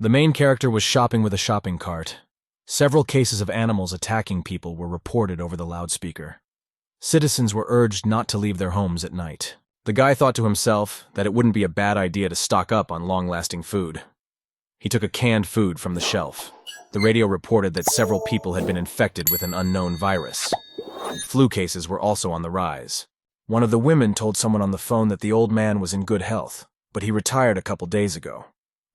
The main character was shopping with a shopping cart. Several cases of animals attacking people were reported over the loudspeaker. Citizens were urged not to leave their homes at night. The guy thought to himself that it wouldn't be a bad idea to stock up on long-lasting food. He took a canned food from the shelf. The radio reported that several people had been infected with an unknown virus. Flu cases were also on the rise. One of the women told someone on the phone that the old man was in good health, but he retired a couple days ago.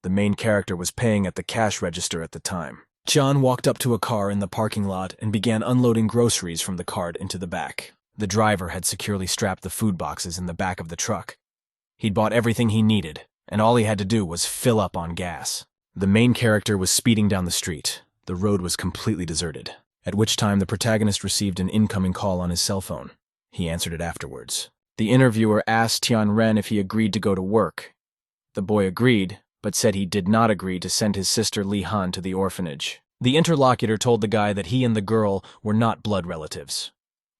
The main character was paying at the cash register at the time. John walked up to a car in the parking lot and began unloading groceries from the cart into the back. The driver had securely strapped the food boxes in the back of the truck. He'd bought everything he needed, and all he had to do was fill up on gas. The main character was speeding down the street. The road was completely deserted, at which time the protagonist received an incoming call on his cell phone. He answered it afterwards. The interviewer asked Tian-Ren if he agreed to go to work. The boy agreed, but said he did not agree to send his sister Li-Han to the orphanage. The interlocutor told the guy that he and the girl were not blood relatives.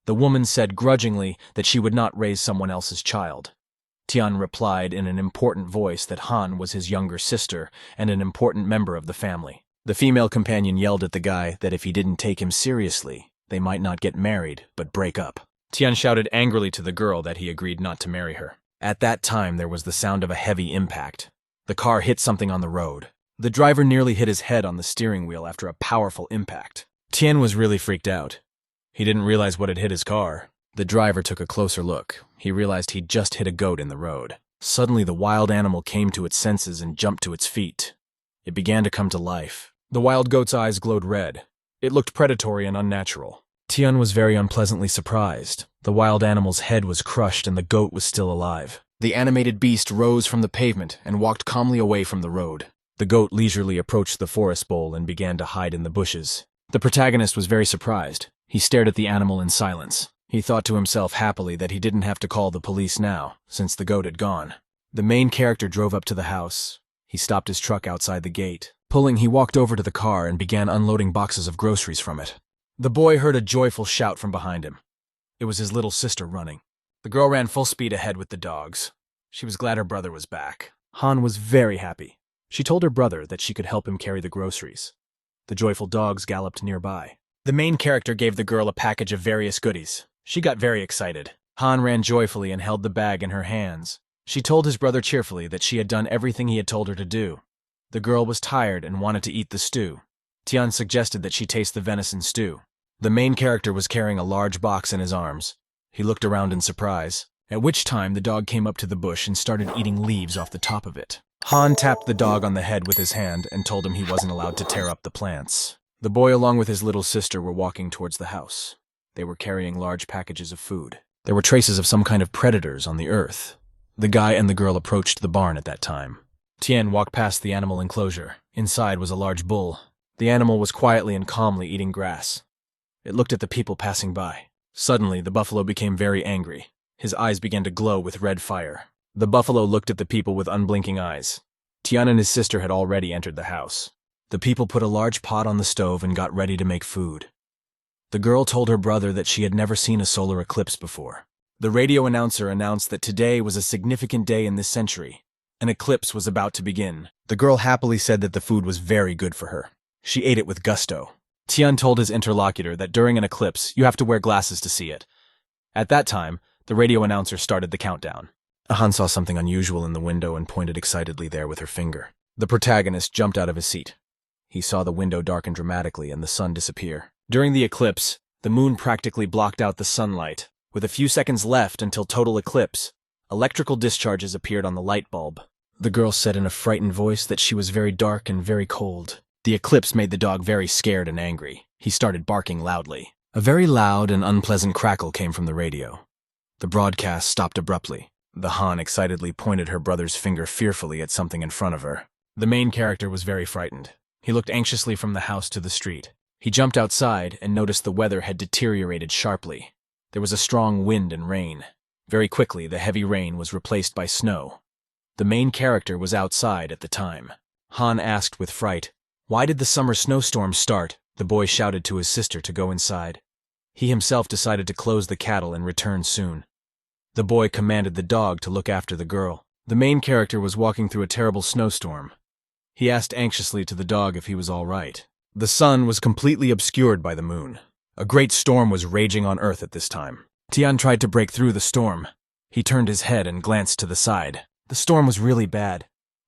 The woman said grudgingly that she would not raise someone else's child. Tian replied in an important voice that Han was his younger sister and an important member of the family. The female companion yelled at the guy that if he didn't take him seriously, they might not get married, but break up. Tian shouted angrily to the girl that he agreed not to marry her. At that time, there was the sound of a heavy impact. The car hit something on the road. The driver nearly hit his head on the steering wheel after a powerful impact. Tian was really freaked out. He didn't realize what had hit his car. The driver took a closer look. He realized he'd just hit a goat in the road. Suddenly, the wild animal came to its senses and jumped to its feet. It began to come to life. The wild goat's eyes glowed red. It looked predatory and unnatural. Tian was very unpleasantly surprised. The wild animal's head was crushed and the goat was still alive. The animated beast rose from the pavement and walked calmly away from the road. The goat leisurely approached the forest bowl and began to hide in the bushes. The protagonist was very surprised. He stared at the animal in silence. He thought to himself happily that he didn't have to call the police now, since the goat had gone. The main character drove up to the house. He stopped his truck outside the gate. Pulling, he walked over to the car and began unloading boxes of groceries from it. The boy heard a joyful shout from behind him. It was his little sister running. The girl ran full speed ahead with the dogs. She was glad her brother was back. Han was very happy. She told her brother that she could help him carry the groceries. The joyful dogs galloped nearby. The main character gave the girl a package of various goodies. She got very excited. Han ran joyfully and held the bag in her hands. She told his brother cheerfully that she had done everything he had told her to do. The girl was tired and wanted to eat the stew. Tian suggested that she taste the venison stew. The main character was carrying a large box in his arms. He looked around in surprise, at which time the dog came up to the bush and started eating leaves off the top of it. Han tapped the dog on the head with his hand and told him he wasn't allowed to tear up the plants. The boy along with his little sister were walking towards the house. They were carrying large packages of food. There were traces of some kind of predators on the earth. The guy and the girl approached the barn at that time. Tian walked past the animal enclosure. Inside was a large bull. The animal was quietly and calmly eating grass. It looked at the people passing by. Suddenly, the buffalo became very angry. His eyes began to glow with red fire. The buffalo looked at the people with unblinking eyes. Tian and his sister had already entered the house. The people put a large pot on the stove and got ready to make food. The girl told her brother that she had never seen a solar eclipse before. The radio announcer announced that today was a significant day in this century. An eclipse was about to begin. The girl happily said that the food was very good for her. She ate it with gusto. Tian told his interlocutor that during an eclipse, you have to wear glasses to see it. At that time, the radio announcer started the countdown. Han saw something unusual in the window and pointed excitedly there with her finger. The protagonist jumped out of his seat. He saw the window darken dramatically and the sun disappear. During the eclipse, the moon practically blocked out the sunlight. With a few seconds left until total eclipse, electrical discharges appeared on the light bulb. The girl said in a frightened voice that she was very dark and very cold. The eclipse made the dog very scared and angry. He started barking loudly. A very loud and unpleasant crackle came from the radio. The broadcast stopped abruptly. The Han excitedly pointed her brother's finger fearfully at something in front of her. The main character was very frightened. He looked anxiously from the house to the street. He jumped outside and noticed the weather had deteriorated sharply. There was a strong wind and rain. Very quickly, the heavy rain was replaced by snow. The main character was outside at the time. Han asked with fright, "Why did the summer snowstorm start?" The boy shouted to his sister to go inside. He himself decided to close the cattle and return soon. The boy commanded the dog to look after the girl. The main character was walking through a terrible snowstorm. He asked anxiously to the dog if he was all right. The sun was completely obscured by the moon. A great storm was raging on Earth at this time. Tian tried to break through the storm. He turned his head and glanced to the side. The storm was really bad.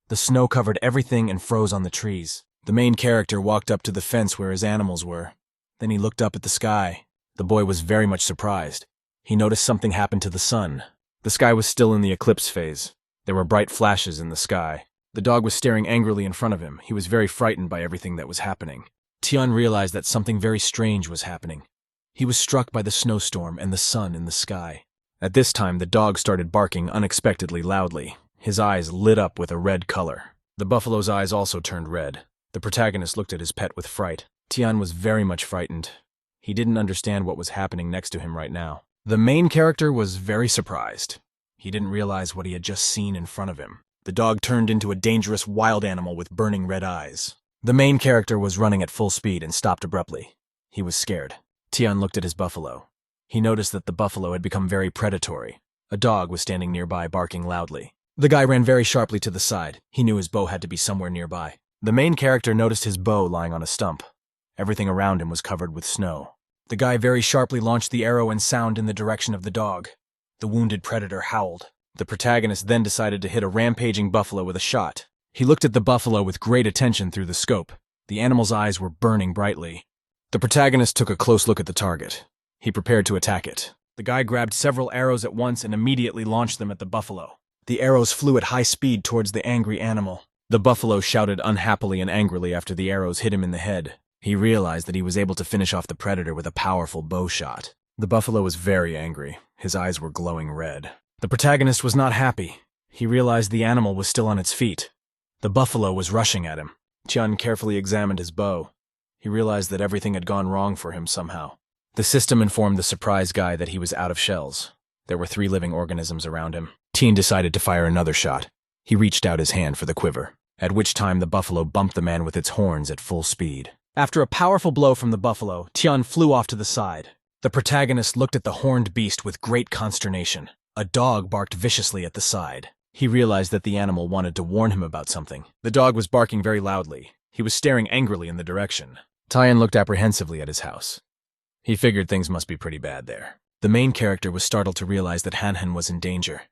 The snow covered everything and froze on the trees. The main character walked up to the fence where his animals were. Then he looked up at the sky. The boy was very much surprised. He noticed something happened to the sun. The sky was still in the eclipse phase. There were bright flashes in the sky. The dog was staring angrily in front of him. He was very frightened by everything that was happening. Tian realized that something very strange was happening. He was struck by the snowstorm and the sun in the sky. At this time, the dog started barking unexpectedly loudly. His eyes lit up with a red color. The buffalo's eyes also turned red. The protagonist looked at his pet with fright. Tian was very much frightened. He didn't understand what was happening next to him right now. The main character was very surprised. He didn't realize what he had just seen in front of him. The dog turned into a dangerous wild animal with burning red eyes. The main character was running at full speed and stopped abruptly. He was scared. Tian looked at his buffalo. He noticed that the buffalo had become very predatory. A dog was standing nearby barking loudly. The guy ran very sharply to the side. He knew his bow had to be somewhere nearby. The main character noticed his bow lying on a stump. Everything around him was covered with snow. The guy very sharply launched the arrow and sound in the direction of the dog. The wounded predator howled. The protagonist then decided to hit a rampaging buffalo with a shot. He looked at the buffalo with great attention through the scope. The animal's eyes were burning brightly. The protagonist took a close look at the target. He prepared to attack it. The guy grabbed several arrows at once and immediately launched them at the buffalo. The arrows flew at high speed towards the angry animal. The buffalo shouted unhappily and angrily after the arrows hit him in the head. He realized that he was able to finish off the predator with a powerful bow shot. The buffalo was very angry. His eyes were glowing red. The protagonist was not happy. He realized the animal was still on its feet. The buffalo was rushing at him. Tian carefully examined his bow. He realized that everything had gone wrong for him somehow. The system informed the surprise guy that he was out of shells. There were 3 living organisms around him. Tian decided to fire another shot. He reached out his hand for the quiver, at which time the buffalo bumped the man with its horns at full speed. After a powerful blow from the buffalo, Tian flew off to the side. The protagonist looked at the horned beast with great consternation. A dog barked viciously at the side. He realized that the animal wanted to warn him about something. The dog was barking very loudly. He was staring angrily in the direction. Tian looked apprehensively at his house. He figured things must be pretty bad there. The main character was startled to realize that Hanhan was in danger.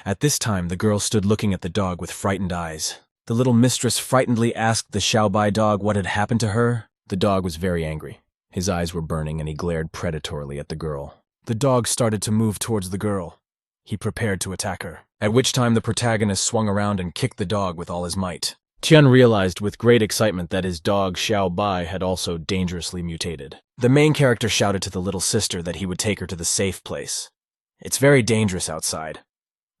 At this time, the girl stood looking at the dog with frightened eyes. The little mistress frightenedly asked the Xiaobai dog what had happened to her. The dog was very angry. His eyes were burning and he glared predatorily at the girl. The dog started to move towards the girl. He prepared to attack her, at which time the protagonist swung around and kicked the dog with all his might. Tian realized with great excitement that his dog Xiaobai had also dangerously mutated. The main character shouted to the little sister that he would take her to the safe place. It's very dangerous outside.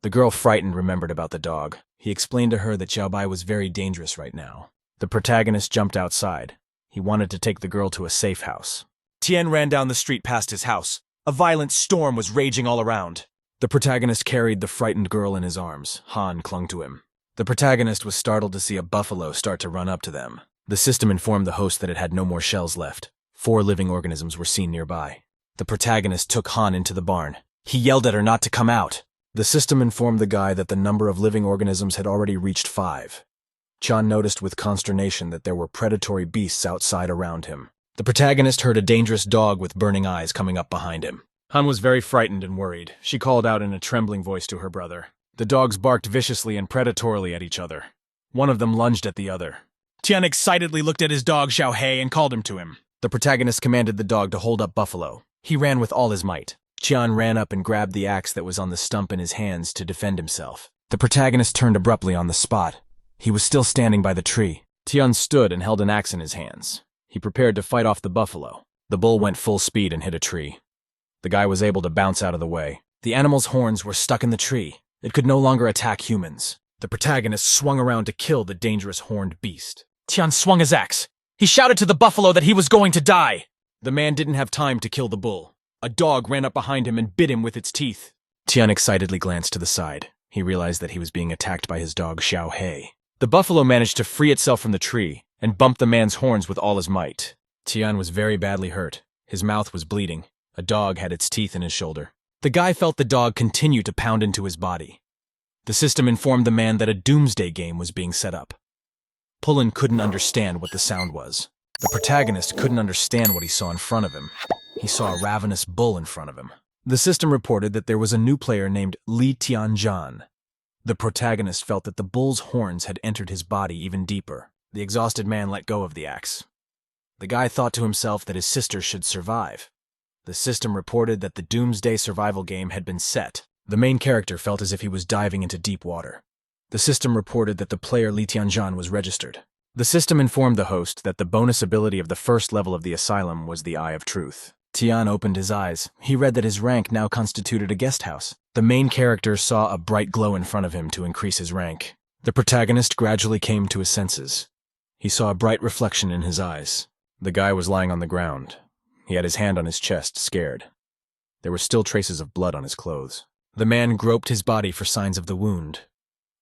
The girl, frightened, remembered about the dog. He explained to her that Xiaobai was very dangerous right now. The protagonist jumped outside. He wanted to take the girl to a safe house. Tian ran down the street past his house. A violent storm was raging all around. The protagonist carried the frightened girl in his arms. Han clung to him. The protagonist was startled to see a buffalo start to run up to them. The system informed the host that it had no more shells left. 4 living organisms were seen nearby. The protagonist took Han into the barn. He yelled at her not to come out. The system informed the guy that the number of living organisms had already reached 5. Chan noticed with consternation that there were predatory beasts outside around him. The protagonist heard a dangerous dog with burning eyes coming up behind him. Han was very frightened and worried. She called out in a trembling voice to her brother. The dogs barked viciously and predatorily at each other. One of them lunged at the other. Tian excitedly looked at his dog Xiao Hei and called him to him. The protagonist commanded the dog to hold up Buffalo. He ran with all his might. Tian ran up and grabbed the axe that was on the stump in his hands to defend himself. The protagonist turned abruptly on the spot. He was still standing by the tree. Tian stood and held an axe in his hands. He prepared to fight off the buffalo. The bull went full speed and hit a tree. The guy was able to bounce out of the way. The animal's horns were stuck in the tree. It could no longer attack humans. The protagonist swung around to kill the dangerous horned beast. Tian swung his axe. He shouted to the buffalo that he was going to die. The man didn't have time to kill the bull. A dog ran up behind him and bit him with its teeth. Tian excitedly glanced to the side. He realized that he was being attacked by his dog Xiao Hei. The buffalo managed to free itself from the tree and bumped the man's horns with all his might. Tian was very badly hurt. His mouth was bleeding. A dog had its teeth in his shoulder. The guy felt the dog continue to pound into his body. The system informed the man that a doomsday game was being set up. Pullen couldn't understand what the sound was. The protagonist couldn't understand what he saw in front of him. He saw a ravenous bull in front of him. The system reported that there was a new player named Lee Tianjan. The protagonist felt that the bull's horns had entered his body even deeper. The exhausted man let go of the axe. The guy thought to himself that his sister should survive. The system reported that the doomsday survival game had been set. The main character felt as if he was diving into deep water. The system reported that the player Li Tianjan was registered. The system informed the host that the bonus ability of the first level of the asylum was the Eye of Truth. Tian opened his eyes. He read that his rank now constituted a guest house. The main character saw a bright glow in front of him to increase his rank. The protagonist gradually came to his senses. He saw a bright reflection in his eyes. The guy was lying on the ground. He had his hand on his chest, scared. There were still traces of blood on his clothes. The man groped his body for signs of the wound.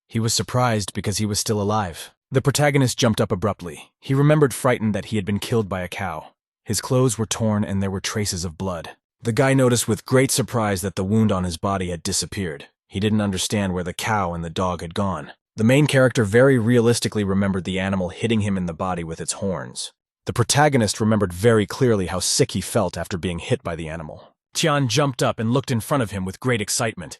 He was surprised because he was still alive. The protagonist jumped up abruptly. He remembered frightened that he had been killed by a cow. His clothes were torn and there were traces of blood. The guy noticed with great surprise that the wound on his body had disappeared. He didn't understand where the cow and the dog had gone. The main character very realistically remembered the animal hitting him in the body with its horns. The protagonist remembered very clearly how sick he felt after being hit by the animal. Tian jumped up and looked in front of him with great excitement.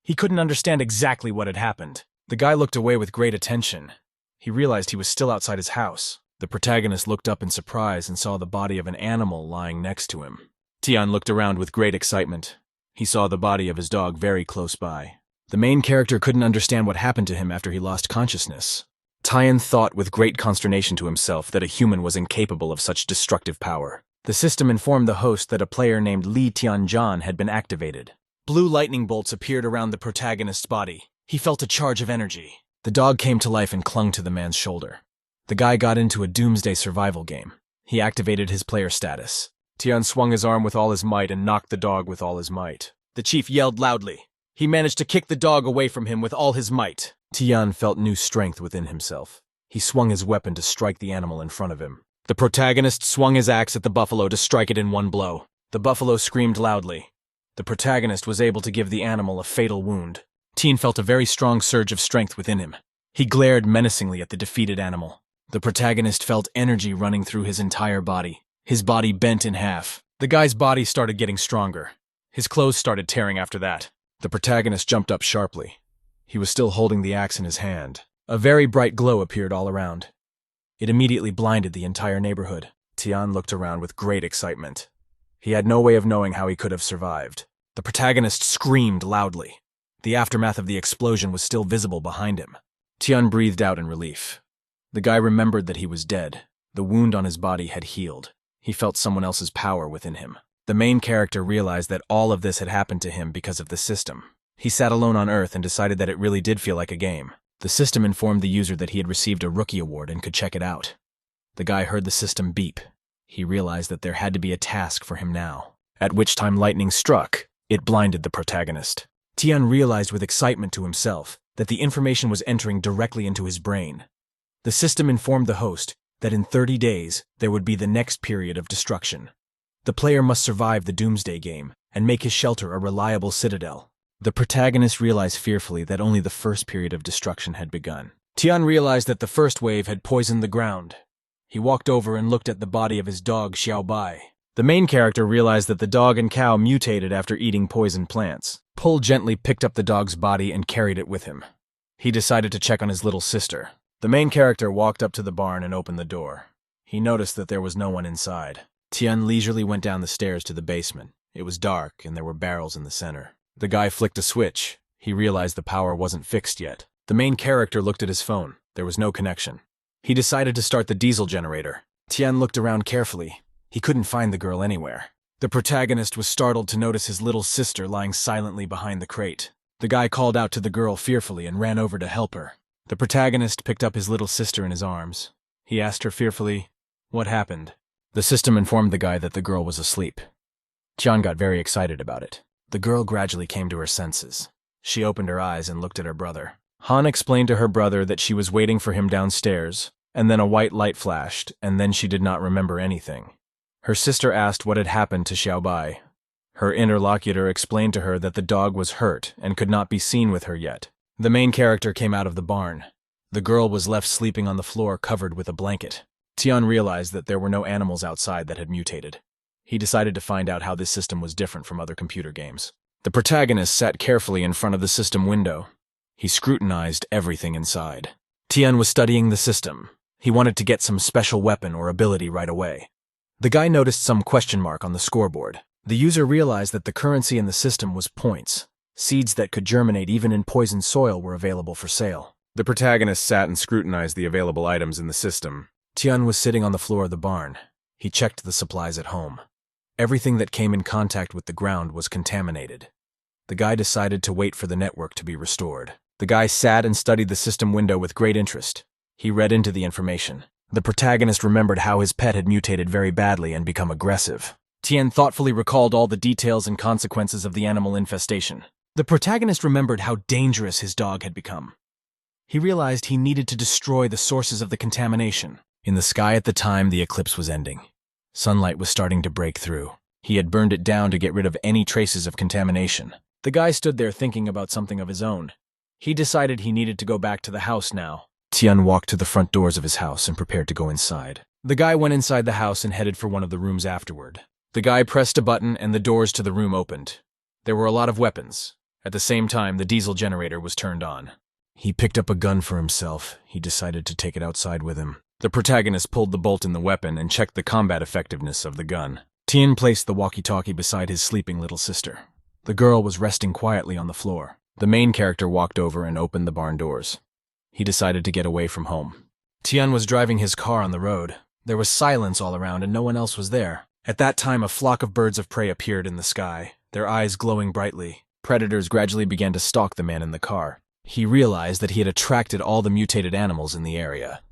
He couldn't understand exactly what had happened. The guy looked away with great attention. He realized he was still outside his house. The protagonist looked up in surprise and saw the body of an animal lying next to him. Tian looked around with great excitement. He saw the body of his dog very close by. The main character couldn't understand what happened to him after he lost consciousness. Tian thought with great consternation to himself that a human was incapable of such destructive power. The system informed the host that a player named Li Tianjan had been activated. Blue lightning bolts appeared around the protagonist's body. He felt a charge of energy. The dog came to life and clung to the man's shoulder. The guy got into a doomsday survival game. He activated his player status. Tian swung his arm with all his might and knocked the dog with all his might. The chief yelled loudly. He managed to kick the dog away from him with all his might. Tian felt new strength within himself. He swung his weapon to strike the animal in front of him. The protagonist swung his axe at the buffalo to strike it in one blow. The buffalo screamed loudly. The protagonist was able to give the animal a fatal wound. Tian felt a very strong surge of strength within him. He glared menacingly at the defeated animal. The protagonist felt energy running through his entire body. His body bent in half. The guy's body started getting stronger. His clothes started tearing after that. The protagonist jumped up sharply. He was still holding the axe in his hand. A very bright glow appeared all around. It immediately blinded the entire neighborhood. Tian looked around with great excitement. He had no way of knowing how he could have survived. The protagonist screamed loudly. The aftermath of the explosion was still visible behind him. Tian breathed out in relief. The guy remembered that he was dead. The wound on his body had healed. He felt someone else's power within him. The main character realized that all of this had happened to him because of the system. He sat alone on Earth and decided that it really did feel like a game. The system informed the user that he had received a rookie award and could check it out. The guy heard the system beep. He realized that there had to be a task for him now. At which time lightning struck. It blinded the protagonist. Tian realized with excitement to himself that the information was entering directly into his brain. The system informed the host that in 30 days there would be the next period of destruction. The player must survive the doomsday game and make his shelter a reliable citadel. The protagonist realized fearfully that only the first period of destruction had begun. Tian realized that the first wave had poisoned the ground. He walked over and looked at the body of his dog Xiaobai. The main character realized that the dog and cow mutated after eating poisoned plants. Pull gently picked up the dog's body and carried it with him. He decided to check on his little sister. The main character walked up to the barn and opened the door. He noticed that there was no one inside. Tian leisurely went down the stairs to the basement. It was dark and there were barrels in the center. The guy flicked a switch. He realized the power wasn't fixed yet. The main character looked at his phone. There was no connection. He decided to start the diesel generator. Tian looked around carefully. He couldn't find the girl anywhere. The protagonist was startled to notice his little sister lying silently behind the crate. The guy called out to the girl fearfully and ran over to help her. The protagonist picked up his little sister in his arms. He asked her fearfully, "What happened?" The system informed the guy that the girl was asleep. Tian got very excited about it. The girl gradually came to her senses. She opened her eyes and looked at her brother. Han explained to her brother that she was waiting for him downstairs, and then a white light flashed, and then she did not remember anything. Her sister asked what had happened to Xiaobai. Her interlocutor explained to her that the dog was hurt and could not be seen with her yet. The main character came out of the barn. The girl was left sleeping on the floor covered with a blanket. Tian realized that there were no animals outside that had mutated. He decided to find out how this system was different from other computer games. The protagonist sat carefully in front of the system window. He scrutinized everything inside. Tian was studying the system. He wanted to get some special weapon or ability right away. The guy noticed some question mark on the scoreboard. The user realized that the currency in the system was points. Seeds that could germinate even in poisoned soil were available for sale. The protagonist sat and scrutinized the available items in the system. Tian was sitting on the floor of the barn. He checked the supplies at home. Everything that came in contact with the ground was contaminated. The guy decided to wait for the network to be restored. The guy sat and studied the system window with great interest. He read into the information. The protagonist remembered how his pet had mutated very badly and become aggressive. Tian thoughtfully recalled all the details and consequences of the animal infestation. The protagonist remembered how dangerous his dog had become. He realized he needed to destroy the sources of the contamination. In the sky at the time, the eclipse was ending. Sunlight was starting to break through. He had burned it down to get rid of any traces of contamination. The guy stood there thinking about something of his own. He decided he needed to go back to the house now. Tian walked to the front doors of his house and prepared to go inside. The guy went inside the house and headed for one of the rooms afterward. The guy pressed a button and the doors to the room opened. There were a lot of weapons. At the same time, the diesel generator was turned on. He picked up a gun for himself. He decided to take it outside with him. The protagonist pulled the bolt in the weapon and checked the combat effectiveness of the gun. Tian placed the walkie-talkie beside his sleeping little sister. The girl was resting quietly on the floor. The main character walked over and opened the barn doors. He decided to get away from home. Tian was driving his car on the road. There was silence all around and no one else was there. At that time, a flock of birds of prey appeared in the sky, their eyes glowing brightly. Predators gradually began to stalk the man in the car. He realized that he had attracted all the mutated animals in the area.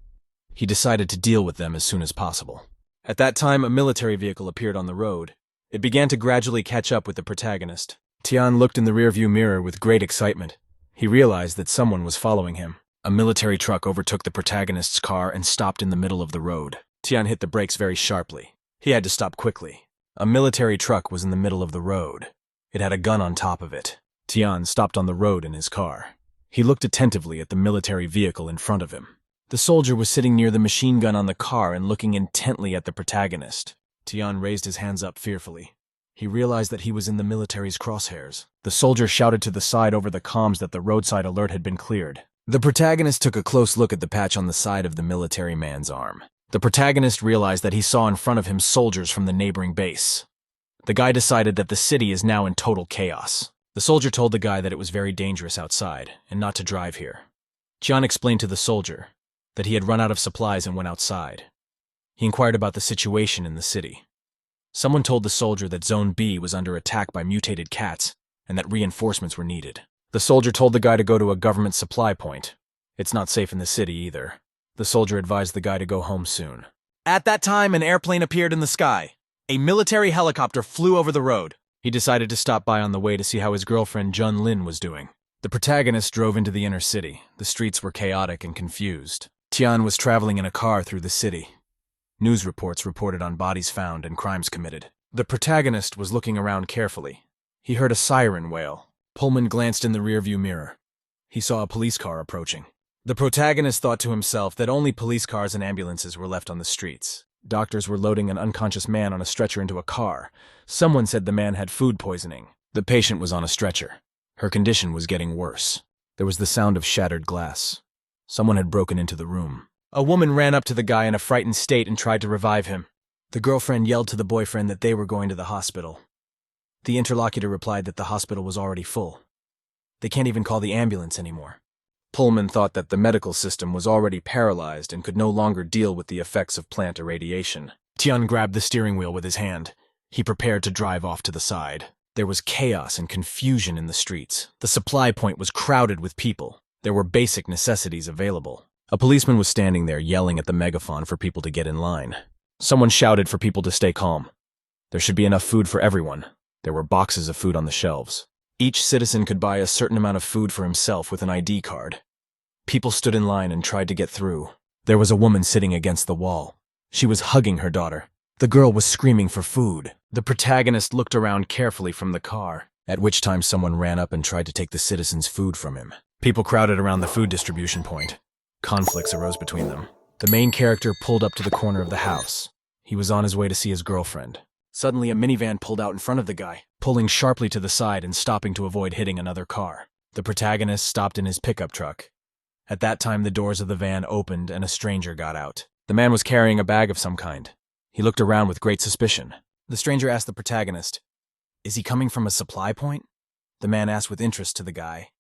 He decided to deal with them as soon as possible. At that time, a military vehicle appeared on the road. It began to gradually catch up with the protagonist. Tian looked in the rearview mirror with great excitement. He realized that someone was following him. A military truck overtook the protagonist's car and stopped in the middle of the road. Tian hit the brakes very sharply. He had to stop quickly. A military truck was in the middle of the road. It had a gun on top of it. Tian stopped on the road in his car. He looked attentively at the military vehicle in front of him. The soldier was sitting near the machine gun on the car and looking intently at the protagonist. Tian raised his hands up fearfully. He realized that he was in the military's crosshairs. The soldier shouted to the side over the comms that the roadside alert had been cleared. The protagonist took a close look at the patch on the side of the military man's arm. The protagonist realized that he saw in front of him soldiers from the neighboring base. The guy decided that the city is now in total chaos. The soldier told the guy that it was very dangerous outside and not to drive here. Tian explained to the soldier that he had run out of supplies and went outside. He inquired about the situation in the city. Someone told the soldier that Zone B was under attack by mutated cats and that reinforcements were needed. The soldier told the guy to go to a government supply point. It's not safe in the city either. The soldier advised the guy to go home soon. At that time, an airplane appeared in the sky. A military helicopter flew over the road. He decided to stop by on the way to see how his girlfriend Jun Lin was doing. The protagonist drove into the inner city. The streets were chaotic and confused. Tian was traveling in a car through the city. News reports reported on bodies found and crimes committed. The protagonist was looking around carefully. He heard a siren wail. Pullman glanced in the rearview mirror. He saw a police car approaching. The protagonist thought to himself that only police cars and ambulances were left on the streets. Doctors were loading an unconscious man on a stretcher into a car. Someone said the man had food poisoning. The patient was on a stretcher. Her condition was getting worse. There was the sound of shattered glass. Someone had broken into the room. A woman ran up to the guy in a frightened state and tried to revive him. The girlfriend yelled to the boyfriend that they were going to the hospital. The interlocutor replied that the hospital was already full. They can't even call the ambulance anymore. Pullman thought that the medical system was already paralyzed and could no longer deal with the effects of plant irradiation. Tian grabbed the steering wheel with his hand. He prepared to drive off to the side. There was chaos and confusion in the streets. The supply point was crowded with people. There were basic necessities available. A policeman was standing there yelling at the megaphone for people to get in line. Someone shouted for people to stay calm. There should be enough food for everyone. There were boxes of food on the shelves. Each citizen could buy a certain amount of food for himself with an ID card. People stood in line and tried to get through. There was a woman sitting against the wall. She was hugging her daughter. The girl was screaming for food. The protagonist looked around carefully from the car, at which time someone ran up and tried to take the citizen's food from him. People crowded around the food distribution point. Conflicts arose between them. The main character pulled up to the corner of the house. He was on his way to see his girlfriend. Suddenly, a minivan pulled out in front of the guy, pulling sharply to the side and stopping to avoid hitting another car. The protagonist stopped in his pickup truck. At that time, the doors of the van opened and a stranger got out. The man was carrying a bag of some kind. He looked around with great suspicion. The stranger asked the protagonist, "Is he coming from a supply point?" The man asked with interest to the guy,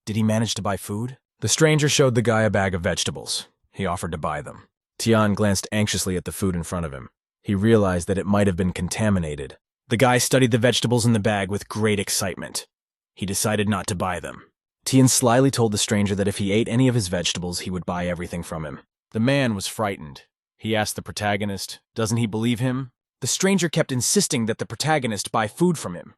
"Did he manage to buy food?" The stranger showed the guy a bag of vegetables. He offered to buy them. Tian glanced anxiously at the food in front of him. He realized that it might have been contaminated. The guy studied the vegetables in the bag with great excitement. He decided not to buy them. Tian slyly told the stranger that if he ate any of his vegetables, he would buy everything from him. The man was frightened. He asked the protagonist, doesn't he believe him? The stranger kept insisting that the protagonist buy food from him.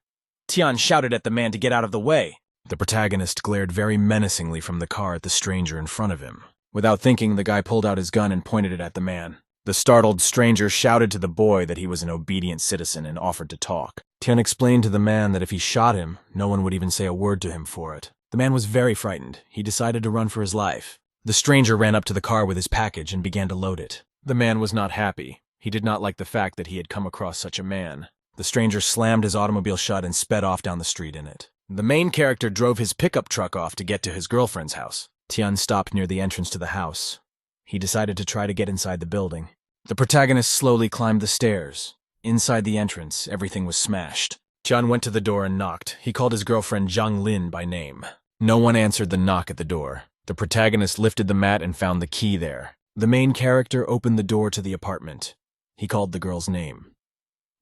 Tian shouted at the man to get out of the way. The protagonist glared very menacingly from the car at the stranger in front of him. Without thinking, the guy pulled out his gun and pointed it at the man. The startled stranger shouted to the boy that he was an obedient citizen and offered to talk. Tian explained to the man that if he shot him, no one would even say a word to him for it. The man was very frightened. He decided to run for his life. The stranger ran up to the car with his package and began to load it. The man was not happy. He did not like the fact that he had come across such a man. The stranger slammed his automobile shut and sped off down the street in it. The main character drove his pickup truck off to get to his girlfriend's house. Tian stopped near the entrance to the house. He decided to try to get inside the building. The protagonist slowly climbed the stairs. Inside the entrance, everything was smashed. Tian went to the door and knocked. He called his girlfriend Zhang Lin by name. No one answered the knock at the door. The protagonist lifted the mat and found the key there. The main character opened the door to the apartment. He called the girl's name.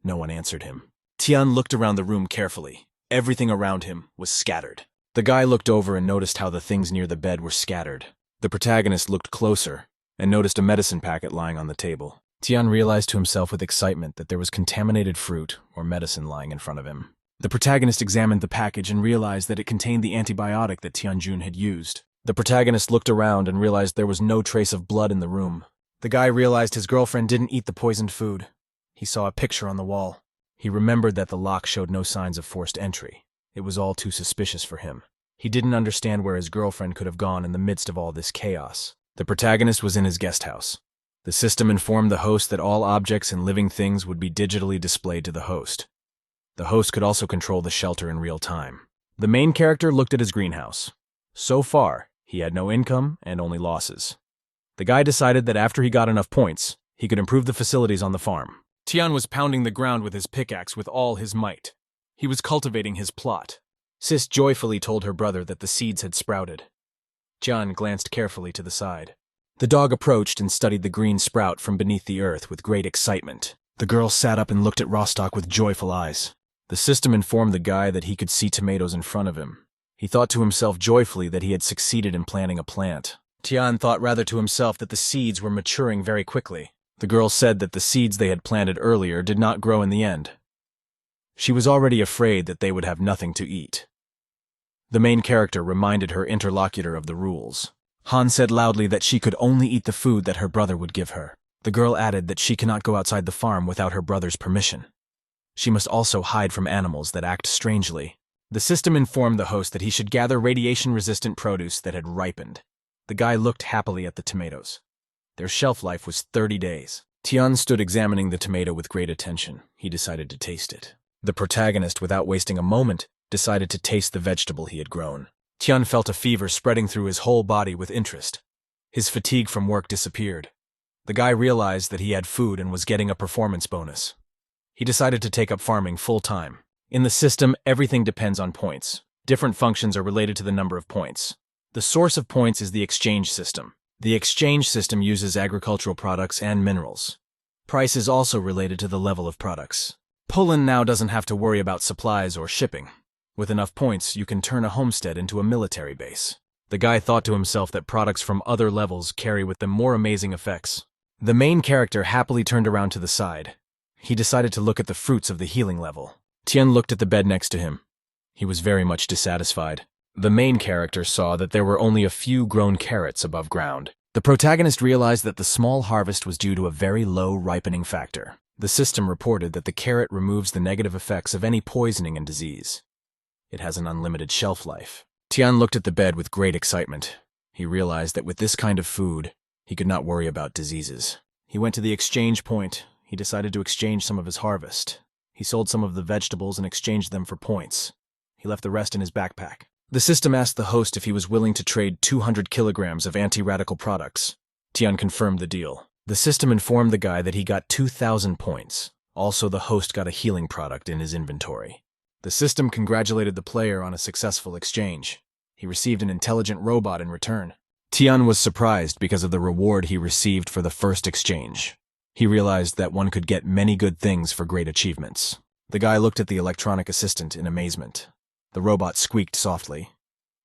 No one answered him. Tian looked around the room carefully. Everything around him was scattered. The guy looked over and noticed how the things near the bed were scattered. The protagonist looked closer and noticed a medicine packet lying on the table. Tian realized to himself with excitement that there was contaminated fruit or medicine lying in front of him. The protagonist examined the package and realized that it contained the antibiotic that Tianjun had used. The protagonist looked around and realized there was no trace of blood in the room. The guy realized his girlfriend didn't eat the poisoned food. He saw a picture on the wall. He remembered that the lock showed no signs of forced entry. It was all too suspicious for him. He didn't understand where his girlfriend could have gone in the midst of all this chaos. The protagonist was in his guest house. The system informed the host that all objects and living things would be digitally displayed to the host. The host could also control the shelter in real time. The main character looked at his greenhouse. So far, he had no income and only losses. The guy decided that after he got enough points, he could improve the facilities on the farm. Tian was pounding the ground with his pickaxe with all his might. He was cultivating his plot. Sis joyfully told her brother that the seeds had sprouted. Tian glanced carefully to the side. The dog approached and studied the green sprout from beneath the earth with great excitement. The girl sat up and looked at Rostock with joyful eyes. The system informed the guy that he could see tomatoes in front of him. He thought to himself joyfully that he had succeeded in planting a plant. Tian thought rather to himself that the seeds were maturing very quickly. The girl said that the seeds they had planted earlier did not grow in the end. She was already afraid that they would have nothing to eat. The main character reminded her interlocutor of the rules. Han said loudly that she could only eat the food that her brother would give her. The girl added that she cannot go outside the farm without her brother's permission. She must also hide from animals that act strangely. The system informed the host that he should gather radiation-resistant produce that had ripened. The guy looked happily at the tomatoes. Their shelf life was 30 days. Tian stood examining the tomato with great attention. He decided to taste it. The protagonist, without wasting a moment, decided to taste the vegetable he had grown. Tian felt a fever spreading through his whole body with interest. His fatigue from work disappeared. The guy realized that he had food and was getting a performance bonus. He decided to take up farming full-time. In the system, everything depends on points. Different functions are related to the number of points. The source of points is the exchange system. The exchange system uses agricultural products and minerals. Price is also related to the level of products. Poland now doesn't have to worry about supplies or shipping. With enough points, you can turn a homestead into a military base. The guy thought to himself that products from other levels carry with them more amazing effects. The main character happily turned around to the side. He decided to look at the fruits of the healing level. Tian looked at the bed next to him. He was very much dissatisfied. The main character saw that there were only a few grown carrots above ground. The protagonist realized that the small harvest was due to a very low ripening factor. The system reported that the carrot removes the negative effects of any poisoning and disease. It has an unlimited shelf life. Tian looked at the bed with great excitement. He realized that with this kind of food, he could not worry about diseases. He went to the exchange point. He decided to exchange some of his harvest. He sold some of the vegetables and exchanged them for points. He left the rest in his backpack. The system asked the host if he was willing to trade 200 kilograms of anti-radical products. Tian confirmed the deal. The system informed the guy that he got 2,000 points. Also, the host got a healing product in his inventory. The system congratulated the player on a successful exchange. He received an intelligent robot in return. Tian was surprised because of the reward he received for the first exchange. He realized that one could get many good things for great achievements. The guy looked at the electronic assistant in amazement. The robot squeaked softly.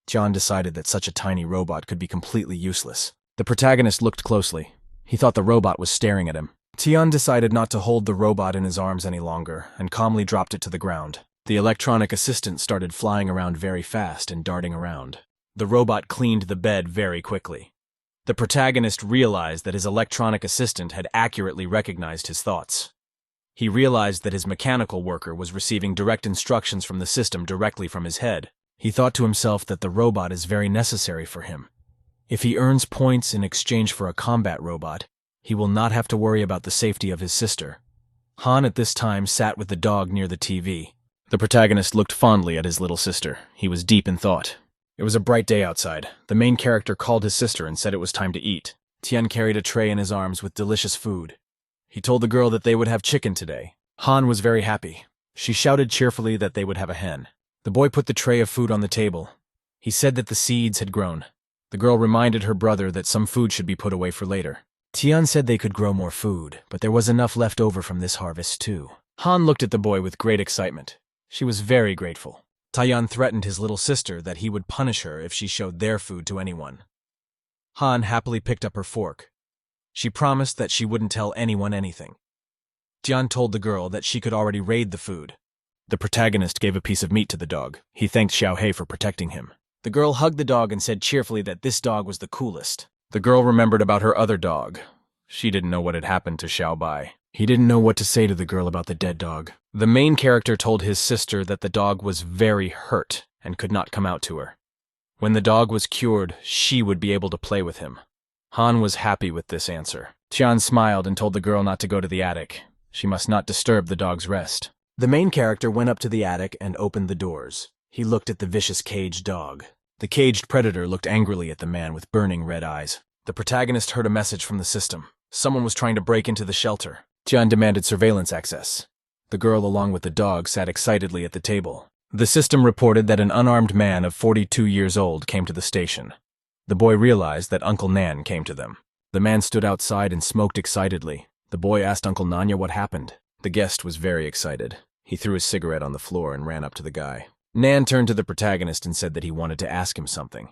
Tian decided that such a tiny robot could be completely useless. The protagonist looked closely. He thought the robot was staring at him. Tian decided not to hold the robot in his arms any longer and calmly dropped it to the ground. The electronic assistant started flying around very fast and darting around. The robot cleaned the bed very quickly. The protagonist realized that his electronic assistant had accurately recognized his thoughts. He realized that his mechanical worker was receiving direct instructions from the system directly from his head. He thought to himself that the robot is very necessary for him. If he earns points in exchange for a combat robot, he will not have to worry about the safety of his sister. Han at this time sat with the dog near the TV. The protagonist looked fondly at his little sister. He was deep in thought. It was a bright day outside. The main character called his sister and said it was time to eat. Tian carried a tray in his arms with delicious food. He told the girl that they would have chicken today. Han was very happy. She shouted cheerfully that they would have a hen. The boy put the tray of food on the table. He said that the seeds had grown. The girl reminded her brother that some food should be put away for later. Tian said they could grow more food, but there was enough left over from this harvest too. Han looked at the boy with great excitement. She was very grateful. Tian threatened his little sister that he would punish her if she showed their food to anyone. Han happily picked up her fork. She promised that she wouldn't tell anyone anything. Tian told the girl that she could already raid the food. The protagonist gave a piece of meat to the dog. He thanked Xiaohei for protecting him. The girl hugged the dog and said cheerfully that this dog was the coolest. The girl remembered about her other dog. She didn't know what had happened to Xiaobai. He didn't know what to say to the girl about the dead dog. The main character told his sister that the dog was very hurt and could not come out to her. When the dog was cured, she would be able to play with him. Han was happy with this answer. Tian smiled and told the girl not to go to the attic. She must not disturb the dog's rest. The main character went up to the attic and opened the doors. He looked at the vicious caged dog. The caged predator looked angrily at the man with burning red eyes. The protagonist heard a message from the system. Someone was trying to break into the shelter. Tian demanded surveillance access. The girl, along with the dog, sat excitedly at the table. The system reported that an unarmed man of 42 years old came to the station. The boy realized that Uncle Nan came to them. The man stood outside and smoked excitedly. The boy asked Uncle Nanya what happened. The guest was very excited. He threw his cigarette on the floor and ran up to the guy. Nan turned to the protagonist and said that he wanted to ask him something.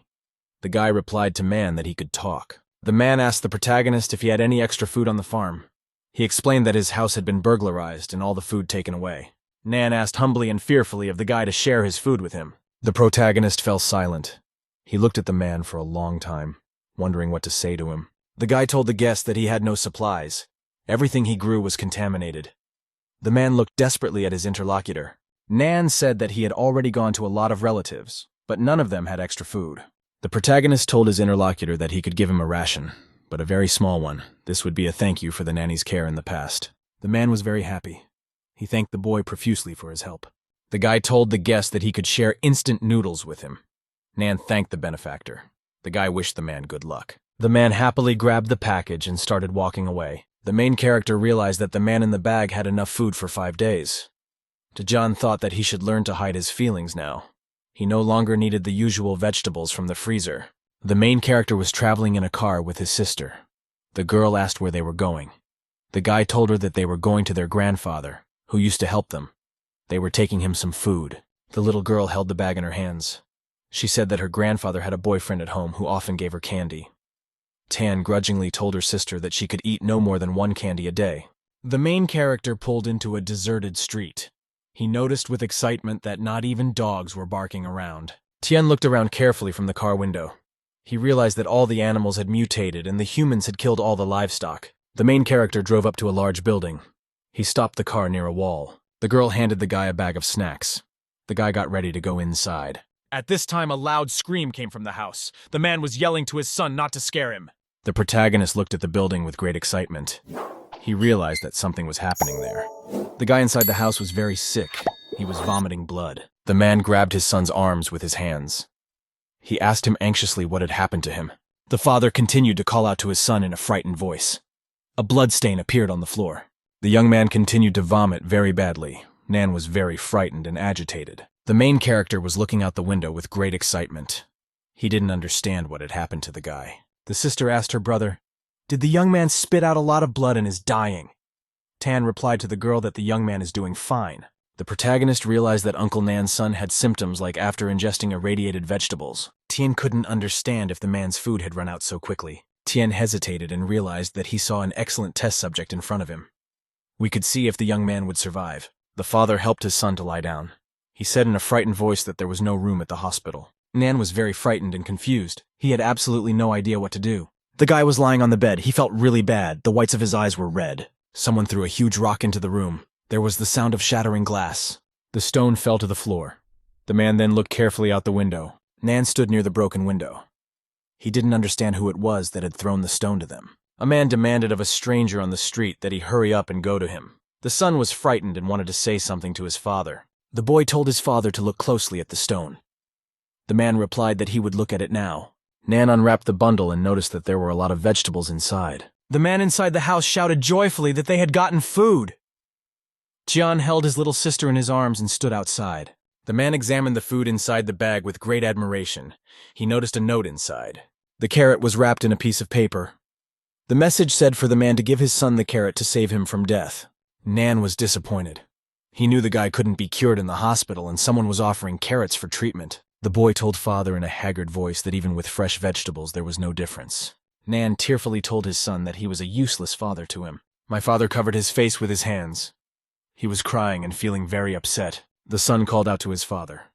The guy replied to Man that he could talk. The man asked the protagonist if he had any extra food on the farm. He explained that his house had been burglarized and all the food taken away. Nan asked humbly and fearfully of the guy to share his food with him. The protagonist fell silent. He looked at the man for a long time, wondering what to say to him. The guy told the guest that he had no supplies. Everything he grew was contaminated. The man looked desperately at his interlocutor. Nan said that he had already gone to a lot of relatives, but none of them had extra food. The protagonist told his interlocutor that he could give him a ration, but a very small one. This would be a thank you for the nanny's care in the past. The man was very happy. He thanked the boy profusely for his help. The guy told the guest that he could share instant noodles with him. Nan thanked the benefactor. The guy wished the man good luck. The man happily grabbed the package and started walking away. The main character realized that the man in the bag had enough food for 5 days. John thought that he should learn to hide his feelings now. He no longer needed the usual vegetables from the freezer. The main character was traveling in a car with his sister. The girl asked where they were going. The guy told her that they were going to their grandfather, who used to help them. They were taking him some food. The little girl held the bag in her hands. She said that her grandfather had a boyfriend at home who often gave her candy. Tan grudgingly told her sister that she could eat no more than 1 candy a day. The main character pulled into a deserted street. He noticed with excitement that not even dogs were barking around. Tian looked around carefully from the car window. He realized that all the animals had mutated and the humans had killed all the livestock. The main character drove up to a large building. He stopped the car near a wall. The girl handed the guy a bag of snacks. The guy got ready to go inside. At this time, a loud scream came from the house. The man was yelling to his son not to scare him. The protagonist looked at the building with great excitement. He realized that something was happening there. The guy inside the house was very sick. He was vomiting blood. The man grabbed his son's arms with his hands. He asked him anxiously what had happened to him. The father continued to call out to his son in a frightened voice. A blood stain appeared on the floor. The young man continued to vomit very badly. Nan was very frightened and agitated. The main character was looking out the window with great excitement. He didn't understand what had happened to the guy. The sister asked her brother, "Did the young man spit out a lot of blood and is dying?" Tan replied to the girl that the young man is doing fine. The protagonist realized that Uncle Nan's son had symptoms like after ingesting irradiated vegetables. Tien couldn't understand if the man's food had run out so quickly. Tien hesitated and realized that he saw an excellent test subject in front of him. We could see if the young man would survive. The father helped his son to lie down. He said in a frightened voice that there was no room at the hospital. Nan was very frightened and confused. He had absolutely no idea what to do. The guy was lying on the bed. He felt really bad. The whites of his eyes were red. Someone threw a huge rock into the room. There was the sound of shattering glass. The stone fell to the floor. The man then looked carefully out the window. Nan stood near the broken window. He didn't understand who it was that had thrown the stone to them. A man demanded of a stranger on the street that he hurry up and go to him. The son was frightened and wanted to say something to his father. The boy told his father to look closely at the stone. The man replied that he would look at it now. Nan unwrapped the bundle and noticed that there were a lot of vegetables inside. The man inside the house shouted joyfully that they had gotten food. Jian held his little sister in his arms and stood outside. The man examined the food inside the bag with great admiration. He noticed a note inside. The carrot was wrapped in a piece of paper. The message said for the man to give his son the carrot to save him from death. Nan was disappointed. He knew the guy couldn't be cured in the hospital and someone was offering carrots for treatment. The boy told father in a haggard voice that even with fresh vegetables there was no difference. Nan tearfully told his son that he was a useless father to him. My father covered his face with his hands. He was crying and feeling very upset. The son called out to his father.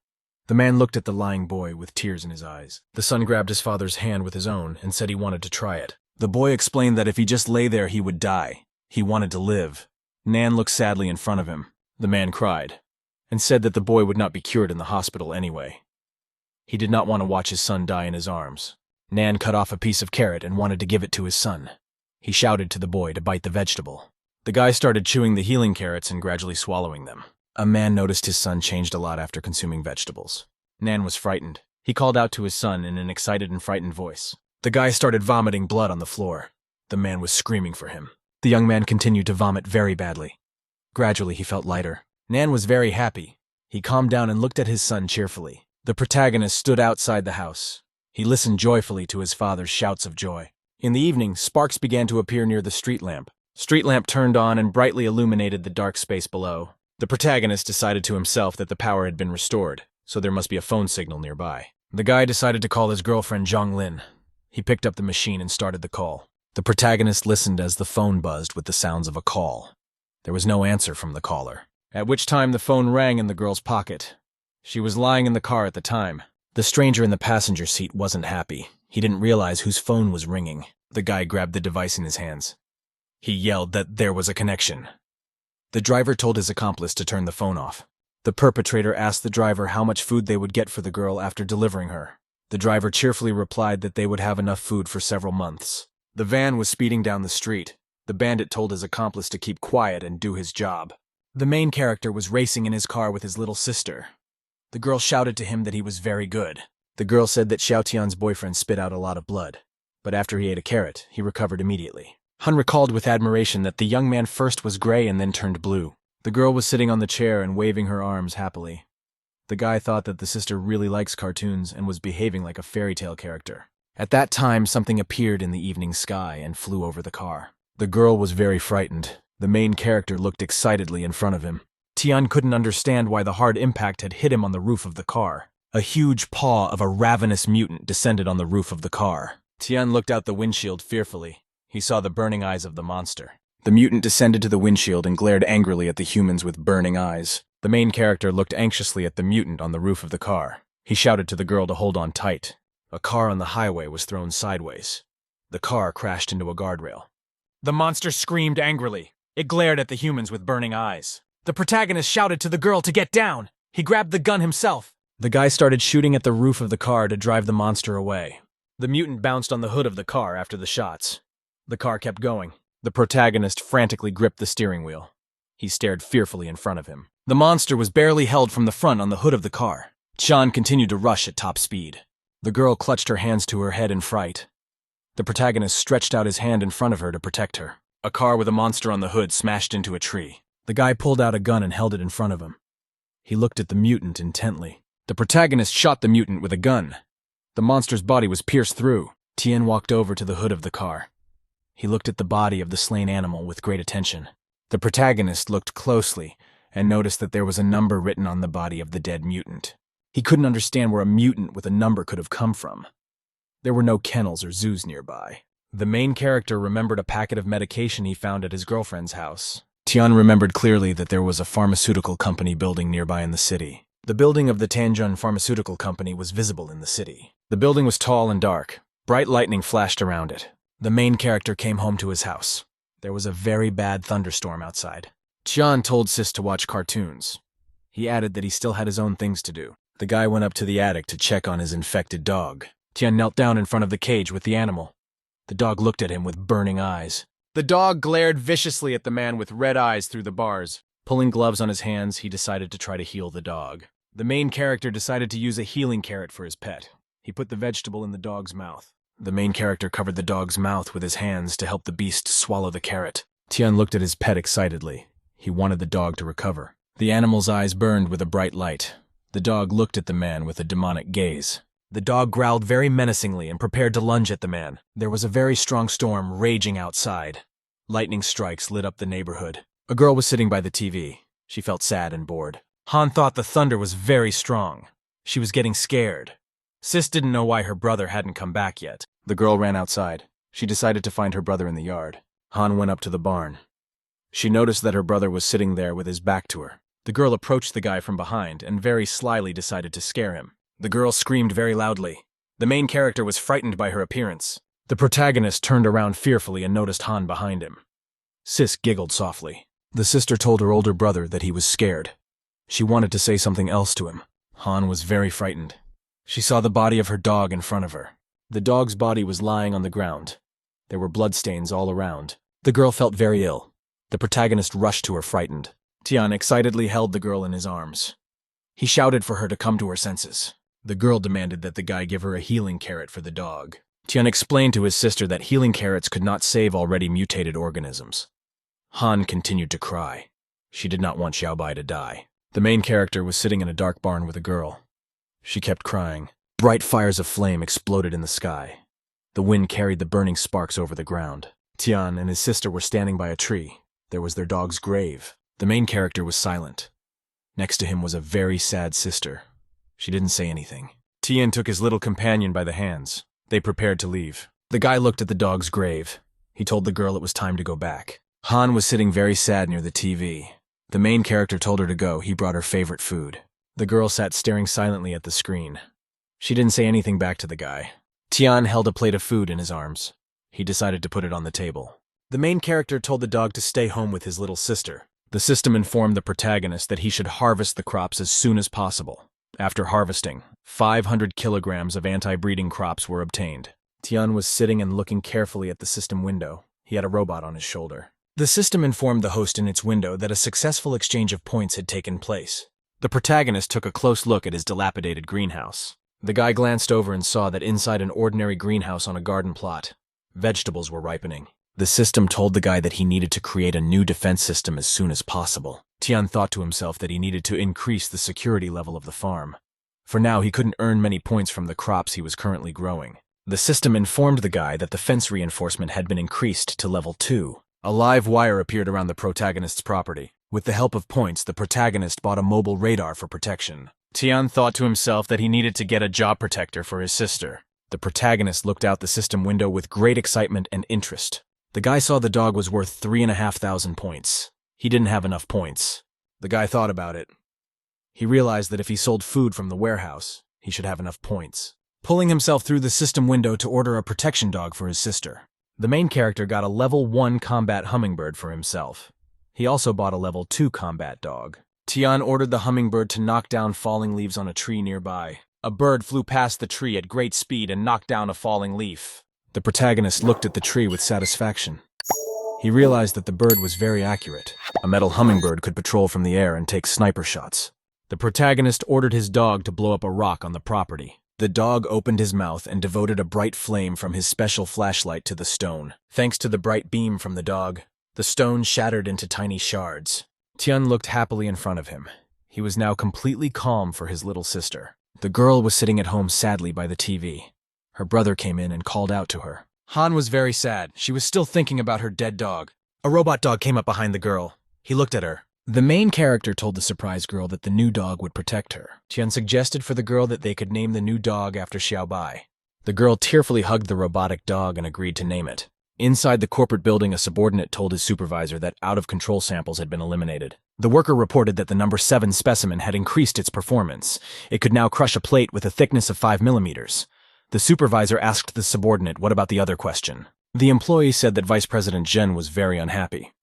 The man looked at the lying boy with tears in his eyes. The son grabbed his father's hand with his own and said he wanted to try it. The boy explained that if he just lay there he would die. He wanted to live. Nan looked sadly in front of him. The man cried and said that the boy would not be cured in the hospital anyway. He did not want to watch his son die in his arms. Nan cut off a piece of carrot and wanted to give it to his son. He shouted to the boy to bite the vegetable. The guy started chewing the healing carrots and gradually swallowing them. A man noticed his son changed a lot after consuming vegetables. Nan was frightened. He called out to his son in an excited and frightened voice. The guy started vomiting blood on the floor. The man was screaming for him. The young man continued to vomit very badly. Gradually, he felt lighter. Nan was very happy. He calmed down and looked at his son cheerfully. The protagonist stood outside the house. He listened joyfully to his father's shouts of joy. In the evening, sparks began to appear near the street lamp. Street lamp turned on and brightly illuminated the dark space below. The protagonist decided to himself that the power had been restored, so there must be a phone signal nearby. The guy decided to call his girlfriend Zhang Lin. He picked up the machine and started the call. The protagonist listened as the phone buzzed with the sounds of a call. There was no answer from the caller, at which time the phone rang in the girl's pocket. She was lying in the car at the time. The stranger in the passenger seat wasn't happy. He didn't realize whose phone was ringing. The guy grabbed the device in his hands. He yelled that there was a connection. The driver told his accomplice to turn the phone off. The perpetrator asked the driver how much food they would get for the girl after delivering her. The driver cheerfully replied that they would have enough food for several months. The van was speeding down the street. The bandit told his accomplice to keep quiet and do his job. The main character was racing in his car with his little sister. The girl shouted to him that he was very good. The girl said that Xiaotian's boyfriend spit out a lot of blood, but after he ate a carrot, he recovered immediately. Hun recalled with admiration that the young man first was gray and then turned blue. The girl was sitting on the chair and waving her arms happily. The guy thought that the sister really likes cartoons and was behaving like a fairy tale character. At that time, something appeared in the evening sky and flew over the car. The girl was very frightened. The main character looked excitedly in front of him. Tian couldn't understand why the hard impact had hit him on the roof of the car. A huge paw of a ravenous mutant descended on the roof of the car. Tian looked out the windshield fearfully. He saw the burning eyes of the monster. The mutant descended to the windshield and glared angrily at the humans with burning eyes. The main character looked anxiously at the mutant on the roof of the car. He shouted to the girl to hold on tight. A car on the highway was thrown sideways. The car crashed into a guardrail. The monster screamed angrily. It glared at the humans with burning eyes. The protagonist shouted to the girl to get down. He grabbed the gun himself. The guy started shooting at the roof of the car to drive the monster away. The mutant bounced on the hood of the car after the shots. The car kept going. The protagonist frantically gripped the steering wheel. He stared fearfully in front of him. The monster was barely held from the front on the hood of the car. Chan continued to rush at top speed. The girl clutched her hands to her head in fright. The protagonist stretched out his hand in front of her to protect her. A car with a monster on the hood smashed into a tree. The guy pulled out a gun and held it in front of him. He looked at the mutant intently. The protagonist shot the mutant with a gun. The monster's body was pierced through. Tien walked over to the hood of the car. He looked at the body of the slain animal with great attention. The protagonist looked closely and noticed that there was a number written on the body of the dead mutant. He couldn't understand where a mutant with a number could have come from. There were no kennels or zoos nearby. The main character remembered a packet of medication he found at his girlfriend's house. Tian remembered clearly that there was a pharmaceutical company building nearby in the city. The building of the Tanjun Pharmaceutical Company was visible in the city. The building was tall and dark. Bright lightning flashed around it. The main character came home to his house. There was a very bad thunderstorm outside. Tian told Sis to watch cartoons. He added that he still had his own things to do. The guy went up to the attic to check on his infected dog. Tian knelt down in front of the cage with the animal. The dog looked at him with burning eyes. The dog glared viciously at the man with red eyes through the bars. Pulling gloves on his hands, he decided to try to heal the dog. The main character decided to use a healing carrot for his pet. He put the vegetable in the dog's mouth. The main character covered the dog's mouth with his hands to help the beast swallow the carrot. Tian looked at his pet excitedly. He wanted the dog to recover. The animal's eyes burned with a bright light. The dog looked at the man with a demonic gaze. The dog growled very menacingly and prepared to lunge at the man. There was a very strong storm raging outside. Lightning strikes lit up the neighborhood. A girl was sitting by the TV. She felt sad and bored. Han thought the thunder was very strong. She was getting scared. Sis didn't know why her brother hadn't come back yet. The girl ran outside. She decided to find her brother in the yard. Han went up to the barn. She noticed that her brother was sitting there with his back to her. The girl approached the guy from behind and very slyly decided to scare him. The girl screamed very loudly. The main character was frightened by her appearance. The protagonist turned around fearfully and noticed Han behind him. Sis giggled softly. The sister told her older brother that he was scared. She wanted to say something else to him. Han was very frightened. She saw the body of her dog in front of her. The dog's body was lying on the ground. There were bloodstains all around. The girl felt very ill. The protagonist rushed to her frightened. Tian excitedly held the girl in his arms. He shouted for her to come to her senses. The girl demanded that the guy give her a healing carrot for the dog. Tian explained to his sister that healing carrots could not save already mutated organisms. Han continued to cry. She did not want Xiaobai to die. The main character was sitting in a dark barn with a girl. She kept crying. Bright fires of flame exploded in the sky. The wind carried the burning sparks over the ground. Tian and his sister were standing by a tree. There was their dog's grave. The main character was silent. Next to him was a very sad sister. She didn't say anything. Tian took his little companion by the hands. They prepared to leave. The guy looked at the dog's grave. He told the girl it was time to go back. Han was sitting very sad near the TV. The main character told her to go. He brought her favorite food. The girl sat staring silently at the screen. She didn't say anything back to the guy. Tian held a plate of food in his arms. He decided to put it on the table. The main character told the dog to stay home with his little sister. The system informed the protagonist that he should harvest the crops as soon as possible. After harvesting, 500 kilograms of anti-breeding crops were obtained. Tian was sitting and looking carefully at the system window. He had a robot on his shoulder. The system informed the host in its window that a successful exchange of points had taken place. The protagonist took a close look at his dilapidated greenhouse. The guy glanced over and saw that inside an ordinary greenhouse on a garden plot, vegetables were ripening. The system told the guy that he needed to create a new defense system as soon as possible. Tian thought to himself that he needed to increase the security level of the farm. For now, he couldn't earn many points from the crops he was currently growing. The system informed the guy that the fence reinforcement had been increased to level 2. A live wire appeared around the protagonist's property. With the help of points, the protagonist bought a mobile radar for protection. Tian thought to himself that he needed to get a job protector for his sister. The protagonist looked out the system window with great excitement and interest. The guy saw the dog was worth 3,500 points. He didn't have enough points. The guy thought about it. He realized that if he sold food from the warehouse, he should have enough points. Pulling himself through the system window to order a protection dog for his sister. The main character got a level 1 combat hummingbird for himself. He also bought a level 2 combat dog. Tian ordered the hummingbird to knock down falling leaves on a tree nearby. A bird flew past the tree at great speed and knocked down a falling leaf. The protagonist looked at the tree with satisfaction. He realized that the bird was very accurate. A metal hummingbird could patrol from the air and take sniper shots. The protagonist ordered his dog to blow up a rock on the property. The dog opened his mouth and devoted a bright flame from his special flashlight to the stone. Thanks to the bright beam from the dog, the stone shattered into tiny shards. Tian looked happily in front of him. He was now completely calm for his little sister. The girl was sitting at home sadly by the TV. Her brother came in and called out to her. Han was very sad. She was still thinking about her dead dog. A robot dog came up behind the girl. He looked at her. The main character told the surprised girl that the new dog would protect her. Tian suggested for the girl that they could name the new dog after Xiaobai. The girl tearfully hugged the robotic dog and agreed to name it. Inside the corporate building, a subordinate told his supervisor that out-of-control samples had been eliminated. The worker reported that the number 7 specimen had increased its performance. It could now crush a plate with a thickness of 5 millimeters. The supervisor asked the subordinate what about the other question. The employee said that Vice President Zhen was very unhappy.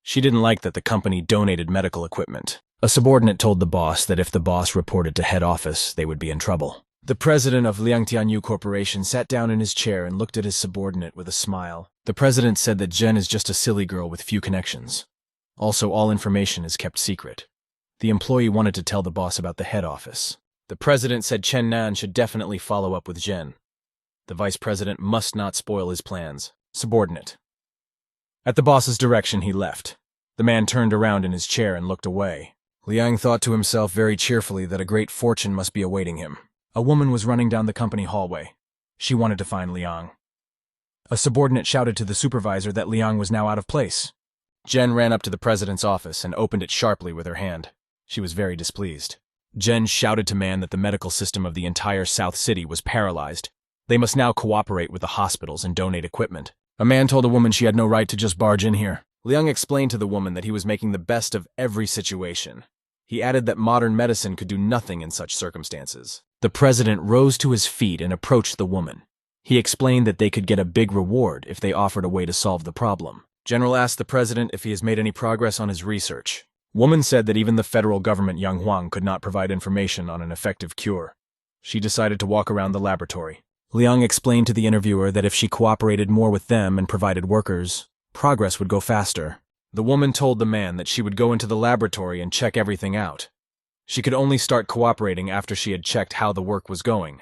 She didn't like that the company donated medical equipment. A subordinate told the boss that if the boss reported to head office, they would be in trouble. The president of Liangtianyu Corporation sat down in his chair and looked at his subordinate with a smile. The president said that Zhen is just a silly girl with few connections. Also, all information is kept secret. The employee wanted to tell the boss about the head office. The president said Chen Nan should definitely follow up with Zhen. The vice president must not spoil his plans. Subordinate. At the boss's direction, he left. The man turned around in his chair and looked away. Liang thought to himself very cheerfully that a great fortune must be awaiting him. A woman was running down the company hallway. She wanted to find Liang. A subordinate shouted to the supervisor that Liang was now out of place. Zhen ran up to the president's office and opened it sharply with her hand. She was very displeased. Zhen shouted to man that the medical system of the entire South City was paralyzed. They must now cooperate with the hospitals and donate equipment. A man told a woman she had no right to just barge in here. Liang explained to the woman that he was making the best of every situation. He added that modern medicine could do nothing in such circumstances. The president rose to his feet and approached the woman. He explained that they could get a big reward if they offered a way to solve the problem. General asked the president if he has made any progress on his research. Woman said that even the federal government Yang Huang could not provide information on an effective cure. She decided to walk around the laboratory. Liang explained to the interviewer that if she cooperated more with them and provided workers, progress would go faster. The woman told the man that she would go into the laboratory and check everything out. She could only start cooperating after she had checked how the work was going.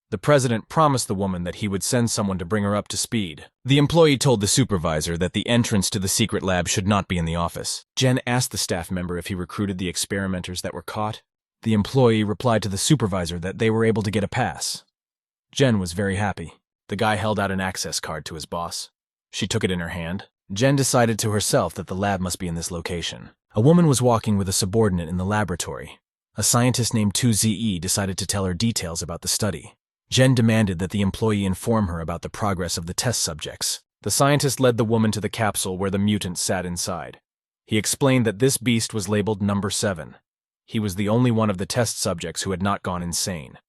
The president promised the woman that he would send someone to bring her up to speed. The employee told the supervisor that the entrance to the secret lab should not be in the office. Zhen asked the staff member if he recruited the experimenters that were caught. The employee replied to the supervisor that they were able to get a pass. Zhen was very happy. The guy held out an access card to his boss. She took it in her hand. Zhen decided to herself that the lab must be in this location. A woman was walking with a subordinate in the laboratory. A scientist named 2ZE decided to tell her details about the study. Zhen demanded that the employee inform her about the progress of the test subjects. The scientist led the woman to the capsule where the mutant sat inside. He explained that this beast was labeled number 7. He was the only one of the test subjects who had not gone insane.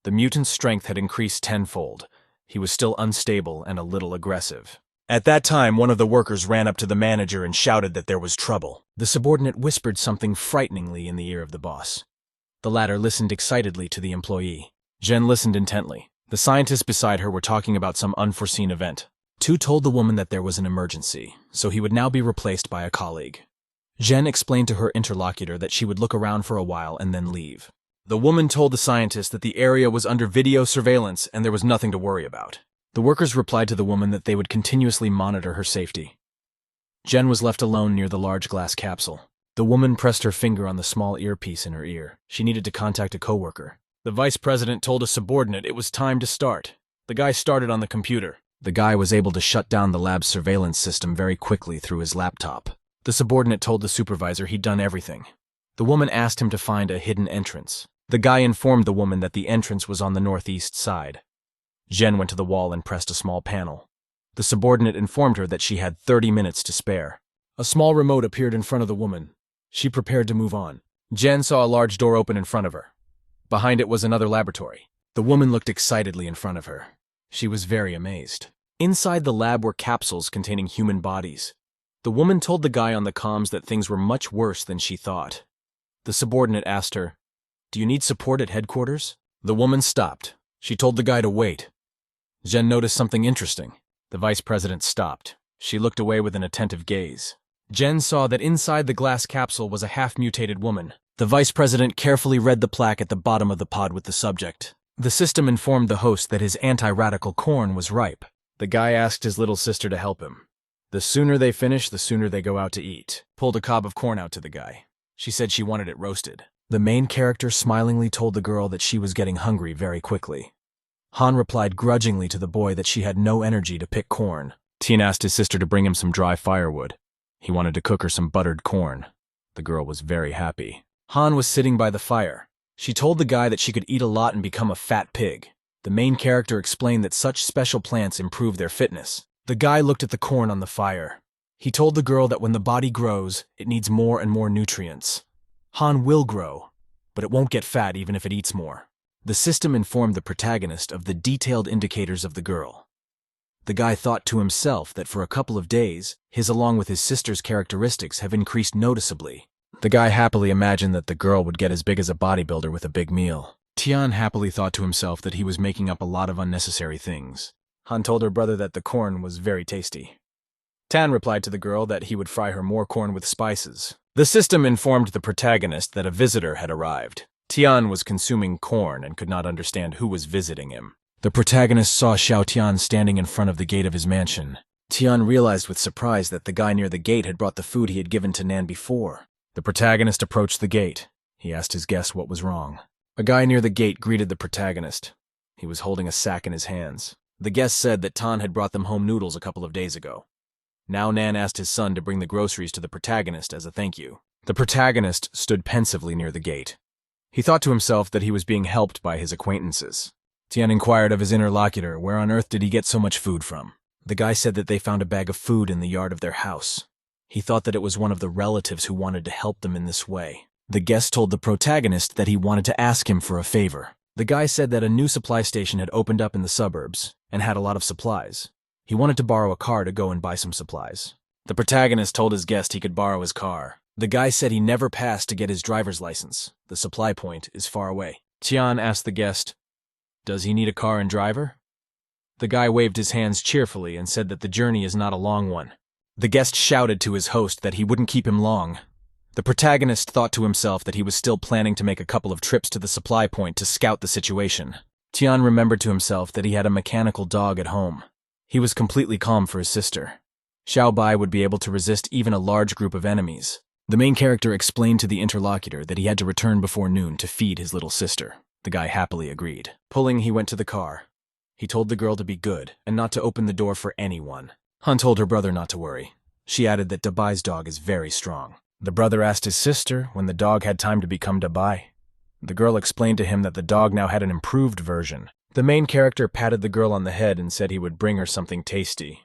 The mutant's strength had increased tenfold. He was still unstable and a little aggressive. At that time, one of the workers ran up to the manager and shouted that there was trouble. The subordinate whispered something frighteningly in the ear of the boss. The latter listened excitedly to the employee. Zhen listened intently. The scientists beside her were talking about some unforeseen event. Tu told the woman that there was an emergency, so he would now be replaced by a colleague. Zhen explained to her interlocutor that she would look around for a while and then leave. The woman told the scientist that the area was under video surveillance and there was nothing to worry about. The workers replied to the woman that they would continuously monitor her safety. Zhen was left alone near the large glass capsule. The woman pressed her finger on the small earpiece in her ear. She needed to contact a coworker. The vice president told a subordinate it was time to start. The guy started on the computer. The guy was able to shut down the lab's surveillance system very quickly through his laptop. The subordinate told the supervisor he'd done everything. The woman asked him to find a hidden entrance. The guy informed the woman that the entrance was on the northeast side. Zhen went to the wall and pressed a small panel. The subordinate informed her that she had 30 minutes to spare. A small remote appeared in front of the woman. She prepared to move on. Zhen saw a large door open in front of her. Behind it was another laboratory. The woman looked excitedly in front of her. She was very amazed. Inside the lab were capsules containing human bodies. The woman told the guy on the comms that things were much worse than she thought. The subordinate asked her, "Do you need support at headquarters?" The woman stopped. She told the guy to wait. Jen noticed something interesting. The vice president stopped. She looked away with an attentive gaze. Jen saw that inside the glass capsule was a half-mutated woman. The vice president carefully read the plaque at the bottom of the pod with the subject. The system informed the host that his anti-radical corn was ripe. The guy asked his little sister to help him. The sooner they finish, the sooner they go out to eat. Pulled a cob of corn out to the guy. She said she wanted it roasted. The main character smilingly told the girl that she was getting hungry very quickly. Han replied grudgingly to the boy that she had no energy to pick corn. Tien asked his sister to bring him some dry firewood. He wanted to cook her some buttered corn. The girl was very happy. Han was sitting by the fire. She told the guy that she could eat a lot and become a fat pig. The main character explained that such special plants improve their fitness. The guy looked at the corn on the fire. He told the girl that when the body grows, it needs more and more nutrients. Han will grow, but it won't get fat even if it eats more. The system informed the protagonist of the detailed indicators of the girl. The guy thought to himself that for a couple of days, his along with his sister's characteristics have increased noticeably. The guy happily imagined that the girl would get as big as a bodybuilder with a big meal. Tian happily thought to himself that he was making up a lot of unnecessary things. Han told her brother that the corn was very tasty. Tan replied to the girl that he would fry her more corn with spices. The system informed the protagonist that a visitor had arrived. Tian was consuming corn and could not understand who was visiting him. The protagonist saw Xiao Tian standing in front of the gate of his mansion. Tian realized with surprise that the guy near the gate had brought the food he had given to Nan before. The protagonist approached the gate. He asked his guest what was wrong. A guy near the gate greeted the protagonist. He was holding a sack in his hands. The guest said that Tan had brought them home noodles a couple of days ago. Now Nan asked his son to bring the groceries to the protagonist as a thank you. The protagonist stood pensively near the gate. He thought to himself that he was being helped by his acquaintances. Tian inquired of his interlocutor where on earth did he get so much food from. The guy said that they found a bag of food in the yard of their house. He thought that it was one of the relatives who wanted to help them in this way. The guest told the protagonist that he wanted to ask him for a favor. The guy said that a new supply station had opened up in the suburbs and had a lot of supplies. He wanted to borrow a car to go and buy some supplies. The protagonist told his guest he could borrow his car. The guy said he never passed to get his driver's license. The supply point is far away. Tian asked the guest, "Does he need a car and driver?" The guy waved his hands cheerfully and said that the journey is not a long one. The guest shouted to his host that he wouldn't keep him long. The protagonist thought to himself that he was still planning to make a couple of trips to the supply point to scout the situation. Tian remembered to himself that he had a mechanical dog at home. He was completely calm for his sister. Xiao Bai would be able to resist even a large group of enemies. The main character explained to the interlocutor that he had to return before noon to feed his little sister. The guy happily agreed. Pulling, he went to the car. He told the girl to be good and not to open the door for anyone. Han told her brother not to worry. She added that Dabai's dog is very strong. The brother asked his sister when the dog had time to become Dabai. The girl explained to him that the dog now had an improved version. The main character patted the girl on the head and said he would bring her something tasty.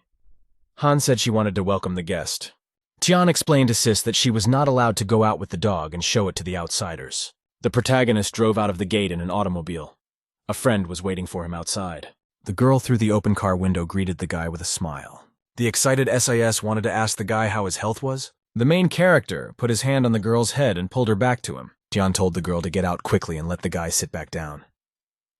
Han said she wanted to welcome the guest. Tian explained to Sis that she was not allowed to go out with the dog and show it to the outsiders. The protagonist drove out of the gate in an automobile. A friend was waiting for him outside. The girl through the open car window greeted the guy with a smile. The excited SIS wanted to ask the guy how his health was. The main character put his hand on the girl's head and pulled her back to him. Tian told the girl to get out quickly and let the guy sit back down.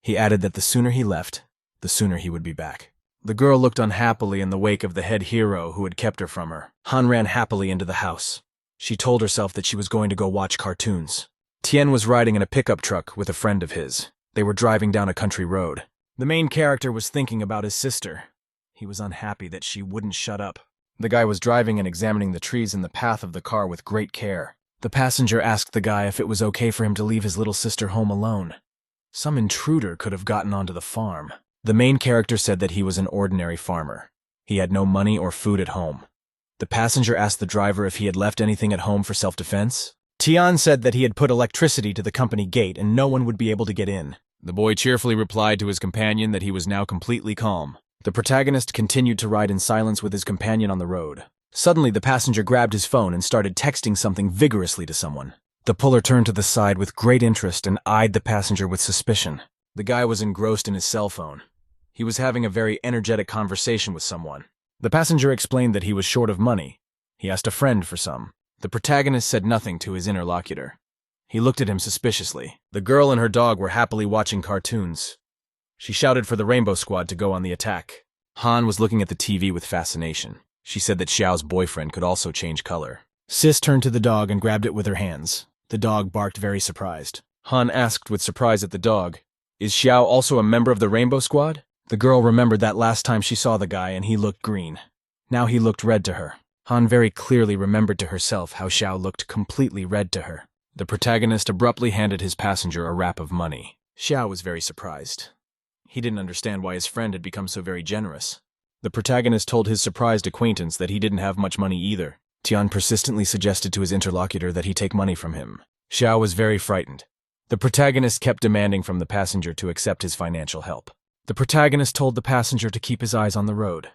He added that the sooner he left, the sooner he would be back. The girl looked unhappily in the wake of the head hero who had kept her from her. Han ran happily into the house. She told herself that she was going to go watch cartoons. Tien was riding in a pickup truck with a friend of his. They were driving down a country road. The main character was thinking about his sister. He was unhappy that she wouldn't shut up. The guy was driving and examining the trees in the path of the car with great care. The passenger asked the guy if it was okay for him to leave his little sister home alone. Some intruder could have gotten onto the farm. The main character said that he was an ordinary farmer. He had no money or food at home. The passenger asked the driver if he had left anything at home for self-defense. Tian said that he had put electricity to the company gate and no one would be able to get in. The boy cheerfully replied to his companion that he was now completely calm. The protagonist continued to ride in silence with his companion on the road. Suddenly, the passenger grabbed his phone and started texting something vigorously to someone. The puller turned to the side with great interest and eyed the passenger with suspicion. The guy was engrossed in his cell phone. He was having a very energetic conversation with someone. The passenger explained that he was short of money. He asked a friend for some. The protagonist said nothing to his interlocutor. He looked at him suspiciously. The girl and her dog were happily watching cartoons. She shouted for the Rainbow Squad to go on the attack. Han was looking at the TV with fascination. She said that Xiao's boyfriend could also change color. Sis turned to the dog and grabbed it with her hands. The dog barked very surprised. Han asked with surprise at the dog, "Is Xiao also a member of the Rainbow Squad?" The girl remembered that last time she saw the guy and he looked green. Now he looked red to her. Han very clearly remembered to herself how Xiao looked completely red to her. The protagonist abruptly handed his passenger a wrap of money. Xiao was very surprised. He didn't understand why his friend had become so very generous. The protagonist told his surprised acquaintance that he didn't have much money either. Tian persistently suggested to his interlocutor that he take money from him. Xiao was very frightened. The protagonist kept demanding from the passenger to accept his financial help. The protagonist told the passenger to keep his eyes on the road.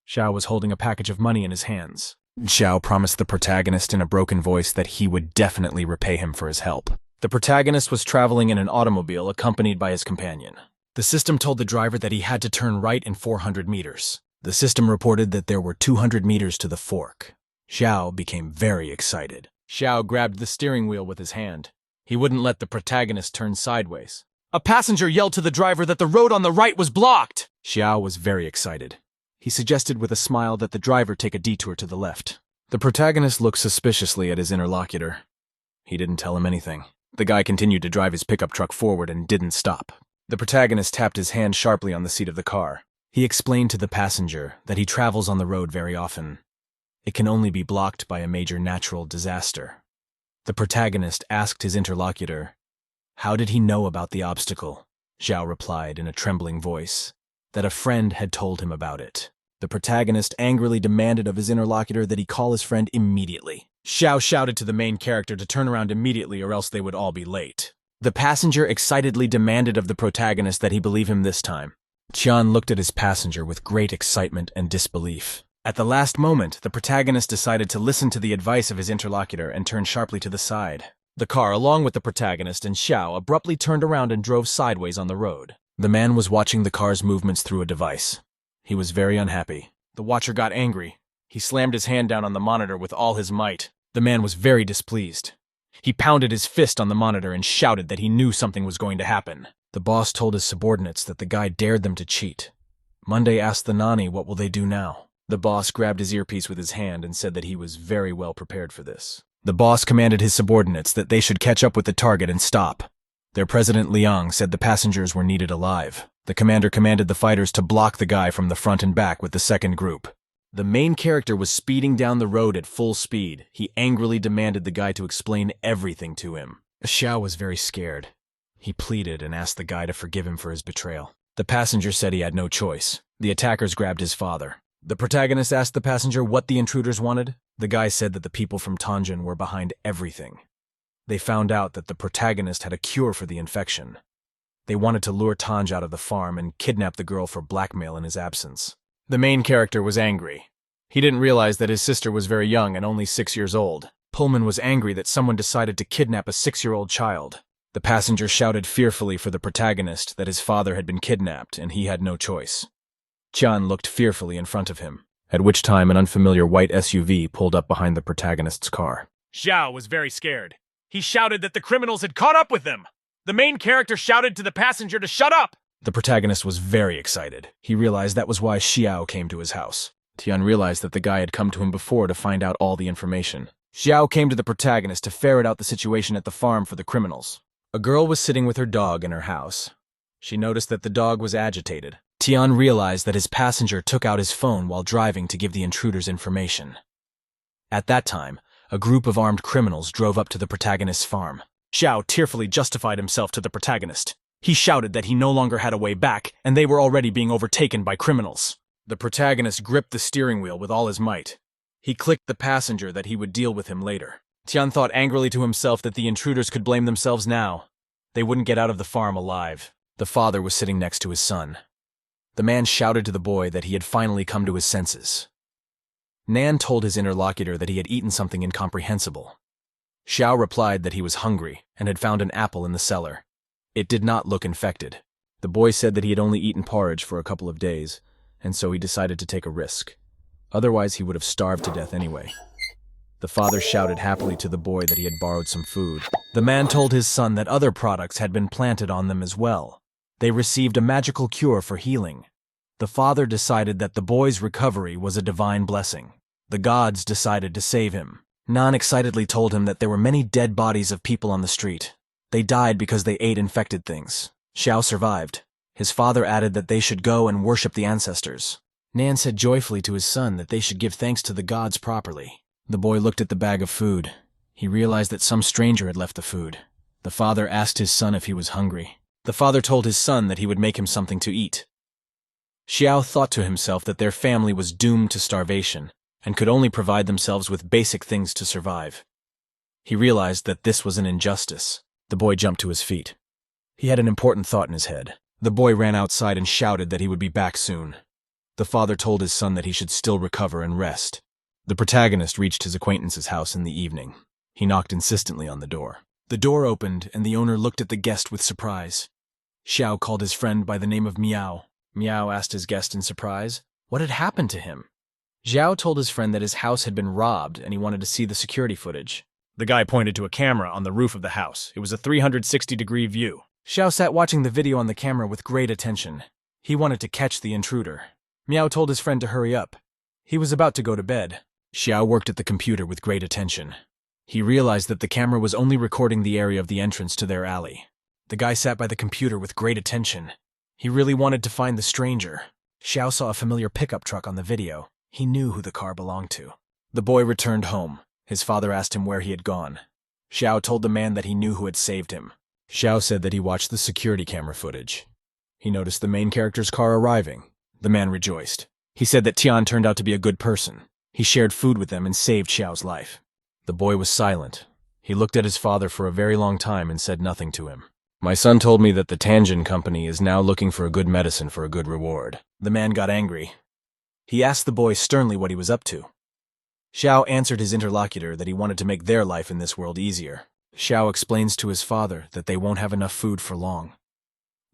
Xiao was holding a package of money in his hands. Xiao promised the protagonist in a broken voice that he would definitely repay him for his help. The protagonist was traveling in an automobile accompanied by his companion. The system told the driver that he had to turn right in 400 meters. The system reported that there were 200 meters to the fork. Xiao became very excited. Xiao grabbed the steering wheel with his hand. He wouldn't let the protagonist turn sideways. A passenger yelled to the driver that the road on the right was blocked. Xiao was very excited. He suggested with a smile that the driver take a detour to the left. The protagonist looked suspiciously at his interlocutor. He didn't tell him anything. The guy continued to drive his pickup truck forward and didn't stop. The protagonist tapped his hand sharply on the seat of the car. He explained to the passenger that he travels on the road very often. It can only be blocked by a major natural disaster. The protagonist asked his interlocutor, how did he know about the obstacle? Xiao replied in a trembling voice that a friend had told him about it. The protagonist angrily demanded of his interlocutor that he call his friend immediately. Xiao shouted to the main character to turn around immediately or else they would all be late. The passenger excitedly demanded of the protagonist that he believe him this time. Tian looked at his passenger with great excitement and disbelief. At the last moment, the protagonist decided to listen to the advice of his interlocutor and turn sharply to the side. The car, along with the protagonist and Xiao, abruptly turned around and drove sideways on the road. The man was watching the car's movements through a device. He was very unhappy. The watcher got angry. He slammed his hand down on the monitor with all his might. The man was very displeased. He pounded his fist on the monitor and shouted that he knew something was going to happen. The boss told his subordinates that the guy dared them to cheat. Monday asked the Nani what will they do now. The boss grabbed his earpiece with his hand and said that he was very well prepared for this. The boss commanded his subordinates that they should catch up with the target and stop. Their president Liang said the passengers were needed alive. The commander commanded the fighters to block the guy from the front and back with the second group. The main character was speeding down the road at full speed. He angrily demanded the guy to explain everything to him. Xiao was very scared. He pleaded and asked the guy to forgive him for his betrayal. The passenger said he had no choice. The attackers grabbed his father. The protagonist asked the passenger what the intruders wanted. The guy said that the people from Tanjin were behind everything. They found out that the protagonist had a cure for the infection. They wanted to lure Tanj out of the farm and kidnap the girl for blackmail in his absence. The main character was angry. He didn't realize that his sister was very young and only 6 years old. Pullman was angry that someone decided to kidnap a 6-year-old child. The passenger shouted fearfully for the protagonist that his father had been kidnapped and he had no choice. Tian looked fearfully in front of him, at which time an unfamiliar white SUV pulled up behind the protagonist's car. Xiao was very scared. He shouted that the criminals had caught up with them. The main character shouted to the passenger to shut up. The protagonist was very excited. He realized that was why Xiao came to his house. Tian realized that the guy had come to him before to find out all the information. Xiao came to the protagonist to ferret out the situation at the farm for the criminals. A girl was sitting with her dog in her house. She noticed that the dog was agitated. Tian realized that his passenger took out his phone while driving to give the intruders information. At that time, a group of armed criminals drove up to the protagonist's farm. Xiao tearfully justified himself to the protagonist. He shouted that he no longer had a way back, and they were already being overtaken by criminals. The protagonist gripped the steering wheel with all his might. He clicked the passenger that he would deal with him later. Tian thought angrily to himself that the intruders could blame themselves now. They wouldn't get out of the farm alive. The father was sitting next to his son. The man shouted to the boy that he had finally come to his senses. Nan told his interlocutor that he had eaten something incomprehensible. Xiao replied that he was hungry and had found an apple in the cellar. It did not look infected. The boy said that he had only eaten porridge for a couple of days, and so he decided to take a risk. Otherwise, he would have starved to death anyway. The father shouted happily to the boy that he had borrowed some food. The man told his son that other products had been planted on them as well. They received a magical cure for healing. The father decided that the boy's recovery was a divine blessing. The gods decided to save him. Nan excitedly told him that there were many dead bodies of people on the street. They died because they ate infected things. Xiao survived. His father added that they should go and worship the ancestors. Nan said joyfully to his son that they should give thanks to the gods properly. The boy looked at the bag of food. He realized that some stranger had left the food. The father asked his son if he was hungry. The father told his son that he would make him something to eat. Xiao thought to himself that their family was doomed to starvation and could only provide themselves with basic things to survive. He realized that this was an injustice. The boy jumped to his feet. He had an important thought in his head. The boy ran outside and shouted that he would be back soon. The father told his son that he should still recover and rest. The protagonist reached his acquaintance's house in the evening. He knocked insistently on the door. The door opened, and the owner looked at the guest with surprise. Xiao called his friend by the name of Miao. Miao asked his guest in surprise what had happened to him. Xiao told his friend that his house had been robbed and he wanted to see the security footage. The guy pointed to a camera on the roof of the house. It was a 360-degree view. Xiao sat watching the video on the camera with great attention. He wanted to catch the intruder. Miao told his friend to hurry up. He was about to go to bed. Xiao worked at the computer with great attention. He realized that the camera was only recording the area of the entrance to their alley. The guy sat by the computer with great attention. He really wanted to find the stranger. Xiao saw a familiar pickup truck on the video. He knew who the car belonged to. The boy returned home. His father asked him where he had gone. Xiao told the man that he knew who had saved him. Xiao said that he watched the security camera footage. He noticed the main character's car arriving. The man rejoiced. He said that Tian turned out to be a good person. He shared food with them and saved Xiao's life. The boy was silent. He looked at his father for a very long time and said nothing to him. My son told me that the Tanjin Company is now looking for a good medicine for a good reward. The man got angry. He asked the boy sternly what he was up to. Xiao answered his interlocutor that he wanted to make their life in this world easier. Xiao explains to his father that they won't have enough food for long.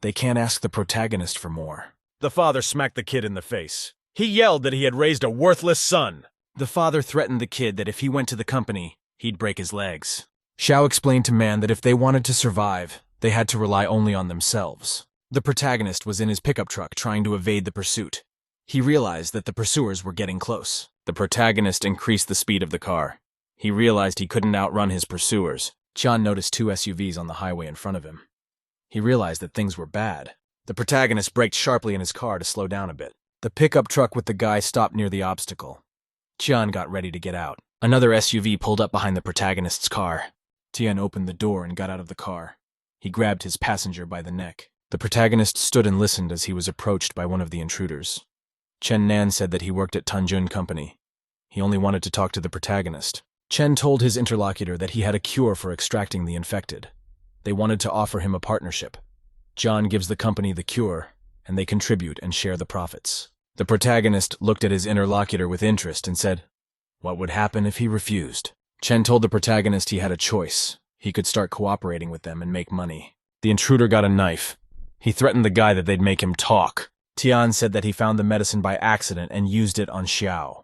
They can't ask the protagonist for more. The father smacked the kid in the face. He yelled that he had raised a worthless son. The father threatened the kid that if he went to the company, he'd break his legs. Xiao explained to Man that if they wanted to survive, they had to rely only on themselves. The protagonist was in his pickup truck trying to evade the pursuit. He realized that the pursuers were getting close. The protagonist increased the speed of the car. He realized he couldn't outrun his pursuers. Chan noticed two SUVs on the highway in front of him. He realized that things were bad. The protagonist braked sharply in his car to slow down a bit. The pickup truck with the guy stopped near the obstacle. Tian got ready to get out. Another SUV pulled up behind the protagonist's car. Tian opened the door and got out of the car. He grabbed his passenger by the neck. The protagonist stood and listened as he was approached by one of the intruders. Chen Nan said that he worked at Tanjun Company. He only wanted to talk to the protagonist. Chen told his interlocutor that he had a cure for extracting the infected. They wanted to offer him a partnership. John gives the company the cure, and they contribute and share the profits. The protagonist looked at his interlocutor with interest and said, what would happen if he refused? Chen told the protagonist he had a choice. He could start cooperating with them and make money. The intruder got a knife. He threatened the guy that they'd make him talk. Tian said that he found the medicine by accident and used it on Xiao.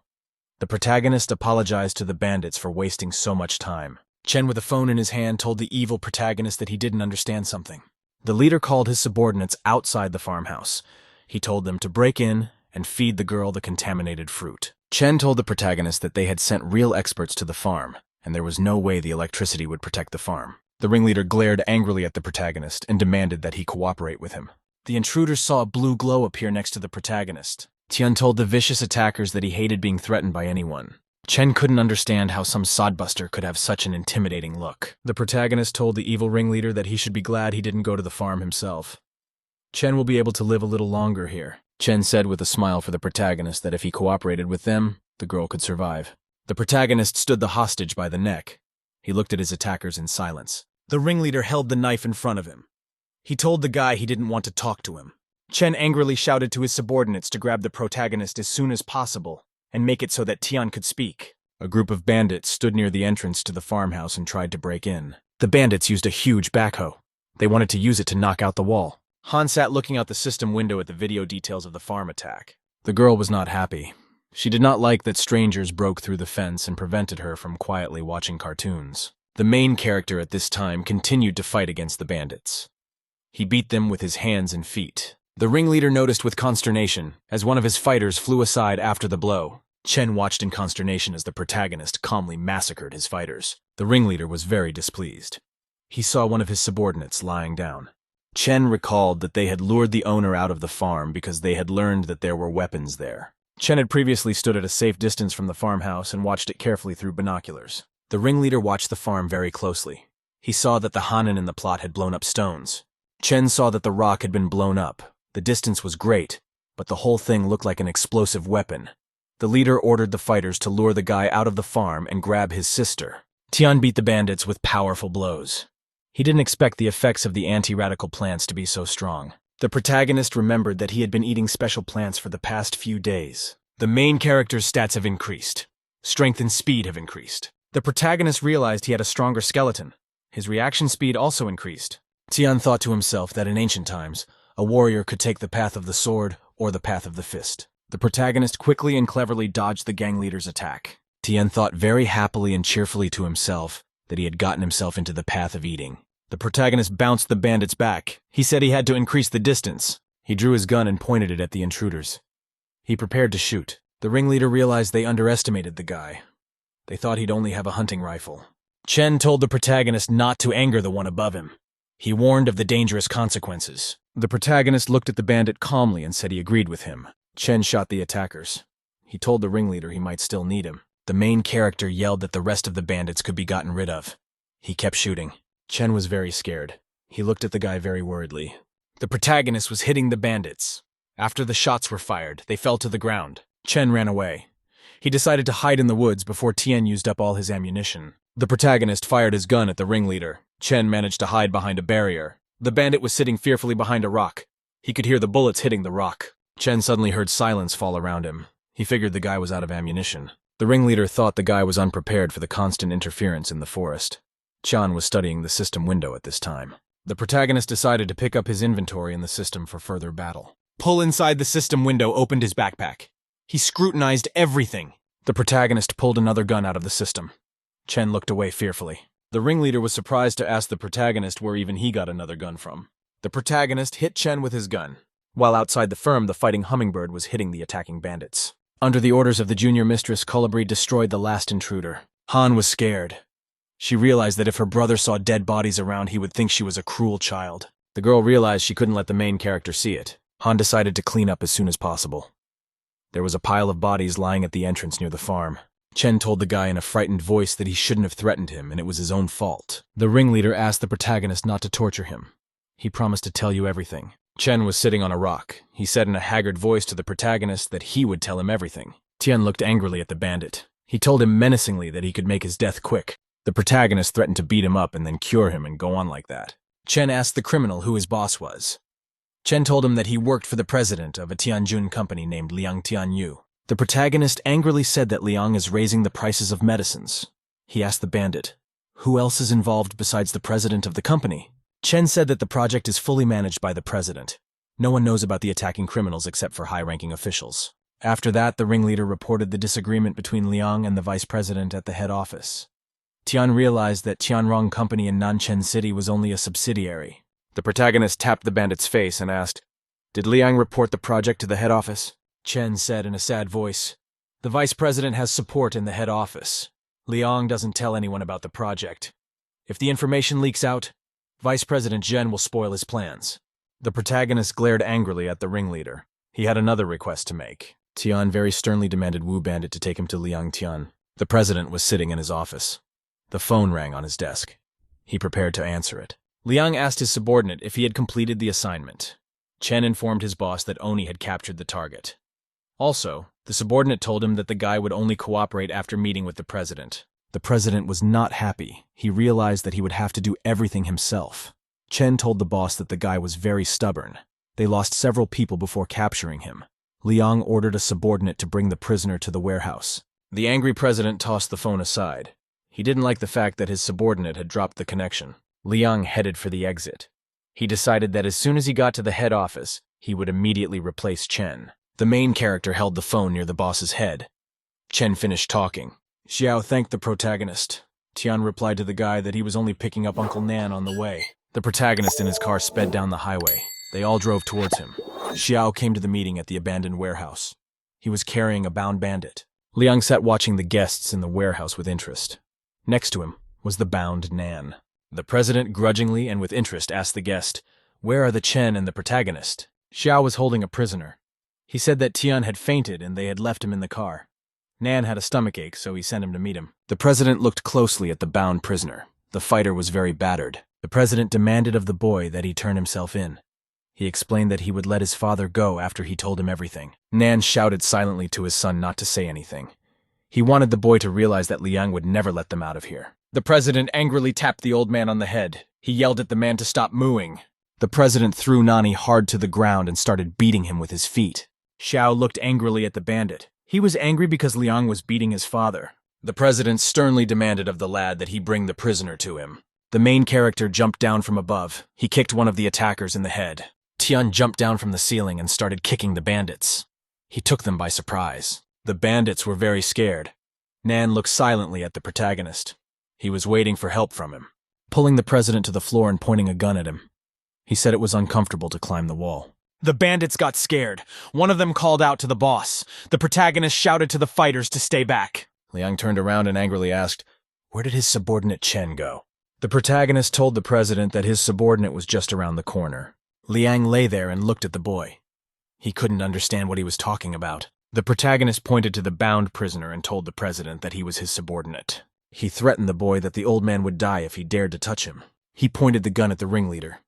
The protagonist apologized to the bandits for wasting so much time. Chen, with a phone in his hand, told the evil protagonist that he didn't understand something. The leader called his subordinates outside the farmhouse. He told them to break in and feed the girl the contaminated fruit. Chen told the protagonist that they had sent real experts to the farm, and there was no way the electricity would protect the farm. The ringleader glared angrily at the protagonist and demanded that he cooperate with him. The intruders saw a blue glow appear next to the protagonist. Tian told the vicious attackers that he hated being threatened by anyone. Chen couldn't understand how some sodbuster could have such an intimidating look. The protagonist told the evil ringleader that he should be glad he didn't go to the farm himself. Chen will be able to live a little longer here. Chen said with a smile for the protagonist that if he cooperated with them, the girl could survive. The protagonist stood the hostage by the neck. He looked at his attackers in silence. The ringleader held the knife in front of him. He told the guy he didn't want to talk to him. Chen angrily shouted to his subordinates to grab the protagonist as soon as possible and make it so that Tian could speak. A group of bandits stood near the entrance to the farmhouse and tried to break in. The bandits used a huge backhoe. They wanted to use it to knock out the wall. Han sat looking out the system window at the video details of the farm attack. The girl was not happy. She did not like that strangers broke through the fence and prevented her from quietly watching cartoons. The main character at this time continued to fight against the bandits. He beat them with his hands and feet. The ringleader noticed with consternation as one of his fighters flew aside after the blow. Chen watched in consternation as the protagonist calmly massacred his fighters. The ringleader was very displeased. He saw one of his subordinates lying down. Chen recalled that they had lured the owner out of the farm because they had learned that there were weapons there. Chen had previously stood at a safe distance from the farmhouse and watched it carefully through binoculars. The ringleader watched the farm very closely. He saw that the Hanan in the plot had blown up stones. Chen saw that the rock had been blown up. The distance was great, but the whole thing looked like an explosive weapon. The leader ordered the fighters to lure the guy out of the farm and grab his sister. Tian beat the bandits with powerful blows. He didn't expect the effects of the anti-radical plants to be so strong. The protagonist remembered that he had been eating special plants for the past few days. The main character's stats have increased. Strength and speed have increased. The protagonist realized he had a stronger skeleton. His reaction speed also increased. Tian thought to himself that in ancient times, a warrior could take the path of the sword or the path of the fist. The protagonist quickly and cleverly dodged the gang leader's attack. Tian thought very happily and cheerfully to himself that he had gotten himself into the path of eating. The protagonist bounced the bandits back. He said he had to increase the distance. He drew his gun and pointed it at the intruders. He prepared to shoot. The ringleader realized they underestimated the guy. They thought he'd only have a hunting rifle. Chen told the protagonist not to anger the one above him. He warned of the dangerous consequences. The protagonist looked at the bandit calmly and said he agreed with him. Chen shot the attackers. He told the ringleader he might still need him. The main character yelled that the rest of the bandits could be gotten rid of. He kept shooting. Chen was very scared. He looked at the guy very worriedly. The protagonist was hitting the bandits. After the shots were fired, they fell to the ground. Chen ran away. He decided to hide in the woods before Tian used up all his ammunition. The protagonist fired his gun at the ringleader. Chen managed to hide behind a barrier. The bandit was sitting fearfully behind a rock. He could hear the bullets hitting the rock. Chen suddenly heard silence fall around him. He figured the guy was out of ammunition. The ringleader thought the guy was unprepared for the constant interference in the forest. Chan was studying the system window at this time. The protagonist decided to pick up his inventory in the system for further battle. Pull inside the system window opened his backpack. He scrutinized everything. The protagonist pulled another gun out of the system. Chen looked away fearfully. The ringleader was surprised to ask the protagonist where even he got another gun from. The protagonist hit Chen with his gun. While outside the firm, the fighting hummingbird was hitting the attacking bandits. Under the orders of the junior mistress, Colibri destroyed the last intruder. Han was scared. She realized that if her brother saw dead bodies around, he would think she was a cruel child. The girl realized she couldn't let the main character see it. Han decided to clean up as soon as possible. There was a pile of bodies lying at the entrance near the farm. Chen told the guy in a frightened voice that he shouldn't have threatened him and it was his own fault. The ringleader asked the protagonist not to torture him. He promised to tell you everything. Chen was sitting on a rock. He said in a haggard voice to the protagonist that he would tell him everything. Tian looked angrily at the bandit. He told him menacingly that he could make his death quick. The protagonist threatened to beat him up and then cure him and go on like that. Chen asked the criminal who his boss was. Chen told him that he worked for the president of a Tianjun company named Liang Tianyu. The protagonist angrily said that Liang is raising the prices of medicines. He asked the bandit, who else is involved besides the president of the company? Chen said that the project is fully managed by the president. No one knows about the attacking criminals except for high-ranking officials. After that, the ringleader reported the disagreement between Liang and the vice president at the head office. Tian realized that Tianrong Company in Nanchen City was only a subsidiary. The protagonist tapped the bandit's face and asked, "Did Liang report the project to the head office?" Chen said in a sad voice, "The vice president has support in the head office. Liang doesn't tell anyone about the project. If the information leaks out, Vice President Zhen will spoil his plans." The protagonist glared angrily at the ringleader. He had another request to make. Tian very sternly demanded Wu Bandit to take him to Liang Tian. The president was sitting in his office. The phone rang on his desk. He prepared to answer it. Liang asked his subordinate if he had completed the assignment. Chen informed his boss that Oni had captured the target. Also, the subordinate told him that the guy would only cooperate after meeting with the president. The president was not happy. He realized that he would have to do everything himself. Chen told the boss that the guy was very stubborn. They lost several people before capturing him. Liang ordered a subordinate to bring the prisoner to the warehouse. The angry president tossed the phone aside. He didn't like the fact that his subordinate had dropped the connection. Liang headed for the exit. He decided that as soon as he got to the head office, he would immediately replace Chen. The main character held the phone near the boss's head. Chen finished talking. Xiao thanked the protagonist. Tian replied to the guy that he was only picking up Uncle Nan on the way. The protagonist in his car sped down the highway. They all drove towards him. Xiao came to the meeting at the abandoned warehouse. He was carrying a bound bandit. Liang sat watching the guests in the warehouse with interest. Next to him was the bound Nan. The president grudgingly and with interest asked the guest, "Where are the Chen and the protagonist?" Xiao was holding a prisoner. He said that Tian had fainted and they had left him in the car. Nan had a stomachache, so he sent him to meet him. The president looked closely at the bound prisoner. The fighter was very battered. The president demanded of the boy that he turn himself in. He explained that he would let his father go after he told him everything. Nan shouted silently to his son not to say anything. He wanted the boy to realize that Liang would never let them out of here. The president angrily tapped the old man on the head. He yelled at the man to stop mooing. The president threw Nani hard to the ground and started beating him with his feet. Xiao looked angrily at the bandit. He was angry because Liang was beating his father. The president sternly demanded of the lad that he bring the prisoner to him. The main character jumped down from above. He kicked one of the attackers in the head. Tian jumped down from the ceiling and started kicking the bandits. He took them by surprise. The bandits were very scared. Nan looked silently at the protagonist. He was waiting for help from him, pulling the president to the floor and pointing a gun at him. He said it was uncomfortable to climb the wall. The bandits got scared. One of them called out to the boss. The protagonist shouted to the fighters to stay back. Liang turned around and angrily asked, "Where did his subordinate Chen go?" The protagonist told the president that his subordinate was just around the corner. Liang lay there and looked at the boy. He couldn't understand what he was talking about. The protagonist pointed to the bound prisoner and told the president that he was his subordinate. He threatened the boy that the old man would die if he dared to touch him. He pointed the gun at the ringleader.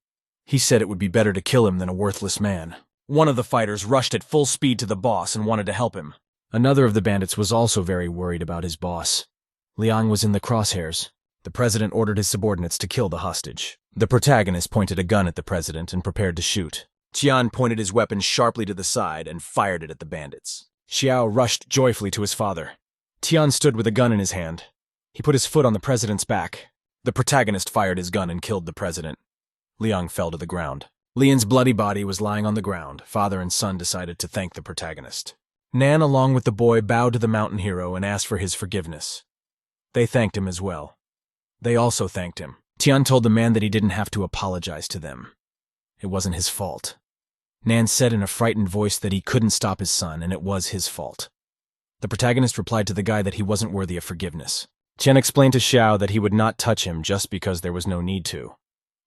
He said it would be better to kill him than a worthless man. One of the fighters rushed at full speed to the boss and wanted to help him. Another of the bandits was also very worried about his boss. Liang was in the crosshairs. The president ordered his subordinates to kill the hostage. The protagonist pointed a gun at the president and prepared to shoot. Tian pointed his weapon sharply to the side and fired it at the bandits. Xiao rushed joyfully to his father. Tian stood with a gun in his hand. He put his foot on the president's back. The protagonist fired his gun and killed the president. Liang fell to the ground. Lian's bloody body was lying on the ground. Father and son decided to thank the protagonist. Nan, along with the boy, bowed to the mountain hero and asked for his forgiveness. They thanked him as well. They also thanked him. Tian told the man that he didn't have to apologize to them. It wasn't his fault. Nan said in a frightened voice that he couldn't stop his son, and it was his fault. The protagonist replied to the guy that he wasn't worthy of forgiveness. Chen explained to Xiao that he would not touch him just because there was no need to.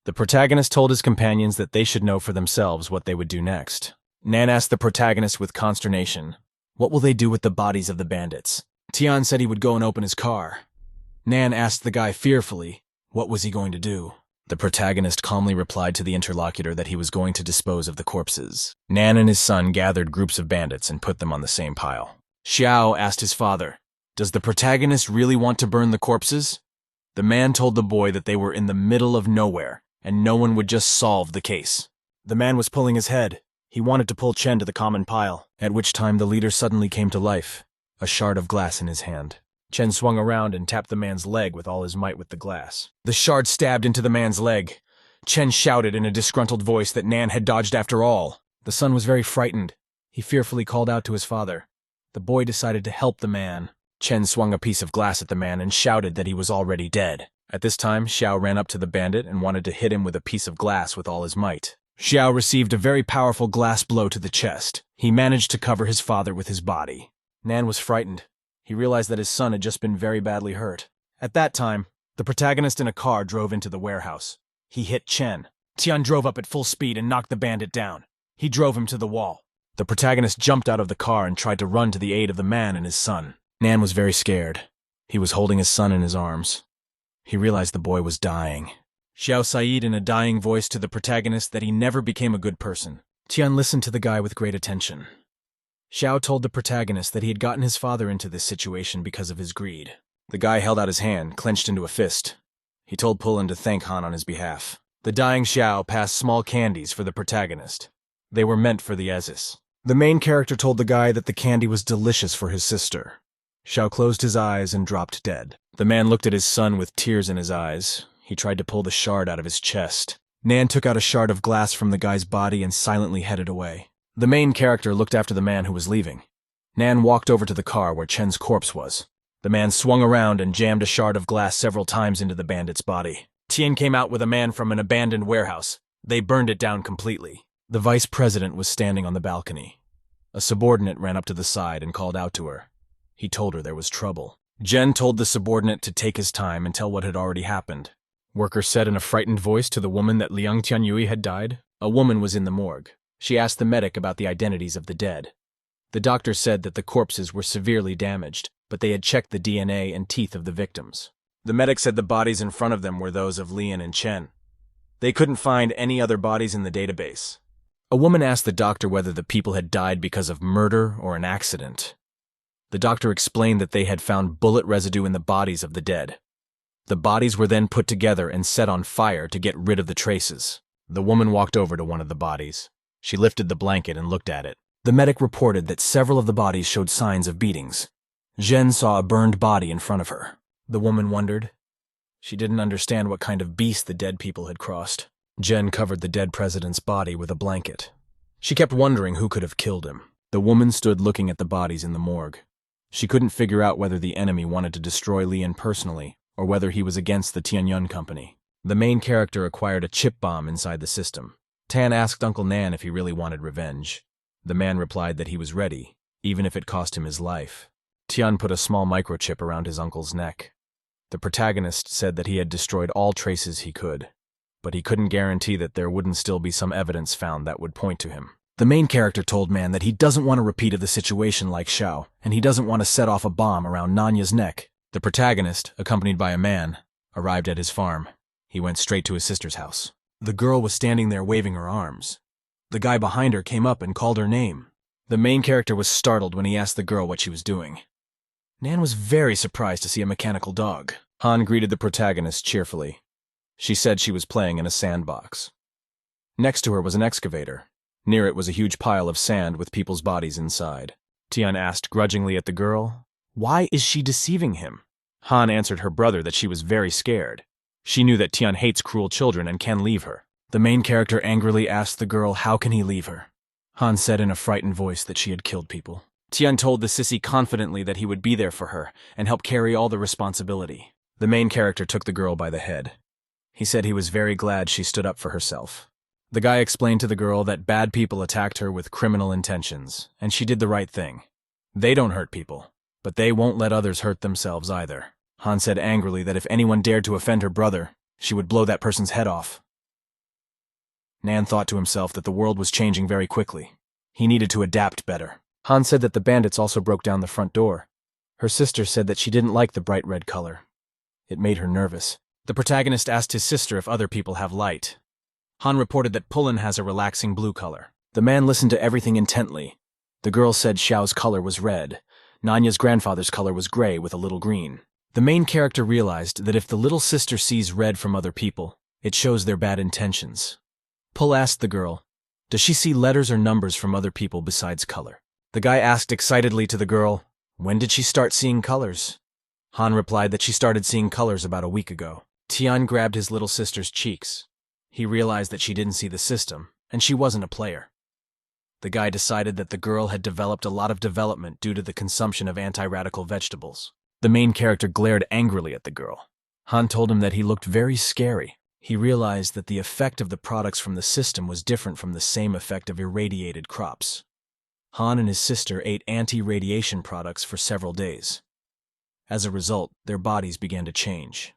The protagonist told his companions that they should know for themselves what they would do next. Nan asked the protagonist with consternation, "What will they do with the bodies of the bandits?" Tian said he would go and open his car. Nan asked the guy fearfully, what was he going to do? The protagonist calmly replied to the interlocutor that he was going to dispose of the corpses. Nan and his son gathered groups of bandits and put them on the same pile. Xiao asked his father, "Does the protagonist really want to burn the corpses?" The man told the boy that they were in the middle of nowhere, and no one would just solve the case. The man was pulling his head. He wanted to pull Chen to the common pile, at which time the leader suddenly came to life, a shard of glass in his hand. Chen swung around and tapped the man's leg with all his might with the glass. The shard stabbed into the man's leg. Chen shouted in a disgruntled voice that Nan had dodged after all. The son was very frightened. He fearfully called out to his father. The boy decided to help the man. Chen swung a piece of glass at the man and shouted that he was already dead. At this time, Xiao ran up to the bandit and wanted to hit him with a piece of glass with all his might. Xiao received a very powerful glass blow to the chest. He managed to cover his father with his body. Nan was frightened. He realized that his son had just been very badly hurt. At that time, the protagonist in a car drove into the warehouse. He hit Chen. Tian drove up at full speed and knocked the bandit down. He drove him to the wall. The protagonist jumped out of the car and tried to run to the aid of the man and his son. Nan was very scared. He was holding his son in his arms. He realized the boy was dying. Xiao said in a dying voice to the protagonist that he never became a good person. Tian listened to the guy with great attention. Xiao told the protagonist that he had gotten his father into this situation because of his greed. The guy held out his hand, clenched into a fist. He told Pulin to thank Han on his behalf. The dying Xiao passed small candies for the protagonist. They were meant for the Ezis. The main character told the guy that the candy was delicious for his sister. Xiao closed his eyes and dropped dead. The man looked at his son with tears in his eyes. He tried to pull the shard out of his chest. Nan took out a shard of glass from the guy's body and silently headed away. The main character looked after the man who was leaving. Nan walked over to the car where Chen's corpse was. The man swung around and jammed a shard of glass several times into the bandit's body. Tian came out with a man from an abandoned warehouse. They burned it down completely. The vice president was standing on the balcony. A subordinate ran up to the side and called out to her. He told her there was trouble. Jen told the subordinate to take his time and tell what had already happened. Worker said in a frightened voice to the woman that Liang Tianyui had died. A woman was in the morgue. She asked the medic about the identities of the dead. The doctor said that the corpses were severely damaged, but they had checked the DNA and teeth of the victims. The medic said the bodies in front of them were those of Lian and Chen. They couldn't find any other bodies in the database. A woman asked the doctor whether the people had died because of murder or an accident. The doctor explained that they had found bullet residue in the bodies of the dead. The bodies were then put together and set on fire to get rid of the traces. The woman walked over to one of the bodies. She lifted the blanket and looked at it. The medic reported that several of the bodies showed signs of beatings. Jen saw a burned body in front of her. The woman wondered. She didn't understand what kind of beast the dead people had crossed. Jen covered the dead president's body with a blanket. She kept wondering who could have killed him. The woman stood looking at the bodies in the morgue. She couldn't figure out whether the enemy wanted to destroy Lian personally, or whether he was against the Tianyun company. The main character acquired a chip bomb inside the system. Tan asked Uncle Nan if he really wanted revenge. The man replied that he was ready, even if it cost him his life. Tian put a small microchip around his uncle's neck. The protagonist said that he had destroyed all traces he could, but he couldn't guarantee that there wouldn't still be some evidence found that would point to him. The main character told Man that he doesn't want a repeat of the situation like Xiao, and he doesn't want to set off a bomb around Nanya's neck. The protagonist, accompanied by a man, arrived at his farm. He went straight to his sister's house. The girl was standing there waving her arms. The guy behind her came up and called her name. The main character was startled when he asked the girl what she was doing. Nan was very surprised to see a mechanical dog. Han greeted the protagonist cheerfully. She said she was playing in a sandbox. Next to her was an excavator. Near it was a huge pile of sand with people's bodies inside. Tian asked grudgingly at the girl, "Why is she deceiving him?" Han answered her brother that she was very scared. She knew that Tian hates cruel children and can leave her. The main character angrily asked the girl how can he leave her. Han said in a frightened voice that she had killed people. Tian told the sissy confidently that he would be there for her and help carry all the responsibility. The main character took the girl by the head. He said he was very glad she stood up for herself. The guy explained to the girl that bad people attacked her with criminal intentions, and she did the right thing. They don't hurt people, but they won't let others hurt themselves either. Han said angrily that if anyone dared to offend her brother, she would blow that person's head off. Nan thought to himself that the world was changing very quickly. He needed to adapt better. Han said that the bandits also broke down the front door. Her sister said that she didn't like the bright red color. It made her nervous. The protagonist asked his sister if other people have light. Han reported that Pullen has a relaxing blue color. The man listened to everything intently. The girl said Xiao's color was red. Nanya's grandfather's color was gray with a little green. The main character realized that if the little sister sees red from other people, it shows their bad intentions. Pull asked the girl, does she see letters or numbers from other people besides color? The guy asked excitedly to the girl, when did she start seeing colors? Han replied that she started seeing colors about a week ago. Tian grabbed his little sister's cheeks. He realized that she didn't see the system, and she wasn't a player. The guy decided that the girl had developed a lot of development due to the consumption of anti-radical vegetables. The main character glared angrily at the girl. Han told him that he looked very scary. He realized that the effect of the products from the system was different from the same effect of irradiated crops. Han and his sister ate anti-radiation products for several days. As a result, their bodies began to change.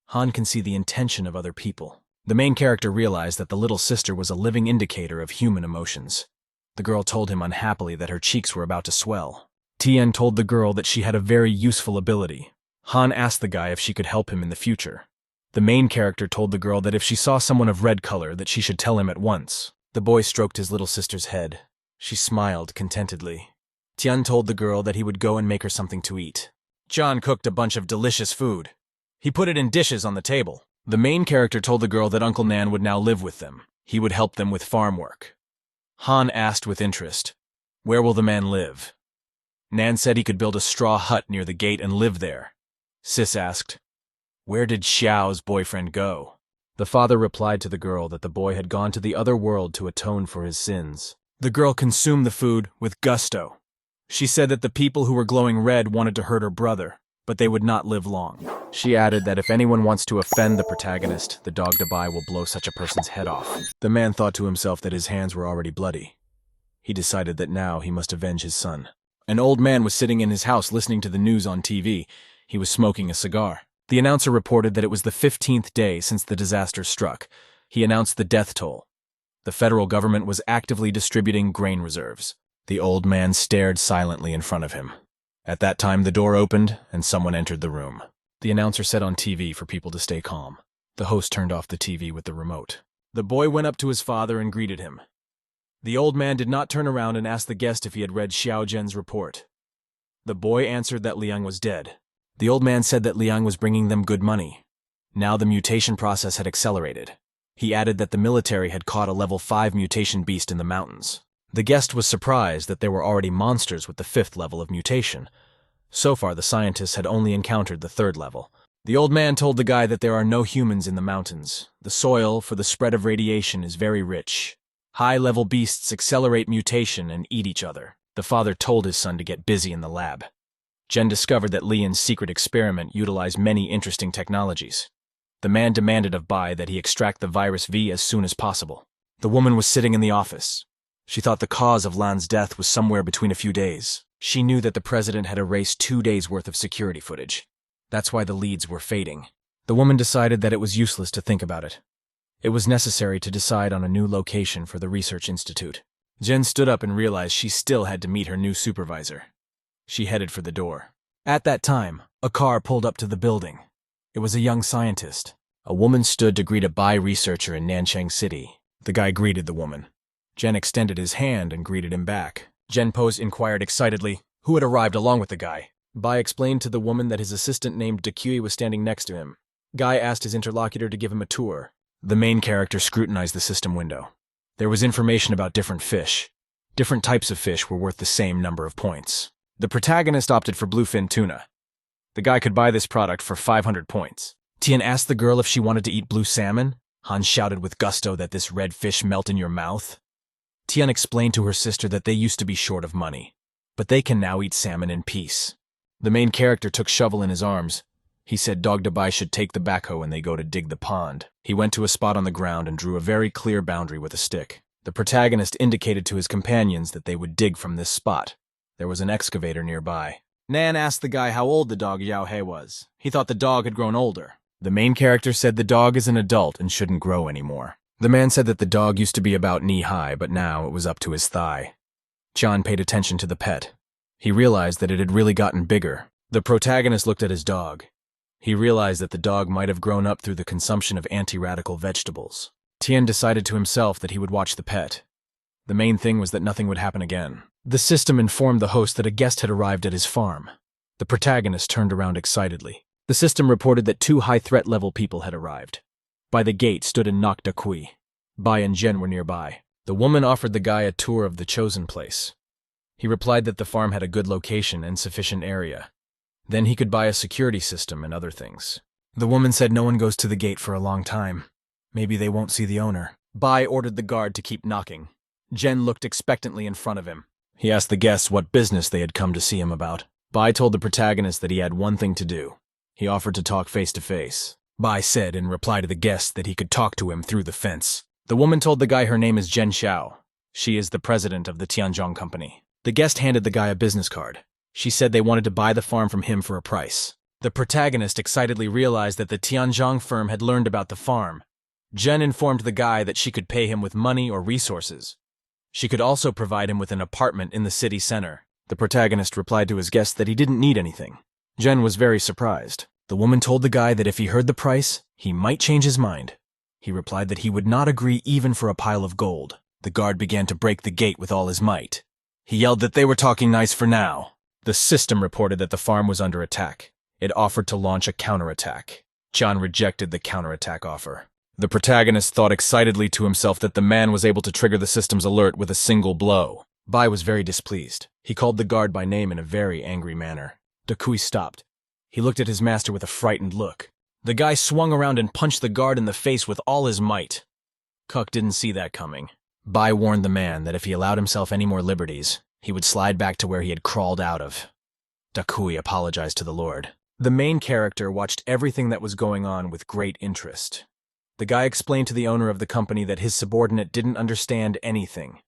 Han can see the intention of other people. The main character realized that the little sister was a living indicator of human emotions. The girl told him unhappily that her cheeks were about to swell. Tian told the girl that she had a very useful ability. Han asked the guy if she could help him in the future. The main character told the girl that if she saw someone of red color that she should tell him at once. The boy stroked his little sister's head. She smiled contentedly. Tian told the girl that he would go and make her something to eat. John cooked a bunch of delicious food. He put it in dishes on the table. The main character told the girl that Uncle Nan would now live with them. He would help them with farm work. Han asked with interest, where will the man live? Nan said he could build a straw hut near the gate and live there. Sis asked, where did Xiao's boyfriend go? The father replied to the girl that the boy had gone to the other world to atone for his sins. The girl consumed the food with gusto. She said that the people who were glowing red wanted to hurt her brother, but they would not live long. She added that if anyone wants to offend the protagonist, the dog Dabai will blow such a person's head off. The man thought to himself that his hands were already bloody. He decided that now he must avenge his son. An old man was sitting in his house listening to the news on TV. He was smoking a cigar. The announcer reported that it was the 15th day since the disaster struck. He announced the death toll. The federal government was actively distributing grain reserves. The old man stared silently in front of him. At that time, the door opened and someone entered the room. The announcer said on TV for people to stay calm. The host turned off the TV with the remote. The boy went up to his father and greeted him. The old man did not turn around and ask the guest if he had read Xiao Zhen's report. The boy answered that Liang was dead. The old man said that Liang was bringing them good money. Now the mutation process had accelerated. He added that the military had caught a level 5 mutation beast in the mountains. The guest was surprised that there were already monsters with the 5th level of mutation. So far, the scientists had only encountered the 3rd level. The old man told the guy that there are no humans in the mountains. The soil for the spread of radiation is very rich. High-level beasts accelerate mutation and eat each other. The father told his son to get busy in the lab. Jen discovered that Lian's secret experiment utilized many interesting technologies. The man demanded of Bai that he extract the virus V as soon as possible. The woman was sitting in the office. She thought the cause of Lan's death was somewhere between a few days. She knew that the president had erased 2 days' worth of security footage. That's why the leads were fading. The woman decided that it was useless to think about it. It was necessary to decide on a new location for the research institute. Jen stood up and realized she still had to meet her new supervisor. She headed for the door. At that time, a car pulled up to the building. It was a young scientist. A woman stood to greet a Bai researcher in Nanchang City. The guy greeted the woman. Jen extended his hand and greeted him back. Jen Pose inquired excitedly who had arrived along with the guy. Bai explained to the woman that his assistant named Dakui was standing next to him. Guy asked his interlocutor to give him a tour. The main character scrutinized the system window. There was information about different fish. Different types of fish were worth the same number of points. The protagonist opted for bluefin tuna. The guy could buy this product for 500 points. Tian asked the girl if she wanted to eat blue salmon. Han shouted with gusto that this red fish melt in your mouth. Tian explained to her sister that they used to be short of money, but they can now eat salmon in peace. The main character took shovel in his arms. He said Dog Dabai should take the backhoe when they go to dig the pond. He went to a spot on the ground and drew a very clear boundary with a stick. The protagonist indicated to his companions that they would dig from this spot. There was an excavator nearby. Nan asked the guy how old the dog Yao He was. He thought the dog had grown older. The main character said the dog is an adult and shouldn't grow anymore. The man said that the dog used to be about knee-high, but now it was up to his thigh. John paid attention to the pet. He realized that it had really gotten bigger. The protagonist looked at his dog. He realized that the dog might have grown up through the consumption of anti-radical vegetables. Tian decided to himself that he would watch the pet. The main thing was that nothing would happen again. The system informed the host that a guest had arrived at his farm. The protagonist turned around excitedly. The system reported that 2 high-threat level people had arrived. By the gate stood and knocked Dakui. Bai and Jen were nearby. The woman offered the guy a tour of the chosen place. He replied that the farm had a good location and sufficient area. Then he could buy a security system and other things. The woman said no one goes to the gate for a long time. Maybe they won't see the owner. Bai ordered the guard to keep knocking. Jen looked expectantly in front of him. He asked the guests what business they had come to see him about. Bai told the protagonist that he had one thing to do. He offered to talk face to face. Bai said in reply to the guest that he could talk to him through the fence. The woman told the guy her name is Jen Xiao. She is the president of the Tianzhong company. The guest handed the guy a business card. She said they wanted to buy the farm from him for a price. The protagonist excitedly realized that the Tianzhong firm had learned about the farm. Jen informed the guy that she could pay him with money or resources. She could also provide him with an apartment in the city center. The protagonist replied to his guest that he didn't need anything. Jen was very surprised. The woman told the guy that if he heard the price, he might change his mind. He replied that he would not agree even for a pile of gold. The guard began to break the gate with all his might. He yelled that they were talking nice for now. The system reported that the farm was under attack. It offered to launch a counterattack. John rejected the counterattack offer. The protagonist thought excitedly to himself that the man was able to trigger the system's alert with a single blow. Bai was very displeased. He called the guard by name in a very angry manner. Dakui stopped. He looked at his master with a frightened look. The guy swung around and punched the guard in the face with all his might. Kuk didn't see that coming. Bai warned the man that if he allowed himself any more liberties, he would slide back to where he had crawled out of. Dakui apologized to the Lord. The main character watched everything that was going on with great interest. The guy explained to the owner of the company that his subordinate didn't understand anything.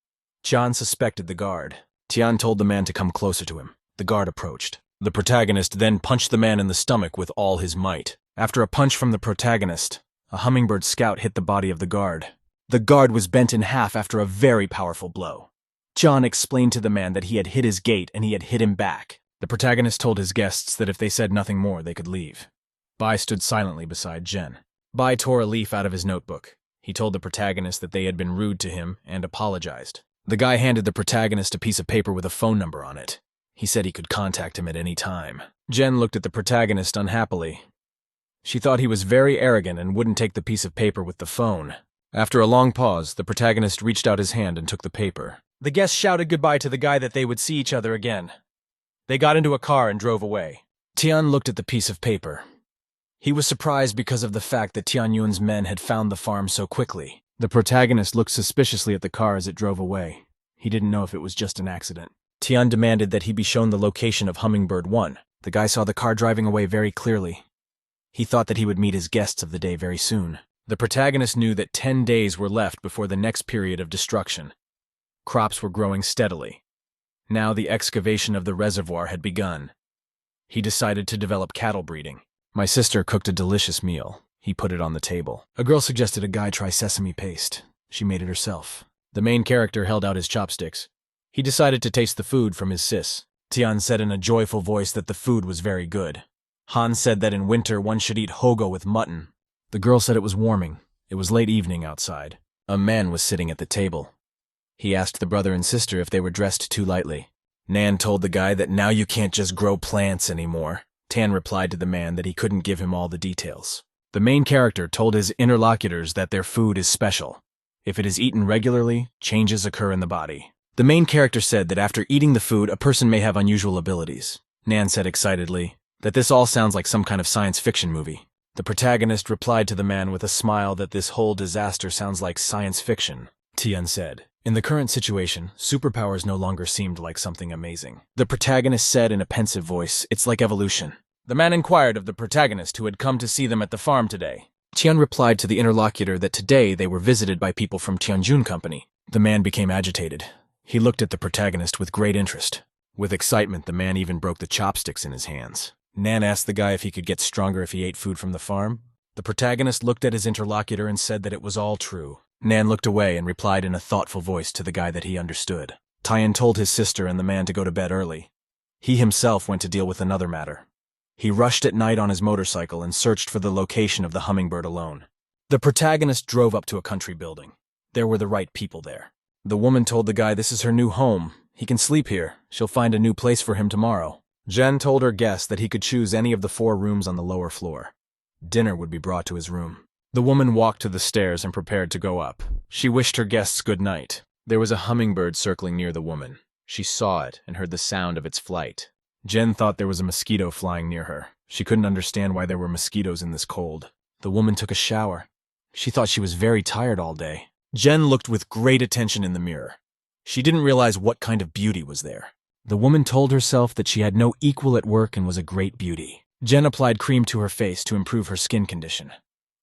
John suspected the guard. Tian told the man to come closer to him. The guard approached. The protagonist then punched the man in the stomach with all his might. After a punch from the protagonist, a hummingbird scout hit the body of the guard. The guard was bent in half after a very powerful blow. John explained to the man that he had hit his gate and he had hit him back. The protagonist told his guests that if they said nothing more, they could leave. Bai stood silently beside Jen. Bai tore a leaf out of his notebook. He told the protagonist that they had been rude to him and apologized. The guy handed the protagonist a piece of paper with a phone number on it. He said he could contact him at any time. Jen looked at the protagonist unhappily. She thought he was very arrogant and wouldn't take the piece of paper with the phone. After a long pause, the protagonist reached out his hand and took the paper. The guests shouted goodbye to the guy that they would see each other again. They got into a car and drove away. Tian looked at the piece of paper. He was surprised because of the fact that Tian Yun's men had found the farm so quickly. The protagonist looked suspiciously at the car as it drove away. He didn't know if it was just an accident. Tian demanded that he be shown the location of Hummingbird 1. The guy saw the car driving away very clearly. He thought that he would meet his guests of the day very soon. The protagonist knew that 10 days were left before the next period of destruction. Crops were growing steadily. Now the excavation of the reservoir had begun. He decided to develop cattle breeding. My sister cooked a delicious meal. He put it on the table. A girl suggested a guy try sesame paste. She made it herself. The main character held out his chopsticks. He decided to taste the food from his sis. Tian said in a joyful voice that the food was very good. Han said that in winter one should eat hogo with mutton. The girl said it was warming. It was late evening outside. A man was sitting at the table. He asked the brother and sister if they were dressed too lightly. Nan told the guy that now you can't just grow plants anymore. Tan replied to the man that he couldn't give him all the details. The main character told his interlocutors that their food is special. If it is eaten regularly, changes occur in the body. The main character said that after eating the food, a person may have unusual abilities. Nan said excitedly that this all sounds like some kind of science fiction movie. The protagonist replied to the man with a smile that this whole disaster sounds like science fiction. Tian said, in the current situation, superpowers no longer seemed like something amazing. The protagonist said in a pensive voice, it's like evolution. The man inquired of the protagonist who had come to see them at the farm today. Tian replied to the interlocutor that today they were visited by people from Tianjun Company. The man became agitated. He looked at the protagonist with great interest. With excitement, the man even broke the chopsticks in his hands. Nan asked the guy if he could get stronger if he ate food from the farm. The protagonist looked at his interlocutor and said that it was all true. Nan looked away and replied in a thoughtful voice to the guy that he understood. Tian told his sister and the man to go to bed early. He himself went to deal with another matter. He rushed at night on his motorcycle and searched for the location of the hummingbird alone. The protagonist drove up to a country building. There were the right people there. The woman told the guy this is her new home. He can sleep here. She'll find a new place for him tomorrow. Jen told her guests that he could choose any of the 4 rooms on the lower floor. Dinner would be brought to his room. The woman walked to the stairs and prepared to go up. She wished her guests good night. There was a hummingbird circling near the woman. She saw it and heard the sound of its flight. Jen thought there was a mosquito flying near her. She couldn't understand why there were mosquitoes in this cold. The woman took a shower. She thought she was very tired all day. Jen looked with great attention in the mirror. She didn't realize what kind of beauty was there. The woman told herself that she had no equal at work and was a great beauty. Jen applied cream to her face to improve her skin condition.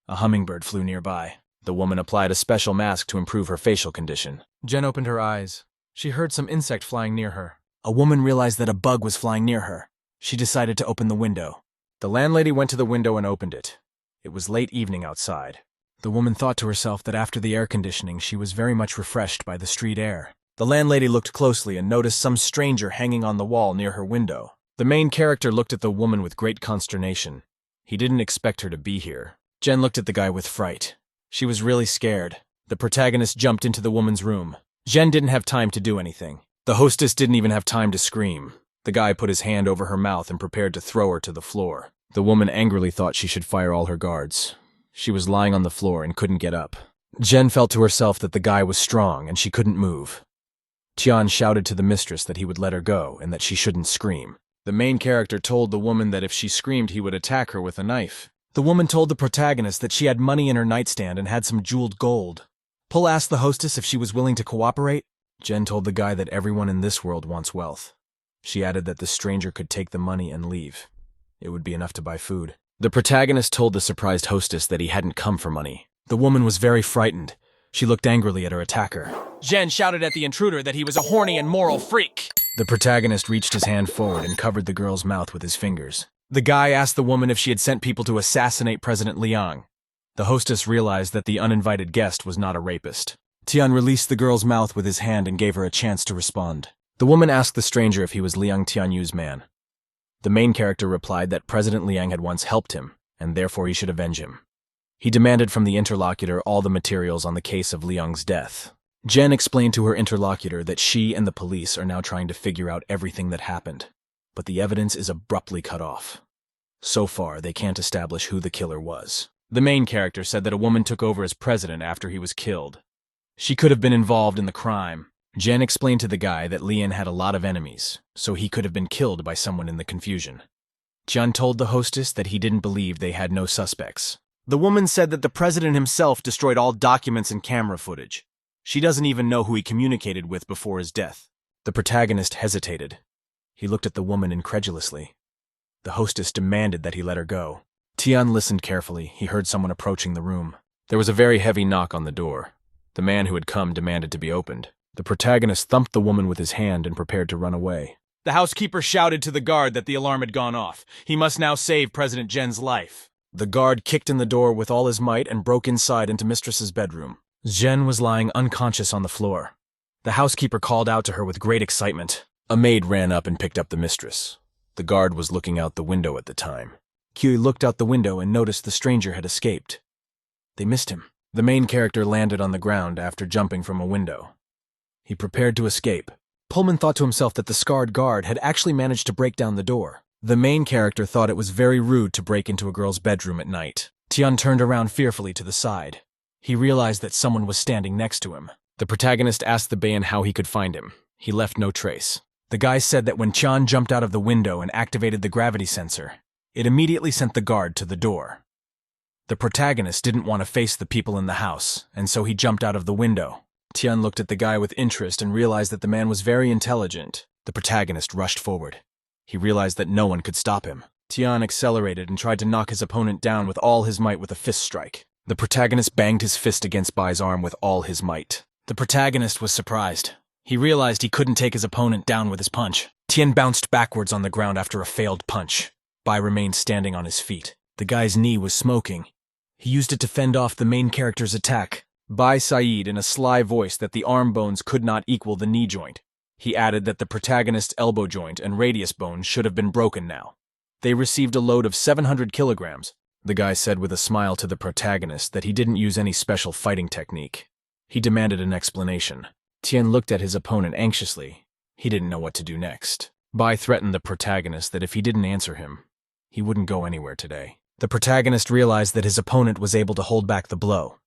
A hummingbird flew nearby. The woman applied a special mask to improve her facial condition. Jen opened her eyes. She heard some insect flying near her. A woman realized that a bug was flying near her. She decided to open the window. The landlady went to the window and opened it. It was late evening outside. The woman thought to herself that after the air conditioning, she was very much refreshed by the street air. The landlady looked closely and noticed some stranger hanging on the wall near her window. The main character looked at the woman with great consternation. He didn't expect her to be here. Jen looked at the guy with fright. She was really scared. The protagonist jumped into the woman's room. Jen didn't have time to do anything. The hostess didn't even have time to scream. The guy put his hand over her mouth and prepared to throw her to the floor. The woman angrily thought she should fire all her guards. She was lying on the floor and couldn't get up. Jen felt to herself that the guy was strong and she couldn't move. Tian shouted to the mistress that he would let her go and that she shouldn't scream. The main character told the woman that if she screamed he would attack her with a knife. The woman told the protagonist that she had money in her nightstand and had some jeweled gold. Pul asked the hostess if she was willing to cooperate. Jen told the guy that everyone in this world wants wealth. She added that the stranger could take the money and leave. It would be enough to buy food. The protagonist told the surprised hostess that he hadn't come for money. The woman was very frightened. She looked angrily at her attacker. Jen shouted at the intruder that he was a horny and moral freak. The protagonist reached his hand forward and covered the girl's mouth with his fingers. The guy asked the woman if she had sent people to assassinate President Liang. The hostess realized that the uninvited guest was not a rapist. Tian released the girl's mouth with his hand and gave her a chance to respond. The woman asked the stranger if he was Liang Tianyu's man. The main character replied that President Liang had once helped him, and therefore he should avenge him. He demanded from the interlocutor all the materials on the case of Liang's death. Jen explained to her interlocutor that she and the police are now trying to figure out everything that happened, but the evidence is abruptly cut off. So far, they can't establish who the killer was. The main character said that a woman took over as president after he was killed. She could have been involved in the crime. Jen explained to the guy that Lian had a lot of enemies, so he could have been killed by someone in the confusion. Jen told the hostess that he didn't believe they had no suspects. The woman said that the president himself destroyed all documents and camera footage. She doesn't even know who he communicated with before his death. The protagonist hesitated. He looked at the woman incredulously. The hostess demanded that he let her go. Tian listened carefully. He heard someone approaching the room. There was a very heavy knock on the door. The man who had come demanded to be opened. The protagonist thumped the woman with his hand and prepared to run away. The housekeeper shouted to the guard that the alarm had gone off. He must now save President Jen's life. The guard kicked in the door with all his might and broke inside into Mistress's bedroom. Jen was lying unconscious on the floor. The housekeeper called out to her with great excitement. A maid ran up and picked up the mistress. The guard was looking out the window at the time. Kyui looked out the window and noticed the stranger had escaped. They missed him. The main character landed on the ground after jumping from a window. He prepared to escape. Pullman thought to himself that the scarred guard had actually managed to break down the door. The main character thought it was very rude to break into a girl's bedroom at night. Tian turned around fearfully to the side. He realized that someone was standing next to him. The protagonist asked the Bayan how he could find him. He left no trace. The guy said that when Chan jumped out of the window and activated the gravity sensor, it immediately sent the guard to the door. The protagonist didn't want to face the people in the house, and so he jumped out of the window. Tian looked at the guy with interest and realized that the man was very intelligent. The protagonist rushed forward. He realized that no one could stop him. Tian accelerated and tried to knock his opponent down with all his might with a fist strike. The protagonist banged his fist against Bai's arm with all his might. The protagonist was surprised. He realized he couldn't take his opponent down with his punch. Tian bounced backwards on the ground after a failed punch. Bai remained standing on his feet. The guy's knee was smoking. He used it to fend off the main character's attack. Bai said in a sly voice that the arm bones could not equal the knee joint. He added that the protagonist's elbow joint and radius bone should have been broken now. They received a load of 700 kilograms. The guy said with a smile to the protagonist that he didn't use any special fighting technique. He demanded an explanation. Tian looked at his opponent anxiously. He didn't know what to do next. Bai threatened the protagonist that if he didn't answer him, he wouldn't go anywhere today. The protagonist realized that his opponent was able to hold back the blow,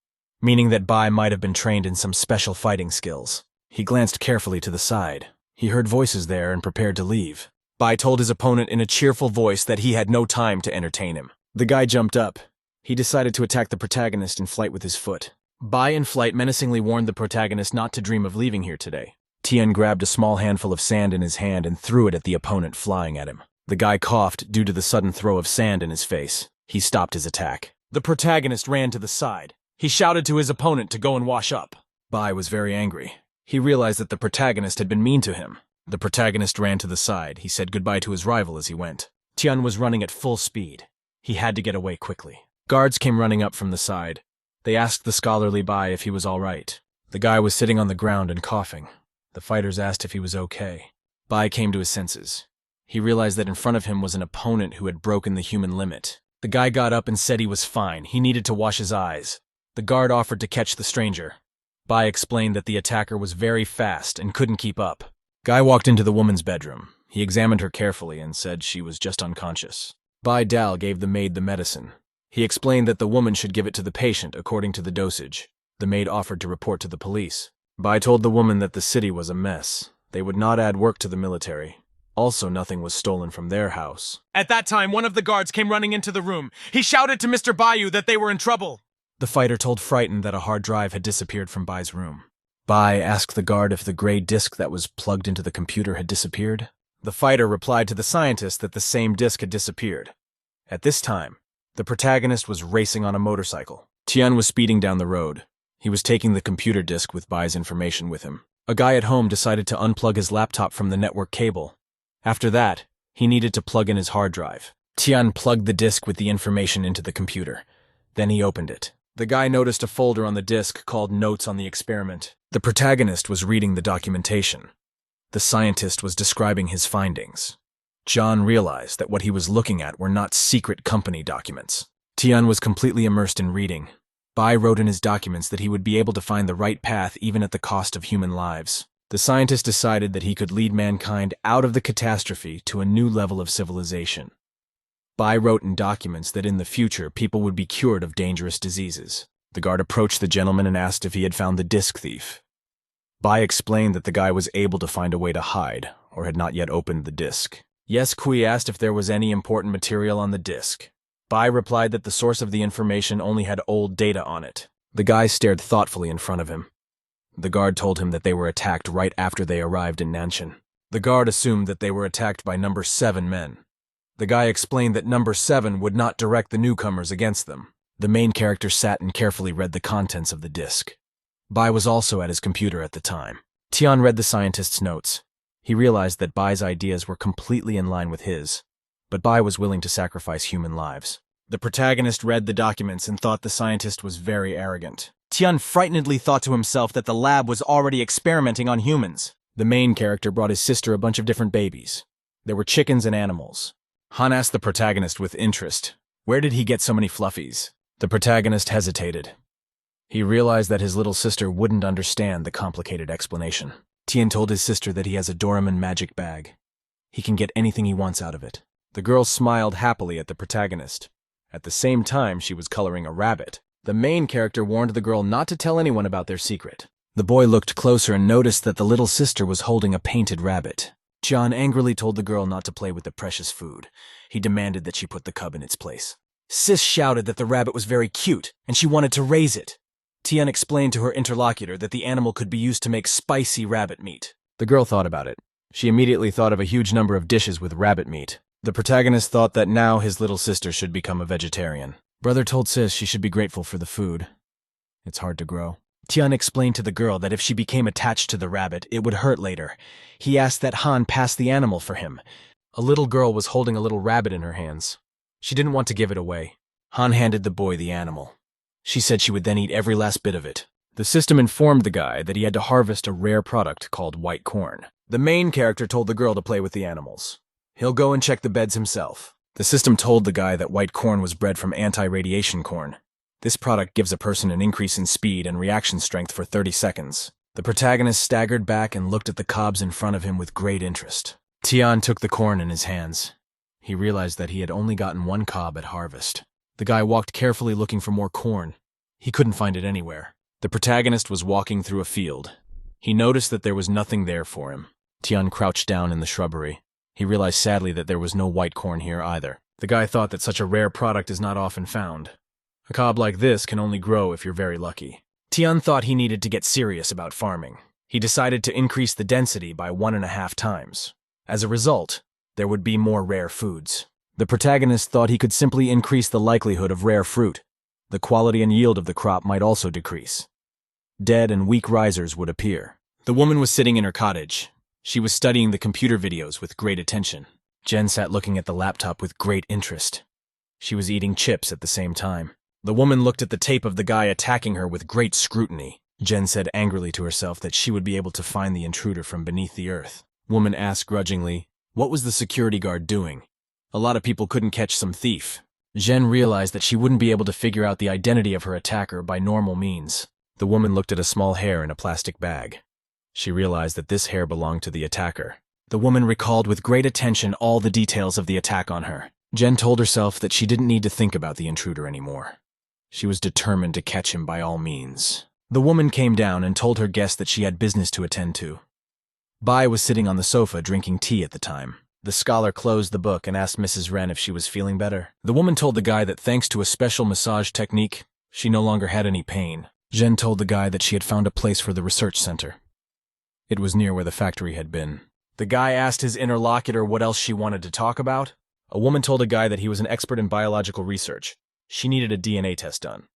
meaning that Bai might have been trained in some special fighting skills. He glanced carefully to the side. He heard voices there and prepared to leave. Bai told his opponent in a cheerful voice that he had no time to entertain him. The guy jumped up. He decided to attack the protagonist in flight with his foot. Bai in flight menacingly warned the protagonist not to dream of leaving here today. Tian grabbed a small handful of sand in his hand and threw it at the opponent flying at him. The guy coughed due to the sudden throw of sand in his face. He stopped his attack. The protagonist ran to the side. He shouted to his opponent to go and wash up. Bai was very angry. He realized that the protagonist had been mean to him. The protagonist ran to the side. He said goodbye to his rival as he went. Tian was running at full speed. He had to get away quickly. Guards came running up from the side. They asked the scholarly Bai if he was all right. The guy was sitting on the ground and coughing. The fighters asked if he was okay. Bai came to his senses. He realized that in front of him was an opponent who had broken the human limit. The guy got up and said he was fine. He needed to wash his eyes. The guard offered to catch the stranger. Bai explained that the attacker was very fast and couldn't keep up. Guy walked into the woman's bedroom. He examined her carefully and said she was just unconscious. Bai Dal gave the maid the medicine. He explained that the woman should give it to the patient according to the dosage. The maid offered to report to the police. Bai told the woman that the city was a mess. They would not add work to the military. Also, nothing was stolen from their house. At that time, one of the guards came running into the room. He shouted to Mr. Bayu that they were in trouble. The fighter told Frightened that a hard drive had disappeared from Bai's room. Bai asked the guard if the gray disk that was plugged into the computer had disappeared. The fighter replied to the scientist that the same disk had disappeared. At this time, the protagonist was racing on a motorcycle. Tian was speeding down the road. He was taking the computer disk with Bai's information with him. A guy at home decided to unplug his laptop from the network cable. After that, he needed to plug in his hard drive. Tian plugged the disk with the information into the computer. Then he opened it. The guy noticed a folder on the disk called Notes on the Experiment. The protagonist was reading the documentation. The scientist was describing his findings. John realized that what he was looking at were not secret company documents. Tian was completely immersed in reading. Bai wrote in his documents that he would be able to find the right path even at the cost of human lives. The scientist decided that he could lead mankind out of the catastrophe to a new level of civilization. Bai wrote in documents that in the future people would be cured of dangerous diseases. The guard approached the gentleman and asked if he had found the disc thief. Bai explained that the guy was able to find a way to hide, or had not yet opened the disc. Yes, Kui asked if there was any important material on the disc. Bai replied that the source of the information only had old data on it. The guy stared thoughtfully in front of him. The guard told him that they were attacked right after they arrived in Nanshan. The guard assumed that they were attacked by number 7 men. The guy explained that number 7 would not direct the newcomers against them. The main character sat and carefully read the contents of the disc. Bai was also at his computer at the time. Tian read the scientist's notes. He realized that Bai's ideas were completely in line with his, but Bai was willing to sacrifice human lives. The protagonist read the documents and thought the scientist was very arrogant. Tian frightenedly thought to himself that the lab was already experimenting on humans. The main character brought his sister a bunch of different babies. There were chickens and animals. Han asked the protagonist with interest, where did he get so many fluffies? The protagonist hesitated. He realized that his little sister wouldn't understand the complicated explanation. Tian told his sister that he has a Doraemon magic bag. He can get anything he wants out of it. The girl smiled happily at the protagonist. At the same time, she was coloring a rabbit. The main character warned the girl not to tell anyone about their secret. The boy looked closer and noticed that the little sister was holding a painted rabbit. John angrily told the girl not to play with the precious food. He demanded that she put the cub in its place. Sis shouted that the rabbit was very cute, and she wanted to raise it. Tian explained to her interlocutor that the animal could be used to make spicy rabbit meat. The girl thought about it. She immediately thought of a huge number of dishes with rabbit meat. The protagonist thought that now his little sister should become a vegetarian. Brother told Sis she should be grateful for the food. It's hard to grow. Tian explained to the girl that if she became attached to the rabbit, it would hurt later. He asked that Han pass the animal for him. A little girl was holding a little rabbit in her hands. She didn't want to give it away. Han handed the boy the animal. She said she would then eat every last bit of it. The system informed the guy that he had to harvest a rare product called white corn. The main character told the girl to play with the animals. He'll go and check the beds himself. The system told the guy that white corn was bred from anti-radiation corn. This product gives a person an increase in speed and reaction strength for 30 seconds. The protagonist staggered back and looked at the cobs in front of him with great interest. Tian took the corn in his hands. He realized that he had only gotten 1 cob at harvest. The guy walked carefully looking for more corn. He couldn't find it anywhere. The protagonist was walking through a field. He noticed that there was nothing there for him. Tian crouched down in the shrubbery. He realized sadly that there was no white corn here either. The guy thought that such a rare product is not often found. A cob like this can only grow if you're very lucky. Tian thought he needed to get serious about farming. He decided to increase the density by 1.5 times. As a result, there would be more rare foods. The protagonist thought he could simply increase the likelihood of rare fruit. The quality and yield of the crop might also decrease. Dead and weak risers would appear. The woman was sitting in her cottage. She was studying the computer videos with great attention. Jen sat looking at the laptop with great interest. She was eating chips at the same time. The woman looked at the tape of the guy attacking her with great scrutiny. Jen said angrily to herself that she would be able to find the intruder from beneath the earth. Woman asked grudgingly, what was the security guard doing? A lot of people couldn't catch some thief. Jen realized that she wouldn't be able to figure out the identity of her attacker by normal means. The woman looked at a small hair in a plastic bag. She realized that this hair belonged to the attacker. The woman recalled with great attention all the details of the attack on her. Jen told herself that she didn't need to think about the intruder anymore. She was determined to catch him by all means. The woman came down and told her guest that she had business to attend to. Bai was sitting on the sofa drinking tea at the time. The scholar closed the book and asked Mrs. Wren if she was feeling better. The woman told the guy that thanks to a special massage technique, She no longer had any pain. Jen told the guy that she had found a place for the research center. It was near where the factory had been. The guy asked his interlocutor what else she wanted to talk about. A woman told a guy that he was an expert in biological research. She needed a DNA test done.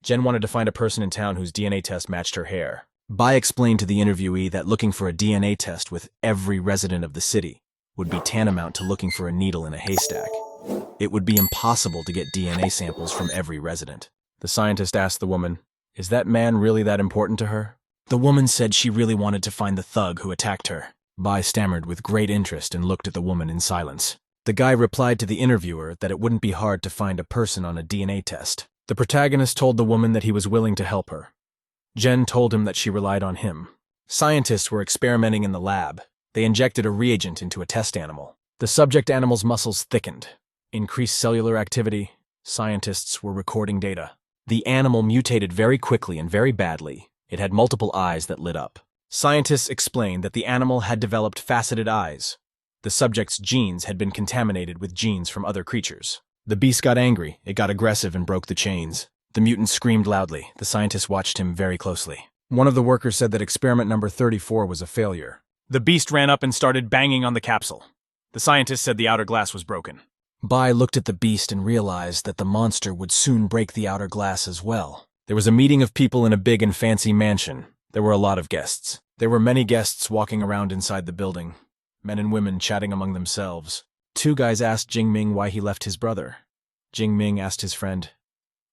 Jen wanted to find a person in town whose DNA test matched her hair. Bai explained to the interviewee that looking for a DNA test with every resident of the city would be tantamount to looking for a needle in a haystack. It would be impossible to get DNA samples from every resident. The scientist asked the woman, "Is that man really that important to her?" The woman said she really wanted to find the thug who attacked her. Bai stammered with great interest and looked at the woman in silence. The guy replied to the interviewer that it wouldn't be hard to find a person on a DNA test. The protagonist told the woman that he was willing to help her. Jen told him that she relied on him. Scientists were experimenting in the lab. They injected a reagent into a test animal. The subject animal's muscles thickened. Increased cellular activity. Scientists were recording data. The animal mutated very quickly and very badly. It had multiple eyes that lit up. Scientists explained that the animal had developed faceted eyes. The subject's genes had been contaminated with genes from other creatures. The beast got angry, it got aggressive and broke the chains. The mutant screamed loudly. The scientists watched him very closely. One of the workers said that experiment number 34 was a failure. The beast ran up and started banging on the capsule. The scientist said the outer glass was broken. Bai looked at the beast and realized that the monster would soon break the outer glass as well. There was a meeting of people in a big and fancy mansion. There were a lot of guests. There were many guests walking around inside the building. Men and women chatting among themselves. Two guys asked Jingming why he left his brother. Jingming asked his friend,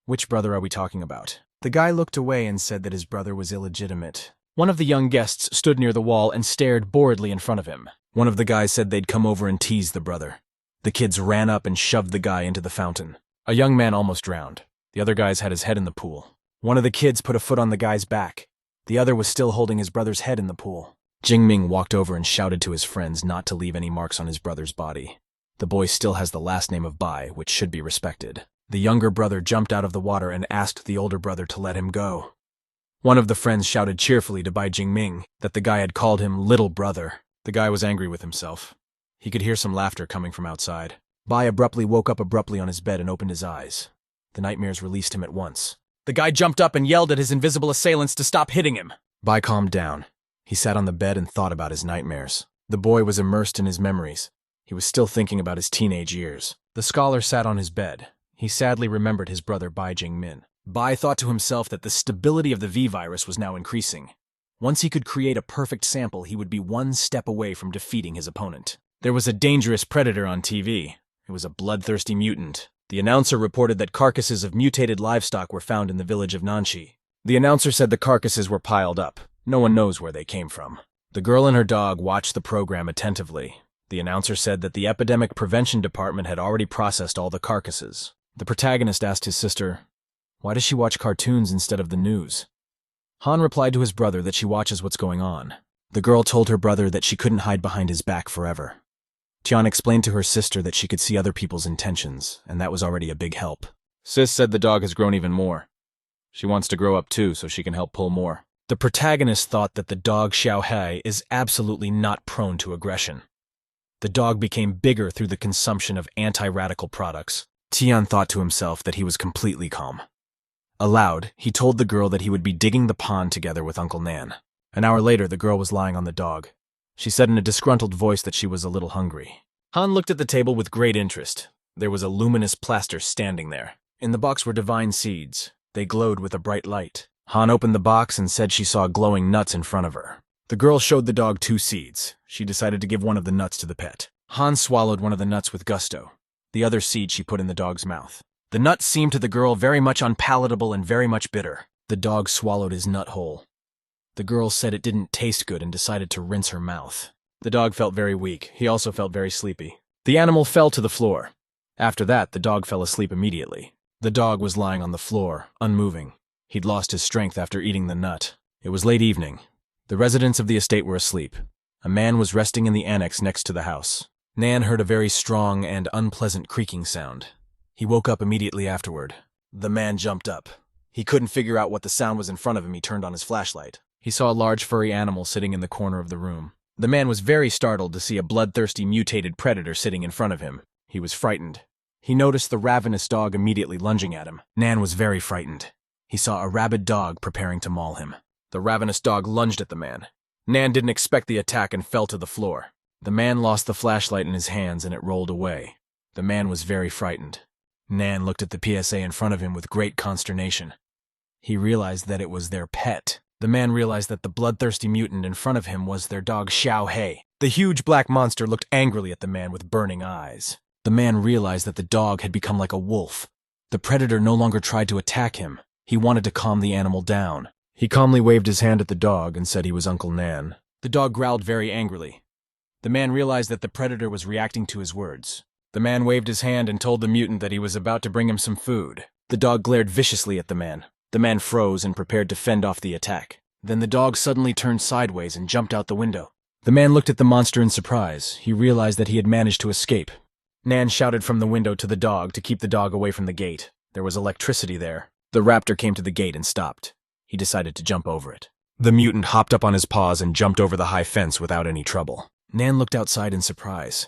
"Which brother are we talking about?" The guy looked away and said that his brother was illegitimate. One of the young guests stood near the wall and stared boredly in front of him. One of the guys said they'd come over and tease the brother. The kids ran up and shoved the guy into the fountain. A young man almost drowned. The other guys had his head in the pool. One of the kids put a foot on the guy's back. The other was still holding his brother's head in the pool. Jingming walked over and shouted to his friends not to leave any marks on his brother's body. The boy still has the last name of Bai, which should be respected. The younger brother jumped out of the water and asked the older brother to let him go. One of the friends shouted cheerfully to Bai Jingming that the guy had called him little brother. The guy was angry with himself. He could hear some laughter coming from outside. Bai abruptly woke up abruptly on his bed and opened his eyes. The nightmares released him at once. The guy jumped up and yelled at his invisible assailants to stop hitting him. Bai calmed down. He sat on the bed and thought about his nightmares. The boy was immersed in his memories. He was still thinking about his teenage years. The scholar sat on his bed. He sadly remembered his brother Bai Jingmin. Bai thought to himself that the stability of the V-virus was now increasing. Once he could create a perfect sample, he would be one step away from defeating his opponent. There was a dangerous predator on TV. It was a bloodthirsty mutant. The announcer reported that carcasses of mutated livestock were found in the village of Nanshi. The announcer said the carcasses were piled up. No one knows where they came from. The girl and her dog watched the program attentively. The announcer said that the epidemic prevention department had already processed all the carcasses. The protagonist asked his sister, "Why does she watch cartoons instead of the news?" Han replied to his brother that she watches what's going on. The girl told her brother that she couldn't hide behind his back forever. Tian explained to her sister that she could see other people's intentions, and that was already a big help. Sis said the dog has grown even more. She wants to grow up too, so she can help pull more. The protagonist thought that the dog Xiaohai is absolutely not prone to aggression. The dog became bigger through the consumption of anti-radical products. Tian thought to himself that he was completely calm. Aloud, he told the girl that he would be digging the pond together with Uncle Nan. An hour later, the girl was lying on the dog. She said in a disgruntled voice that she was a little hungry. Han looked at the table with great interest. There was a luminous plaster standing there. In the box were divine seeds. They glowed with a bright light. Han opened the box and said she saw glowing nuts in front of her. The girl showed the dog 2 seeds. She decided to give one of the nuts to the pet. Han swallowed one of the nuts with gusto. The other seed she put in the dog's mouth. The nut seemed to the girl very much unpalatable and very much bitter. The dog swallowed his nut whole. The girl said it didn't taste good and decided to rinse her mouth. The dog felt very weak. He also felt very sleepy. The animal fell to the floor. After that, the dog fell asleep immediately. The dog was lying on the floor, unmoving. He'd lost his strength after eating the nut. It was late evening. The residents of the estate were asleep. A man was resting in the annex next to the house. Nan heard a very strong and unpleasant creaking sound. He woke up immediately afterward. The man jumped up. He couldn't figure out what the sound was in front of him. He turned on his flashlight. He saw a large furry animal sitting in the corner of the room. The man was very startled to see a bloodthirsty mutated predator sitting in front of him. He was frightened. He noticed the ravenous dog immediately lunging at him. Nan was very frightened. He saw a rabid dog preparing to maul him. The ravenous dog lunged at the man. Nan didn't expect the attack and fell to the floor. The man lost the flashlight in his hands and it rolled away. The man was very frightened. Nan looked at the PSA in front of him with great consternation. He realized that it was their pet. The man realized that the bloodthirsty mutant in front of him was their dog Xiao. The huge black monster looked angrily at the man with burning eyes. The man realized that the dog had become like a wolf. The predator no longer tried to attack him. He wanted to calm the animal down. He calmly waved his hand at the dog and said he was Uncle Nan. The dog growled very angrily. The man realized that the predator was reacting to his words. The man waved his hand and told the mutant that he was about to bring him some food. The dog glared viciously at the man. The man froze and prepared to fend off the attack. Then the dog suddenly turned sideways and jumped out the window. The man looked at the monster in surprise. He realized that he had managed to escape. Nan shouted from the window to the dog to keep the dog away from the gate. There was electricity there. The raptor came to the gate and stopped. He decided to jump over it. The mutant hopped up on his paws and jumped over the high fence without any trouble. Nan looked outside in surprise.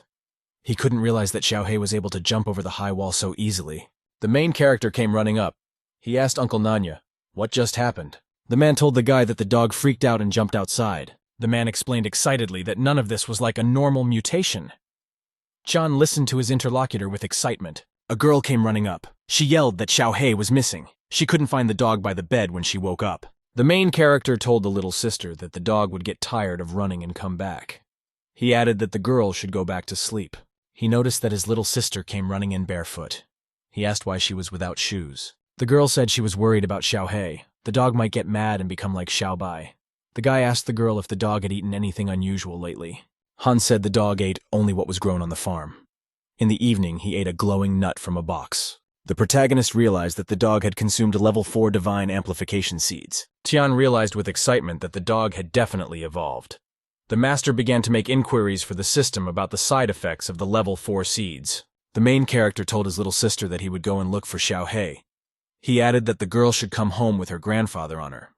He couldn't realize that Xiaohei was able to jump over the high wall so easily. The main character came running up. He asked Uncle Nanya, "What just happened?" The man told the guy that the dog freaked out and jumped outside. The man explained excitedly that none of this was like a normal mutation. John listened to his interlocutor with excitement. A girl came running up. She yelled that Xiaohei was missing. She couldn't find the dog by the bed when she woke up. The main character told the little sister that the dog would get tired of running and come back. He added that the girl should go back to sleep. He noticed that his little sister came running in barefoot. He asked why she was without shoes. The girl said she was worried about Xiaohei. The dog might get mad and become like Xiaobai. The guy asked the girl if the dog had eaten anything unusual lately. Han said the dog ate only what was grown on the farm. In the evening, he ate a glowing nut from a box. The protagonist realized that the dog had consumed level 4 divine amplification seeds. Tian realized with excitement that the dog had definitely evolved. The master began to make inquiries for the system about the side effects of the level 4 seeds. The main character told his little sister that he would go and look for Xiaohei. He added that the girl should come home with her grandfather on her.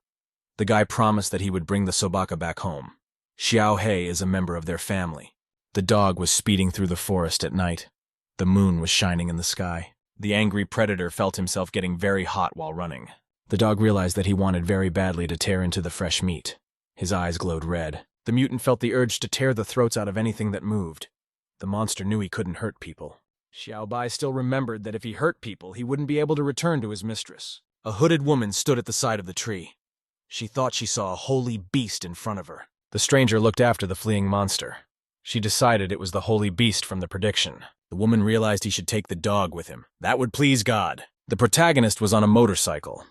The guy promised that he would bring the Sobaka back home. Xiaohei is a member of their family. The dog was speeding through the forest at night. The moon was shining in the sky. The angry predator felt himself getting very hot while running. The dog realized that he wanted very badly to tear into the fresh meat. His eyes glowed red. The mutant felt the urge to tear the throats out of anything that moved. The monster knew he couldn't hurt people. Xiaobai still remembered that if he hurt people, he wouldn't be able to return to his mistress. A hooded woman stood at the side of the tree. She thought she saw a holy beast in front of her. The stranger looked after the fleeing monster. She decided it was the holy beast from the prediction. The woman realized he should take the dog with him. That would please God. The protagonist was on a motorcycle.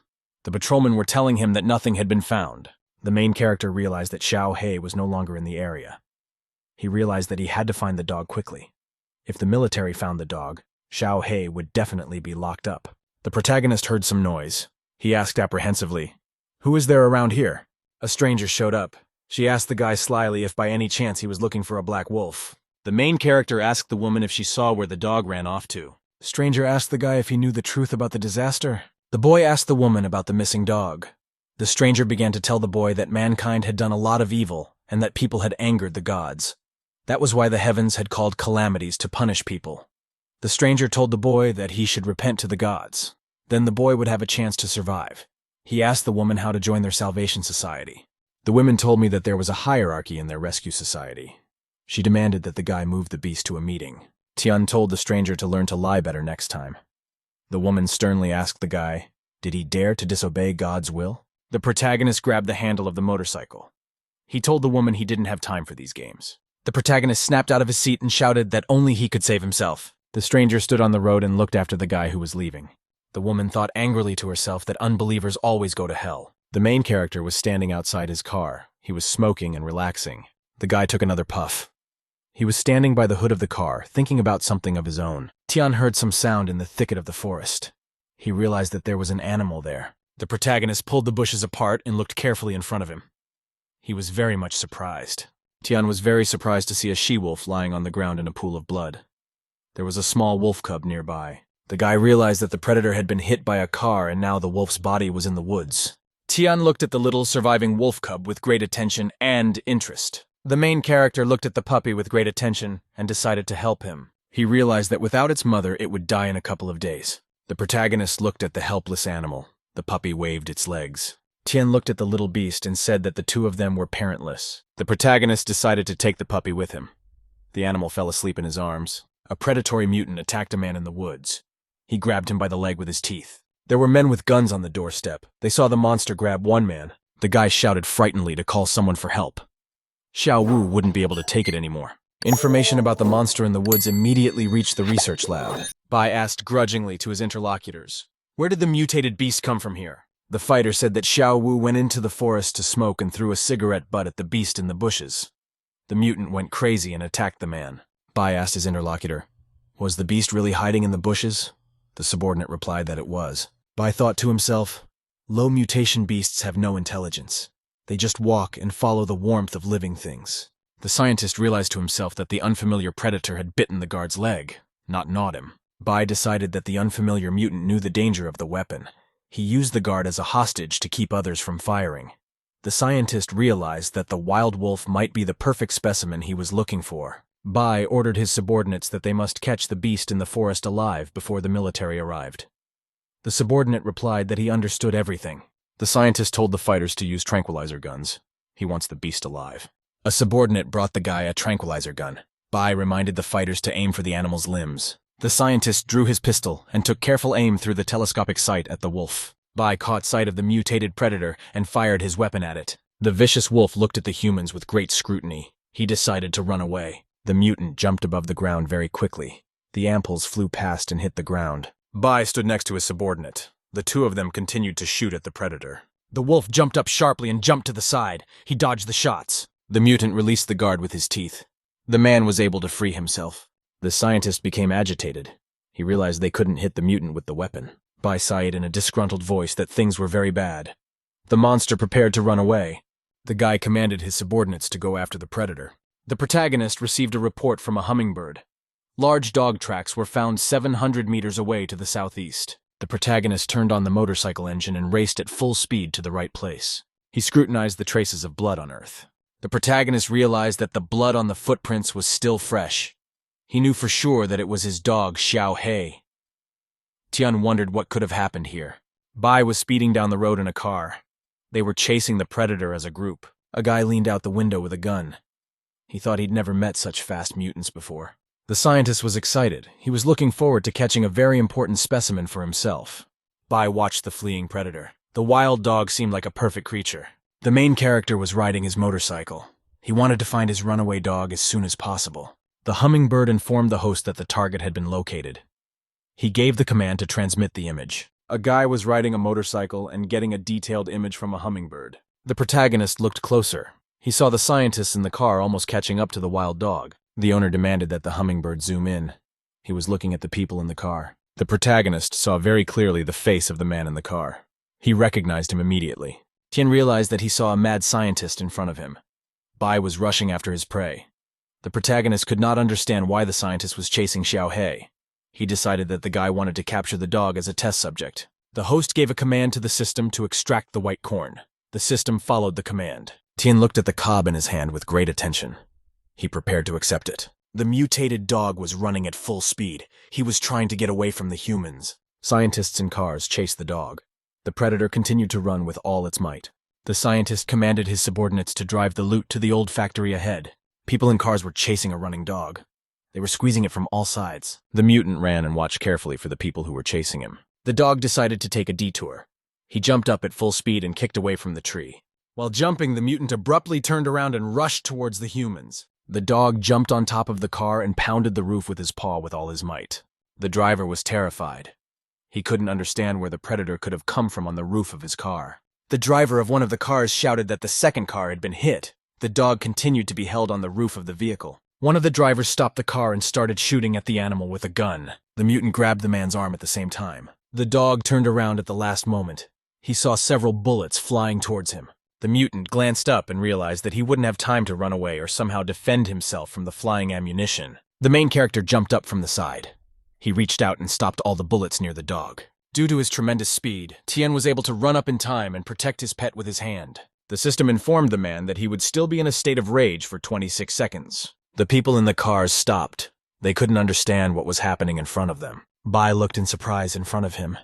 The patrolmen were telling him that nothing had been found. The main character realized that Xiaohei was no longer in the area. He realized that he had to find the dog quickly. If the military found the dog, Xiaohei would definitely be locked up. The protagonist heard some noise. He asked apprehensively, "Who is there around here?" A stranger showed up. She asked the guy slyly if by any chance he was looking for a black wolf. The main character asked the woman if she saw where the dog ran off to. The stranger asked the guy if he knew the truth about the disaster. The boy asked the woman about the missing dog. The stranger began to tell the boy that mankind had done a lot of evil and that people had angered the gods. That was why the heavens had called calamities to punish people. The stranger told the boy that he should repent to the gods. Then the boy would have a chance to survive. He asked the woman how to join their salvation society. The women told me that there was a hierarchy in their rescue society. She demanded that the guy move the beast to a meeting. Tian told the stranger to learn to lie better next time. The woman sternly asked the guy, did he dare to disobey God's will? The protagonist grabbed the handle of the motorcycle. He told the woman he didn't have time for these games. The protagonist snapped out of his seat and shouted that only he could save himself. The stranger stood on the road and looked after the guy who was leaving. The woman thought angrily to herself that unbelievers always go to hell. The main character was standing outside his car. He was smoking and relaxing. The guy took another puff. He was standing by the hood of the car, thinking about something of his own. Tian heard some sound in the thicket of the forest. He realized that there was an animal there. The protagonist pulled the bushes apart and looked carefully in front of him. He was very much surprised. Tian was very surprised to see a she-wolf lying on the ground in a pool of blood. There was a small wolf cub nearby. The guy realized that the predator had been hit by a car and now the wolf's body was in the woods. Tian looked at the little surviving wolf cub with great attention and interest. The main character looked at the puppy with great attention and decided to help him. He realized that without its mother, it would die in a couple of days. The protagonist looked at the helpless animal. The puppy waved its legs. Tian looked at the little beast and said that the two of them were parentless. The protagonist decided to take the puppy with him. The animal fell asleep in his arms. A predatory mutant attacked a man in the woods. He grabbed him by the leg with his teeth. There were men with guns on the doorstep. They saw the monster grab one man. The guy shouted frightenedly to call someone for help. Xiao Wu wouldn't be able to take it anymore. Information about the monster in the woods immediately reached the research lab. Bai asked grudgingly to his interlocutors, "Where did the mutated beast come from here?" The fighter said that Xiao Wu went into the forest to smoke and threw a cigarette butt at the beast in the bushes. The mutant went crazy and attacked the man. Bai asked his interlocutor, "Was the beast really hiding in the bushes?" The subordinate replied that it was. Bai thought to himself, "Low mutation beasts have no intelligence. They just walk and follow the warmth of living things." The scientist realized to himself that the unfamiliar predator had bitten the guard's leg, not gnawed him. Bai decided that the unfamiliar mutant knew the danger of the weapon. He used the guard as a hostage to keep others from firing. The scientist realized that the wild wolf might be the perfect specimen he was looking for. Bai ordered his subordinates that they must catch the beast in the forest alive before the military arrived. The subordinate replied that he understood everything. The scientist told the fighters to use tranquilizer guns. He wants the beast alive. A subordinate brought the guy a tranquilizer gun. Bai reminded the fighters to aim for the animal's limbs. The scientist drew his pistol and took careful aim through the telescopic sight at the wolf. Bai caught sight of the mutated predator and fired his weapon at it. The vicious wolf looked at the humans with great scrutiny. He decided to run away. The mutant jumped above the ground very quickly. The ampoules flew past and hit the ground. Bai stood next to his subordinate. The two of them continued to shoot at the predator. The wolf jumped up sharply and jumped to the side. He dodged the shots. The mutant released the guard with his teeth. The man was able to free himself. The scientist became agitated. He realized they couldn't hit the mutant with the weapon. Bai sighed in a disgruntled voice that things were very bad. The monster prepared to run away. The guy commanded his subordinates to go after the predator. The protagonist received a report from a hummingbird. Large dog tracks were found 700 meters away to the southeast. The protagonist turned on the motorcycle engine and raced at full speed to the right place. He scrutinized the traces of blood on Earth. The protagonist realized that the blood on the footprints was still fresh. He knew for sure that it was his dog, Xiao He. Tian wondered what could have happened here. Bai was speeding down the road in a car. They were chasing the predator as a group. A guy leaned out the window with a gun. He thought he'd never met such fast mutants before. The scientist was excited. He was looking forward to catching a very important specimen for himself. Bai watched the fleeing predator. The wild dog seemed like a perfect creature. The main character was riding his motorcycle. He wanted to find his runaway dog as soon as possible. The hummingbird informed the host that the target had been located. He gave the command to transmit the image. A guy was riding a motorcycle and getting a detailed image from a hummingbird. The protagonist looked closer. He saw the scientist in the car almost catching up to the wild dog. The owner demanded that the hummingbird zoom in. He was looking at the people in the car. The protagonist saw very clearly the face of the man in the car. He recognized him immediately. Tian realized that he saw a mad scientist in front of him. Bai was rushing after his prey. The protagonist could not understand why the scientist was chasing Xiao He. He decided that the guy wanted to capture the dog as a test subject. The host gave a command to the system to extract the white corn. The system followed the command. Tian looked at the cob in his hand with great attention. He prepared to accept it. The mutated dog was running at full speed. He was trying to get away from the humans. Scientists in cars chased the dog. The predator continued to run with all its might. The scientist commanded his subordinates to drive the loot to the old factory ahead. People in cars were chasing a running dog. They were squeezing it from all sides. The mutant ran and watched carefully for the people who were chasing him. The dog decided to take a detour. He jumped up at full speed and kicked away from the tree. While jumping, the mutant abruptly turned around and rushed towards the humans. The dog jumped on top of the car and pounded the roof with his paw with all his might. The driver was terrified. He couldn't understand where the predator could have come from on the roof of his car. The driver of one of the cars shouted that the second car had been hit. The dog continued to be held on the roof of the vehicle. One of the drivers stopped the car and started shooting at the animal with a gun. The mutant grabbed the man's arm at the same time. The dog turned around at the last moment. He saw several bullets flying towards him. The mutant glanced up and realized that he wouldn't have time to run away or somehow defend himself from the flying ammunition. The main character jumped up from the side. He reached out and stopped all the bullets near the dog. Due to his tremendous speed, Tian was able to run up in time and protect his pet with his hand. The system informed the man that he would still be in a state of rage for 26 seconds. The people in the cars stopped. They couldn't understand what was happening in front of them. Bai looked in surprise in front of him.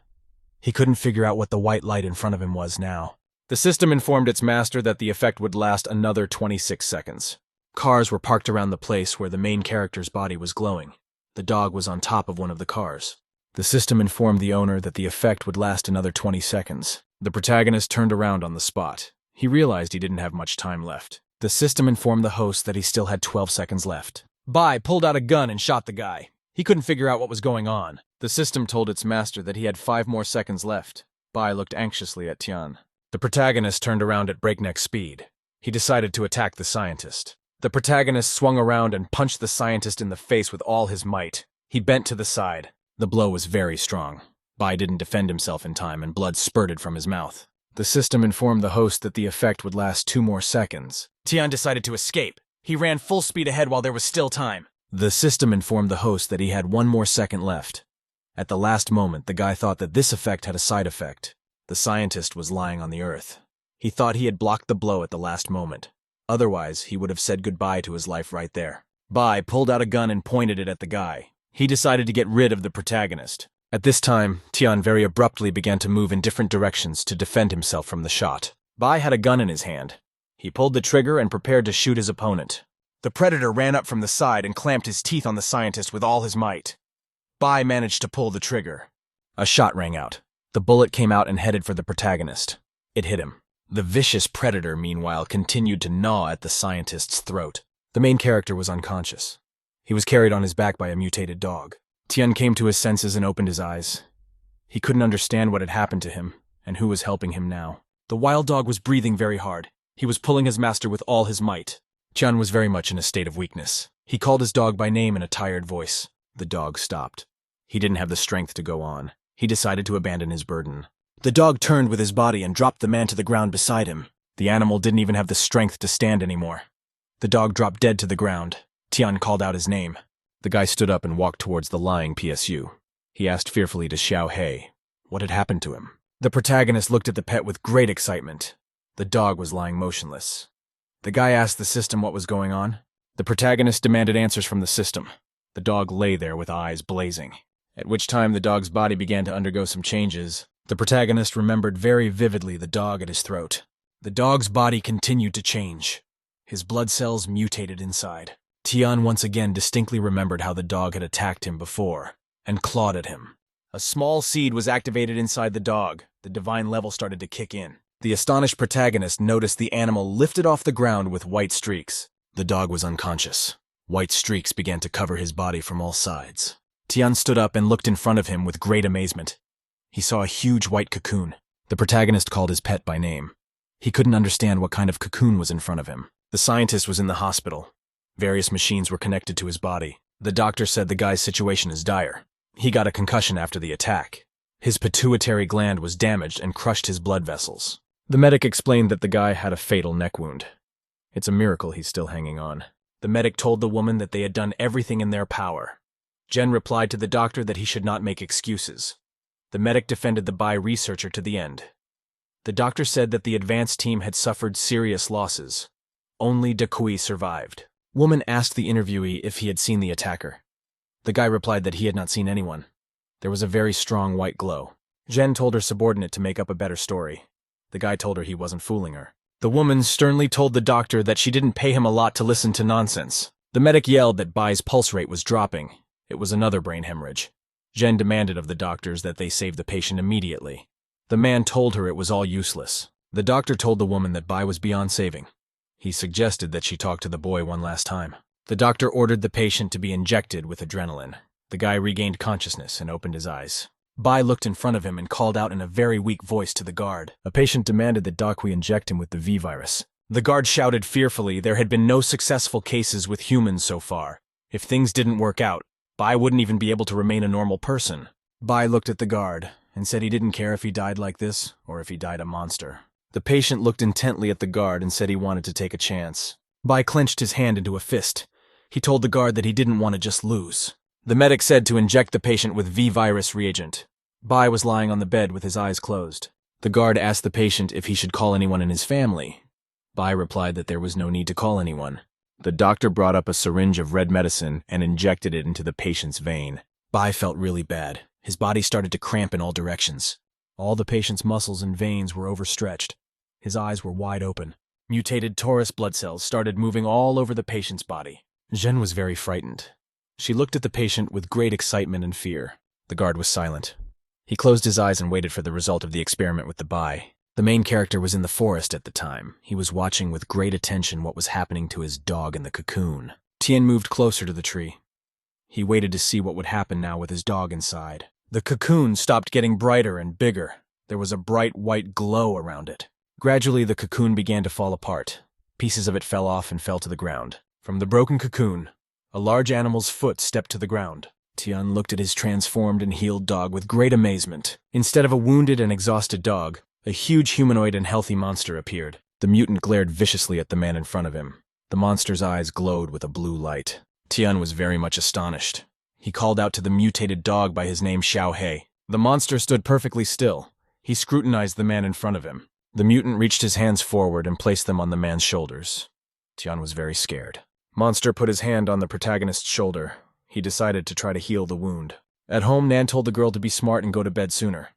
He couldn't figure out what the white light in front of him was now. The system informed its master that the effect would last another 26 seconds. Cars were parked around the place where the main character's body was glowing. The dog was on top of one of the cars. The system informed the owner that the effect would last another 20 seconds. The protagonist turned around on the spot. He realized he didn't have much time left. The system informed the host that he still had 12 seconds left. Bai pulled out a gun and shot the guy. He couldn't figure out what was going on. The system told its master that he had 5 more seconds left. Bai looked anxiously at Tian. The protagonist turned around at breakneck speed. He decided to attack the scientist. The protagonist swung around and punched the scientist in the face with all his might. He bent to the side. The blow was very strong. Bai didn't defend himself in time and blood spurted from his mouth. The system informed the host that the effect would last 2 more seconds. Tian decided to escape. He ran full speed ahead while there was still time. The system informed the host that he had 1 more second left. At the last moment, the guy thought that this effect had a side effect. The scientist was lying on the earth. He thought he had blocked the blow at the last moment. Otherwise, he would have said goodbye to his life right there. Bai pulled out a gun and pointed it at the guy. He decided to get rid of the protagonist. At this time, Tian very abruptly began to move in different directions to defend himself from the shot. Bai had a gun in his hand. He pulled the trigger and prepared to shoot his opponent. The predator ran up from the side and clamped his teeth on the scientist with all his might. Bai managed to pull the trigger. A shot rang out. The bullet came out and headed for the protagonist. It hit him. The vicious predator, meanwhile, continued to gnaw at the scientist's throat. The main character was unconscious. He was carried on his back by a mutated dog. Tian came to his senses and opened his eyes. He couldn't understand what had happened to him, and who was helping him now. The wild dog was breathing very hard. He was pulling his master with all his might. Tian was very much in a state of weakness. He called his dog by name in a tired voice. The dog stopped. He didn't have the strength to go on. He decided to abandon his burden. The dog turned with his body and dropped the man to the ground beside him. The animal didn't even have the strength to stand anymore. The dog dropped dead to the ground. Tian called out his name. The guy stood up and walked towards the lying PSU. He asked fearfully to Xiao Hei what had happened to him. The protagonist looked at the pet with great excitement. The dog was lying motionless. The guy asked the system what was going on. The protagonist demanded answers from the system. The dog lay there with eyes blazing. At which time the dog's body began to undergo some changes. The protagonist remembered very vividly the dog at his throat. The dog's body continued to change. His blood cells mutated inside. Tian once again distinctly remembered how the dog had attacked him before, and clawed at him. A small seed was activated inside the dog. The divine level started to kick in. The astonished protagonist noticed the animal lifted off the ground with white streaks. The dog was unconscious. White streaks began to cover his body from all sides. Tian stood up and looked in front of him with great amazement. He saw a huge white cocoon. The protagonist called his pet by name. He couldn't understand what kind of cocoon was in front of him. The scientist was in the hospital. Various machines were connected to his body. The doctor said the guy's situation is dire. He got a concussion after the attack. His pituitary gland was damaged and crushed his blood vessels. The medic explained that the guy had a fatal neck wound. It's a miracle he's still hanging on. The medic told the woman that they had done everything in their power. Jen replied to the doctor that he should not make excuses. The medic defended the Bai researcher to the end. The doctor said that the advanced team had suffered serious losses. Only Dakui survived. Woman asked the interviewee if he had seen the attacker. The guy replied that he had not seen anyone. There was a very strong white glow. Jen told her subordinate to make up a better story. The guy told her he wasn't fooling her. The woman sternly told the doctor that she didn't pay him a lot to listen to nonsense. The medic yelled that Bai's pulse rate was dropping. It was another brain hemorrhage. Jen demanded of the doctors that they save the patient immediately. The man told her it was all useless. The doctor told the woman that Bai was beyond saving. He suggested that she talk to the boy one last time. The doctor ordered the patient to be injected with adrenaline. The guy regained consciousness and opened his eyes. Bai looked in front of him and called out in a very weak voice to the guard. A patient demanded that Dakui inject him with the V virus. The guard shouted fearfully there had been no successful cases with humans so far. If things didn't work out, Bai wouldn't even be able to remain a normal person. Bai looked at the guard and said he didn't care if he died like this or if he died a monster. The patient looked intently at the guard and said he wanted to take a chance. Bai clenched his hand into a fist. He told the guard that he didn't want to just lose. The medic said to inject the patient with V-virus reagent. Bai was lying on the bed with his eyes closed. The guard asked the patient if he should call anyone in his family. Bai replied that there was no need to call anyone. The doctor brought up a syringe of red medicine and injected it into the patient's vein. Bai felt really bad. His body started to cramp in all directions. All the patient's muscles and veins were overstretched. His eyes were wide open. Mutated Taurus blood cells started moving all over the patient's body. Zhen was very frightened. She looked at the patient with great excitement and fear. The guard was silent. He closed his eyes and waited for the result of the experiment with the bai. The main character was in the forest at the time. He was watching with great attention what was happening to his dog in the cocoon. Tian moved closer to the tree. He waited to see what would happen now with his dog inside. The cocoon stopped getting brighter and bigger. There was a bright white glow around it. Gradually, the cocoon began to fall apart. Pieces of it fell off and fell to the ground. From the broken cocoon, a large animal's foot stepped to the ground. Tian looked at his transformed and healed dog with great amazement. Instead of a wounded and exhausted dog, a huge humanoid and healthy monster appeared. The mutant glared viciously at the man in front of him. The monster's eyes glowed with a blue light. Tian was very much astonished. He called out to the mutated dog by his name Xiaohei. The monster stood perfectly still. He scrutinized the man in front of him. The mutant reached his hands forward and placed them on the man's shoulders. Tian was very scared. Monster put his hand on the protagonist's shoulder. He decided to try to heal the wound. At home, Nan told the girl to be smart and go to bed sooner.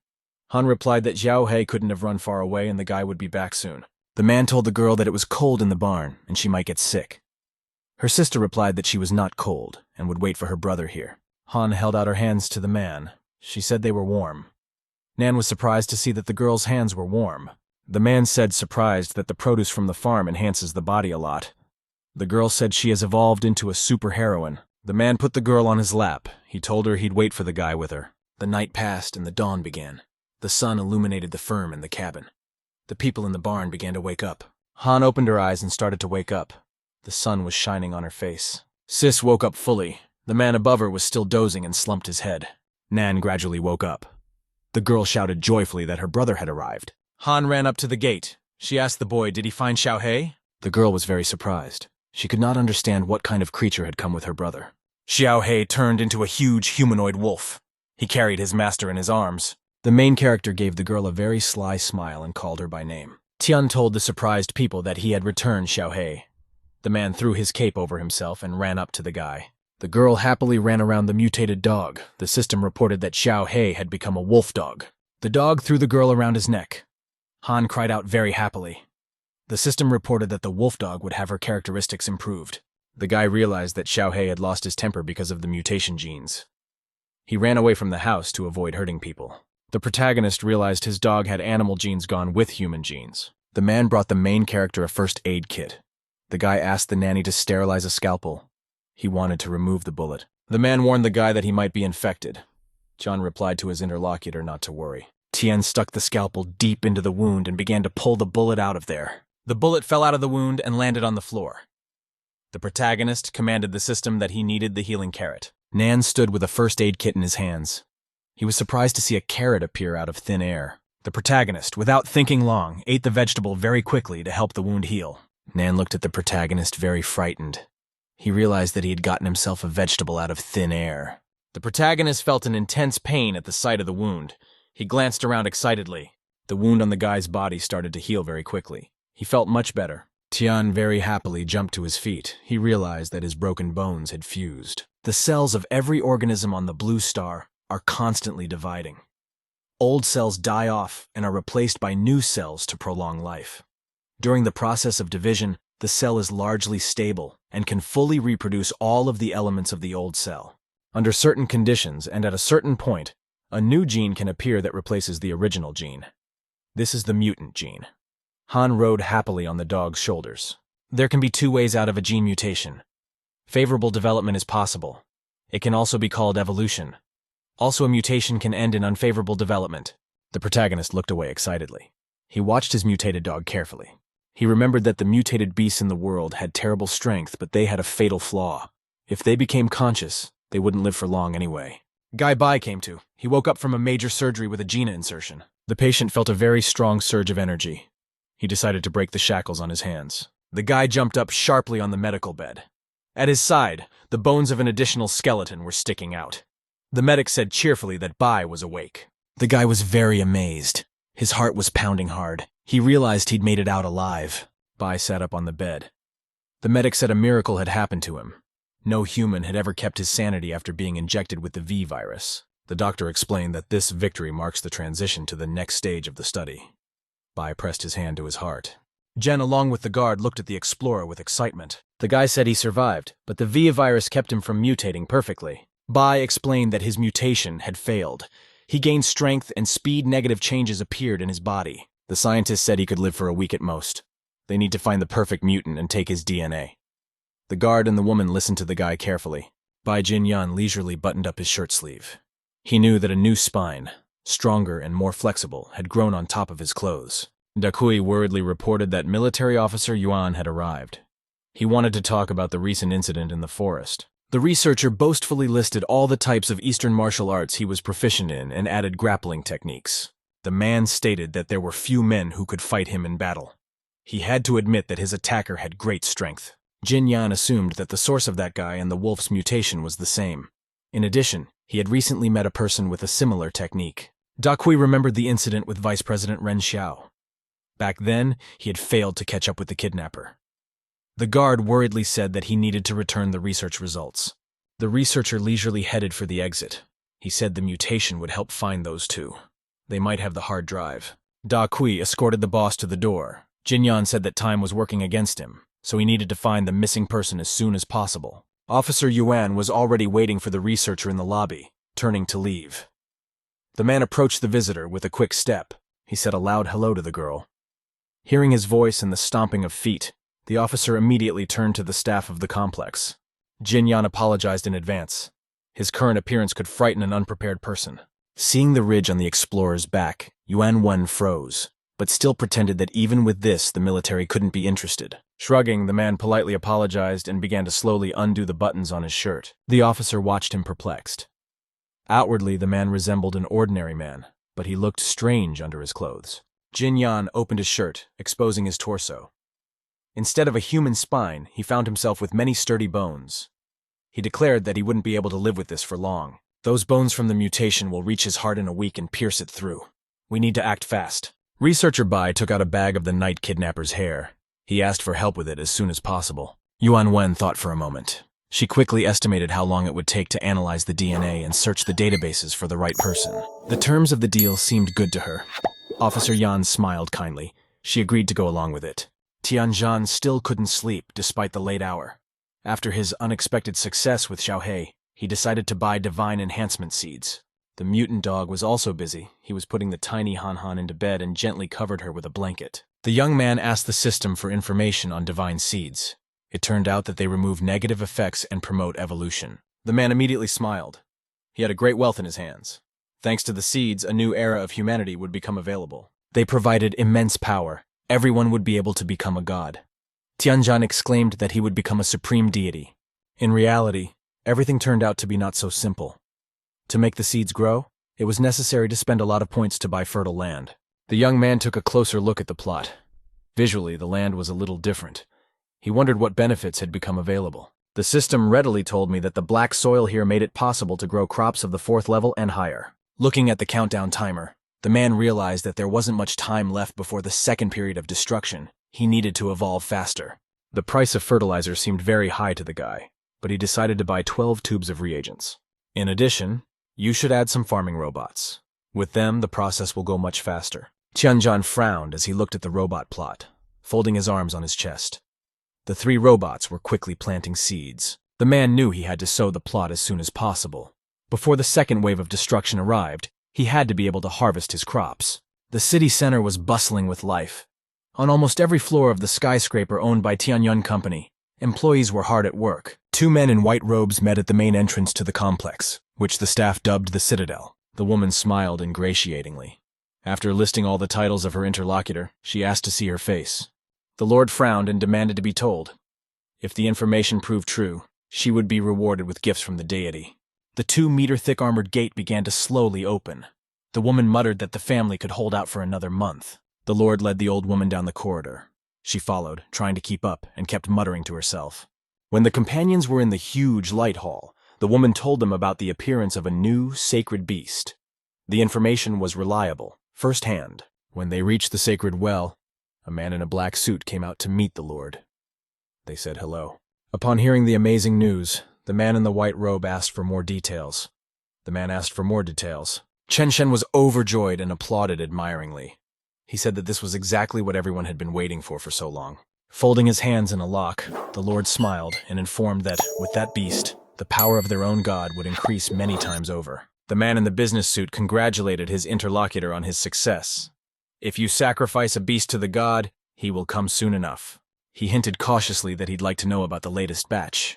Han replied that Xiaohei couldn't have run far away and the guy would be back soon. The man told the girl that it was cold in the barn and she might get sick. Her sister replied that she was not cold and would wait for her brother here. Han held out her hands to the man. She said they were warm. Nan was surprised to see that the girl's hands were warm. The man said, surprised, that the produce from the farm enhances the body a lot. The girl said she has evolved into a superheroine. The man put the girl on his lap. He told her he'd wait for the guy with her. The night passed and the dawn began. The sun illuminated the firm and the cabin. The people in the barn began to wake up. Han opened her eyes and started to wake up. The sun was shining on her face. Sis woke up fully. The man above her was still dozing and slumped his head. Nan gradually woke up. The girl shouted joyfully that her brother had arrived. Han ran up to the gate. She asked the boy, did he find Xiaohei? The girl was very surprised. She could not understand what kind of creature had come with her brother. Xiaohei turned into a huge humanoid wolf. He carried his master in his arms. The main character gave the girl a very sly smile and called her by name. Tian told the surprised people that he had returned Xiaohei. The man threw his cape over himself and ran up to the guy. The girl happily ran around the mutated dog. The system reported that Xiaohei had become a wolf dog. The dog threw the girl around his neck. Han cried out very happily. The system reported that the wolf dog would have her characteristics improved. The guy realized that Xiaohei had lost his temper because of the mutation genes. He ran away from the house to avoid hurting people. The protagonist realized his dog had animal genes gone with human genes. The man brought the main character a first aid kit. The guy asked the nanny to sterilize a scalpel. He wanted to remove the bullet. The man warned the guy that he might be infected. John replied to his interlocutor not to worry. Tian stuck the scalpel deep into the wound and began to pull the bullet out of there. The bullet fell out of the wound and landed on the floor. The protagonist commanded the system that he needed the healing carrot. Nan stood with a first aid kit in his hands. He was surprised to see a carrot appear out of thin air. The protagonist, without thinking long, ate the vegetable very quickly to help the wound heal. Nan looked at the protagonist very frightened. He realized that he had gotten himself a vegetable out of thin air. The protagonist felt an intense pain at the sight of the wound. He glanced around excitedly. The wound on the guy's body started to heal very quickly. He felt much better. Tian very happily jumped to his feet. He realized that his broken bones had fused. The cells of every organism on the blue star are constantly dividing. Old cells die off and are replaced by new cells to prolong life. During the process of division, the cell is largely stable and can fully reproduce all of the elements of the old cell. Under certain conditions and at a certain point, a new gene can appear that replaces the original gene. This is the mutant gene. Han rode happily on the dog's shoulders. There can be two ways out of a gene mutation. Favorable development is possible. It can also be called evolution. Also, a mutation can end in unfavorable development. The protagonist looked away excitedly. He watched his mutated dog carefully. He remembered that the mutated beasts in the world had terrible strength, but they had a fatal flaw. If they became conscious, they wouldn't live for long anyway. Guy Bai came to. He woke up from a major surgery with a Gina insertion. The patient felt a very strong surge of energy. He decided to break the shackles on his hands. The guy jumped up sharply on the medical bed. At his side, the bones of an additional skeleton were sticking out. The medic said cheerfully that Bai was awake. The guy was very amazed. His heart was pounding hard. He realized he'd made it out alive. Bai sat up on the bed. The medic said a miracle had happened to him. No human had ever kept his sanity after being injected with the V virus. The doctor explained that this victory marks the transition to the next stage of the study. Bai pressed his hand to his heart. Jen, along with the guard, looked at the explorer with excitement. The guy said he survived, but the Via virus kept him from mutating perfectly. Bai explained that his mutation had failed. He gained strength and speed. Negative changes appeared in his body. The scientist said he could live for a week at most. They need to find the perfect mutant and take his DNA. The guard and the woman listened to the guy carefully. Bai Jinyan leisurely buttoned up his shirt sleeve. He knew that a new spine, stronger and more flexible, had grown on top of his clothes. Dakui worriedly reported that military officer Yuan had arrived. He wanted to talk about the recent incident in the forest. The researcher boastfully listed all the types of Eastern martial arts he was proficient in and added grappling techniques. The man stated that there were few men who could fight him in battle. He had to admit that his attacker had great strength. Jin Yan assumed that the source of that guy and the wolf's mutation was the same. In addition, he had recently met a person with a similar technique. Dakui remembered the incident with Vice President Ren Xiao. Back then, he had failed to catch up with the kidnapper. The guard worriedly said that he needed to return the research results. The researcher leisurely headed for the exit. He said the mutation would help find those two. They might have the hard drive. Da Kui escorted the boss to the door. Jin Yan said that time was working against him, so he needed to find the missing person as soon as possible. Officer Yuan was already waiting for the researcher in the lobby, turning to leave. The man approached the visitor with a quick step. He said a loud hello to the girl. Hearing his voice and the stomping of feet, the officer immediately turned to the staff of the complex. Jin Yan apologized in advance. His current appearance could frighten an unprepared person. Seeing the ridge on the explorer's back, Yuan Wen froze, but still pretended that even with this, the military couldn't be interested. Shrugging, the man politely apologized and began to slowly undo the buttons on his shirt. The officer watched him perplexed. Outwardly, the man resembled an ordinary man, but he looked strange under his clothes. Jin Yan opened his shirt, exposing his torso. Instead of a human spine, he found himself with many sturdy bones. He declared that he wouldn't be able to live with this for long. Those bones from the mutation will reach his heart in a week and pierce it through. We need to act fast. Researcher Bai took out a bag of the night kidnapper's hair. He asked for help with it as soon as possible. Yuan Wen thought for a moment. She quickly estimated how long it would take to analyze the DNA and search the databases for the right person. The terms of the deal seemed good to her. Officer Yan smiled kindly. She agreed to go along with it. Tianzhan still couldn't sleep despite the late hour. After his unexpected success with Xiaohei, he decided to buy divine enhancement seeds. The mutant dog was also busy. He was putting the tiny Han Han into bed and gently covered her with a blanket. The young man asked the system for information on divine seeds. It turned out that they remove negative effects and promote evolution. The man immediately smiled. He had a great wealth in his hands. Thanks to the seeds, a new era of humanity would become available. They provided immense power. Everyone would be able to become a god. Tianzhan exclaimed that he would become a supreme deity. In reality, everything turned out to be not so simple. To make the seeds grow, it was necessary to spend a lot of points to buy fertile land. The young man took a closer look at the plot. Visually, the land was a little different. He wondered what benefits had become available. The system readily told me that the black soil here made it possible to grow crops of the 4th level and higher. Looking at the countdown timer, the man realized that there wasn't much time left before the 2nd period of destruction. He needed to evolve faster. The price of fertilizer seemed very high to the guy, but he decided to buy 12 tubes of reagents. In addition, you should add some farming robots. With them, the process will go much faster. Tianzhan frowned as he looked at the robot plot, folding his arms on his chest. The 3 robots were quickly planting seeds. The man knew he had to sow the plot as soon as possible. Before the 2nd wave of destruction arrived, he had to be able to harvest his crops. The city center was bustling with life. On almost every floor of the skyscraper owned by Tianyun Company, employees were hard at work. 2 men in white robes met at the main entrance to the complex, which the staff dubbed the Citadel. The woman smiled ingratiatingly. After listing all the titles of her interlocutor, she asked to see her face. The Lord frowned and demanded to be told. If the information proved true, she would be rewarded with gifts from the deity. The 2-meter-thick armored gate began to slowly open. The woman muttered that the family could hold out for another month. The Lord led the old woman down the corridor. She followed, trying to keep up, and kept muttering to herself. When the companions were in the huge light hall, the woman told them about the appearance of a new, sacred beast. The information was reliable, first-hand. When they reached the sacred well, a man in a black suit came out to meet the Lord. They said hello. Upon hearing the amazing news, the man in the white robe asked for more details. The The man asked for more details. Chen Shen was overjoyed and applauded admiringly. He said that this was exactly what everyone had been waiting for so long. Folding his hands in a lock, the Lord smiled and informed that, with that beast, the power of their own god would increase many times over. The man in the business suit congratulated his interlocutor on his success. If you sacrifice a beast to the god, he will come soon enough. He hinted cautiously that he'd like to know about the latest batch.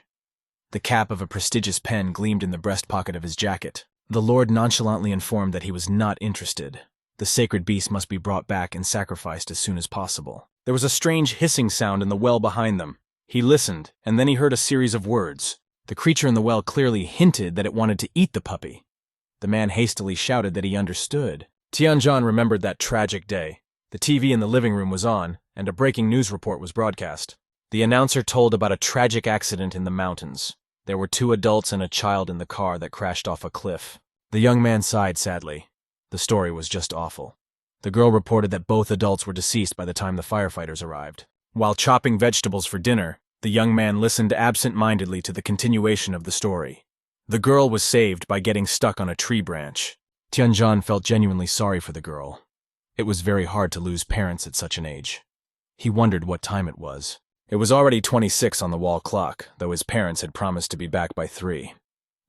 The cap of a prestigious pen gleamed in the breast pocket of his jacket. The Lord nonchalantly informed that he was not interested. The sacred beast must be brought back and sacrificed as soon as possible. There was a strange hissing sound in the well behind them. He listened, and then he heard a series of words. The creature in the well clearly hinted that it wanted to eat the puppy. The man hastily shouted that he understood. Tianjin remembered that tragic day. The TV in the living room was on, and a breaking news report was broadcast. The announcer told about a tragic accident in the mountains. There were 2 adults and a child in the car that crashed off a cliff. The young man sighed sadly. The story was just awful. The girl reported that both adults were deceased by the time the firefighters arrived. While chopping vegetables for dinner, the young man listened absent-mindedly to the continuation of the story. The girl was saved by getting stuck on a tree branch. Tianjin felt genuinely sorry for the girl. It was very hard to lose parents at such an age. He wondered what time it was. It was already 26 on the wall clock, though his parents had promised to be back by 3.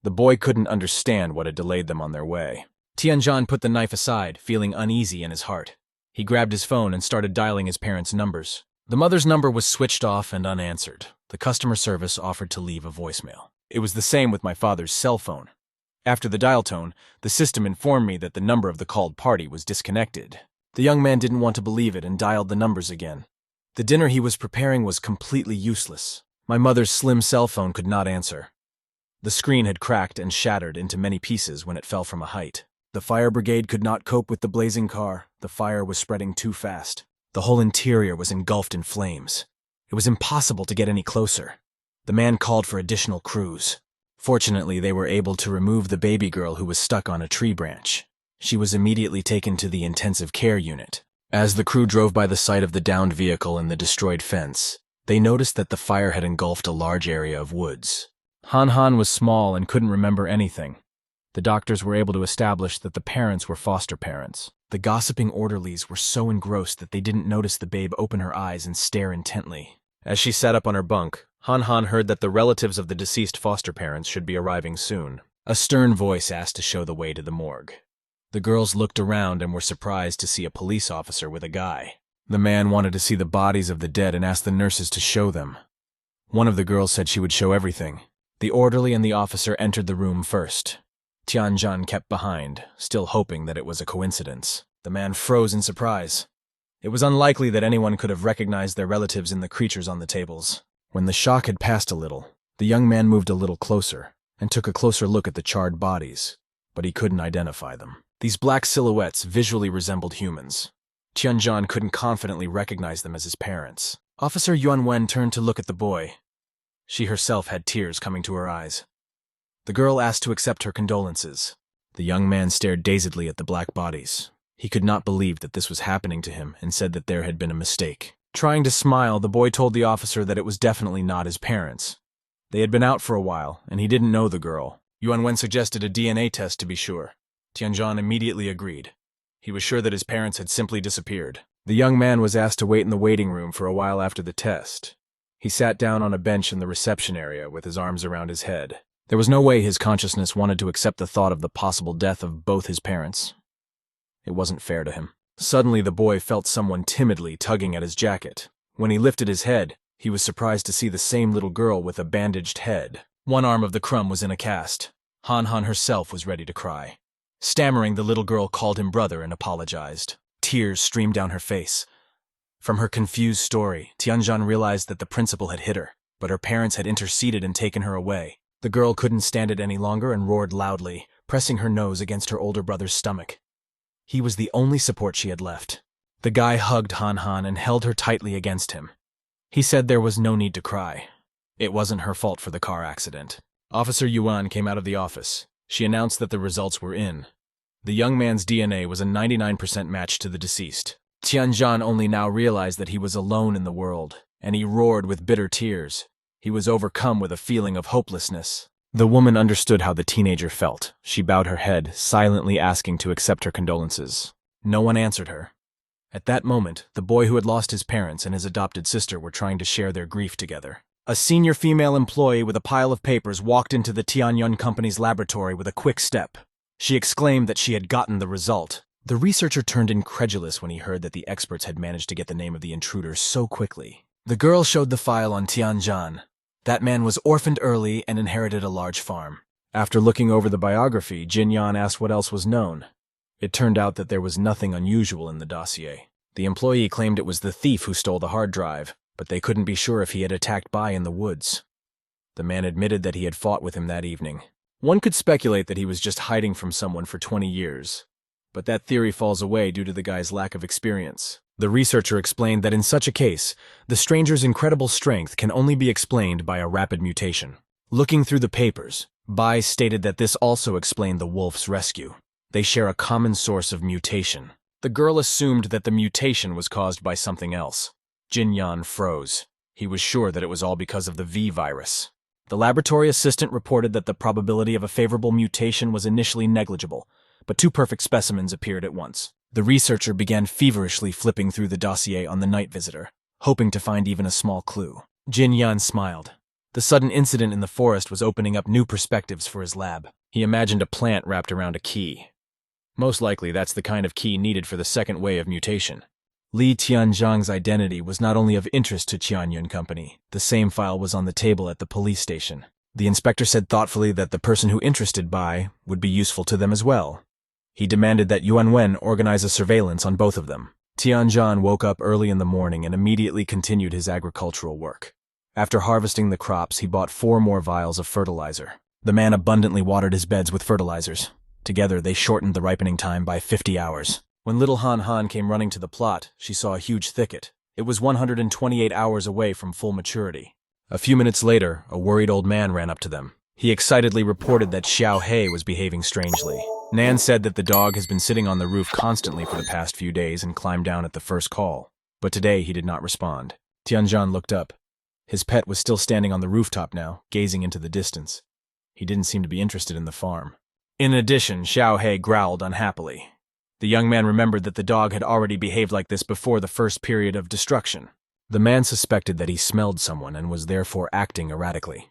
The boy couldn't understand what had delayed them on their way. Tianjin put the knife aside, feeling uneasy in his heart. He grabbed his phone and started dialing his parents' numbers. The mother's number was switched off and unanswered. The customer service offered to leave a voicemail. It was the same with my father's cell phone. After the dial tone, the system informed me that the number of the called party was disconnected. The young man didn't want to believe it and dialed the numbers again. The dinner he was preparing was completely useless. My mother's slim cell phone could not answer. The screen had cracked and shattered into many pieces when it fell from a height. The fire brigade could not cope with the blazing car. The fire was spreading too fast. The whole interior was engulfed in flames. It was impossible to get any closer. The man called for additional crews. Fortunately, they were able to remove the baby girl who was stuck on a tree branch. She was immediately taken to the intensive care unit. As the crew drove by the site of the downed vehicle and the destroyed fence, they noticed that the fire had engulfed a large area of woods. Han was small and couldn't remember anything. The doctors were able to establish that the parents were foster parents. The gossiping orderlies were so engrossed that they didn't notice the babe open her eyes and stare intently. As she sat up on her bunk, Han heard that the relatives of the deceased foster parents should be arriving soon. A stern voice asked to show the way to the morgue. The girls looked around and were surprised to see a police officer with a guy. The man wanted to see the bodies of the dead and asked the nurses to show them. One of the girls said she would show everything. The orderly and the officer entered the room first. Tianjin kept behind, still hoping that it was a coincidence. The man froze in surprise. It was unlikely that anyone could have recognized their relatives in the creatures on the tables. When the shock had passed a little, the young man moved a little closer and took a closer look at the charred bodies, but he couldn't identify them. These black silhouettes visually resembled humans. Tianjin couldn't confidently recognize them as his parents. Officer Yuan Wen turned to look at the boy. She herself had tears coming to her eyes. The girl asked to accept her condolences. The young man stared dazedly at the black bodies. He could not believe that this was happening to him and said that there had been a mistake. Trying to smile, the boy told the officer that it was definitely not his parents. They had been out for a while, and he didn't know the girl. Yuan Wen suggested a DNA test to be sure. Tianjin immediately agreed. He was sure that his parents had simply disappeared. The young man was asked to wait in the waiting room for a while after the test. He sat down on a bench in the reception area with his arms around his head. There was no way his consciousness wanted to accept the thought of the possible death of both his parents. It wasn't fair to him. Suddenly, the boy felt someone timidly tugging at his jacket. When he lifted his head, he was surprised to see the same little girl with a bandaged head. One arm of the crumb was in a cast. Han herself was ready to cry. Stammering, the little girl called him brother and apologized. Tears streamed down her face. From her confused story, Tianjin realized that the principal had hit her, but her parents had interceded and taken her away. The girl couldn't stand it any longer and roared loudly, pressing her nose against her older brother's stomach. He was the only support she had left. The guy hugged Han and held her tightly against him. He said there was no need to cry. It wasn't her fault for the car accident. Officer Yuan came out of the office. She announced that the results were in. The young man's DNA was a 99% match to the deceased. Tianjin only now realized that he was alone in the world, and he roared with bitter tears. He was overcome with a feeling of hopelessness. The woman understood how the teenager felt. She bowed her head, silently asking to accept her condolences. No one answered her. At that moment, the boy who had lost his parents and his adopted sister were trying to share their grief together. A senior female employee with a pile of papers walked into the Tianyun Company's laboratory with a quick step. She exclaimed that she had gotten the result. The researcher turned incredulous when he heard that the experts had managed to get the name of the intruder so quickly. The girl showed the file on Tianjan. That man was orphaned early and inherited a large farm. After looking over the biography, Jin Yan asked what else was known. It turned out that there was nothing unusual in the dossier. The employee claimed it was the thief who stole the hard drive, but they couldn't be sure if he had attacked Bai in the woods. The man admitted that he had fought with him that evening. One could speculate that he was just hiding from someone for 20 years, but that theory falls away due to the guy's lack of experience. The researcher explained that in such a case, the stranger's incredible strength can only be explained by a rapid mutation. Looking through the papers, Bai stated that this also explained the wolf's rescue. They share a common source of mutation. The girl assumed that the mutation was caused by something else. Jin Yan froze. He was sure that it was all because of the V virus. The laboratory assistant reported that the probability of a favorable mutation was initially negligible, but 2 perfect specimens appeared at once. The researcher began feverishly flipping through the dossier on the night visitor, hoping to find even a small clue. Jin Yan smiled. The sudden incident in the forest was opening up new perspectives for his lab. He imagined a plant wrapped around a key. Most likely, that's the kind of key needed for the second way of mutation. Li Tianzhang's identity was not only of interest to Tianyun Company. The same file was on the table at the police station. The inspector said thoughtfully that the person who interested Bai would be useful to them as well. He demanded that Yuan Wen organize a surveillance on both of them. Tianzhan woke up early in the morning and immediately continued his agricultural work. After harvesting the crops, he bought 4 more vials of fertilizer. The man abundantly watered his beds with fertilizers. Together, they shortened the ripening time by 50 hours. When little Han Han came running to the plot, she saw a huge thicket. It was 128 hours away from full maturity. A few minutes later, a worried old man ran up to them. He excitedly reported that Xiao He was behaving strangely. Nan said that the dog has been sitting on the roof constantly for the past few days and climbed down at the first call. But today he did not respond. Tianzhan looked up. His pet was still standing on the rooftop now, gazing into the distance. He didn't seem to be interested in the farm. In addition, Xiao He growled unhappily. The young man remembered that the dog had already behaved like this before the first period of destruction. The man suspected that he smelled someone and was therefore acting erratically.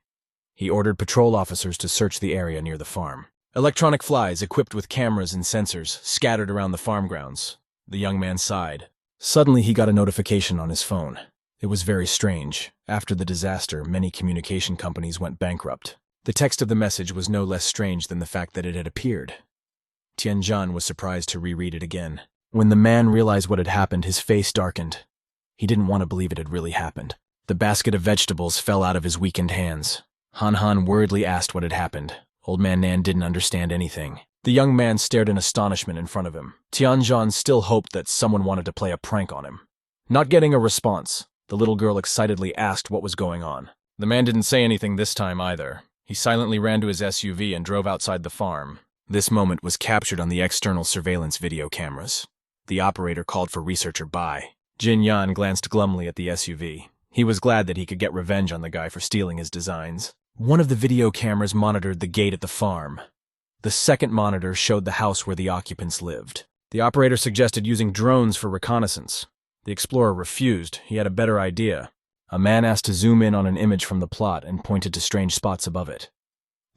He ordered patrol officers to search the area near the farm. Electronic flies equipped with cameras and sensors scattered around the farm grounds. The young man sighed. Suddenly he got a notification on his phone. It was very strange. After the disaster, many communication companies went bankrupt. The text of the message was no less strange than the fact that it had appeared. Tianzhan was surprised to reread it again. When the man realized what had happened, his face darkened. He didn't want to believe it had really happened. The basket of vegetables fell out of his weakened hands. Han Han worriedly asked what had happened. Old man Nan didn't understand anything. The young man stared in astonishment in front of him. Tianzhan still hoped that someone wanted to play a prank on him. Not getting a response, the little girl excitedly asked what was going on. The man didn't say anything this time either. He silently ran to his SUV and drove outside the farm. This moment was captured on the external surveillance video cameras. The operator called for researcher Bai. Jin Yan glanced glumly at the SUV. He was glad that he could get revenge on the guy for stealing his designs. One of the video cameras monitored the gate at the farm. The second monitor showed the house where the occupants lived. The operator suggested using drones for reconnaissance. The explorer refused. He had a better idea. A man asked to zoom in on an image from the plot and pointed to strange spots above it.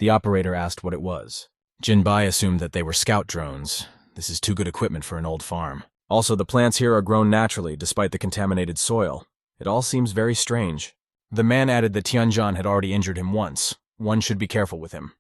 The operator asked what it was. Jin Bai assumed that they were scout drones. This is too good equipment for an old farm. Also, the plants here are grown naturally despite the contaminated soil. It all seems very strange. The man added that Tianzhan had already injured him once. One should be careful with him.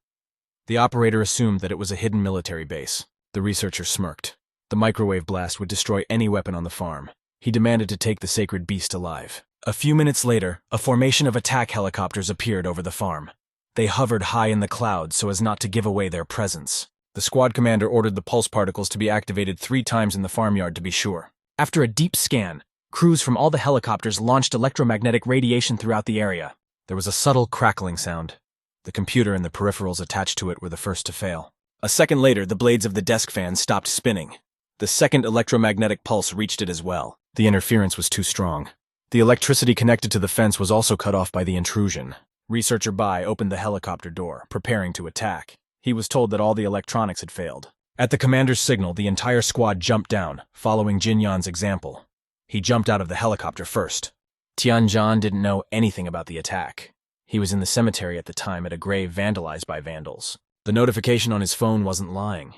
The operator assumed that it was a hidden military base. The researcher smirked. The microwave blast would destroy any weapon on the farm. He demanded to take the sacred beast alive. A few minutes later, a formation of attack helicopters appeared over the farm. They hovered high in the clouds so as not to give away their presence. The squad commander ordered the pulse particles to be activated 3 times in the farmyard to be sure. After a deep scan, crews from all the helicopters launched electromagnetic radiation throughout the area. There was a subtle crackling sound. The computer and the peripherals attached to it were the first to fail. A second later, the blades of the desk fan stopped spinning. The second electromagnetic pulse reached it as well. The interference was too strong. The electricity connected to the fence was also cut off by the intrusion. Researcher Bai opened the helicopter door, preparing to attack. He was told that all the electronics had failed. At the commander's signal, the entire squad jumped down, following Jin Yan's example. He jumped out of the helicopter first. Tianjan didn't know anything about the attack. He was in the cemetery at the time at a grave vandalized by vandals. The notification on his phone wasn't lying.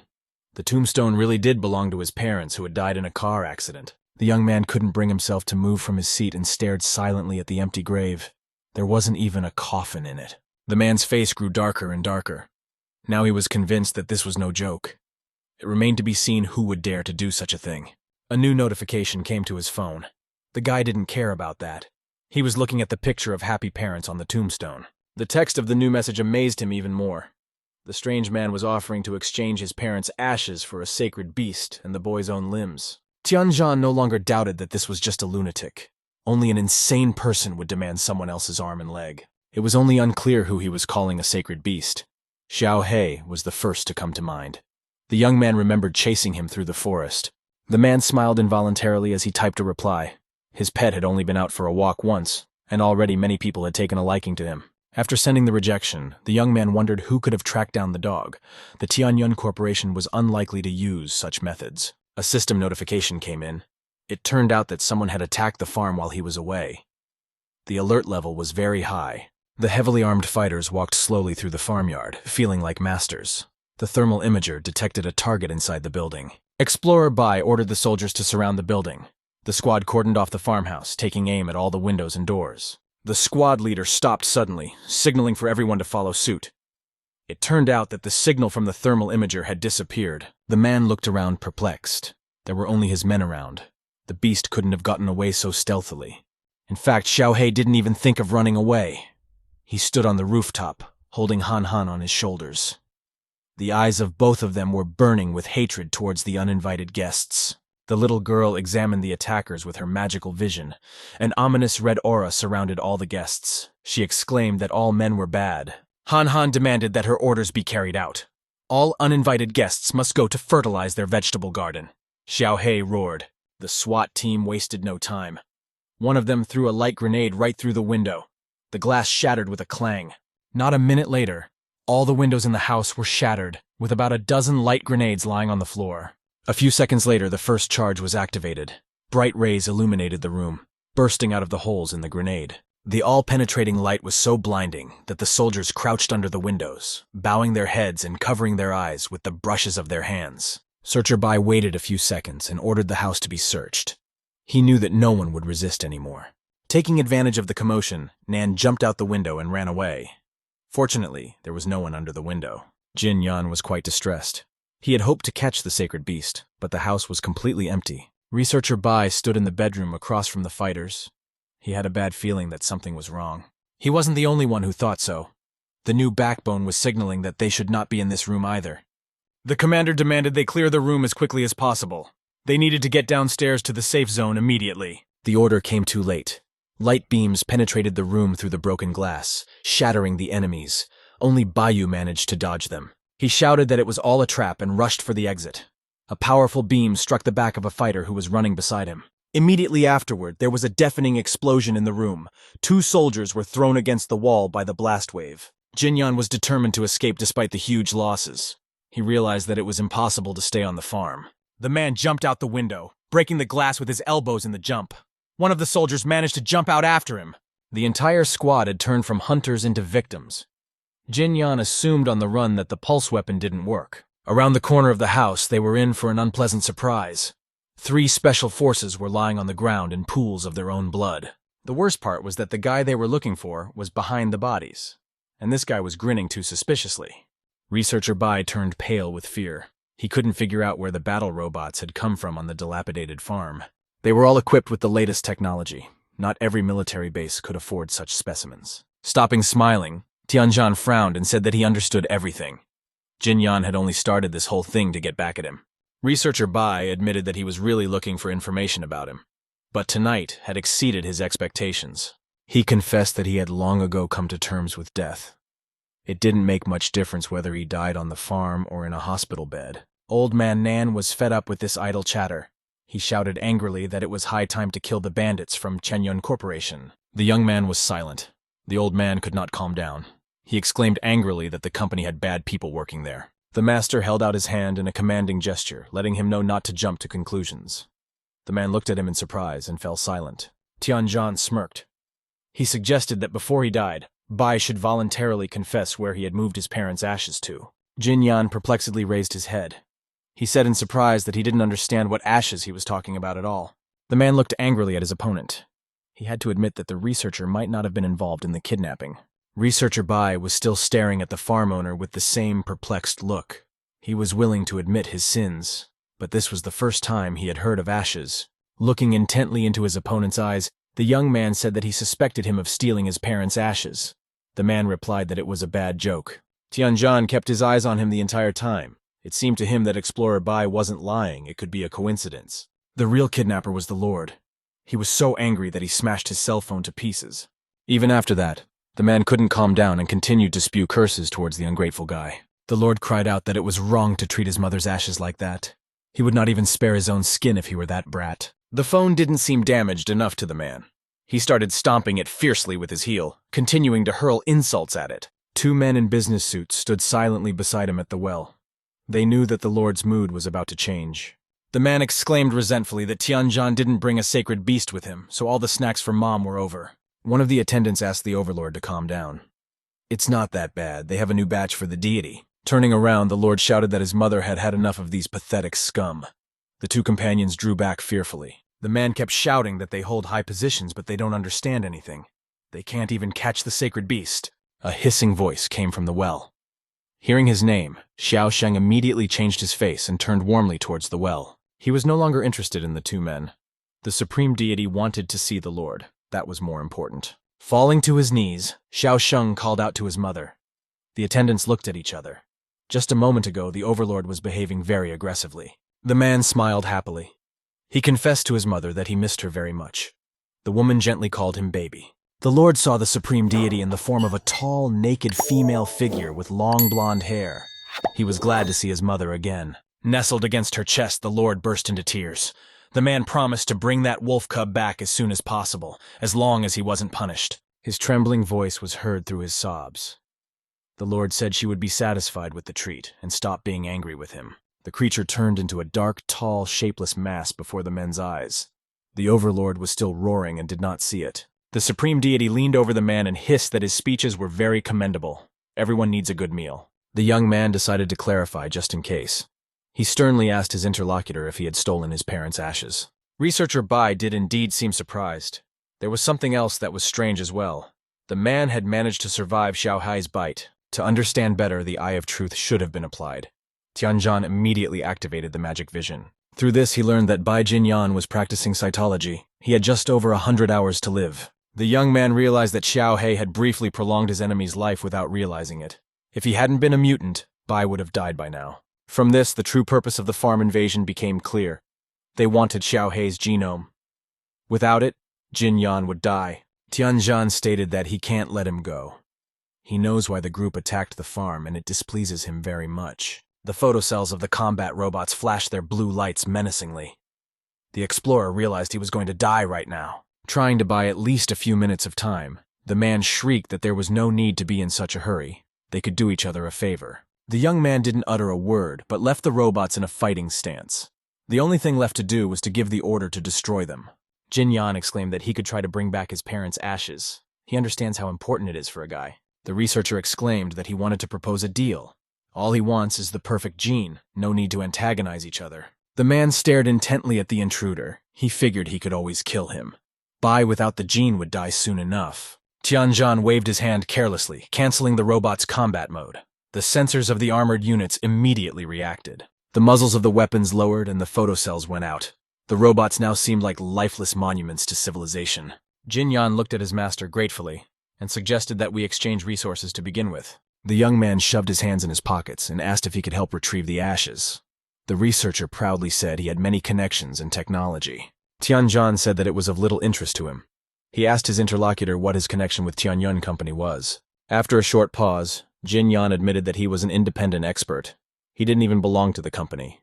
The tombstone really did belong to his parents who had died in a car accident. The young man couldn't bring himself to move from his seat and stared silently at the empty grave. There wasn't even a coffin in it. The man's face grew darker and darker. Now he was convinced that this was no joke. It remained to be seen who would dare to do such a thing. A new notification came to his phone. The guy didn't care about that. He was looking at the picture of happy parents on the tombstone. The text of the new message amazed him even more. The strange man was offering to exchange his parents' ashes for a sacred beast and the boy's own limbs. Tianjan no longer doubted that this was just a lunatic. Only an insane person would demand someone else's arm and leg. It was only unclear who he was calling a sacred beast. Xiao He was the first to come to mind. The young man remembered chasing him through the forest. The man smiled involuntarily as he typed a reply. His pet had only been out for a walk once, and already many people had taken a liking to him. After sending the rejection, the young man wondered who could have tracked down the dog. The Tianyun Corporation was unlikely to use such methods. A system notification came in. It turned out that someone had attacked the farm while he was away. The alert level was very high. The heavily armed fighters walked slowly through the farmyard, feeling like masters. The thermal imager detected a target inside the building. Explorer Bai ordered the soldiers to surround the building. The squad cordoned off the farmhouse, taking aim at all the windows and doors. The squad leader stopped suddenly, signaling for everyone to follow suit. It turned out that the signal from the thermal imager had disappeared. The man looked around perplexed. There were only his men around. The beast couldn't have gotten away so stealthily. In fact, Xiao He didn't even think of running away. He stood on the rooftop, holding Han Han on his shoulders. The eyes of both of them were burning with hatred towards the uninvited guests. The little girl examined the attackers with her magical vision. An ominous red aura surrounded all the guests. She exclaimed that all men were bad. Han Han demanded that her orders be carried out. All uninvited guests must go to fertilize their vegetable garden. Xiao He roared. The SWAT team wasted no time. One of them threw a light grenade right through the window. The glass shattered with a clang. Not a minute later, all the windows in the house were shattered, with about a dozen light grenades lying on the floor. A few seconds later, the first charge was activated. Bright rays illuminated the room, bursting out of the holes in the grenade. The all-penetrating light was so blinding that the soldiers crouched under the windows, bowing their heads and covering their eyes with the brushes of their hands. Searcher Bai waited a few seconds and ordered the house to be searched. He knew that no one would resist anymore. Taking advantage of the commotion, Nan jumped out the window and ran away. Fortunately, there was no one under the window. Jin Yan was quite distressed. He had hoped to catch the sacred beast, but the house was completely empty. Researcher Bai stood in the bedroom across from the fighters. He had a bad feeling that something was wrong. He wasn't the only one who thought so. The new backbone was signaling that they should not be in this room either. The commander demanded they clear the room as quickly as possible. They needed to get downstairs to the safe zone immediately. The order came too late. Light beams penetrated the room through the broken glass, shattering the enemies. Only Bayu managed to dodge them. He shouted that it was all a trap and rushed for the exit. A powerful beam struck the back of a fighter who was running beside him. Immediately afterward, there was a deafening explosion in the room. 2 soldiers were thrown against the wall by the blast wave. Jinyan was determined to escape despite the huge losses. He realized that it was impossible to stay on the farm. The man jumped out the window, breaking the glass with his elbows in the jump. One of the soldiers managed to jump out after him. The entire squad had turned from hunters into victims. Jin Yan assumed on the run that the pulse weapon didn't work. Around the corner of the house, they were in for an unpleasant surprise. 3 special forces were lying on the ground in pools of their own blood. The worst part was that the guy they were looking for was behind the bodies, and this guy was grinning too suspiciously. Researcher Bai turned pale with fear. He couldn't figure out where the battle robots had come from on the dilapidated farm. They were all equipped with the latest technology. Not every military base could afford such specimens. Stopping smiling, Tianjan frowned and said that he understood everything. Jin Yan had only started this whole thing to get back at him. Researcher Bai admitted that he was really looking for information about him, but tonight had exceeded his expectations. He confessed that he had long ago come to terms with death. It didn't make much difference whether he died on the farm or in a hospital bed. Old man Nan was fed up with this idle chatter. He shouted angrily that it was high time to kill the bandits from Chenyun Corporation. The young man was silent. The old man could not calm down. He exclaimed angrily that the company had bad people working there. The master held out his hand in a commanding gesture, letting him know not to jump to conclusions. The man looked at him in surprise and fell silent. Tianjin smirked. He suggested that before he died, Bai should voluntarily confess where he had moved his parents' ashes to. Jin Yan perplexedly raised his head. He said in surprise that he didn't understand what ashes he was talking about at all. The man looked angrily at his opponent. He had to admit that the researcher might not have been involved in the kidnapping. Researcher Bai was still staring at the farm owner with the same perplexed look. He was willing to admit his sins, but this was the first time he had heard of ashes. Looking intently into his opponent's eyes, the young man said that he suspected him of stealing his parents' ashes. The man replied that it was a bad joke. Tianjin kept his eyes on him the entire time. It seemed to him that Explorer Bai wasn't lying, it could be a coincidence. The real kidnapper was the Lord. He was so angry that he smashed his cell phone to pieces. Even after that, the man couldn't calm down and continued to spew curses towards the ungrateful guy. The Lord cried out that it was wrong to treat his mother's ashes like that. He would not even spare his own skin if he were that brat. The phone didn't seem damaged enough to the man. He started stomping it fiercely with his heel, continuing to hurl insults at it. Two men in business suits stood silently beside him at the well. They knew that the Lord's mood was about to change. The man exclaimed resentfully that Tianjin didn't bring a sacred beast with him, so all the snacks for Mom were over. One of the attendants asked the overlord to calm down. It's not that bad. They have a new batch for the deity. Turning around, the Lord shouted that his mother had had enough of these pathetic scum. The two companions drew back fearfully. The man kept shouting that they hold high positions, but they don't understand anything. They can't even catch the sacred beast. A hissing voice came from the well. Hearing his name, Xiao Sheng immediately changed his face and turned warmly towards the well. He was no longer interested in the two men. The supreme deity wanted to see the Lord. That was more important. Falling to his knees, Xiao Sheng called out to his mother. The attendants looked at each other. Just a moment ago, the overlord was behaving very aggressively. The man smiled happily. He confessed to his mother that he missed her very much. The woman gently called him baby. The Lord saw the supreme deity in the form of a tall, naked female figure with long blonde hair. He was glad to see his mother again. Nestled against her chest, the Lord burst into tears. The man promised to bring that wolf cub back as soon as possible, as long as he wasn't punished. His trembling voice was heard through his sobs. The Lord said she would be satisfied with the treat and stop being angry with him. The creature turned into a dark, tall, shapeless mass before the men's eyes. The overlord was still roaring and did not see it. The supreme deity leaned over the man and hissed that his speeches were very commendable. Everyone needs a good meal. The young man decided to clarify just in case. He sternly asked his interlocutor if he had stolen his parents' ashes. Researcher Bai did indeed seem surprised. There was something else that was strange as well. The man had managed to survive Xiao Hai's bite. To understand better, the Eye of Truth should have been applied. Tianjin immediately activated the magic vision. Through this, he learned that Bai Jinyan was practicing cytology. He had just over 100 hours to live. The young man realized that Xiao Hei had briefly prolonged his enemy's life without realizing it. If he hadn't been a mutant, Bai would have died by now. From this, the true purpose of the farm invasion became clear. They wanted Xiao Hei's genome. Without it, Jin Yan would die. Tianjin stated that he can't let him go. He knows why the group attacked the farm, and it displeases him very much. The photocells of the combat robots flashed their blue lights menacingly. The explorer realized he was going to die right now. Trying to buy at least a few minutes of time, the man shrieked that there was no need to be in such a hurry. They could do each other a favor. The young man didn't utter a word, but left the robots in a fighting stance. The only thing left to do was to give the order to destroy them. Jin Yan exclaimed that he could try to bring back his parents' ashes. He understands how important it is for a guy. The researcher exclaimed that he wanted to propose a deal. All he wants is the perfect gene, no need to antagonize each other. The man stared intently at the intruder. He figured he could always kill him. Bai without the gene would die soon enough. Tianjin waved his hand carelessly, canceling the robot's combat mode. The sensors of the armored units immediately reacted. The muzzles of the weapons lowered and the photocells went out. The robots now seemed like lifeless monuments to civilization. Jin Yan looked at his master gratefully and suggested that we exchange resources to begin with. The young man shoved his hands in his pockets and asked if he could help retrieve the ashes. The researcher proudly said he had many connections in technology. Tianjin said that it was of little interest to him. He asked his interlocutor what his connection with Tianyun Company was. After a short pause, Jin Yan admitted that he was an independent expert. He didn't even belong to the company.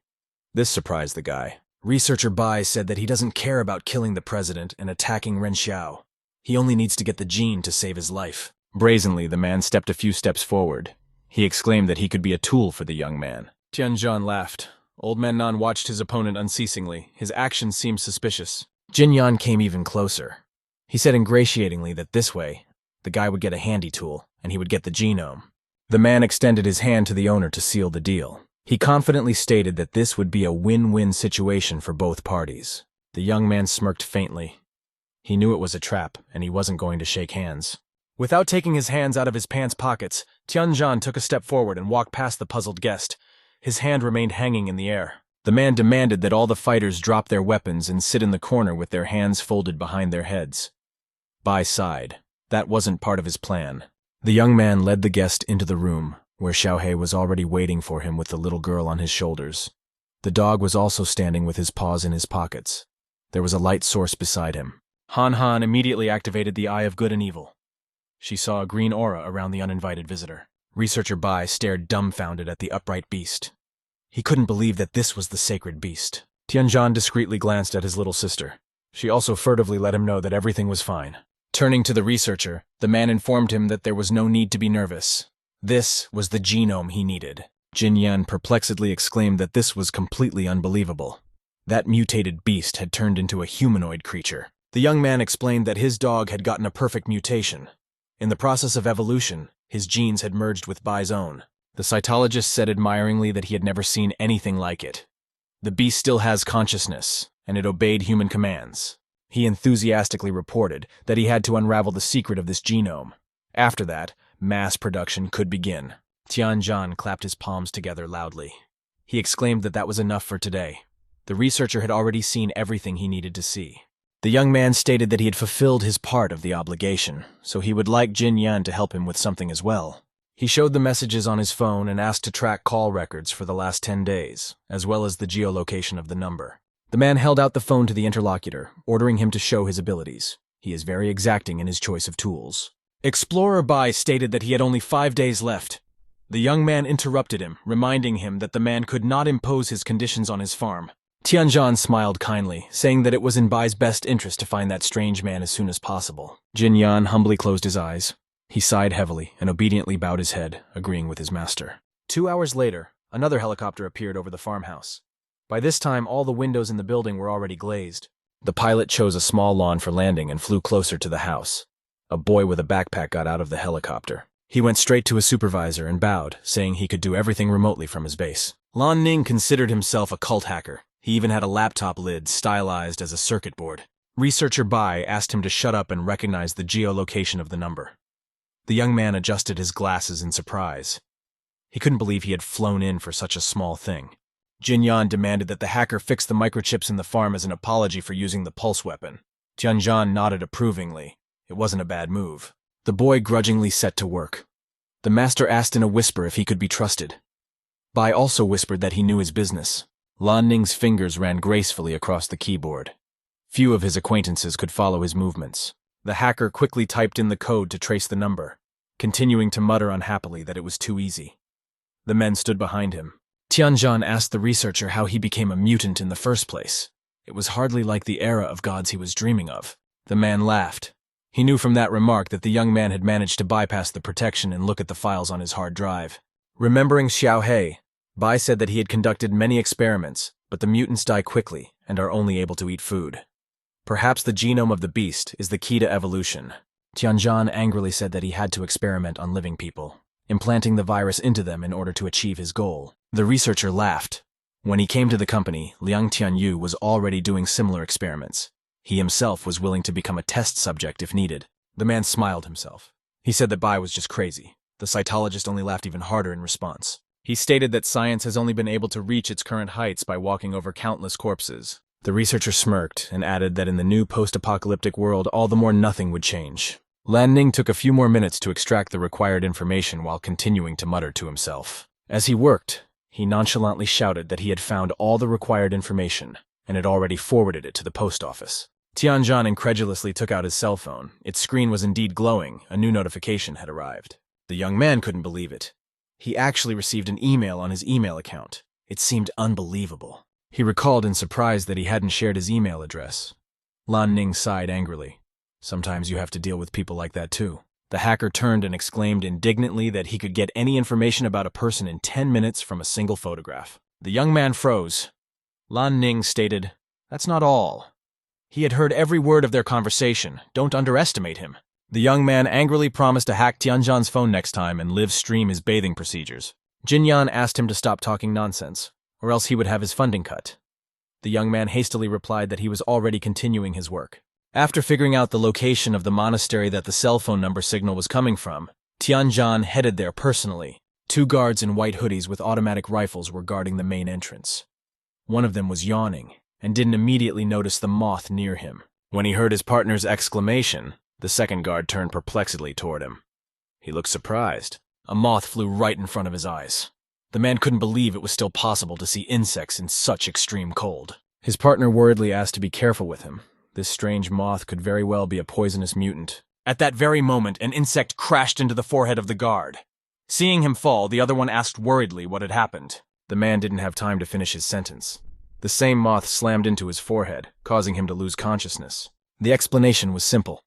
This surprised the guy. Researcher Bai said that he doesn't care about killing the president and attacking Ren Xiao. He only needs to get the gene to save his life. Brazenly, the man stepped a few steps forward. He exclaimed that he could be a tool for the young man. Tianzhan laughed. Old man Nan watched his opponent unceasingly. His actions seemed suspicious. Jin Yan came even closer. He said ingratiatingly that this way, the guy would get a handy tool, and he would get the genome. The man extended his hand to the owner to seal the deal. He confidently stated that this would be a win-win situation for both parties. The young man smirked faintly. He knew it was a trap, and he wasn't going to shake hands. Without taking his hands out of his pants pockets, Tianzhan took a step forward and walked past the puzzled guest. His hand remained hanging in the air. The man demanded that all the fighters drop their weapons and sit in the corner with their hands folded behind their heads. Bai sighed. That wasn't part of his plan. The young man led the guest into the room, where Xiaohei was already waiting for him with the little girl on his shoulders. The dog was also standing with his paws in his pockets. There was a light source beside him. Han Han immediately activated the Eye of Good and Evil. She saw a green aura around the uninvited visitor. Researcher Bai stared dumbfounded at the upright beast. He couldn't believe that this was the sacred beast. Tianzhan discreetly glanced at his little sister. She also furtively let him know that everything was fine. Turning to the researcher, the man informed him that there was no need to be nervous. This was the genome he needed. Jin Yan perplexedly exclaimed that this was completely unbelievable. That mutated beast had turned into a humanoid creature. The young man explained that his dog had gotten a perfect mutation. In the process of evolution, his genes had merged with Bai's own. The cytologist said admiringly that he had never seen anything like it. The beast still has consciousness, and it obeyed human commands. He enthusiastically reported that he had to unravel the secret of this genome. After that, mass production could begin. Tianzhan clapped his palms together loudly. He exclaimed that that was enough for today. The researcher had already seen everything he needed to see. The young man stated that he had fulfilled his part of the obligation, so he would like Jin Yan to help him with something as well. He showed the messages on his phone and asked to track call records for the last 10 days, as well as the geolocation of the number. The man held out the phone to the interlocutor, ordering him to show his abilities. He is very exacting in his choice of tools. Explorer Bai stated that he had only 5 days left. The young man interrupted him, reminding him that the man could not impose his conditions on his farm. Tianzhan smiled kindly, saying that it was in Bai's best interest to find that strange man as soon as possible. Jin Yan humbly closed his eyes. He sighed heavily and obediently bowed his head, agreeing with his master. 2 hours later, another helicopter appeared over the farmhouse. By this time, all the windows in the building were already glazed. The pilot chose a small lawn for landing and flew closer to the house. A boy with a backpack got out of the helicopter. He went straight to his supervisor and bowed, saying he could do everything remotely from his base. Lan Ning considered himself a cult hacker. He even had a laptop lid stylized as a circuit board. Researcher Bai asked him to shut up and recognize the geolocation of the number. The young man adjusted his glasses in surprise. He couldn't believe he had flown in for such a small thing. Jin Yan demanded that the hacker fix the microchips in the farm as an apology for using the pulse weapon. Tianzhan nodded approvingly. It wasn't a bad move. The boy grudgingly set to work. The master asked in a whisper if he could be trusted. Bai also whispered that he knew his business. Lan Ning's fingers ran gracefully across the keyboard. Few of his acquaintances could follow his movements. The hacker quickly typed in the code to trace the number, continuing to mutter unhappily that it was too easy. The men stood behind him. Tianzhan asked the researcher how he became a mutant in the first place. It was hardly like the era of gods he was dreaming of. The man laughed. He knew from that remark that the young man had managed to bypass the protection and look at the files on his hard drive. Remembering Xiaohei, Bai said that he had conducted many experiments, but the mutants die quickly and are only able to eat food. Perhaps the genome of the beast is the key to evolution. Tianzhan angrily said that he had to experiment on living people, implanting the virus into them in order to achieve his goal. The researcher laughed. When he came to the company, Liang Tianyu was already doing similar experiments. He himself was willing to become a test subject if needed. The man smiled himself. He said that Bai was just crazy. The cytologist only laughed even harder in response. He stated that science has only been able to reach its current heights by walking over countless corpses. The researcher smirked and added that in the new post-apocalyptic world, all the more nothing would change. Lan Ning took a few more minutes to extract the required information while continuing to mutter to himself. As he worked, he nonchalantly shouted that he had found all the required information and had already forwarded it to the post office. Tianzhan incredulously took out his cell phone. Its screen was indeed glowing. A new notification had arrived. The young man couldn't believe it. He actually received an email on his email account. It seemed unbelievable. He recalled in surprise that he hadn't shared his email address. Lan Ning sighed angrily. Sometimes you have to deal with people like that too. The hacker turned and exclaimed indignantly that he could get any information about a person in 10 minutes from a single photograph. The young man froze. Lan Ning stated, "That's not all." He had heard every word of their conversation. Don't underestimate him. The young man angrily promised to hack Tianjan's phone next time and live stream his bathing procedures. Jinyan asked him to stop talking nonsense, or else he would have his funding cut. The young man hastily replied that he was already continuing his work. After figuring out the location of the monastery that the cell phone number signal was coming from, Tianjan headed there personally. 2 guards in white hoodies with automatic rifles were guarding the main entrance. One of them was yawning and didn't immediately notice the moth near him. When he heard his partner's exclamation, the second guard turned perplexedly toward him. He looked surprised. A moth flew right in front of his eyes. The man couldn't believe it was still possible to see insects in such extreme cold. His partner worriedly asked to be careful with him. This strange moth could very well be a poisonous mutant. At that very moment, an insect crashed into the forehead of the guard. Seeing him fall, the other one asked worriedly what had happened. The man didn't have time to finish his sentence. The same moth slammed into his forehead, causing him to lose consciousness. The explanation was simple.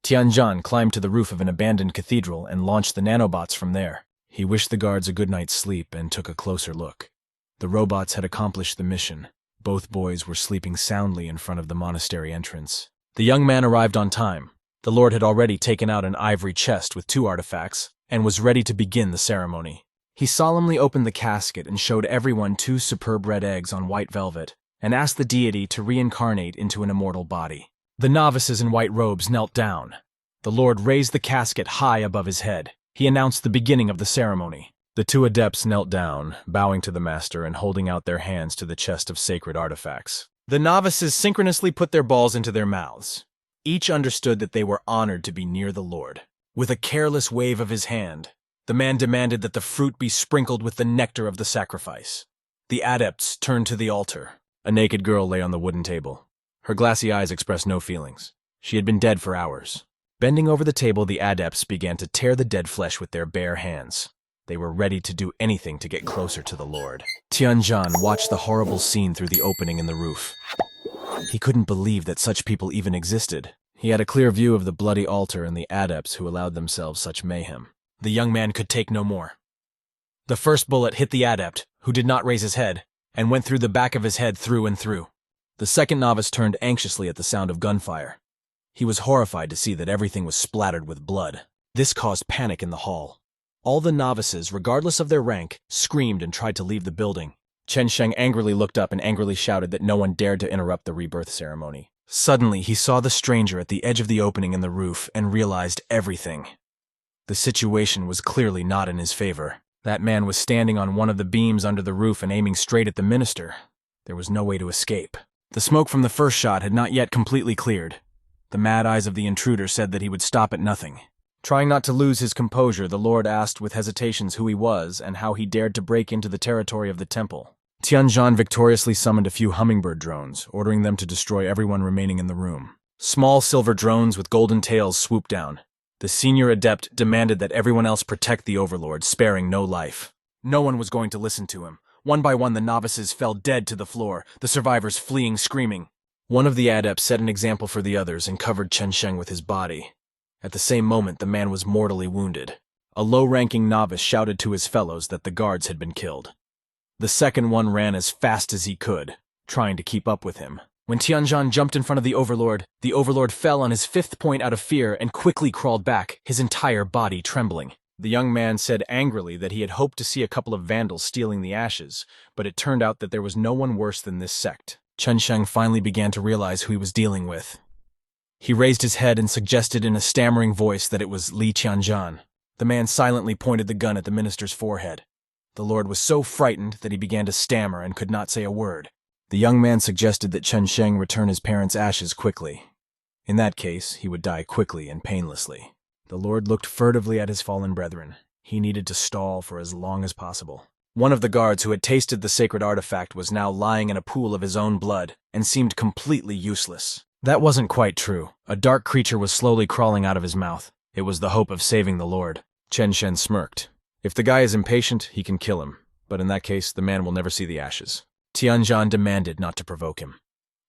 Tianjan climbed to the roof of an abandoned cathedral and launched the nanobots from there. He wished the guards a good night's sleep and took a closer look. The robots had accomplished the mission. Both boys were sleeping soundly in front of the monastery entrance. The young man arrived on time. The Lord had already taken out an ivory chest with 2 artifacts and was ready to begin the ceremony. He solemnly opened the casket and showed everyone 2 superb red eggs on white velvet and asked the deity to reincarnate into an immortal body. The novices in white robes knelt down. The Lord raised the casket high above his head. He announced the beginning of the ceremony. The 2 adepts knelt down, bowing to the master and holding out their hands to the chest of sacred artifacts. The novices synchronously put their balls into their mouths. Each understood that they were honored to be near the Lord. With a careless wave of his hand, the man demanded that the fruit be sprinkled with the nectar of the sacrifice. The adepts turned to the altar. A naked girl lay on the wooden table. Her glassy eyes expressed no feelings. She had been dead for hours. Bending over the table, the adepts began to tear the dead flesh with their bare hands. They were ready to do anything to get closer to the Lord. Tianjan watched the horrible scene through the opening in the roof. He couldn't believe that such people even existed. He had a clear view of the bloody altar and the adepts who allowed themselves such mayhem. The young man could take no more. The first bullet hit the adept, who did not raise his head, and went through the back of his head through and through. The second novice turned anxiously at the sound of gunfire. He was horrified to see that everything was splattered with blood. This caused panic in the hall. All the novices, regardless of their rank, screamed and tried to leave the building. Chen Sheng angrily looked up and angrily shouted that no one dared to interrupt the rebirth ceremony. Suddenly, he saw the stranger at the edge of the opening in the roof and realized everything. The situation was clearly not in his favor. That man was standing on one of the beams under the roof and aiming straight at the minister. There was no way to escape. The smoke from the first shot had not yet completely cleared. The mad eyes of the intruder said that he would stop at nothing. Trying not to lose his composure, the Lord asked with hesitations who he was and how he dared to break into the territory of the temple. Tianjan victoriously summoned a few hummingbird drones, ordering them to destroy everyone remaining in the room. Small silver drones with golden tails swooped down. The senior adept demanded that everyone else protect the overlord, sparing no life. No one was going to listen to him. One by one, the novices fell dead to the floor, the survivors fleeing screaming. One of the adepts set an example for the others and covered Chen Sheng with his body. At the same moment, the man was mortally wounded. A low-ranking novice shouted to his fellows that the guards had been killed. The second one ran as fast as he could, trying to keep up with him. When Tianjan jumped in front of the overlord fell on his 5th point out of fear and quickly crawled back, his entire body trembling. The young man said angrily that he had hoped to see a couple of vandals stealing the ashes, but it turned out that there was no one worse than this sect. Chen Sheng finally began to realize who he was dealing with. He raised his head and suggested in a stammering voice that it was Li Tianjan. The man silently pointed the gun at the minister's forehead. The Lord was so frightened that he began to stammer and could not say a word. The young man suggested that Chen Sheng return his parents' ashes quickly. In that case, he would die quickly and painlessly. The Lord looked furtively at his fallen brethren. He needed to stall for as long as possible. One of the guards who had tasted the sacred artifact was now lying in a pool of his own blood and seemed completely useless. That wasn't quite true. A dark creature was slowly crawling out of his mouth. It was the hope of saving the Lord. Chen Shen smirked. If the guy is impatient, he can kill him, but in that case, the man will never see the ashes. Tianjan demanded not to provoke him.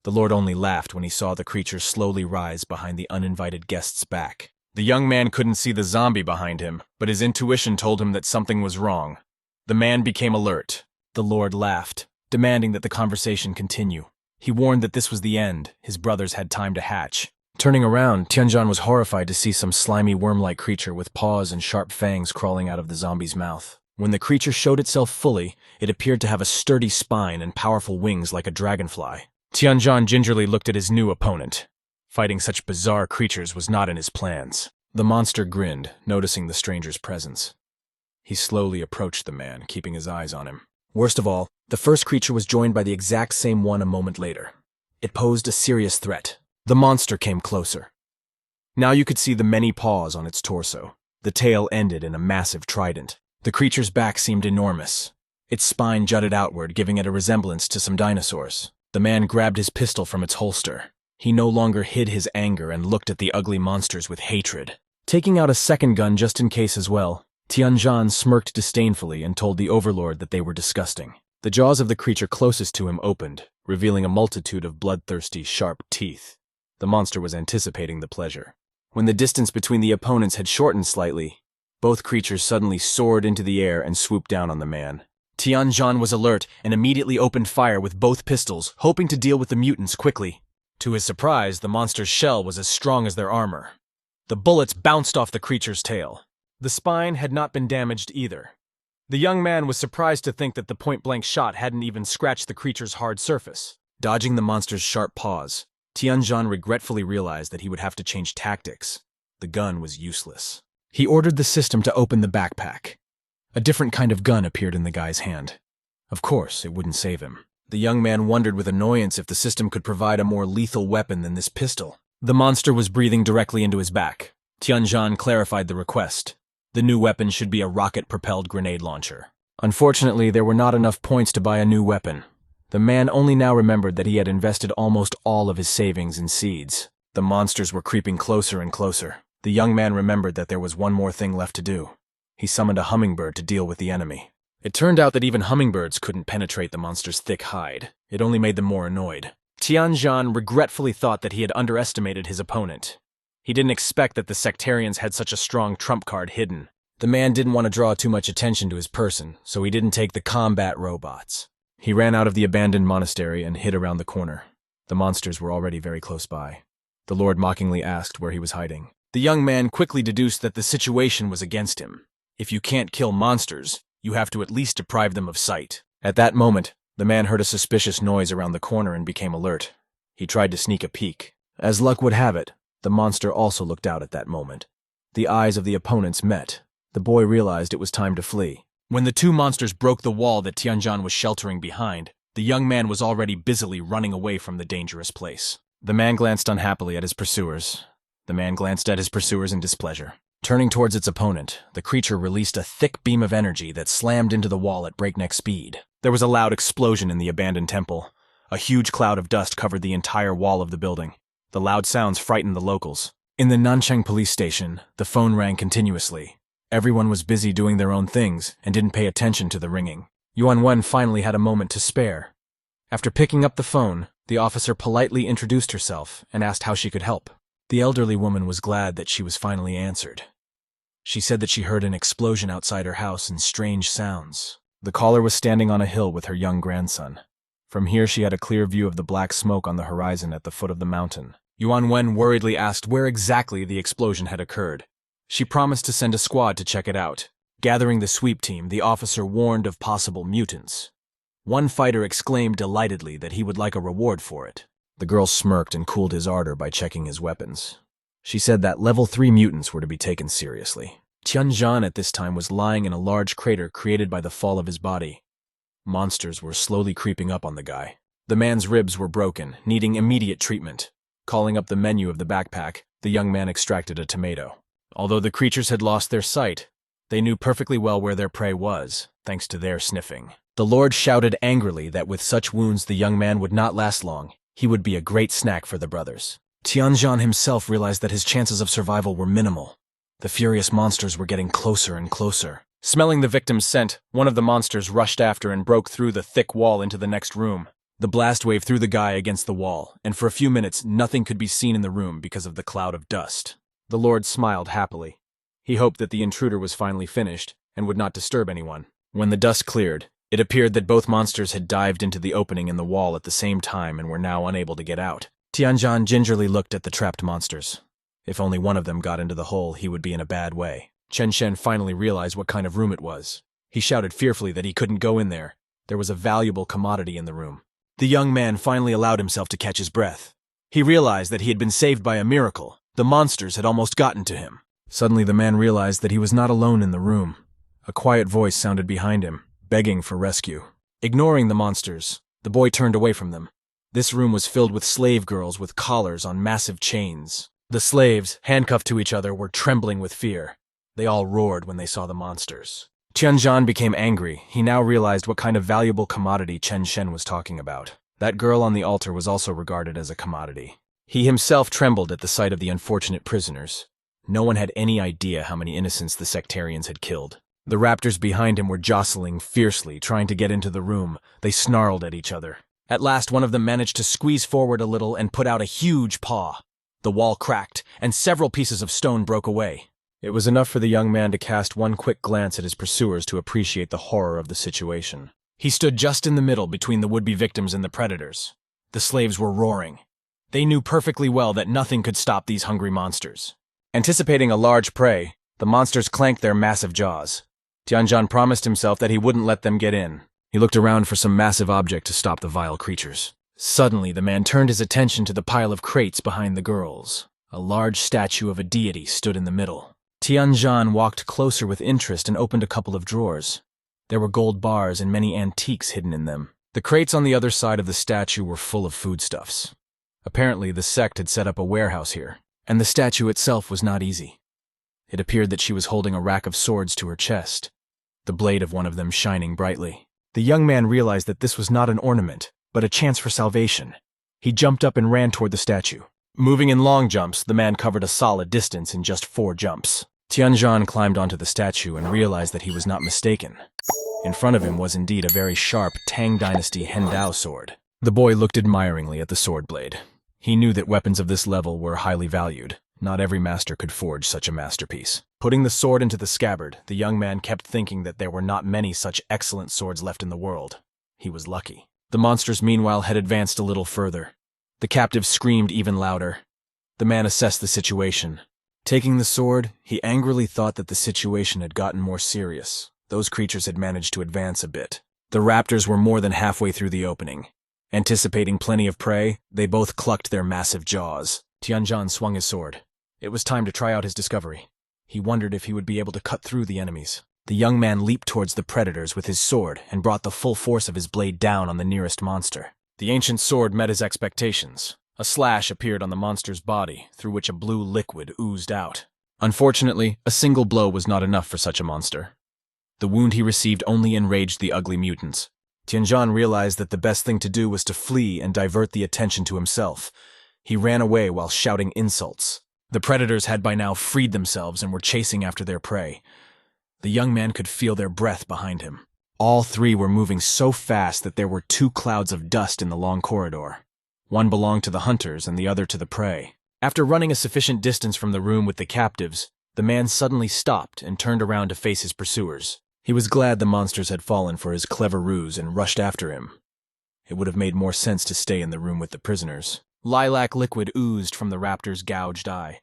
The Lord only laughed when he saw the creature slowly rise behind the uninvited guest's back. The young man couldn't see the zombie behind him, but his intuition told him that something was wrong. The man became alert. The Lord laughed, demanding that the conversation continue. He warned that this was the end. His brothers had time to hatch. Turning around, Tianjan was horrified to see some slimy worm-like creature with paws and sharp fangs crawling out of the zombie's mouth. When the creature showed itself fully, it appeared to have a sturdy spine and powerful wings like a dragonfly. Tianjan gingerly looked at his new opponent. Fighting such bizarre creatures was not in his plans. The monster grinned, noticing the stranger's presence. He slowly approached the man, keeping his eyes on him. Worst of all, the first creature was joined by the exact same one a moment later. It posed a serious threat. The monster came closer. Now you could see the many paws on its torso. The tail ended in a massive trident. The creature's back seemed enormous. Its spine jutted outward, giving it a resemblance to some dinosaurs. The man grabbed his pistol from its holster. He no longer hid his anger and looked at the ugly monsters with hatred. Taking out a second gun just in case as well, Tianjan smirked disdainfully and told the overlord that they were disgusting. The jaws of the creature closest to him opened, revealing a multitude of bloodthirsty, sharp teeth. The monster was anticipating the pleasure. When the distance between the opponents had shortened slightly, both creatures suddenly soared into the air and swooped down on the man. Tianjan was alert and immediately opened fire with both pistols, hoping to deal with the mutants quickly. To his surprise, the monster's shell was as strong as their armor. The bullets bounced off the creature's tail. The spine had not been damaged either. The young man was surprised to think that the point-blank shot hadn't even scratched the creature's hard surface. Dodging the monster's sharp paws, Tianjan regretfully realized that he would have to change tactics. The gun was useless. He ordered the system to open the backpack. A different kind of gun appeared in the guy's hand. Of course, it wouldn't save him. The young man wondered with annoyance if the system could provide a more lethal weapon than this pistol. The monster was breathing directly into his back. Tianjan clarified the request. The new weapon should be a rocket-propelled grenade launcher. Unfortunately, there were not enough points to buy a new weapon. The man only now remembered that he had invested almost all of his savings in seeds. The monsters were creeping closer and closer. The young man remembered that there was one more thing left to do. He summoned a hummingbird to deal with the enemy. It turned out that even hummingbirds couldn't penetrate the monster's thick hide. It only made them more annoyed. Tianjan regretfully thought that he had underestimated his opponent. He didn't expect that the sectarians had such a strong trump card hidden. The man didn't want to draw too much attention to his person, so he didn't take the combat robots. He ran out of the abandoned monastery and hid around the corner. The monsters were already very close by. The Lord mockingly asked where he was hiding. The young man quickly deduced that the situation was against him. If you can't kill monsters, you have to at least deprive them of sight. At that moment, the man heard a suspicious noise around the corner and became alert. He tried to sneak a peek. As luck would have it, the monster also looked out at that moment. The eyes of the opponents met. The boy realized it was time to flee. When the two monsters broke the wall that Tianjan was sheltering behind, the young man was already busily running away from the dangerous place. The man glanced unhappily at his pursuers. The man glanced at his pursuers in displeasure. Turning towards its opponent, the creature released a thick beam of energy that slammed into the wall at breakneck speed. There was a loud explosion in the abandoned temple. A huge cloud of dust covered the entire wall of the building. The loud sounds frightened the locals. In the Nanchang police station, the phone rang continuously. Everyone was busy doing their own things and didn't pay attention to the ringing. Yuan Wen finally had a moment to spare. After picking up the phone, the officer politely introduced herself and asked how she could help. The elderly woman was glad that she was finally answered. She said that she heard an explosion outside her house and strange sounds. The caller was standing on a hill with her young grandson. From here she had a clear view of the black smoke on the horizon at the foot of the mountain. Yuan Wen worriedly asked where exactly the explosion had occurred. She promised to send a squad to check it out. Gathering the sweep team, the officer warned of possible mutants. One fighter exclaimed delightedly that he would like a reward for it. The girl smirked and cooled his ardor by checking his weapons. She said that level 3 mutants were to be taken seriously. Tianjan at this time was lying in a large crater created by the fall of his body. Monsters were slowly creeping up on the guy. The man's ribs were broken, needing immediate treatment. Calling up the menu of the backpack, the young man extracted a tomato. Although the creatures had lost their sight, they knew perfectly well where their prey was, thanks to their sniffing. The Lord shouted angrily that with such wounds the young man would not last long. He would be a great snack for the brothers. Tianjan himself realized that his chances of survival were minimal. The furious monsters were getting closer and closer. Smelling the victim's scent, one of the monsters rushed after and broke through the thick wall into the next room. The blast wave threw the guy against the wall, and for a few minutes nothing could be seen in the room because of the cloud of dust. The Lord smiled happily. He hoped that the intruder was finally finished and would not disturb anyone. When the dust cleared, it appeared that both monsters had dived into the opening in the wall at the same time and were now unable to get out. Tianjin gingerly looked at the trapped monsters. If only one of them got into the hole, he would be in a bad way. Chen Shen finally realized what kind of room it was. He shouted fearfully that he couldn't go in there. There was a valuable commodity in the room. The young man finally allowed himself to catch his breath. He realized that he had been saved by a miracle. The monsters had almost gotten to him. Suddenly the man realized that he was not alone in the room. A quiet voice sounded behind him, begging for rescue. Ignoring the monsters, the boy turned away from them. This room was filled with slave girls with collars on massive chains. The slaves, handcuffed to each other, were trembling with fear. They all roared when they saw the monsters. Tianjin became angry. He now realized what kind of valuable commodity Chen Shen was talking about. That girl on the altar was also regarded as a commodity. He himself trembled at the sight of the unfortunate prisoners. No one had any idea how many innocents the sectarians had killed. The raptors behind him were jostling fiercely, trying to get into the room. They snarled at each other. At last, one of them managed to squeeze forward a little and put out a huge paw. The wall cracked, and several pieces of stone broke away. It was enough for the young man to cast one quick glance at his pursuers to appreciate the horror of the situation. He stood just in the middle between the would-be victims and the predators. The slaves were roaring. They knew perfectly well that nothing could stop these hungry monsters. Anticipating a large prey, the monsters clanked their massive jaws. Tianjin promised himself that he wouldn't let them get in. He looked around for some massive object to stop the vile creatures. Suddenly, the man turned his attention to the pile of crates behind the girls. A large statue of a deity stood in the middle. Tianjin walked closer with interest and opened a couple of drawers. There were gold bars and many antiques hidden in them. The crates on the other side of the statue were full of foodstuffs. Apparently, the sect had set up a warehouse here, and the statue itself was not easy. It appeared that she was holding a rack of swords to her chest, the blade of one of them shining brightly. The young man realized that this was not an ornament, but a chance for salvation. He jumped up and ran toward the statue. Moving in long jumps, the man covered a solid distance in just 4 jumps. Tianjin climbed onto the statue and realized that he was not mistaken. In front of him was indeed a very sharp Tang Dynasty Hendao sword. The boy looked admiringly at the sword blade. He knew that weapons of this level were highly valued. Not every master could forge such a masterpiece. Putting the sword into the scabbard, the young man kept thinking that there were not many such excellent swords left in the world. He was lucky. The monsters, meanwhile, had advanced a little further. The captives screamed even louder. The man assessed the situation. Taking the sword, he angrily thought that the situation had gotten more serious. Those creatures had managed to advance a bit. The raptors were more than halfway through the opening. Anticipating plenty of prey, they both clucked their massive jaws. Tianjin swung his sword. It was time to try out his discovery. He wondered if he would be able to cut through the enemies. The young man leaped towards the predators with his sword and brought the full force of his blade down on the nearest monster. The ancient sword met his expectations. A slash appeared on the monster's body, through which a blue liquid oozed out. Unfortunately, a single blow was not enough for such a monster. The wound he received only enraged the ugly mutants. Tianjin realized that the best thing to do was to flee and divert the attention to himself. He ran away while shouting insults. The predators had by now freed themselves and were chasing after their prey. The young man could feel their breath behind him. All 3 were moving so fast that there were 2 clouds of dust in the long corridor. One belonged to the hunters and the other to the prey. After running a sufficient distance from the room with the captives, the man suddenly stopped and turned around to face his pursuers. He was glad the monsters had fallen for his clever ruse and rushed after him. It would have made more sense to stay in the room with the prisoners. Lilac liquid oozed from the raptor's gouged eye.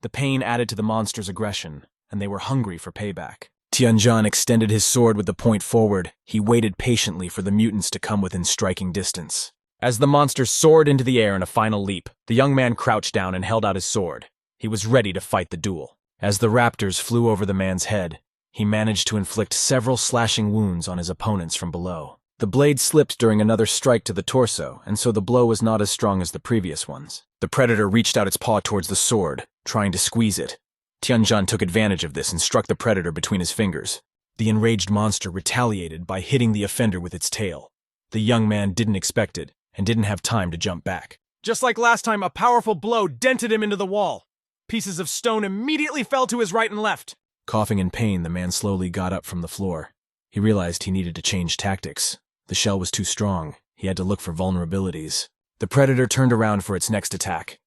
The pain added to the monster's aggression, and they were hungry for payback. Tianjin extended his sword with the point forward. He waited patiently for the mutants to come within striking distance. As the monster soared into the air in a final leap, the young man crouched down and held out his sword. He was ready to fight the duel. As the raptors flew over the man's head, he managed to inflict several slashing wounds on his opponents from below. The blade slipped during another strike to the torso, and so the blow was not as strong as the previous ones. The predator reached out its paw towards the sword, trying to squeeze it. Tianjin took advantage of this and struck the predator between his fingers. The enraged monster retaliated by hitting the offender with its tail. The young man didn't expect it, and didn't have time to jump back. Just like last time, a powerful blow dented him into the wall. Pieces of stone immediately fell to his right and left. Coughing in pain, the man slowly got up from the floor. He realized he needed to change tactics. The shell was too strong. He had to look for vulnerabilities. The predator turned around for its next attack.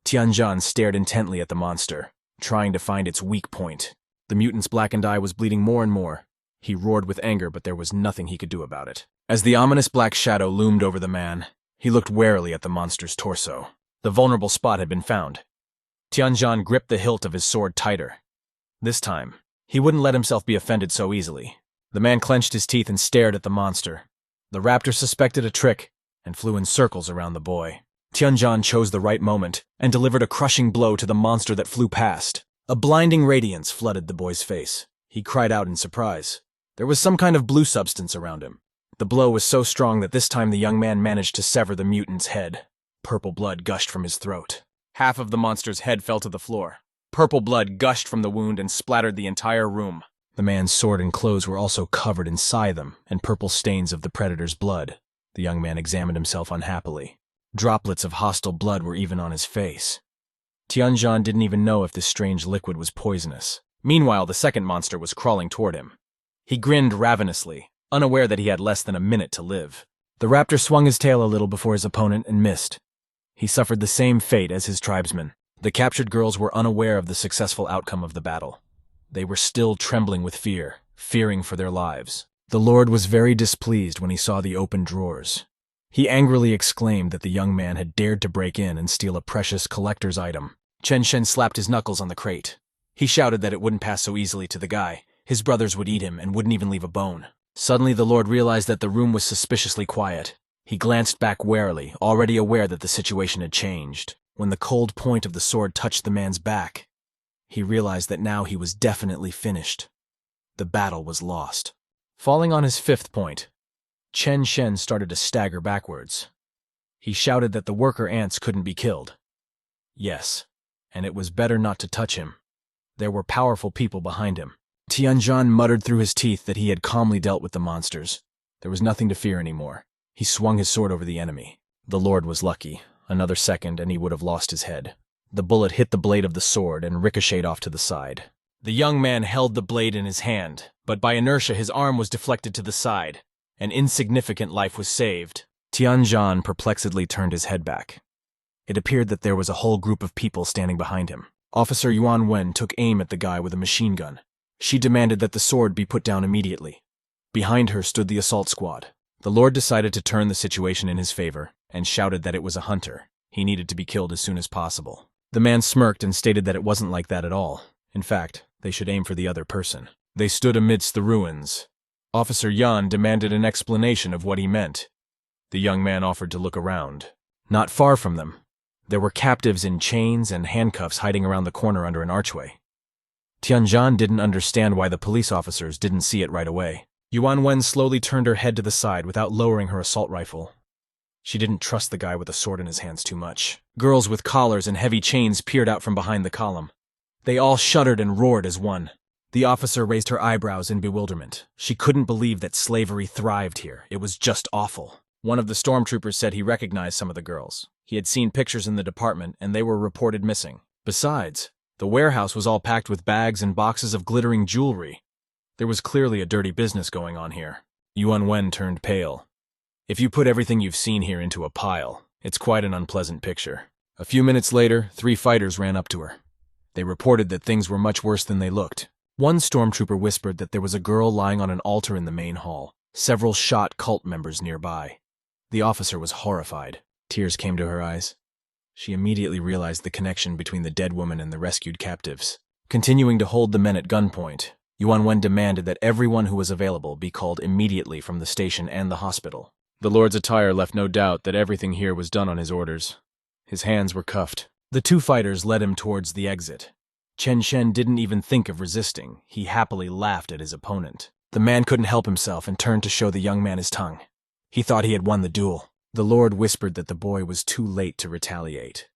Tianjin stared intently at the monster, trying to find its weak point. The mutant's blackened eye was bleeding more and more. He roared with anger, but there was nothing he could do about it. As the ominous black shadow loomed over the man, he looked warily at the monster's torso. The vulnerable spot had been found. Tianjin gripped the hilt of his sword tighter. This time, he wouldn't let himself be offended so easily. The man clenched his teeth and stared at the monster. The raptor suspected a trick and flew in circles around the boy. Tianjin chose the right moment and delivered a crushing blow to the monster that flew past. A blinding radiance flooded the boy's face. He cried out in surprise. There was some kind of blue substance around him. The blow was so strong that this time the young man managed to sever the mutant's head. Purple blood gushed from his throat. Half of the monster's head fell to the floor. Purple blood gushed from the wound and splattered the entire room. The man's sword and clothes were also covered in scythe and purple stains of the predator's blood. The young man examined himself unhappily. Droplets of hostile blood were even on his face. Tianjin didn't even know if this strange liquid was poisonous. Meanwhile, the second monster was crawling toward him. He grinned ravenously, unaware that he had less than a minute to live. The raptor swung his tail a little before his opponent and missed. He suffered the same fate as his tribesmen. The captured girls were unaware of the successful outcome of the battle. They were still trembling with fear, fearing for their lives. The Lord was very displeased when he saw the open drawers. He angrily exclaimed that the young man had dared to break in and steal a precious collector's item. Chen Shen slapped his knuckles on the crate. He shouted that it wouldn't pass so easily to the guy. His brothers would eat him and wouldn't even leave a bone. Suddenly the Lord realized that the room was suspiciously quiet. He glanced back warily, already aware that the situation had changed. When the cold point of the sword touched the man's back, he realized that now he was definitely finished. The battle was lost. Falling on his fifth point, Chen Shen started to stagger backwards. He shouted that the worker ants couldn't be killed. Yes, and it was better not to touch him. There were powerful people behind him. Tianjin muttered through his teeth that he had calmly dealt with the monsters. There was nothing to fear anymore. He swung his sword over the enemy. The Lord was lucky. Another second and he would have lost his head. The bullet hit the blade of the sword and ricocheted off to the side. The young man held the blade in his hand, but by inertia his arm was deflected to the side. An insignificant life was saved. Tianjin perplexedly turned his head back. It appeared that there was a whole group of people standing behind him. Officer Yuan Wen took aim at the guy with a machine gun. She demanded that the sword be put down immediately. Behind her stood the assault squad. The Lord decided to turn the situation in his favor and shouted that it was a hunter. He needed to be killed as soon as possible. The man smirked and stated that it wasn't like that at all. In fact, they should aim for the other person. They stood amidst the ruins. Officer Yan demanded an explanation of what he meant. The young man offered to look around. Not far from them, there were captives in chains and handcuffs hiding around the corner under an archway. Tianjin didn't understand why the police officers didn't see it right away. Yuan Wen slowly turned her head to the side without lowering her assault rifle. She didn't trust the guy with a sword in his hands too much. Girls with collars and heavy chains peered out from behind the column. They all shuddered and roared as one. The officer raised her eyebrows in bewilderment. She couldn't believe that slavery thrived here. It was just awful. One of the stormtroopers said he recognized some of the girls. He had seen pictures in the department and they were reported missing. Besides, the warehouse was all packed with bags and boxes of glittering jewelry. There was clearly a dirty business going on here. Yuan Wen turned pale. If you put everything you've seen here into a pile, it's quite an unpleasant picture. A few minutes later, 3 fighters ran up to her. They reported that things were much worse than they looked. One stormtrooper whispered that there was a girl lying on an altar in the main hall. Several shot cult members nearby. The officer was horrified. Tears came to her eyes. She immediately realized the connection between the dead woman and the rescued captives. Continuing to hold the men at gunpoint, Yuan Wen demanded that everyone who was available be called immediately from the station and the hospital. The Lord's attire left no doubt that everything here was done on his orders. His hands were cuffed. The 2 fighters led him towards the exit. Chen Shen didn't even think of resisting. He happily laughed at his opponent. The man couldn't help himself and turned to show the young man his tongue. He thought he had won the duel. The Lord whispered that the boy was too late to retaliate.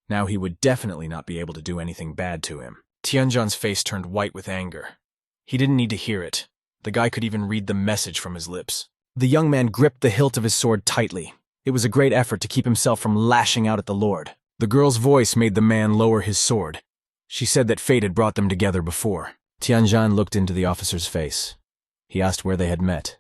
Now he would definitely not be able to do anything bad to him. Tianjin's face turned white with anger. He didn't need to hear it. The guy could even read the message from his lips. The young man gripped the hilt of his sword tightly. It was a great effort to keep himself from lashing out at the Lord. The girl's voice made the man lower his sword. She said that fate had brought them together before. Tianjin looked into the officer's face. He asked where they had met.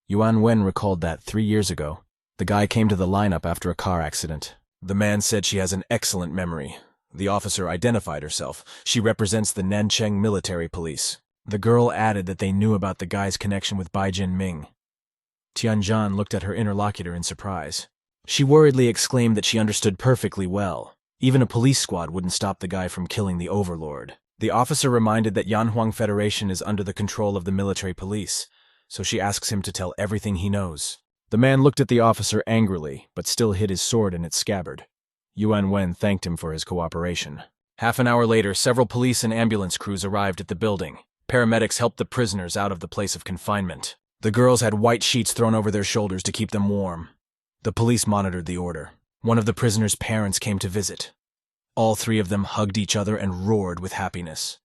Yuan Wen recalled that 3 years ago, The guy came to the lineup after a car accident. The man said she has an excellent memory. The officer identified herself. She represents the Nancheng Military Police. The girl added that they knew about the guy's connection with Bai Jin Ming. Tianjin looked at her interlocutor in surprise. She worriedly exclaimed that she understood perfectly well. Even a police squad wouldn't stop the guy from killing the overlord. The officer reminded that Yanhuang Federation is under the control of the military police, so she asks him to tell everything he knows. The man looked at the officer angrily, but still hid his sword in its scabbard. Yuan Wen thanked him for his cooperation. Half an hour later, several police and ambulance crews arrived at the building. Paramedics helped the prisoners out of the place of confinement. The girls had white sheets thrown over their shoulders to keep them warm. The police monitored the order. One of the prisoners' parents came to visit. All three of them hugged each other and roared with happiness.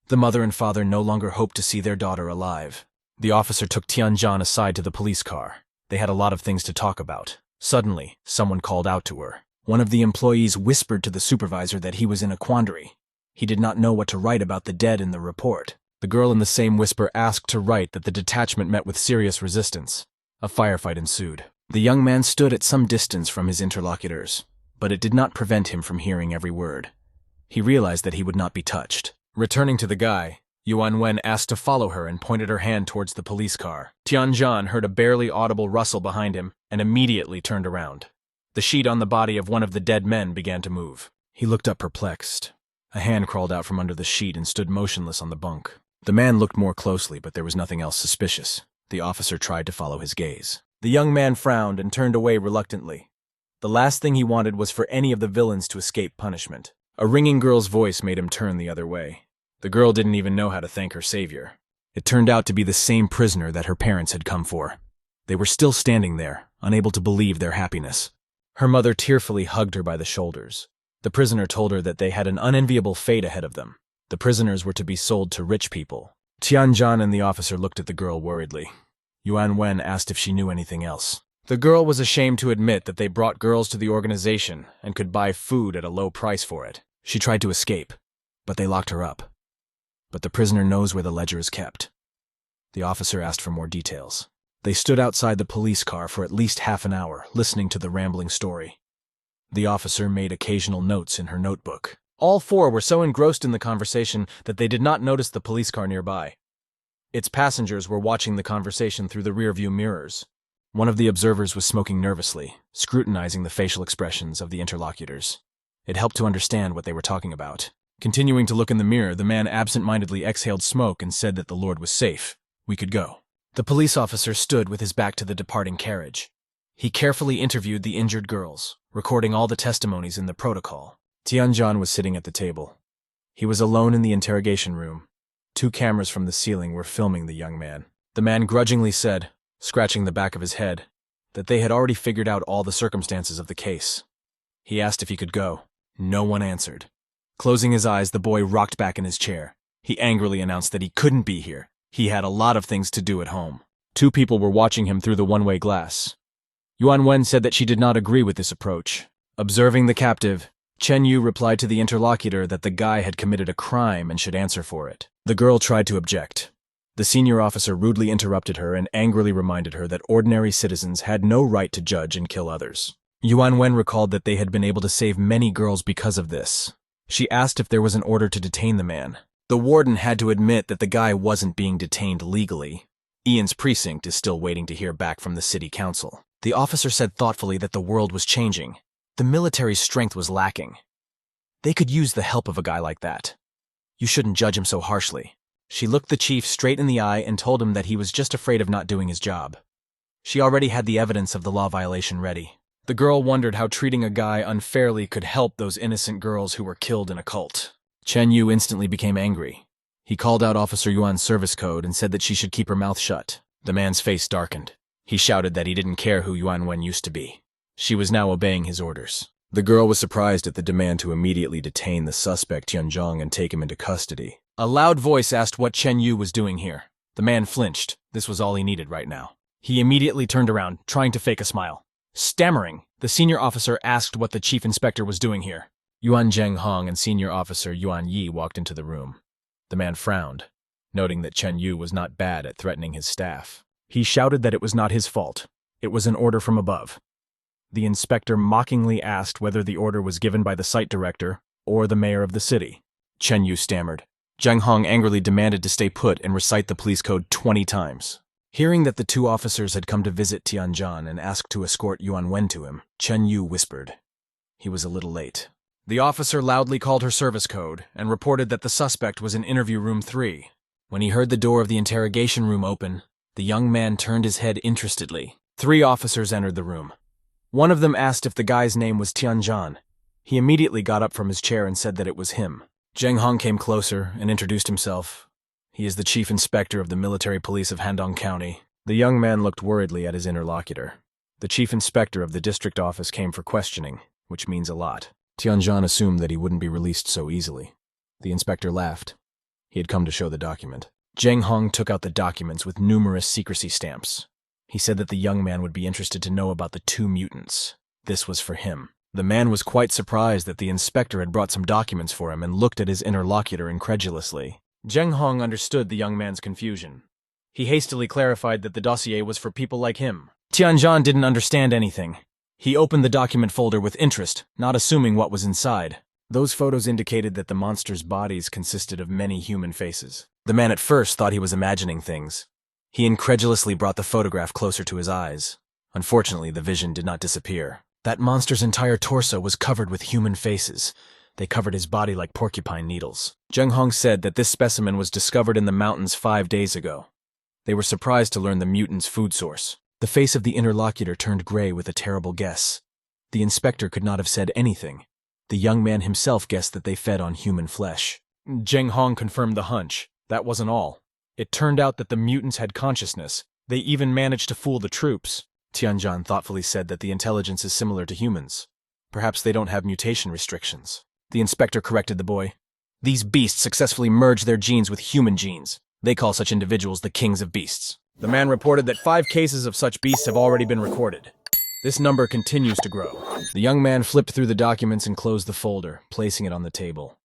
The mother and father no longer hoped to see their daughter alive. The officer took Tianjin aside to the police car. They had a lot of things to talk about. Suddenly, someone called out to her. One of the employees whispered to the supervisor that he was in a quandary. He did not know what to write about the dead in the report. The girl in the same whisper asked to write that the detachment met with serious resistance. A firefight ensued. The young man stood at some distance from his interlocutors, but it did not prevent him from hearing every word. He realized that he would not be touched. Returning to the guy, Yuan Wen asked to follow her and pointed her hand towards the police car. Tianjin heard a barely audible rustle behind him and immediately turned around. The sheet on the body of one of the dead men began to move. He looked up perplexed. A hand crawled out from under the sheet and stood motionless on the bunk. The man looked more closely, but there was nothing else suspicious. The officer tried to follow his gaze. The young man frowned and turned away reluctantly. The last thing he wanted was for any of the villains to escape punishment. A ringing girl's voice made him turn the other way. The girl didn't even know how to thank her savior. It turned out to be the same prisoner that her parents had come for. They were still standing there, unable to believe their happiness. Her mother tearfully hugged her by the shoulders. The prisoner told her that they had an unenviable fate ahead of them. The prisoners were to be sold to rich people. Tianjin and the officer looked at the girl worriedly. Yuan Wen asked if she knew anything else. The girl was ashamed to admit that they brought girls to the organization and could buy food at a low price for it. She tried to escape, but they locked her up. But the prisoner knows where the ledger is kept. The officer asked for more details. They stood outside the police car for at least half an hour, listening to the rambling story. The officer made occasional notes in her notebook. All four were so engrossed in the conversation that they did not notice the police car nearby. Its passengers were watching the conversation through the rearview mirrors. One of the observers was smoking nervously, scrutinizing the facial expressions of the interlocutors. It helped to understand what they were talking about. Continuing to look in the mirror, the man absent-mindedly exhaled smoke and said that the Lord was safe. We could go. The police officer stood with his back to the departing carriage. He carefully interviewed the injured girls, recording all the testimonies in the protocol. Tianjin was sitting at the table. He was alone in the interrogation room. 2 cameras from the ceiling were filming the young man. The man grudgingly said, scratching the back of his head, that they had already figured out all the circumstances of the case. He asked if he could go. No one answered. Closing his eyes, the boy rocked back in his chair. He angrily announced that he couldn't be here. He had a lot of things to do at home. 2 people were watching him through the one-way glass. Yuan Wen said that she did not agree with this approach. Observing the captive, Chen Yu replied to the interlocutor that the guy had committed a crime and should answer for it. The girl tried to object. The senior officer rudely interrupted her and angrily reminded her that ordinary citizens had no right to judge and kill others. Yuan Wen recalled that they had been able to save many girls because of this. She asked if there was an order to detain the man. The warden had to admit that the guy wasn't being detained legally. Ian's precinct is still waiting to hear back from the city council. The officer said thoughtfully that the world was changing. The military's strength was lacking. They could use the help of a guy like that. You shouldn't judge him so harshly. She looked the chief straight in the eye and told him that he was just afraid of not doing his job. She already had the evidence of the law violation ready. The girl wondered how treating a guy unfairly could help those innocent girls who were killed in a cult. Chen Yu instantly became angry. He called out Officer Yuan's service code and said that she should keep her mouth shut. The man's face darkened. He shouted that he didn't care who Yuan Wen used to be. She was now obeying his orders. The girl was surprised at the demand to immediately detain the suspect Tianjin and take him into custody. A loud voice asked what Chen Yu was doing here. The man flinched. This was all he needed right now. He immediately turned around, trying to fake a smile. Stammering, the senior officer asked what the chief inspector was doing here. Yuan Zhenghong and senior officer Yuan Yi walked into the room. The man frowned, noting that Chen Yu was not bad at threatening his staff. He shouted that it was not his fault. It was an order from above. The inspector mockingly asked whether the order was given by the site director or the mayor of the city. Chen Yu stammered. Zheng Hong angrily demanded to stay put and recite the police code 20 times. Hearing that the two officers had come to visit Tianjin and asked to escort Yuan Wen to him, Chen Yu whispered. He was a little late. The officer loudly called her service code and reported that the suspect was in interview room 3. When he heard the door of the interrogation room open, the young man turned his head interestedly. 3 officers entered the room. One of them asked if the guy's name was Tianjin. He immediately got up from his chair and said that it was him. Zheng Hong came closer and introduced himself. He is the chief inspector of the military police of Handong County. The young man looked worriedly at his interlocutor. The chief inspector of the district office came for questioning, which means a lot. Tianjin assumed that he wouldn't be released so easily. The inspector laughed. He had come to show the document. Zheng Hong took out the documents with numerous secrecy stamps. He said that the young man would be interested to know about the 2 mutants. This was for him. The man was quite surprised that the inspector had brought some documents for him and looked at his interlocutor incredulously. Zheng Hong understood the young man's confusion. He hastily clarified that the dossier was for people like him. Tianjin didn't understand anything. He opened the document folder with interest, not assuming what was inside. Those photos indicated that the monsters' bodies consisted of many human faces. The man at first thought he was imagining things. He incredulously brought the photograph closer to his eyes. Unfortunately, the vision did not disappear. That monster's entire torso was covered with human faces. They covered his body like porcupine needles. Zheng Hong said that this specimen was discovered in the mountains 5 days ago. They were surprised to learn the mutant's food source. The face of the interlocutor turned gray with a terrible guess. The inspector could not have said anything. The young man himself guessed that they fed on human flesh. Zheng Hong confirmed the hunch. That wasn't all. It turned out that the mutants had consciousness. They even managed to fool the troops. Tianjin thoughtfully said that the intelligence is similar to humans. Perhaps they don't have mutation restrictions. The inspector corrected the boy. These beasts successfully merge their genes with human genes. They call such individuals the kings of beasts. The man reported that 5 cases of such beasts have already been recorded. This number continues to grow. The young man flipped through the documents and closed the folder, placing it on the table.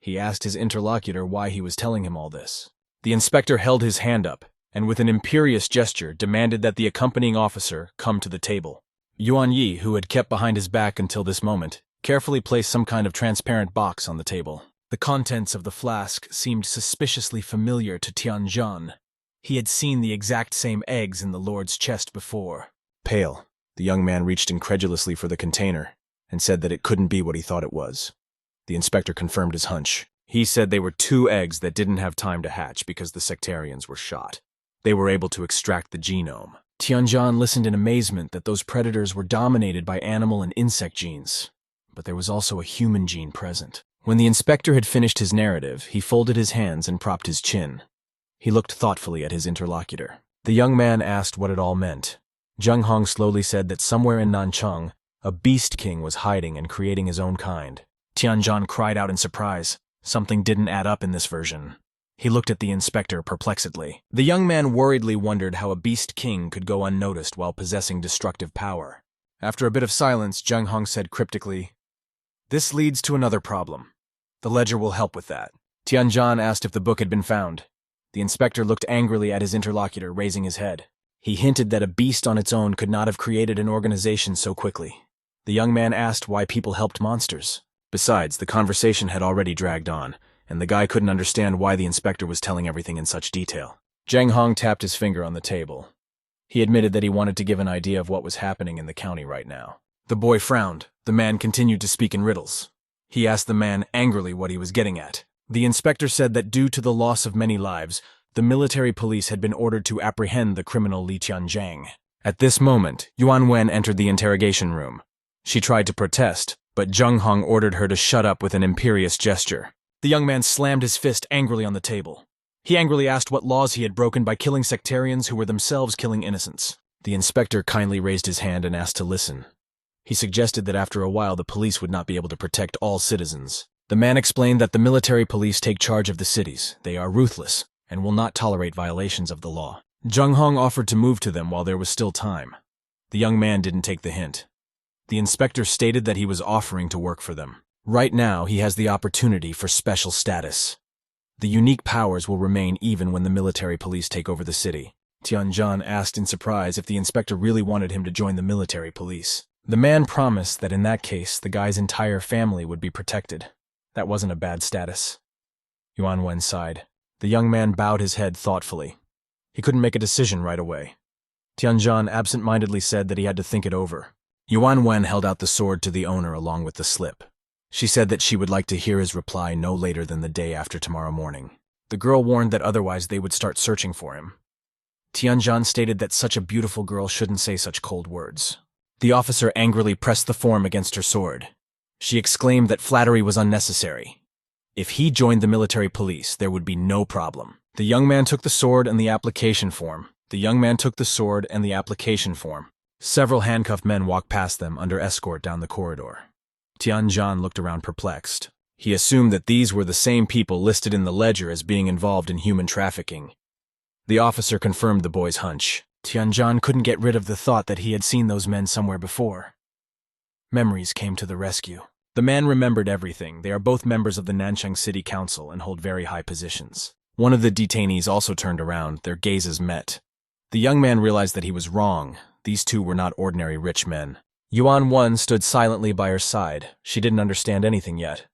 He asked his interlocutor why he was telling him all this. The inspector held his hand up, and with an imperious gesture demanded that the accompanying officer come to the table. Yuan Yi, who had kept behind his back until this moment, carefully placed some kind of transparent box on the table. The contents of the flask seemed suspiciously familiar to Tianjin. He had seen the exact same eggs in the Lord's chest before. Pale, the young man reached incredulously for the container and said that it couldn't be what he thought it was. The inspector confirmed his hunch. He said they were 2 eggs that didn't have time to hatch because the sectarians were shot. They were able to extract the genome. Tianjin listened in amazement that those predators were dominated by animal and insect genes. But there was also a human gene present. When the inspector had finished his narrative, he folded his hands and propped his chin. He looked thoughtfully at his interlocutor. The young man asked what it all meant. Zheng Hong slowly said that somewhere in Nanchang, a beast king was hiding and creating his own kind. Tianjin cried out in surprise. Something didn't add up in this version. He looked at the inspector perplexedly. The young man worriedly wondered how a beast king could go unnoticed while possessing destructive power. After a bit of silence, Zheng Hong said cryptically, "This leads to another problem. The ledger will help with that." Tianjin asked if the book had been found. The inspector looked angrily at his interlocutor, raising his head. He hinted that a beast on its own could not have created an organization so quickly. The young man asked why people helped monsters. Besides, the conversation had already dragged on, and the guy couldn't understand why the inspector was telling everything in such detail. Zheng Hong tapped his finger on the table. He admitted that he wanted to give an idea of what was happening in the county right now. The boy frowned. The man continued to speak in riddles. He asked the man angrily what he was getting at. The inspector said that due to the loss of many lives, the military police had been ordered to apprehend the criminal Li Tianzhang. At this moment, Yuan Wen entered the interrogation room. She tried to protest, but Zheng Hong ordered her to shut up with an imperious gesture. The young man slammed his fist angrily on the table. He angrily asked what laws he had broken by killing sectarians who were themselves killing innocents. The inspector kindly raised his hand and asked to listen. He suggested that after a while the police would not be able to protect all citizens. The man explained that the military police take charge of the cities. They are ruthless and will not tolerate violations of the law. Zheng Hong offered to move to them while there was still time. The young man didn't take the hint. The inspector stated that he was offering to work for them. Right now, he has the opportunity for special status. The unique powers will remain even when the military police take over the city. Tianjin asked in surprise if the inspector really wanted him to join the military police. The man promised that in that case, the guy's entire family would be protected. That wasn't a bad status. Yuan Wen sighed. The young man bowed his head thoughtfully. He couldn't make a decision right away. Tianjin absent-mindedly said that he had to think it over. Yuan Wen held out the sword to the owner along with the slip. She said that she would like to hear his reply no later than the day after tomorrow morning. The girl warned that otherwise they would start searching for him. Tianjin stated that such a beautiful girl shouldn't say such cold words. The officer angrily pressed the form against her sword. She exclaimed that flattery was unnecessary. If he joined the military police, there would be no problem. The young man took the sword and the application form. Several handcuffed men walked past them under escort down the corridor. Tianjin looked around perplexed. He assumed that these were the same people listed in the ledger as being involved in human trafficking. The officer confirmed the boy's hunch. Tianjin couldn't get rid of the thought that he had seen those men somewhere before. Memories came to the rescue. The man remembered everything. They are both members of the Nanchang City Council and hold very high positions. One of the detainees also turned around. Their gazes met. The young man realized that he was wrong. These two were not ordinary rich men. Yuan Wen stood silently by her side. She didn't understand anything yet.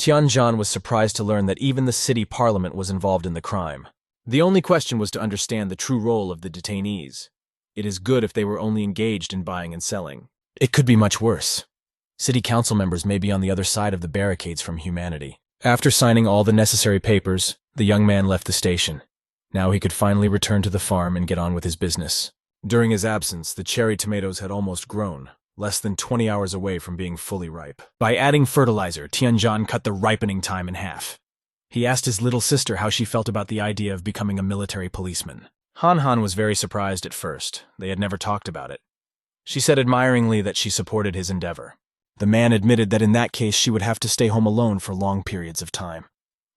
Tianjin was surprised to learn that even the city parliament was involved in the crime. The only question was to understand the true role of the detainees. It is good if they were only engaged in buying and selling. It could be much worse. City council members may be on the other side of the barricades from humanity. After signing all the necessary papers, the young man left the station. Now he could finally return to the farm and get on with his business. During his absence, the cherry tomatoes had almost grown, less than 20 hours away from being fully ripe. By adding fertilizer, Tianjin cut the ripening time in half. He asked his little sister how she felt about the idea of becoming a military policeman. Han was very surprised at first. They had never talked about it. She said admiringly that she supported his endeavor. The man admitted that in that case she would have to stay home alone for long periods of time.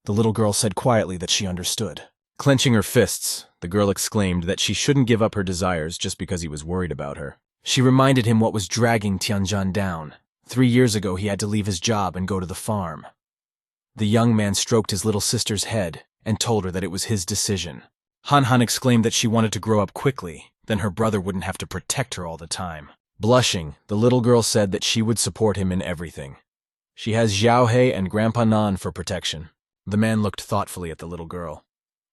The little girl said quietly that she understood. Clenching her fists, the girl exclaimed that she shouldn't give up her desires just because he was worried about her. She reminded him what was dragging Tianjin down. 3 years ago he had to leave his job and go to the farm. The young man stroked his little sister's head and told her that it was his decision. Han exclaimed that she wanted to grow up quickly, then her brother wouldn't have to protect her all the time. Blushing, the little girl said that she would support him in everything. She has Xiaohei and Grandpa Nan for protection. The man looked thoughtfully at the little girl.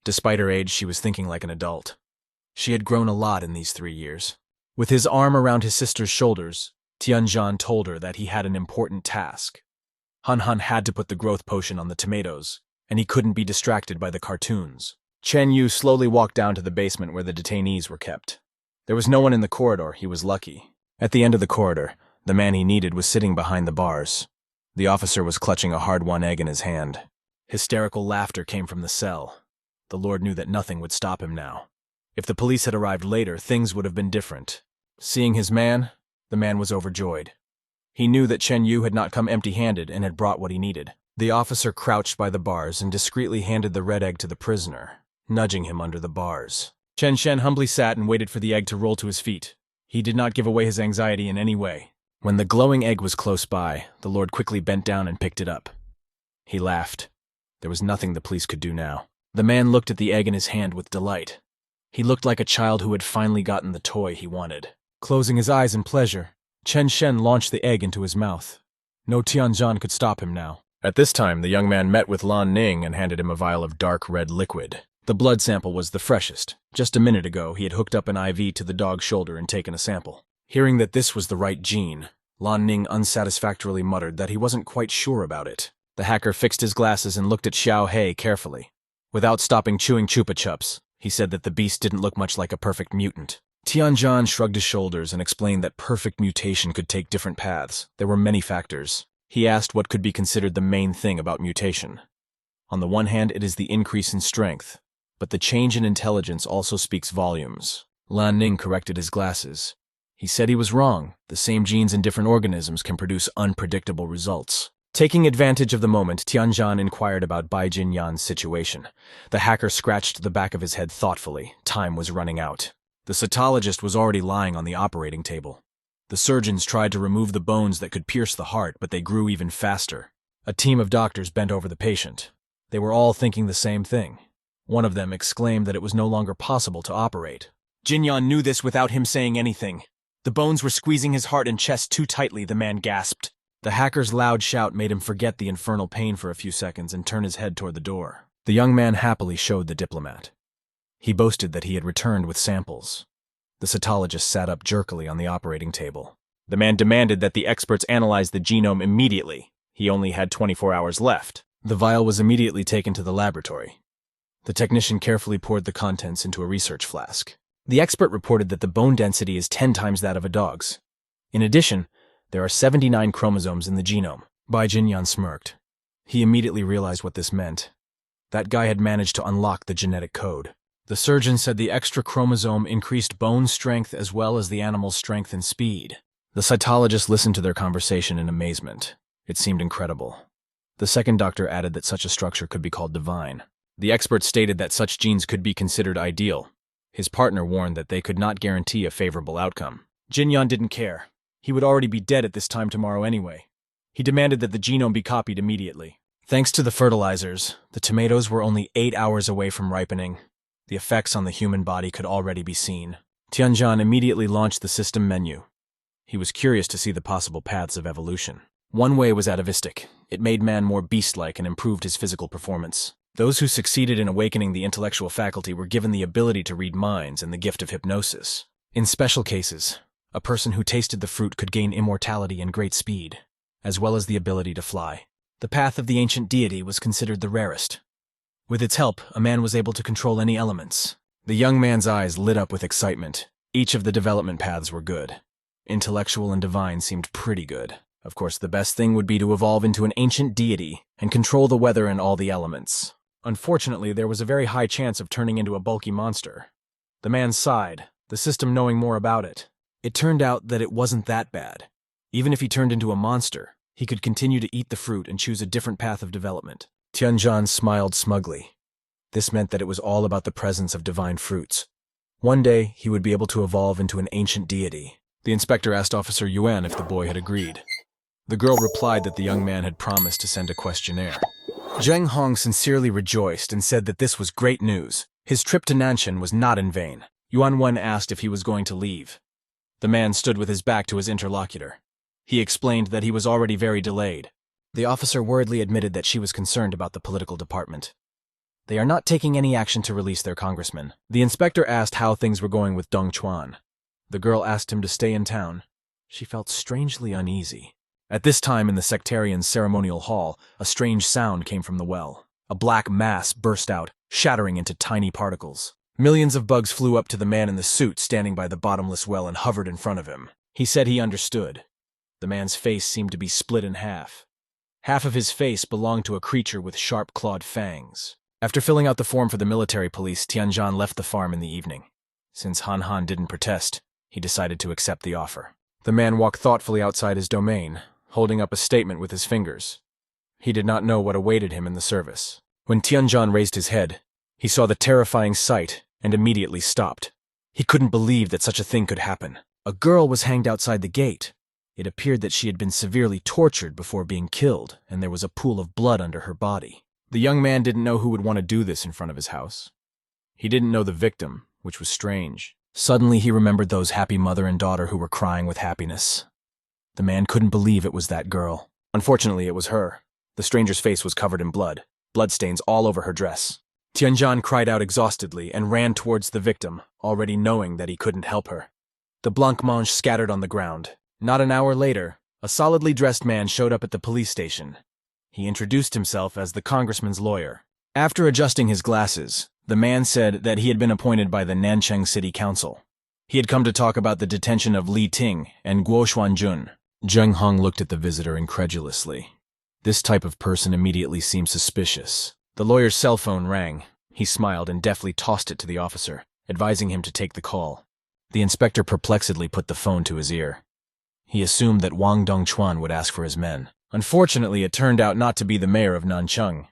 Despite her age, she was thinking like an adult. She had grown a lot in these 3 years. With his arm around his sister's shoulders, Tianjin told her that he had an important task. Han had to put the growth potion on the tomatoes, and he couldn't be distracted by the cartoons. Chen Yu slowly walked down to the basement where the detainees were kept. There was no one in the corridor. He was lucky. At the end of the corridor, the man he needed was sitting behind the bars. The officer was clutching a hard-won egg in his hand. Hysterical laughter came from the cell. The Lord knew that nothing would stop him now. If the police had arrived later, things would have been different. Seeing his man, the man was overjoyed. He knew that Chen Yu had not come empty-handed and had brought what he needed. The officer crouched by the bars and discreetly handed the red egg to the prisoner, nudging him under the bars. Chen Shen humbly sat and waited for the egg to roll to his feet. He did not give away his anxiety in any way. When the glowing egg was close by, the Lord quickly bent down and picked it up. He laughed. There was nothing the police could do now. The man looked at the egg in his hand with delight. He looked like a child who had finally gotten the toy he wanted. Closing his eyes in pleasure, Chen Shen launched the egg into his mouth. No Tianjin could stop him now. At this time, the young man met with Lan Ning and handed him a vial of dark red liquid. The blood sample was the freshest. Just a minute ago, he had hooked up an IV to the dog's shoulder and taken a sample. Hearing that this was the right gene, Lan Ning unsatisfactorily muttered that he wasn't quite sure about it. The hacker fixed his glasses and looked at Xiaohei carefully. Without stopping chewing Chupa Chups, he said that the beast didn't look much like a perfect mutant. Tianjin shrugged his shoulders and explained that perfect mutation could take different paths. There were many factors. He asked what could be considered the main thing about mutation. On the one hand, it is the increase in strength, but the change in intelligence also speaks volumes. Lan Ning corrected his glasses. He said he was wrong. The same genes in different organisms can produce unpredictable results. Taking advantage of the moment, Tianjin inquired about Bai Jinyan's situation. The hacker scratched the back of his head thoughtfully. Time was running out. The cytologist was already lying on the operating table. The surgeons tried to remove the bones that could pierce the heart, but they grew even faster. A team of doctors bent over the patient. They were all thinking the same thing. One of them exclaimed that it was no longer possible to operate. Jinyan knew this without him saying anything. The bones were squeezing his heart and chest too tightly, the man gasped. The hacker's loud shout made him forget the infernal pain for a few seconds and turn his head toward the door. The young man happily showed the diplomat. He boasted that he had returned with samples. The cytologist sat up jerkily on the operating table. The man demanded that the experts analyze the genome immediately. He only had 24 hours left. The vial was immediately taken to the laboratory. The technician carefully poured the contents into a research flask. The expert reported that the bone density is 10 times that of a dog's. In addition, there are 79 chromosomes in the genome. Bai Jinyan smirked. He immediately realized what this meant. That guy had managed to unlock the genetic code. The surgeon said the extra chromosome increased bone strength as well as the animal's strength and speed. The cytologist listened to their conversation in amazement. It seemed incredible. The second doctor added that such a structure could be called divine. The expert stated that such genes could be considered ideal. His partner warned that they could not guarantee a favorable outcome. Jinyan didn't care. He would already be dead at this time tomorrow anyway. He demanded that the genome be copied immediately. Thanks to the fertilizers, the tomatoes were only 8 hours away from ripening. The effects on the human body could already be seen. Tianjin immediately launched the system menu. He was curious to see the possible paths of evolution. One way was atavistic. It made man more beast-like and improved his physical performance. Those who succeeded in awakening the intellectual faculty were given the ability to read minds and the gift of hypnosis. In special cases, a person who tasted the fruit could gain immortality and great speed, as well as the ability to fly. The path of the ancient deity was considered the rarest. With its help, a man was able to control any elements. The young man's eyes lit up with excitement. Each of the development paths were good. Intellectual and divine seemed pretty good. Of course, the best thing would be to evolve into an ancient deity and control the weather and all the elements. Unfortunately, there was a very high chance of turning into a bulky monster. The man sighed, the system knowing more about it. It turned out that it wasn't that bad. Even if he turned into a monster, he could continue to eat the fruit and choose a different path of development. Tianjin smiled smugly. This meant that it was all about the presence of divine fruits. One day, he would be able to evolve into an ancient deity. The inspector asked Officer Yuan if the boy had agreed. The girl replied that the young man had promised to send a questionnaire. Zheng Hong sincerely rejoiced and said that this was great news. His trip to Nanshan was not in vain. Yuan Wen asked if he was going to leave. The man stood with his back to his interlocutor. He explained that he was already very delayed. The officer worriedly admitted that she was concerned about the political department. They are not taking any action to release their congressman. The inspector asked how things were going with Dong Chuan. The girl asked him to stay in town. She felt strangely uneasy. At this time in the sectarian's ceremonial hall, a strange sound came from the well. A black mass burst out, shattering into tiny particles. Millions of bugs flew up to the man in the suit standing by the bottomless well and hovered in front of him. He said he understood. The man's face seemed to be split in half. Half of his face belonged to a creature with sharp clawed fangs. After filling out the form for the military police, Tianjin left the farm in the evening. Since Han Han didn't protest, he decided to accept the offer. The man walked thoughtfully outside his domain, holding up a statement with his fingers. He did not know what awaited him in the service. When Tianjin raised his head, he saw the terrifying sight and immediately stopped. He couldn't believe that such a thing could happen. A girl was hanged outside the gate. It appeared that she had been severely tortured before being killed, and there was a pool of blood under her body. The young man didn't know who would want to do this in front of his house. He didn't know the victim, which was strange. Suddenly he remembered those happy mother and daughter who were crying with happiness. The man couldn't believe it was that girl. Unfortunately, it was her. The stranger's face was covered in blood, bloodstains all over her dress. Tianjin cried out exhaustedly and ran towards the victim, already knowing that he couldn't help her. The blancmange scattered on the ground. Not an hour later, a solidly dressed man showed up at the police station. He introduced himself as the congressman's lawyer. After adjusting his glasses, the man said that he had been appointed by the Nanchang City Council. He had come to talk about the detention of Li Ting and Guo Xuanjun. Zheng Hong looked at the visitor incredulously. This type of person immediately seemed suspicious. The lawyer's cell phone rang. He smiled and deftly tossed it to the officer, advising him to take the call. The inspector perplexedly put the phone to his ear. He assumed that Wang Dongchuan would ask for his men. Unfortunately, it turned out not to be the mayor of Nanchang.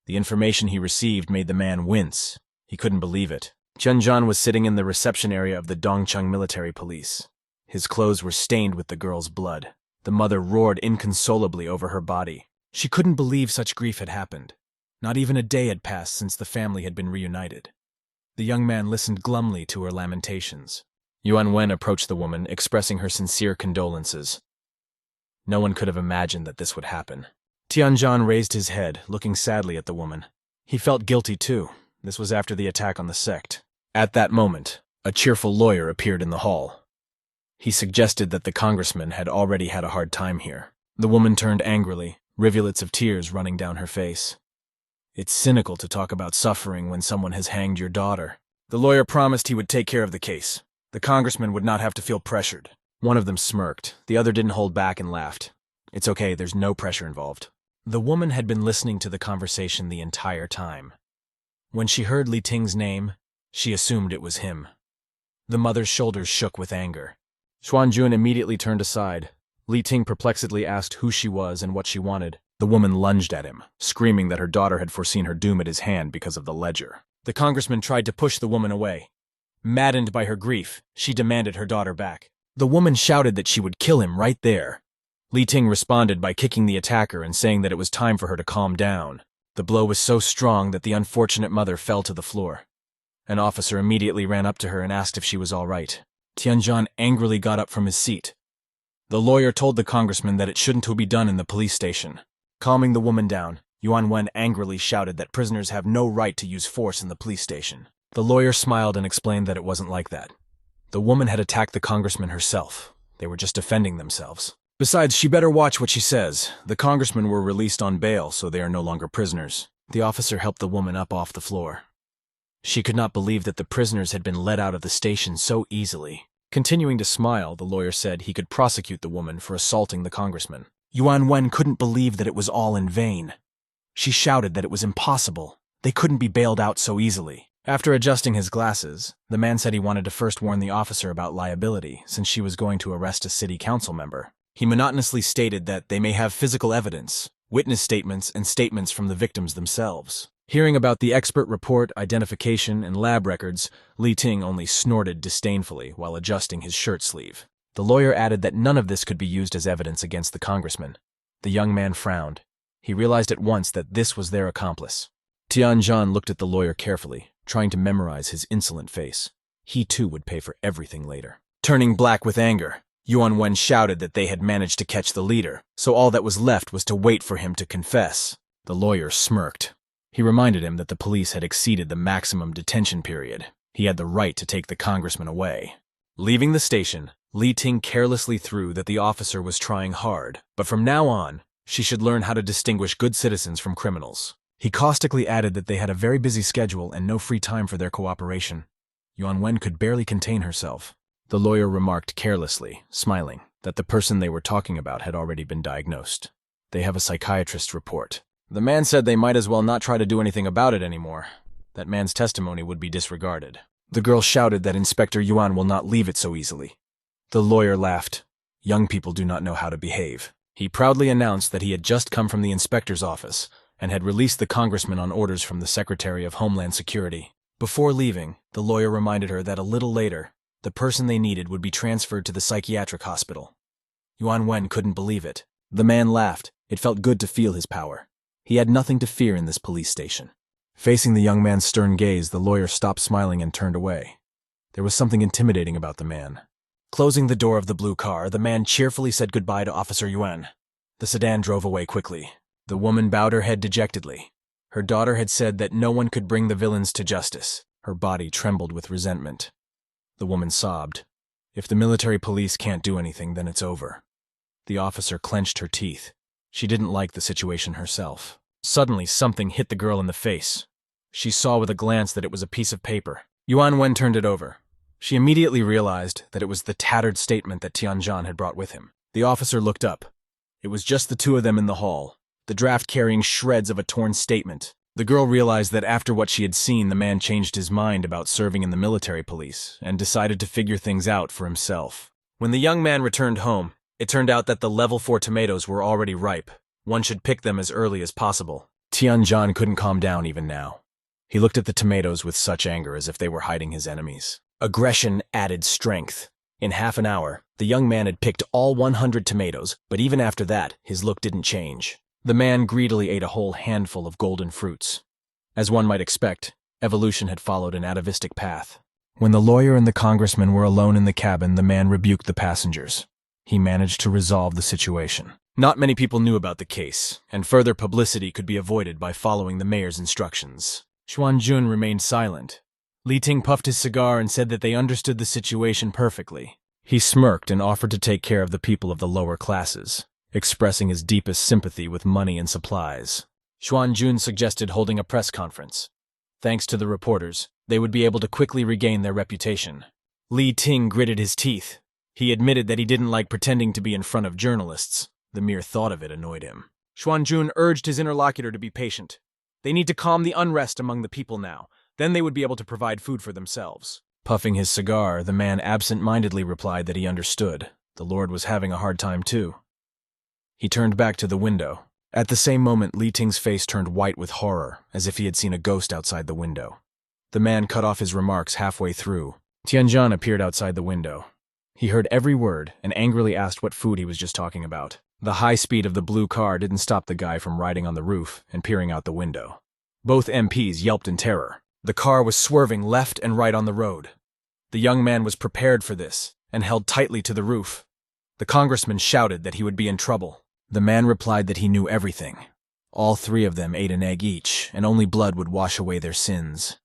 The information he received made the man wince. He couldn't believe it. Tianjin was sitting in the reception area of the Dongcheng military police. His clothes were stained with the girl's blood. The mother roared inconsolably over her body. She couldn't believe such grief had happened. Not even a day had passed since the family had been reunited. The young man listened glumly to her lamentations. Yuan Wen approached the woman, expressing her sincere condolences. No one could have imagined that this would happen. Tianzhan raised his head, looking sadly at the woman. He felt guilty too. This was after the attack on the sect. At that moment, a cheerful lawyer appeared in the hall. He suggested that the congressman had already had a hard time here. The woman turned angrily, rivulets of tears running down her face. It's cynical to talk about suffering when someone has hanged your daughter. The lawyer promised he would take care of the case. The congressman would not have to feel pressured. One of them smirked. The other didn't hold back and laughed. It's okay, there's no pressure involved. The woman had been listening to the conversation the entire time. When she heard Li Ting's name, she assumed it was him. The mother's shoulders shook with anger. Xuanjun immediately turned aside. Li Ting perplexedly asked who she was and what she wanted. The woman lunged at him, screaming that her daughter had foreseen her doom at his hand because of the ledger. The congressman tried to push the woman away. Maddened by her grief, she demanded her daughter back. The woman shouted that she would kill him right there. Li Ting responded by kicking the attacker and saying that it was time for her to calm down. The blow was so strong that the unfortunate mother fell to the floor. An officer immediately ran up to her and asked if she was all right. Tianzhan angrily got up from his seat. The lawyer told the congressman that it shouldn't be done in the police station. Calming the woman down, Yuan Wen angrily shouted that prisoners have no right to use force in the police station. The lawyer smiled and explained that it wasn't like that. The woman had attacked the congressman herself. They were just defending themselves. Besides, she better watch what she says. The congressmen were released on bail, so they are no longer prisoners. The officer helped the woman up off the floor. She could not believe that the prisoners had been let out of the station so easily. Continuing to smile, the lawyer said he could prosecute the woman for assaulting the congressman. Yuan Wen couldn't believe that it was all in vain. She shouted that it was impossible. They couldn't be bailed out so easily. After adjusting his glasses, the man said he wanted to first warn the officer about liability, since she was going to arrest a city council member. He monotonously stated that they may have physical evidence, witness statements, and statements from the victims themselves. Hearing about the expert report, identification, and lab records, Li Ting only snorted disdainfully while adjusting his shirt sleeve. The lawyer added that none of this could be used as evidence against the congressman. The young man frowned. He realized at once that this was their accomplice. Tianzhan looked at the lawyer carefully, trying to memorize his insolent face. He too would pay for everything later. Turning black with anger, Yuan Wen shouted that they had managed to catch the leader, so all that was left was to wait for him to confess. The lawyer smirked. He reminded him that the police had exceeded the maximum detention period. He had the right to take the congressman away. Leaving the station, Li Ting carelessly threw that the officer was trying hard, but from now on, she should learn how to distinguish good citizens from criminals. He caustically added that they had a very busy schedule and no free time for their cooperation. Yuan Wen could barely contain herself. The lawyer remarked carelessly, smiling, that the person they were talking about had already been diagnosed. They have a psychiatrist's report. The man said they might as well not try to do anything about it anymore. That man's testimony would be disregarded. The girl shouted that Inspector Yuan will not leave it so easily. The lawyer laughed. Young people do not know how to behave. He proudly announced that he had just come from the inspector's office and had released the congressman on orders from the Secretary of Homeland Security. Before leaving, the lawyer reminded her that a little later, the person they needed would be transferred to the psychiatric hospital. Yuan Wen couldn't believe it. The man laughed. It felt good to feel his power. He had nothing to fear in this police station. Facing the young man's stern gaze, the lawyer stopped smiling and turned away. There was something intimidating about the man. Closing the door of the blue car, the man cheerfully said goodbye to Officer Yuan. The sedan drove away quickly. The woman bowed her head dejectedly. Her daughter had said that no one could bring the villains to justice. Her body trembled with resentment. The woman sobbed. If the military police can't do anything, then it's over. The officer clenched her teeth. She didn't like the situation herself. Suddenly, something hit the girl in the face. She saw with a glance that it was a piece of paper. Yuan Wen turned it over. She immediately realized that it was the tattered statement that Tianzhan had brought with him. The officer looked up. It was just the two of them in the hall, the draft carrying shreds of a torn statement. The girl realized that after what she had seen, the man changed his mind about serving in the military police and decided to figure things out for himself. When the young man returned home, it turned out that the level 4 tomatoes were already ripe. One should pick them as early as possible. Tianzhan couldn't calm down even now. He looked at the tomatoes with such anger as if they were hiding his enemies. Aggression added strength. In half an hour, the young man had picked all 100 tomatoes, but even after that, his look didn't change. The man greedily ate a whole handful of golden fruits. As one might expect, evolution had followed an atavistic path. When the lawyer and the congressman were alone in the cabin, the man rebuked the passengers. He managed to resolve the situation. Not many people knew about the case, and further publicity could be avoided by following the mayor's instructions. Xuanjun remained silent. Li Ting puffed his cigar and said that they understood the situation perfectly. He smirked and offered to take care of the people of the lower classes, expressing his deepest sympathy with money and supplies. Xuanjun suggested holding a press conference. Thanks to the reporters, they would be able to quickly regain their reputation. Li Ting gritted his teeth. He admitted that he didn't like pretending to be in front of journalists. The mere thought of it annoyed him. Xuanjun urged his interlocutor to be patient. They need to calm the unrest among the people now. Then they would be able to provide food for themselves. Puffing his cigar, the man absent-mindedly replied that he understood. The Lord was having a hard time too. He turned back to the window. At the same moment, Li Ting's face turned white with horror, as if he had seen a ghost outside the window. The man cut off his remarks halfway through. Tianjun appeared outside the window. He heard every word and angrily asked what food he was just talking about. The high speed of the blue car didn't stop the guy from riding on the roof and peering out the window. Both MPs yelped in terror. The car was swerving left and right on the road. The young man was prepared for this and held tightly to the roof. The congressman shouted that he would be in trouble. The man replied that he knew everything. All three of them ate an egg each, and only blood would wash away their sins.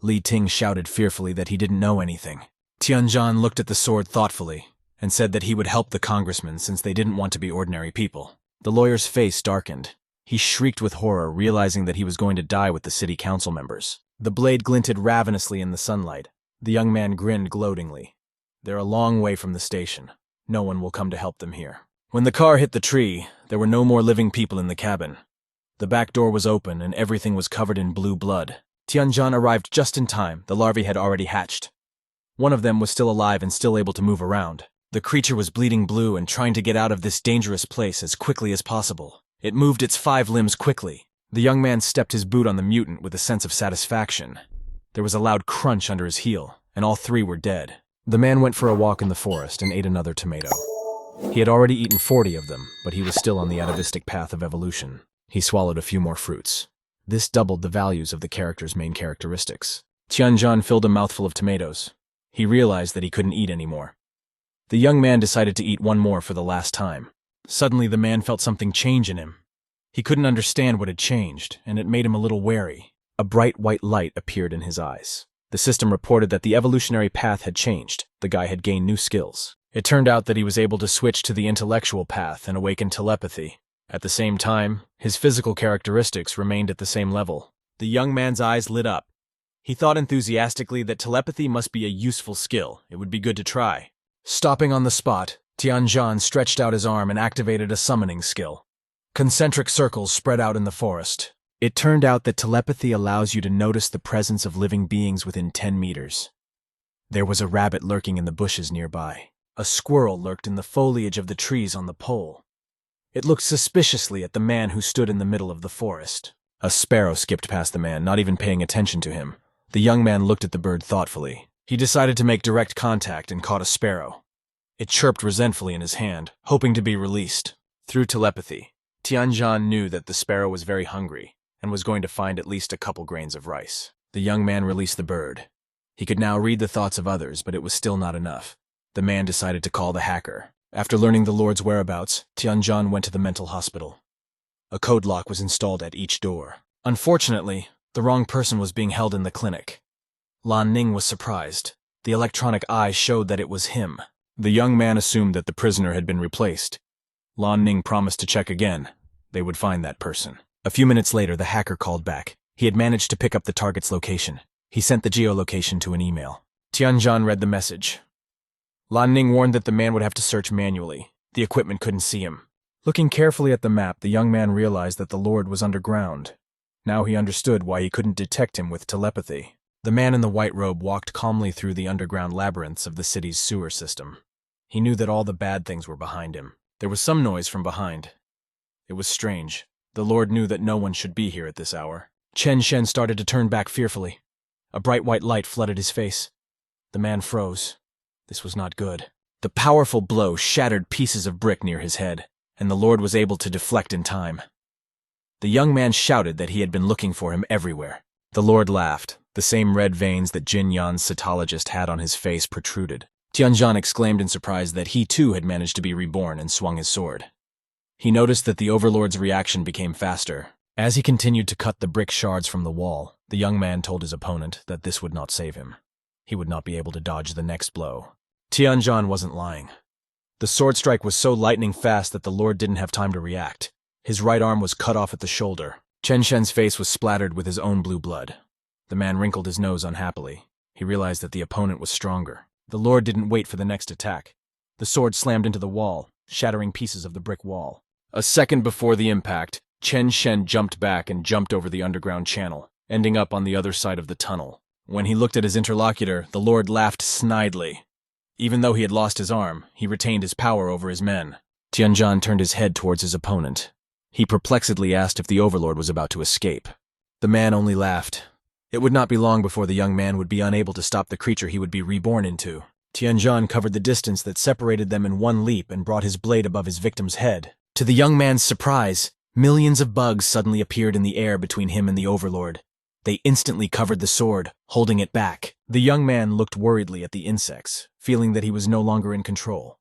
Li Ting shouted fearfully that he didn't know anything. Tianjun looked at the sword thoughtfully and said that he would help the congressmen since they didn't want to be ordinary people. The lawyer's face darkened. He shrieked with horror, realizing that he was going to die with the city council members. The blade glinted ravenously in the sunlight. The young man grinned gloatingly. They're a long way from the station. No one will come to help them here. When the car hit the tree, there were no more living people in the cabin. The back door was open and everything was covered in blue blood. Tianjun arrived just in time. The larvae had already hatched. One of them was still alive and still able to move around. The creature was bleeding blue and trying to get out of this dangerous place as quickly as possible. It moved its 5 limbs quickly. The young man stepped his boot on the mutant with a sense of satisfaction. There was a loud crunch under his heel, and all 3 were dead. The man went for a walk in the forest and ate another tomato. He had already eaten 40 of them, but he was still on the atavistic path of evolution. He swallowed a few more fruits. This doubled the values of the character's main characteristics. Tianjun filled a mouthful of tomatoes. He realized that he couldn't eat anymore. The young man decided to eat one more for the last time. Suddenly, the man felt something change in him. He couldn't understand what had changed, and it made him a little wary. A bright white light appeared in his eyes. The system reported that the evolutionary path had changed. The guy had gained new skills. It turned out that he was able to switch to the intellectual path and awaken telepathy. At the same time, his physical characteristics remained at the same level. The young man's eyes lit up. He thought enthusiastically that telepathy must be a useful skill. It would be good to try. Stopping on the spot, Tianjun stretched out his arm and activated a summoning skill. Concentric circles spread out in the forest. It turned out that telepathy allows you to notice the presence of living beings within 10 meters. There was a rabbit lurking in the bushes nearby. A squirrel lurked in the foliage of the trees on the pole. It looked suspiciously at the man who stood in the middle of the forest. A sparrow skipped past the man, not even paying attention to him. The young man looked at the bird thoughtfully. He decided to make direct contact and caught a sparrow. It chirped resentfully in his hand, hoping to be released. Through telepathy, Tianjun knew that the sparrow was very hungry and was going to find at least a couple grains of rice. The young man released the bird. He could now read the thoughts of others, but it was still not enough. The man decided to call the hacker. After learning the Lord's whereabouts, Tianjun went to the mental hospital. A code lock was installed at each door. Unfortunately, the wrong person was being held in the clinic. Lan Ning was surprised. The electronic eye showed that it was him. The young man assumed that the prisoner had been replaced. Lan Ning promised to check again. They would find that person. A few minutes later, the hacker called back. He had managed to pick up the target's location. He sent the geolocation to an email. Tianjun read the message. Lan Ning warned that the man would have to search manually. The equipment couldn't see him. Looking carefully at the map, the young man realized that the Lord was underground. Now he understood why he couldn't detect him with telepathy. The man in the white robe walked calmly through the underground labyrinths of the city's sewer system. He knew that all the bad things were behind him. There was some noise from behind. It was strange. The Lord knew that no one should be here at this hour. Chen Shen started to turn back fearfully. A bright white light flooded his face. The man froze. This was not good. The powerful blow shattered pieces of brick near his head, and the Lord was able to deflect in time. The young man shouted that he had been looking for him everywhere. The Lord laughed. The same red veins that Jin Yan's cytologist had on his face protruded. Tianjin exclaimed in surprise that he too had managed to be reborn and swung his sword. He noticed that the Overlord's reaction became faster. As he continued to cut the brick shards from the wall, the young man told his opponent that this would not save him. He would not be able to dodge the next blow. Tianjin wasn't lying. The sword strike was so lightning fast that the Lord didn't have time to react. His right arm was cut off at the shoulder. Chen Shen's face was splattered with his own blue blood. The man wrinkled his nose unhappily. He realized that the opponent was stronger. The Lord didn't wait for the next attack. The sword slammed into the wall, shattering pieces of the brick wall. A second before the impact, Chen Shen jumped back and jumped over the underground channel, ending up on the other side of the tunnel. When he looked at his interlocutor, the Lord laughed snidely. Even though he had lost his arm, he retained his power over his men. Tianjin turned his head towards his opponent. He perplexedly asked if the Overlord was about to escape. The man only laughed. It would not be long before the young man would be unable to stop the creature he would be reborn into. Tianjin covered the distance that separated them in one leap and brought his blade above his victim's head. To the young man's surprise, millions of bugs suddenly appeared in the air between him and the Overlord. They instantly covered the sword, holding it back. The young man looked worriedly at the insects, feeling that he was no longer in control.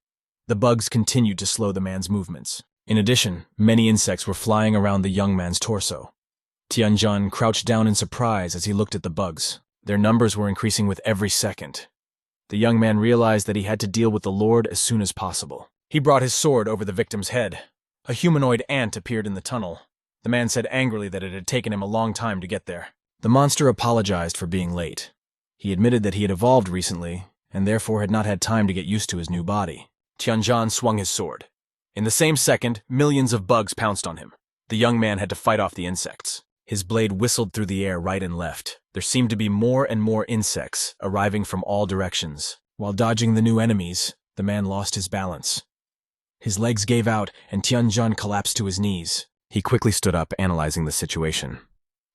The bugs continued to slow the man's movements. In addition, many insects were flying around the young man's torso. Tianjin crouched down in surprise as he looked at the bugs. Their numbers were increasing with every second. The young man realized that he had to deal with the Lord as soon as possible. He brought his sword over the victim's head. A humanoid ant appeared in the tunnel. The man said angrily that it had taken him a long time to get there. The monster apologized for being late. He admitted that he had evolved recently, and therefore had not had time to get used to his new body. Tianjin swung his sword. In the same second, millions of bugs pounced on him. The young man had to fight off the insects. His blade whistled through the air right and left. There seemed to be more and more insects arriving from all directions. While dodging the new enemies, the man lost his balance. His legs gave out, and Tianjin collapsed to his knees. He quickly stood up, analyzing the situation.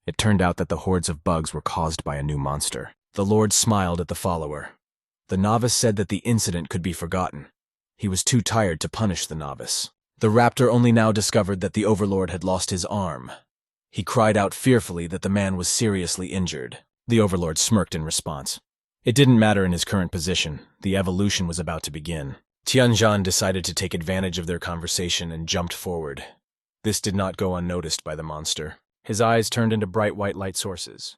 It turned out that the hordes of bugs were caused by a new monster. The Lord smiled at the follower. The novice said that the incident could be forgotten. He was too tired to punish the novice. The raptor only now discovered that the Overlord had lost his arm. He cried out fearfully that the man was seriously injured. The Overlord smirked in response. It didn't matter in his current position. The evolution was about to begin. Tianjin decided to take advantage of their conversation and jumped forward. This did not go unnoticed by the monster. His eyes turned into bright white light sources.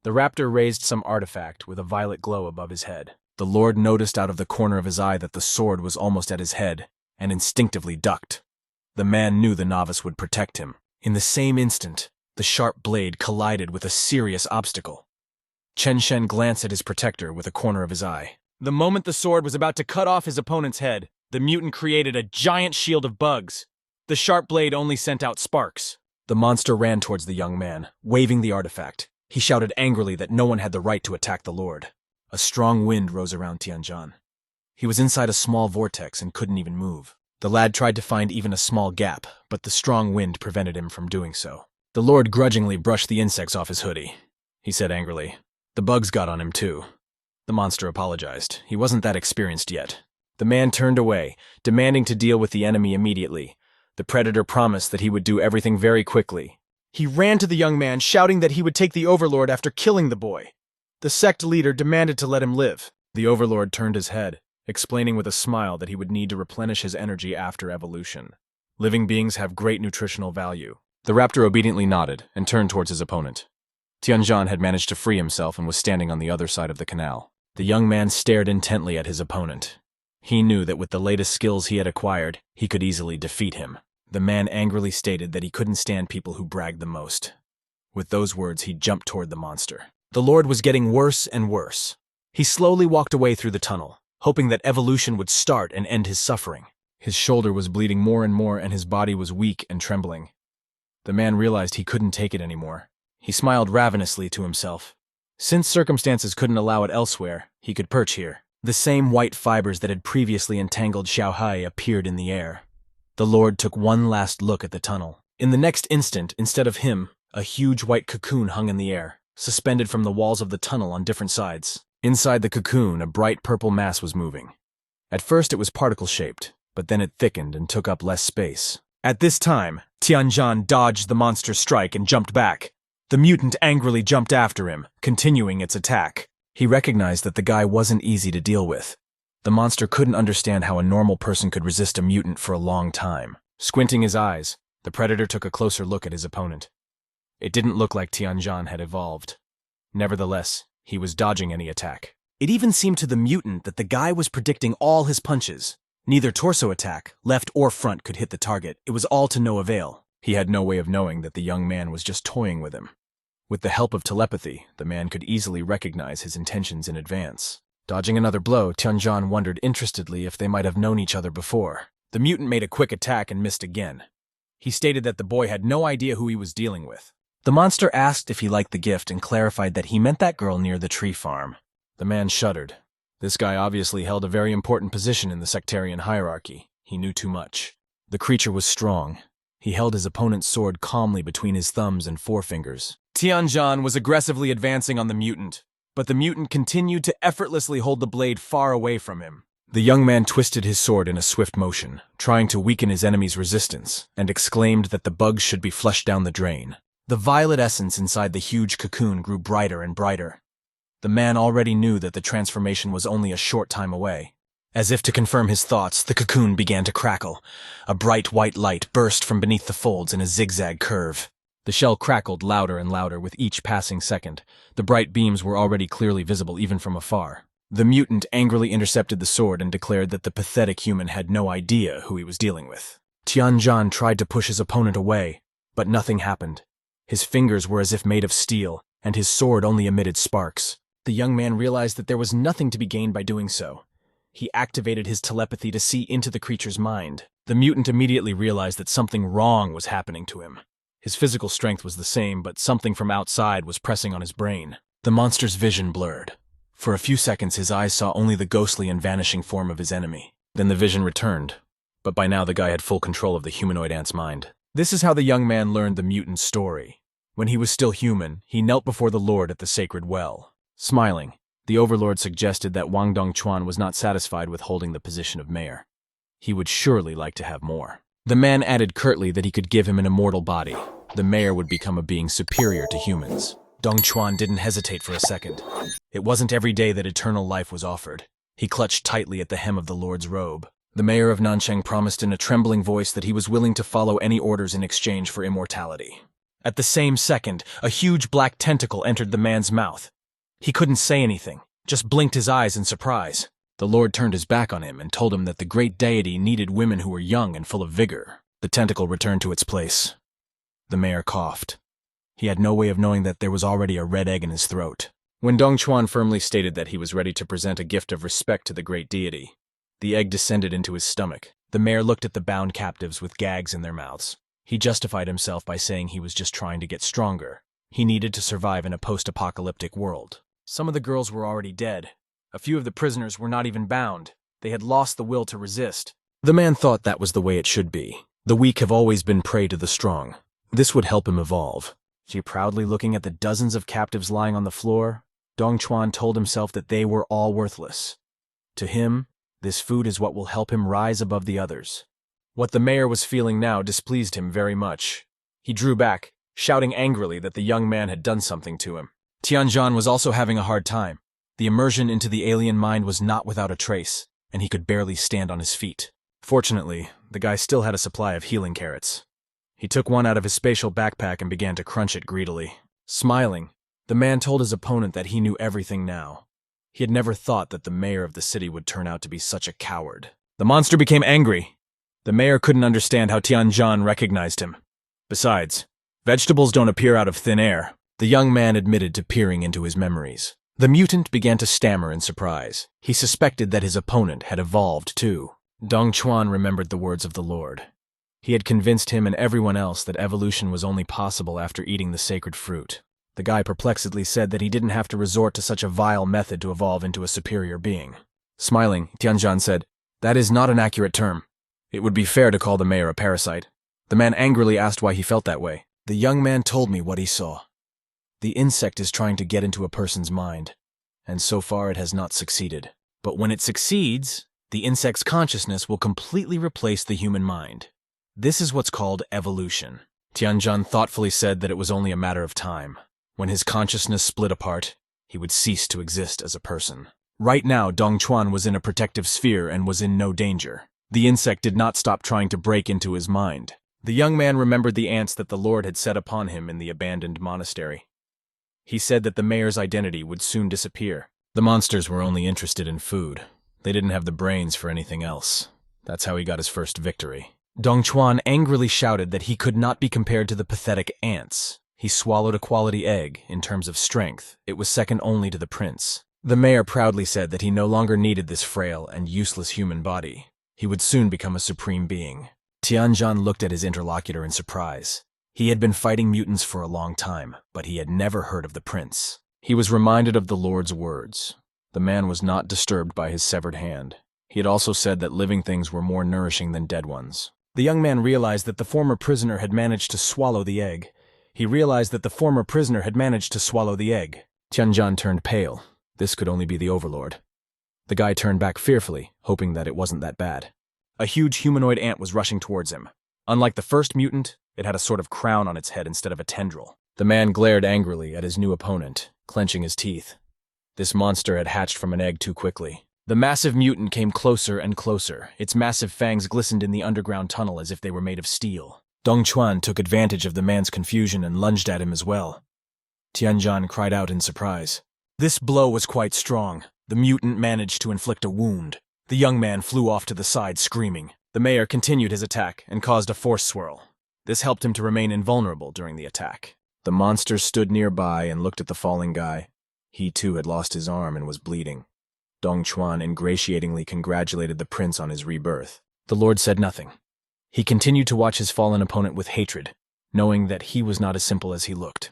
The raptor raised some artifact with a violet glow above his head. The Lord noticed out of the corner of his eye that the sword was almost at his head, and instinctively ducked. The man knew the novice would protect him. In the same instant, the sharp blade collided with a serious obstacle. Chen Shen glanced at his protector with a corner of his eye. The moment the sword was about to cut off his opponent's head, the mutant created a giant shield of bugs. The sharp blade only sent out sparks. The monster ran towards the young man, waving the artifact. He shouted angrily that no one had the right to attack the Lord. A strong wind rose around Tianjin. He was inside a small vortex and couldn't even move. The lad tried to find even a small gap, but the strong wind prevented him from doing so. The Lord grudgingly brushed the insects off his hoodie. He said angrily, "The bugs got on him too." The monster apologized. He wasn't that experienced yet. The man turned away, demanding to deal with the enemy immediately. The predator promised that he would do everything very quickly. He ran to the young man, shouting that he would take the Overlord after killing the boy. The sect leader demanded to let him live. The Overlord turned his head, explaining with a smile that he would need to replenish his energy after evolution. Living beings have great nutritional value. The raptor obediently nodded and turned towards his opponent. Tianjin had managed to free himself and was standing on the other side of the canal. The young man stared intently at his opponent. He knew that with the latest skills he had acquired, he could easily defeat him. The man angrily stated that he couldn't stand people who bragged the most. With those words, he jumped toward the monster. The Lord was getting worse and worse. He slowly walked away through the tunnel, hoping that evolution would start and end his suffering. His shoulder was bleeding more and more, and his body was weak and trembling. The man realized he couldn't take it anymore. He smiled ravenously to himself. Since circumstances couldn't allow it elsewhere, he could perch here. The same white fibers that had previously entangled Xiaohai appeared in the air. The Lord took one last look at the tunnel. In the next instant, instead of him, a huge white cocoon hung in the air, suspended from the walls of the tunnel on different sides. Inside the cocoon, a bright purple mass was moving. At first it was particle-shaped, but then it thickened and took up less space. At this time, Tianjin dodged the monster's strike and jumped back. The mutant angrily jumped after him, continuing its attack. He recognized that the guy wasn't easy to deal with. The monster couldn't understand how a normal person could resist a mutant for a long time. Squinting his eyes, the predator took a closer look at his opponent. It didn't look like Tianjin had evolved. Nevertheless, he was dodging any attack. It even seemed to the mutant that the guy was predicting all his punches. Neither torso attack, left or front, could hit the target. It was all to no avail. He had no way of knowing that the young man was just toying with him. With the help of telepathy, the man could easily recognize his intentions in advance. Dodging another blow, Tianjin wondered interestedly if they might have known each other before. The mutant made a quick attack and missed again. He stated that the boy had no idea who he was dealing with. The monster asked if he liked the gift and clarified that he meant that girl near the tree farm. The man shuddered. This guy obviously held a very important position in the sectarian hierarchy. He knew too much. The creature was strong. He held his opponent's sword calmly between his thumbs and forefingers. Tianjin was aggressively advancing on the mutant, but the mutant continued to effortlessly hold the blade far away from him. The young man twisted his sword in a swift motion, trying to weaken his enemy's resistance, and exclaimed that the bugs should be flushed down the drain. The violet essence inside the huge cocoon grew brighter and brighter. The man already knew that the transformation was only a short time away. As if to confirm his thoughts, the cocoon began to crackle. A bright white light burst from beneath the folds in a zigzag curve. The shell crackled louder and louder with each passing second. The bright beams were already clearly visible even from afar. The mutant angrily intercepted the sword and declared that the pathetic human had no idea who he was dealing with. Tianjin tried to push his opponent away, but nothing happened. His fingers were as if made of steel, and his sword only emitted sparks. The young man realized that there was nothing to be gained by doing so. He activated his telepathy to see into the creature's mind. The mutant immediately realized that something wrong was happening to him. His physical strength was the same, but something from outside was pressing on his brain. The monster's vision blurred. For a few seconds, his eyes saw only the ghostly and vanishing form of his enemy. Then the vision returned. But by now, the guy had full control of the humanoid ant's mind. This is how the young man learned the mutant's story. When he was still human, he knelt before the Lord at the sacred well. Smiling, the overlord suggested that Wang Dongquan was not satisfied with holding the position of mayor. He would surely like to have more. The man added curtly that he could give him an immortal body. The mayor would become a being superior to humans. Dongquan didn't hesitate for a second. It wasn't every day that eternal life was offered. He clutched tightly at the hem of the Lord's robe. The mayor of Nancheng promised in a trembling voice that he was willing to follow any orders in exchange for immortality. At the same second, a huge black tentacle entered the man's mouth. He couldn't say anything, just blinked his eyes in surprise. The Lord turned his back on him and told him that the great deity needed women who were young and full of vigor. The tentacle returned to its place. The mayor coughed. He had no way of knowing that there was already a red egg in his throat. When Dongquan firmly stated that he was ready to present a gift of respect to the great deity, the egg descended into his stomach. The mayor looked at the bound captives with gags in their mouths. He justified himself by saying he was just trying to get stronger. He needed to survive in a post-apocalyptic world. Some of the girls were already dead. A few of the prisoners were not even bound. They had lost the will to resist. The man thought that was the way it should be. The weak have always been prey to the strong. This would help him evolve. Proudly looking at the dozens of captives lying on the floor, Dongquan told himself that they were all worthless. To him, this food is what will help him rise above the others. What the mayor was feeling now displeased him very much. He drew back, shouting angrily that the young man had done something to him. Tianjin was also having a hard time. The immersion into the alien mind was not without a trace, and he could barely stand on his feet. Fortunately, the guy still had a supply of healing carrots. He took one out of his spatial backpack and began to crunch it greedily. Smiling, the man told his opponent that he knew everything now. He had never thought that the mayor of the city would turn out to be such a coward. The monster became angry. The mayor couldn't understand how Tianjin recognized him. Besides, vegetables don't appear out of thin air. The young man admitted to peering into his memories. The mutant began to stammer in surprise. He suspected that his opponent had evolved too. Dongquan remembered the words of the Lord. He had convinced him and everyone else that evolution was only possible after eating the sacred fruit. The guy perplexedly said that he didn't have to resort to such a vile method to evolve into a superior being. Smiling, Tianjin said, "That is not an accurate term. It would be fair to call the mayor a parasite." The man angrily asked why he felt that way. The young man told me what he saw. The insect is trying to get into a person's mind, and so far it has not succeeded. But when it succeeds, the insect's consciousness will completely replace the human mind. This is what's called evolution. Tianjin thoughtfully said that it was only a matter of time. When his consciousness split apart, he would cease to exist as a person. Right now, Dongchuan was in a protective sphere and was in no danger. The insect did not stop trying to break into his mind. The young man remembered the ants that the Lord had set upon him in the abandoned monastery. He said that the mayor's identity would soon disappear. The monsters were only interested in food. They didn't have the brains for anything else. That's how he got his first victory. Dongchuan angrily shouted that he could not be compared to the pathetic ants. He swallowed a quality egg. In terms of strength, it was second only to the prince. The mayor proudly said that he no longer needed this frail and useless human body. He would soon become a supreme being. Tianjin looked at his interlocutor in surprise. He had been fighting mutants for a long time, but he had never heard of the prince. He was reminded of the Lord's words. The man was not disturbed by his severed hand. He had also said that living things were more nourishing than dead ones. The young man realized that the former prisoner had managed to swallow the egg. Tianjin turned pale. This could only be the overlord. The guy turned back fearfully, hoping that it wasn't that bad. A huge humanoid ant was rushing towards him. Unlike the first mutant, it had a sort of crown on its head instead of a tendril. The man glared angrily at his new opponent, clenching his teeth. This monster had hatched from an egg too quickly. The massive mutant came closer and closer. Its massive fangs glistened in the underground tunnel as if they were made of steel. Dongchuan took advantage of the man's confusion and lunged at him as well. Tianjin cried out in surprise. This blow was quite strong. The mutant managed to inflict a wound. The young man flew off to the side, screaming. The mayor continued his attack and caused a force swirl. This helped him to remain invulnerable during the attack. The monster stood nearby and looked at the falling guy. He too had lost his arm and was bleeding. Dongchuan ingratiatingly congratulated the prince on his rebirth. The Lord said nothing. He continued to watch his fallen opponent with hatred, knowing that he was not as simple as he looked.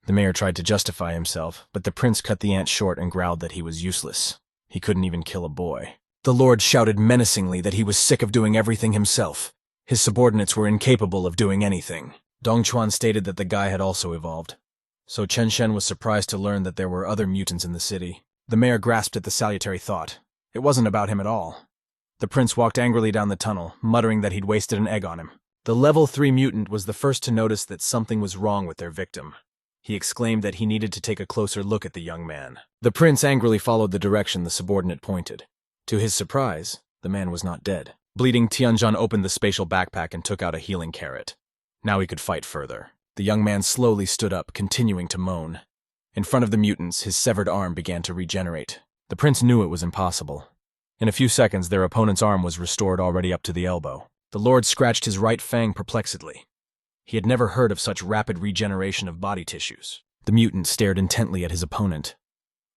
The mayor tried to justify himself, but the prince cut the ant short and growled that he was useless. He couldn't even kill a boy. The Lord shouted menacingly that he was sick of doing everything himself. His subordinates were incapable of doing anything. Dongchuan stated that the guy had also evolved. So Chen Shen was surprised to learn that there were other mutants in the city. The mayor grasped at the salutary thought. It wasn't about him at all. The prince walked angrily down the tunnel, muttering that he'd wasted an egg on him. The level 3 mutant was the first to notice that something was wrong with their victim. He exclaimed that he needed to take a closer look at the young man. The prince angrily followed the direction the subordinate pointed. To his surprise, the man was not dead. Bleeding, Tianjin opened the spatial backpack and took out a healing carrot. Now he could fight further. The young man slowly stood up, continuing to moan. In front of the mutants, his severed arm began to regenerate. The prince knew it was impossible. In a few seconds, their opponent's arm was restored already up to the elbow. The Lord scratched his right fang perplexedly. He had never heard of such rapid regeneration of body tissues. The mutant stared intently at his opponent.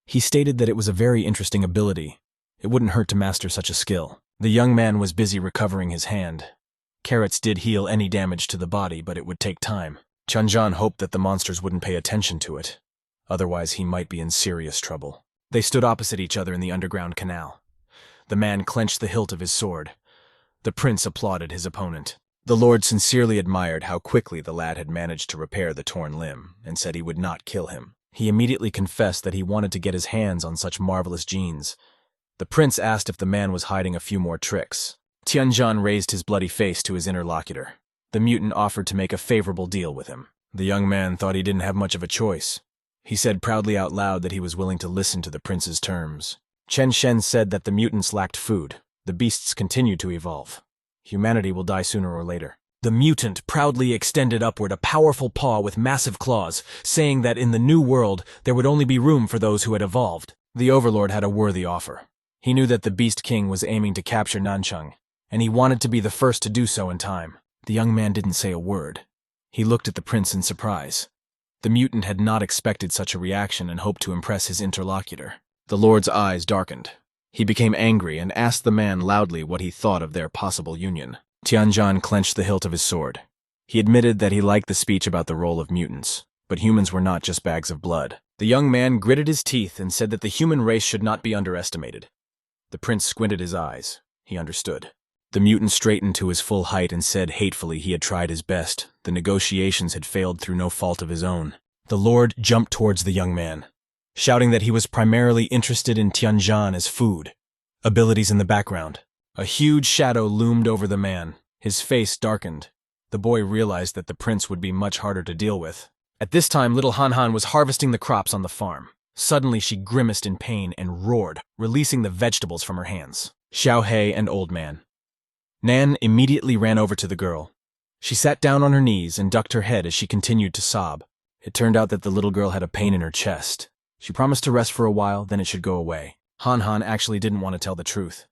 He stated that it was a very interesting ability. It wouldn't hurt to master such a skill. The young man was busy recovering his hand. Carrots did heal any damage to the body, but it would take time. Tianjin hoped that the monsters wouldn't pay attention to it. Otherwise, he might be in serious trouble. They stood opposite each other in the underground canal. The man clenched the hilt of his sword. The prince applauded his opponent. The Lord sincerely admired how quickly the lad had managed to repair the torn limb, and said he would not kill him. He immediately confessed that he wanted to get his hands on such marvelous genes. The prince asked if the man was hiding a few more tricks. Tianjin raised his bloody face to his interlocutor. The mutant offered to make a favorable deal with him. The young man thought he didn't have much of a choice. He said proudly out loud that he was willing to listen to the prince's terms. Chen Shen said that the mutants lacked food. The beasts continued to evolve. Humanity will die sooner or later. The mutant proudly extended upward a powerful paw with massive claws, saying that in the new world there would only be room for those who had evolved. The overlord had a worthy offer. He knew that the Beast King was aiming to capture Nanchang, and he wanted to be the first to do so in time. The young man didn't say a word. He looked at the prince in surprise. The mutant had not expected such a reaction and hoped to impress his interlocutor. The Lord's eyes darkened. He became angry and asked the man loudly what he thought of their possible union. Tianjin clenched the hilt of his sword. He admitted that he liked the speech about the role of mutants, but humans were not just bags of blood. The young man gritted his teeth and said that the human race should not be underestimated. The prince squinted his eyes. He understood. The mutant straightened to his full height and said hatefully he had tried his best. The negotiations had failed through no fault of his own. The Lord jumped towards the young man, shouting that he was primarily interested in Tianjin as food. Abilities in the background. A huge shadow loomed over the man. His face darkened. The boy realized that the prince would be much harder to deal with. At this time, little Han was harvesting the crops on the farm. Suddenly, she grimaced in pain and roared, releasing the vegetables from her hands. Xiao He and Old Man. Nan immediately ran over to the girl. She sat down on her knees and ducked her head as she continued to sob. It turned out that the little girl had a pain in her chest. She promised to rest for a while, then it should go away. Han actually didn't want to tell the truth.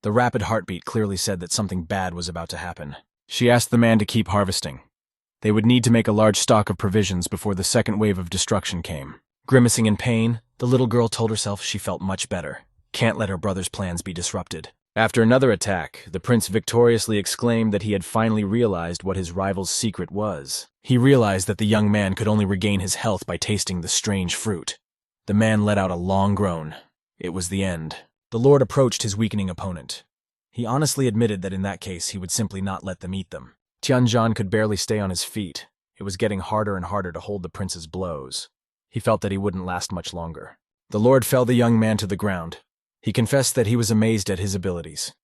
The rapid heartbeat clearly said that something bad was about to happen. She asked the man to keep harvesting. They would need to make a large stock of provisions before the second wave of destruction came. Grimacing in pain, the little girl told herself she felt much better. Can't let her brother's plans be disrupted. After another attack, the prince victoriously exclaimed that he had finally realized what his rival's secret was. He realized that the young man could only regain his health by tasting the strange fruit. The man let out a long groan. It was the end. The Lord approached his weakening opponent. He honestly admitted that in that case he would simply not let them eat them. Tianzhan could barely stay on his feet. It was getting harder and harder to hold the prince's blows. He felt that he wouldn't last much longer. The Lord fell the young man to the ground. He confessed that he was amazed at his abilities.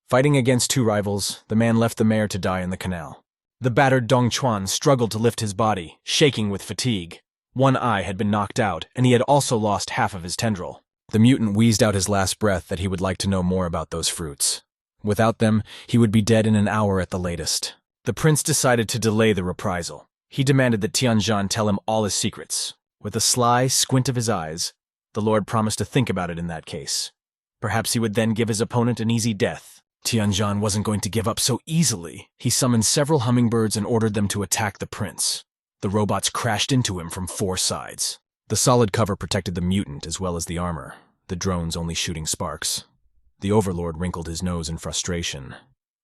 Fighting against two rivals, the man left the mare to die in the canal. The battered Dong Chuan struggled to lift his body, shaking with fatigue. One eye had been knocked out, and he had also lost half of his tendril. The mutant wheezed out his last breath that he would like to know more about those fruits. Without them, he would be dead in an hour at the latest. The prince decided to delay the reprisal. He demanded that Tianzhan tell him all his secrets. With a sly squint of his eyes, the Lord promised to think about it in that case. Perhaps he would then give his opponent an easy death. Tianzhan wasn't going to give up so easily. He summoned several hummingbirds and ordered them to attack the prince. The robots crashed into him from 4 sides. The solid cover protected the mutant as well as the armor, the drones only shooting sparks. The overlord wrinkled his nose in frustration.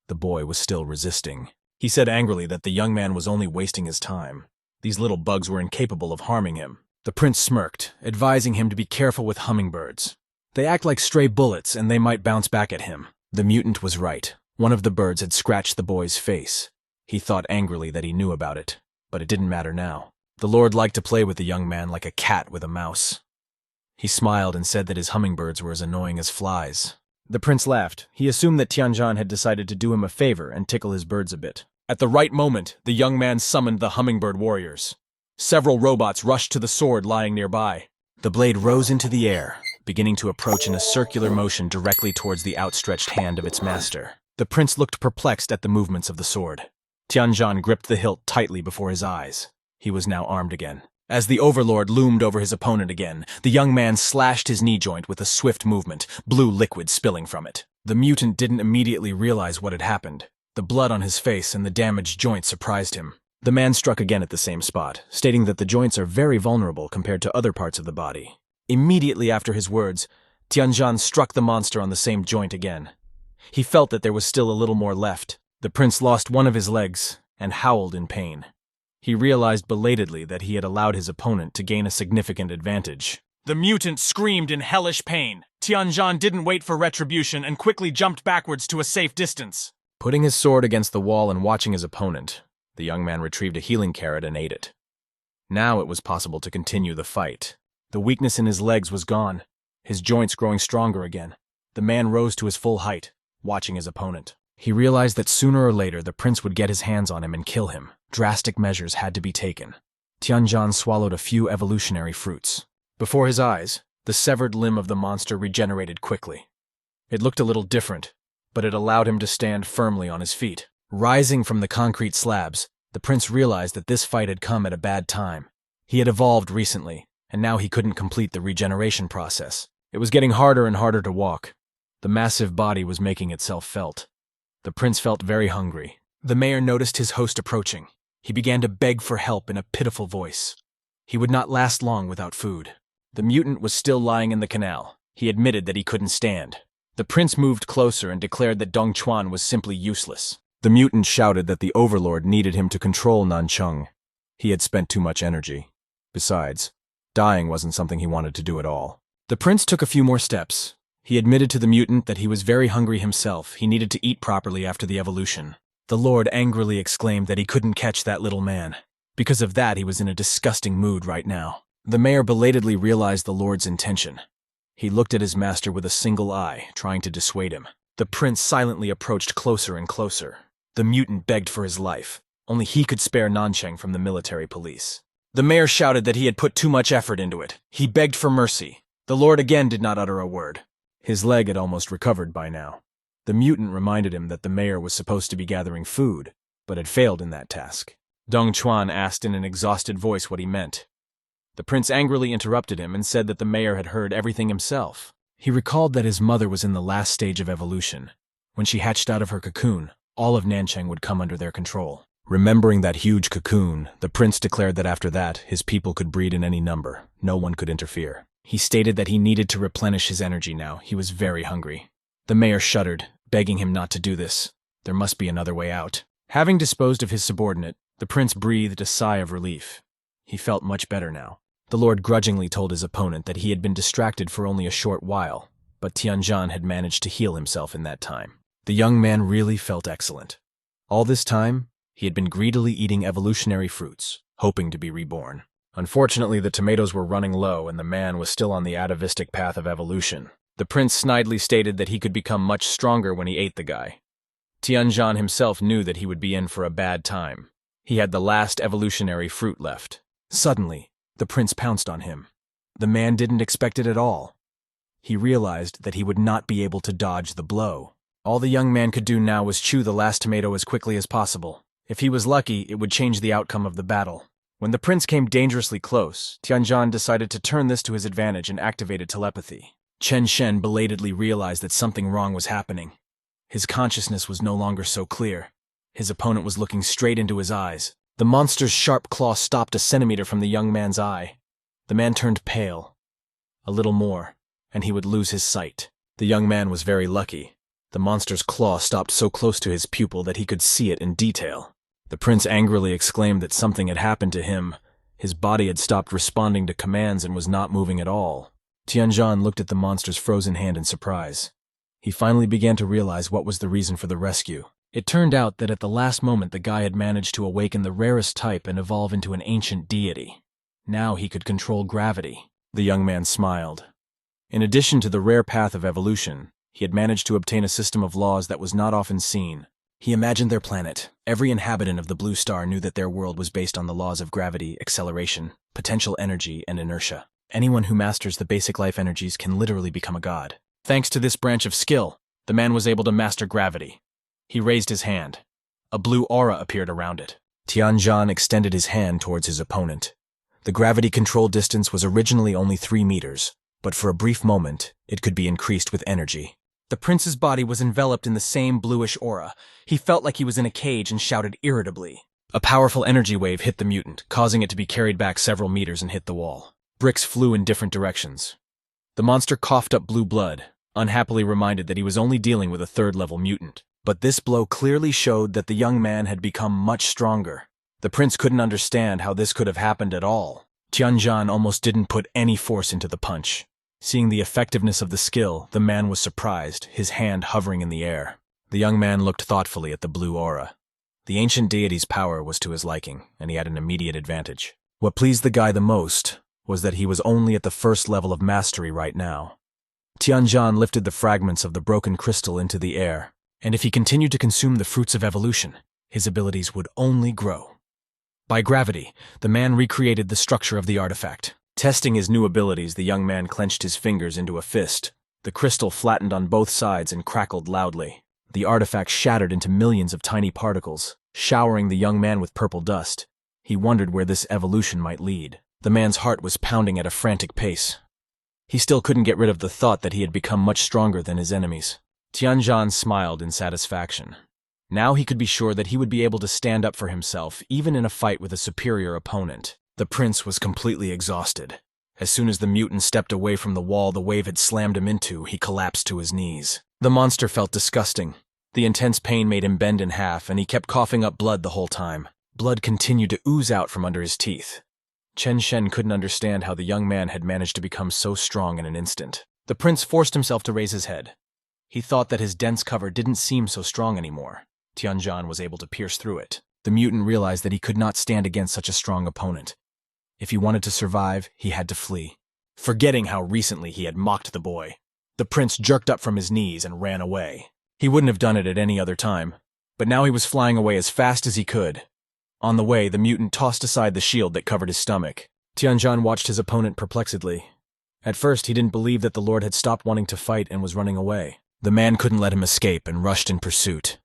The boy was still resisting. He said angrily that the young man was only wasting his time. These little bugs were incapable of harming him. The prince smirked, advising him to be careful with hummingbirds. They act like stray bullets and they might bounce back at him. The mutant was right. One of the birds had scratched the boy's face. He thought angrily that he knew about it, but it didn't matter now. The Lord liked to play with the young man like a cat with a mouse. He smiled and said that his hummingbirds were as annoying as flies. The prince laughed. He assumed that Tianzhan had decided to do him a favor and tickle his birds a bit. At the right moment, the young man summoned the hummingbird warriors. Several robots rushed to the sword lying nearby. The blade rose into the air, beginning to approach in a circular motion directly towards the outstretched hand of its master. The prince looked perplexed at the movements of the sword. Tianzhan gripped the hilt tightly before his eyes. He was now armed again. As the overlord loomed over his opponent again, the young man slashed his knee joint with a swift movement, blue liquid spilling from it. The mutant didn't immediately realize what had happened. The blood on his face and the damaged joint surprised him. The man struck again at the same spot, stating that the joints are very vulnerable compared to other parts of the body. Immediately after his words, Tianzhan struck the monster on the same joint again. He felt that there was still a little more left. The prince lost one of his legs and howled in pain. He realized belatedly that he had allowed his opponent to gain a significant advantage. The mutant screamed in hellish pain. Tianzhan didn't wait for retribution and quickly jumped backwards to a safe distance. Putting his sword against the wall and watching his opponent, the young man retrieved a healing carrot and ate it. Now it was possible to continue the fight. The weakness in his legs was gone, his joints growing stronger again. The man rose to his full height, watching his opponent. He realized that sooner or later the prince would get his hands on him and kill him. Drastic measures had to be taken. Tianzhan swallowed a few evolutionary fruits. Before his eyes, the severed limb of the monster regenerated quickly. It looked a little different, but it allowed him to stand firmly on his feet. Rising from the concrete slabs, the prince realized that this fight had come at a bad time. He had evolved recently, and now he couldn't complete the regeneration process. It was getting harder and harder to walk. The massive body was making itself felt. The prince felt very hungry. The mayor noticed his host approaching. He began to beg for help in a pitiful voice. He would not last long without food. The mutant was still lying in the canal. He admitted that he couldn't stand. The prince moved closer and declared that Dong Chuan was simply useless. The mutant shouted that the overlord needed him to control Nancheng. He had spent too much energy. Besides, dying wasn't something he wanted to do at all. The prince took a few more steps. He admitted to the mutant that he was very hungry himself. He needed to eat properly after the evolution. The Lord angrily exclaimed that he couldn't catch that little man. Because of that, he was in a disgusting mood right now. The mayor belatedly realized the Lord's intention. He looked at his master with a single eye, trying to dissuade him. The prince silently approached closer and closer. The mutant begged for his life. Only he could spare Nancheng from the military police. The mayor shouted that he had put too much effort into it. He begged for mercy. The Lord again did not utter a word. His leg had almost recovered by now. The mutant reminded him that the mayor was supposed to be gathering food, but had failed in that task. Dong Chuan asked in an exhausted voice what he meant. The prince angrily interrupted him and said that the mayor had heard everything himself. He recalled that his mother was in the last stage of evolution. When she hatched out of her cocoon, all of Nancheng would come under their control. Remembering that huge cocoon, the prince declared that after that, his people could breed in any number. No one could interfere. He stated that he needed to replenish his energy now. He was very hungry. The mayor shuddered, begging him not to do this. There must be another way out. Having disposed of his subordinate, the prince breathed a sigh of relief. He felt much better now. The lord grudgingly told his opponent that he had been distracted for only a short while, but Tianzhan had managed to heal himself in that time. The young man really felt excellent. All this time, he had been greedily eating evolutionary fruits, hoping to be reborn. Unfortunately, the tomatoes were running low and the man was still on the atavistic path of evolution. The prince snidely stated that he could become much stronger when he ate the guy. Tianzhan himself knew that he would be in for a bad time. He had the last evolutionary fruit left. Suddenly, the prince pounced on him. The man didn't expect it at all. He realized that he would not be able to dodge the blow. All the young man could do now was chew the last tomato as quickly as possible. If he was lucky, it would change the outcome of the battle. When the prince came dangerously close, Tianzhan decided to turn this to his advantage and activated telepathy. Chen Shen belatedly realized that something wrong was happening. His consciousness was no longer so clear. His opponent was looking straight into his eyes. The monster's sharp claw stopped a centimeter from the young man's eye. The man turned pale. A little more, and he would lose his sight. The young man was very lucky. The monster's claw stopped so close to his pupil that he could see it in detail. The prince angrily exclaimed that something had happened to him. His body had stopped responding to commands and was not moving at all. Tianzhan looked at the monster's frozen hand in surprise. He finally began to realize what was the reason for the rescue. It turned out that at the last moment the guy had managed to awaken the rarest type and evolve into an ancient deity. Now he could control gravity. The young man smiled. In addition to the rare path of evolution, he had managed to obtain a system of laws that was not often seen. He imagined their planet. Every inhabitant of the blue star knew that their world was based on the laws of gravity, acceleration, potential energy, and inertia. Anyone who masters the basic life energies can literally become a god. Thanks to this branch of skill, the man was able to master gravity. He raised his hand. A blue aura appeared around it. Tianzhan extended his hand towards his opponent. The gravity control distance was originally only 3 meters, but for a brief moment, it could be increased with energy. The prince's body was enveloped in the same bluish aura. He felt like he was in a cage and shouted irritably. A powerful energy wave hit the mutant, causing it to be carried back several meters and hit the wall. Bricks flew in different directions. The monster coughed up blue blood, unhappily reminded that he was only dealing with a third-level mutant. But this blow clearly showed that the young man had become much stronger. The prince couldn't understand how this could have happened at all. Tianzhan almost didn't put any force into the punch. Seeing the effectiveness of the skill, the man was surprised, his hand hovering in the air. The young man looked thoughtfully at the blue aura. The ancient deity's power was to his liking, and he had an immediate advantage. What pleased the guy the most was that he was only at the first level of mastery right now. Tianzhan lifted the fragments of the broken crystal into the air, and if he continued to consume the fruits of evolution, his abilities would only grow. By gravity, the man recreated the structure of the artifact. Testing his new abilities, the young man clenched his fingers into a fist. The crystal flattened on both sides and crackled loudly. The artifact shattered into millions of tiny particles, showering the young man with purple dust. He wondered where this evolution might lead. The man's heart was pounding at a frantic pace. He still couldn't get rid of the thought that he had become much stronger than his enemies. Tianzhan smiled in satisfaction. Now he could be sure that he would be able to stand up for himself, even in a fight with a superior opponent. The prince was completely exhausted. As soon as the mutant stepped away from the wall the wave had slammed him into, he collapsed to his knees. The monster felt disgusting. The intense pain made him bend in half, and he kept coughing up blood the whole time. Blood continued to ooze out from under his teeth. Chen Shen couldn't understand how the young man had managed to become so strong in an instant. The prince forced himself to raise his head. He thought that his dense cover didn't seem so strong anymore. Tianzhan was able to pierce through it. The mutant realized that he could not stand against such a strong opponent. If he wanted to survive, he had to flee. Forgetting how recently he had mocked the boy, the prince jerked up from his knees and ran away. He wouldn't have done it at any other time. but now he was flying away as fast as he could. On the way, the mutant tossed aside the shield that covered his stomach. Tianjin watched his opponent perplexedly. At first, he didn't believe that the Lord had stopped wanting to fight and was running away. The man couldn't let him escape and rushed in pursuit.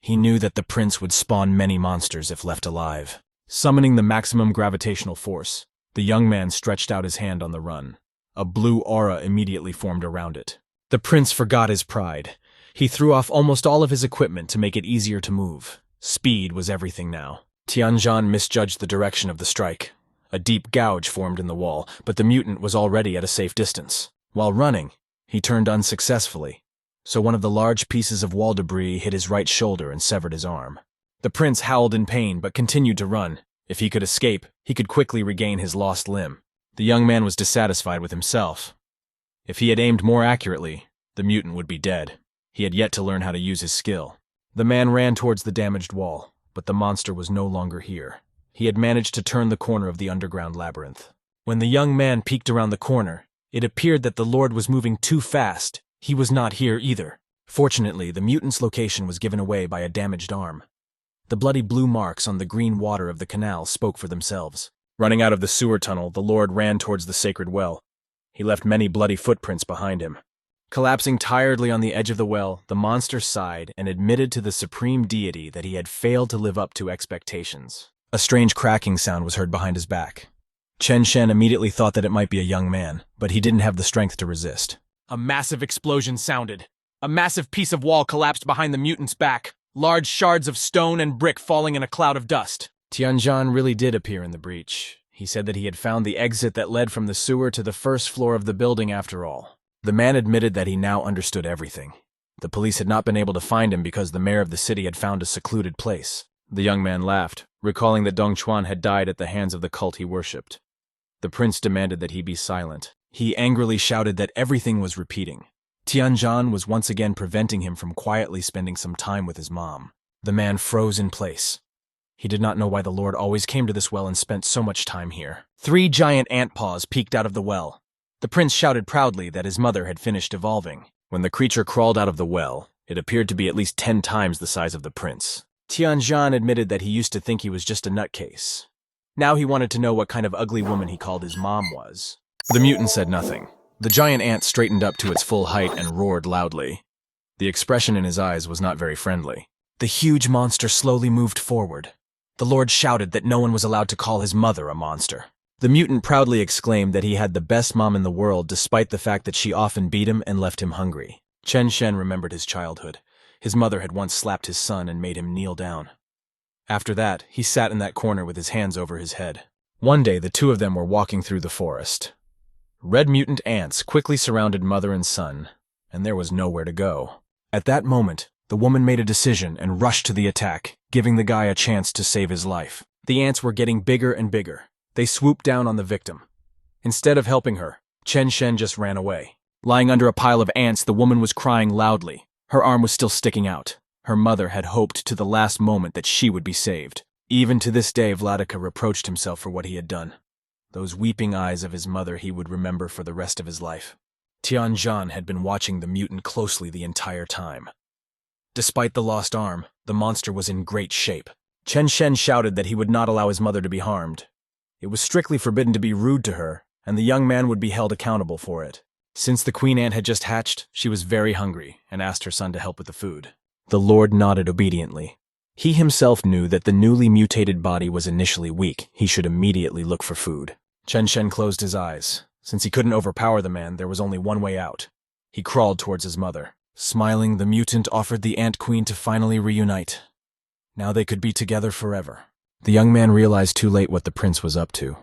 He knew that the prince would spawn many monsters if left alive. Summoning the maximum gravitational force, the young man stretched out his hand on the run. A blue aura immediately formed around it. The prince forgot his pride. He threw off almost all of his equipment to make it easier to move. Speed was everything now. Tianjin misjudged the direction of the strike. A deep gouge formed in the wall, but the mutant was already at a safe distance. While running, he turned unsuccessfully, so one of the large pieces of wall debris hit his right shoulder and severed his arm. The prince howled in pain but continued to run. If he could escape, he could quickly regain his lost limb. The young man was dissatisfied with himself. If he had aimed more accurately, the mutant would be dead. He had yet to learn how to use his skill. The man ran towards the damaged wall, but the monster was no longer here. He had managed to turn the corner of the underground labyrinth. When the young man peeked around the corner, it appeared that the Lord was moving too fast. He was not here either. Fortunately, the mutant's location was given away by a damaged arm. The bloody blue marks on the green water of the canal spoke for themselves. Running out of the sewer tunnel, the Lord ran towards the sacred well. He left many bloody footprints behind him. Collapsing tiredly on the edge of the well, the monster sighed and admitted to the supreme deity that he had failed to live up to expectations. A strange cracking sound was heard behind his back. Chen Shen immediately thought that it might be a young man, but he didn't have the strength to resist. A massive explosion sounded. A massive piece of wall collapsed behind the mutant's back, large shards of stone and brick falling in a cloud of dust. Tianjin really did appear in the breach. He said that he had found the exit that led from the sewer to the first floor of the building after all. The man admitted that he now understood everything. The police had not been able to find him because the mayor of the city had found a secluded place. The young man laughed, recalling that Dong Chuan had died at the hands of the cult he worshipped. The prince demanded that he be silent. He angrily shouted that everything was repeating. Tianjin was once again preventing him from quietly spending some time with his mom. The man froze in place. He did not know why the Lord always came to this well and spent so much time here. 3 giant ant paws peeked out of the well. The prince shouted proudly that his mother had finished evolving. When the creature crawled out of the well, it appeared to be at least 10 times the size of the prince. Tianjin admitted that he used to think he was just a nutcase. Now he wanted to know what kind of ugly woman he called his mom was. The mutant said nothing. The giant ant straightened up to its full height and roared loudly. The expression in his eyes was not very friendly. The huge monster slowly moved forward. The Lord shouted that no one was allowed to call his mother a monster. The mutant proudly exclaimed that he had the best mom in the world despite the fact that she often beat him and left him hungry. Chen Shen remembered his childhood. His mother had once slapped his son and made him kneel down. After that, he sat in that corner with his hands over his head. One day, the two of them were walking through the forest. Red mutant ants quickly surrounded mother and son, and there was nowhere to go. At that moment, the woman made a decision and rushed to the attack, giving the guy a chance to save his life. The ants were getting bigger and bigger. They swooped down on the victim. Instead of helping her, Chen Shen just ran away. Lying under a pile of ants, the woman was crying loudly. Her arm was still sticking out. Her mother had hoped to the last moment that she would be saved. Even to this day, Vladika reproached himself for what he had done. Those weeping eyes of his mother he would remember for the rest of his life. Tianjin had been watching the mutant closely the entire time. Despite the lost arm, the monster was in great shape. Chen Shen shouted that he would not allow his mother to be harmed. It was strictly forbidden to be rude to her, and the young man would be held accountable for it. Since the queen ant had just hatched, she was very hungry and asked her son to help with the food. The Lord nodded obediently. He himself knew that the newly mutated body was initially weak. He should immediately look for food. Chen Shen closed his eyes. Since he couldn't overpower the man, there was only one way out. He crawled towards his mother. Smiling, the mutant offered the ant queen to finally reunite. Now they could be together forever. The young man realized too late what the prince was up to.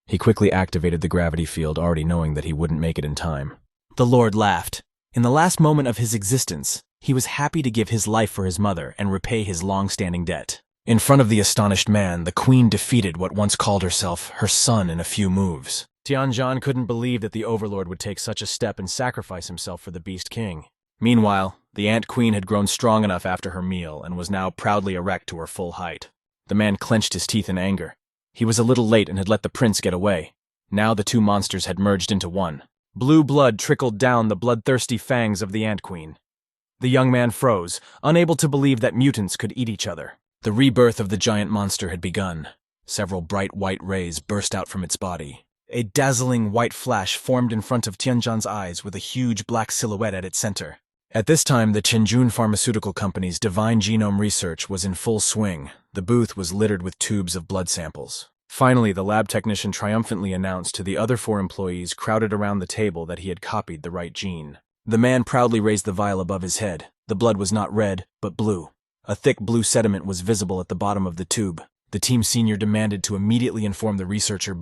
He quickly activated the gravity field, already knowing that he wouldn't make it in time. The Lord laughed. In the last moment of his existence, he was happy to give his life for his mother and repay his long-standing debt. In front of the astonished man, the queen defeated what once called herself her son in a few moves. Tianjin couldn't believe that the overlord would take such a step and sacrifice himself for the beast king. Meanwhile, the ant queen had grown strong enough after her meal and was now proudly erect to her full height. The man clenched his teeth in anger. He was a little late and had let the prince get away. Now the two monsters had merged into one. Blue blood trickled down the bloodthirsty fangs of the ant queen. The young man froze, unable to believe that mutants could eat each other. The rebirth of the giant monster had begun. Several bright white rays burst out from its body. A dazzling white flash formed in front of Tianjan's eyes with a huge black silhouette at its center. At this time, the Chinjun Pharmaceutical Company's divine genome research was in full swing. The booth was littered with tubes of blood samples. Finally, the lab technician triumphantly announced to the other 4 employees crowded around the table that he had copied the right gene. The man proudly raised the vial above his head. The blood was not red, but blue. A thick blue sediment was visible at the bottom of the tube. The team senior demanded to immediately inform the researcher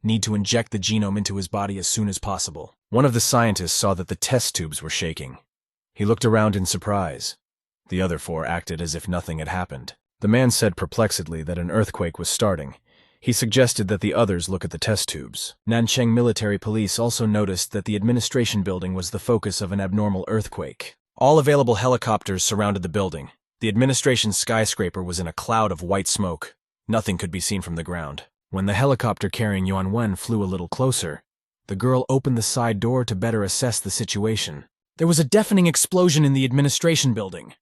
need to inject the genome into his body as soon as possible. One of the scientists saw that the test tubes were shaking. He looked around in surprise. The other 4 acted as if nothing had happened. The man said perplexedly that an earthquake was starting. He suggested that the others look at the test tubes. Nancheng military police also noticed that the administration building was the focus of an abnormal earthquake. All available helicopters surrounded the building. The administration skyscraper was in a cloud of white smoke. Nothing could be seen from the ground. When the helicopter carrying Yuan Wen flew a little closer, the girl opened the side door to better assess the situation. There was a deafening explosion in the administration building.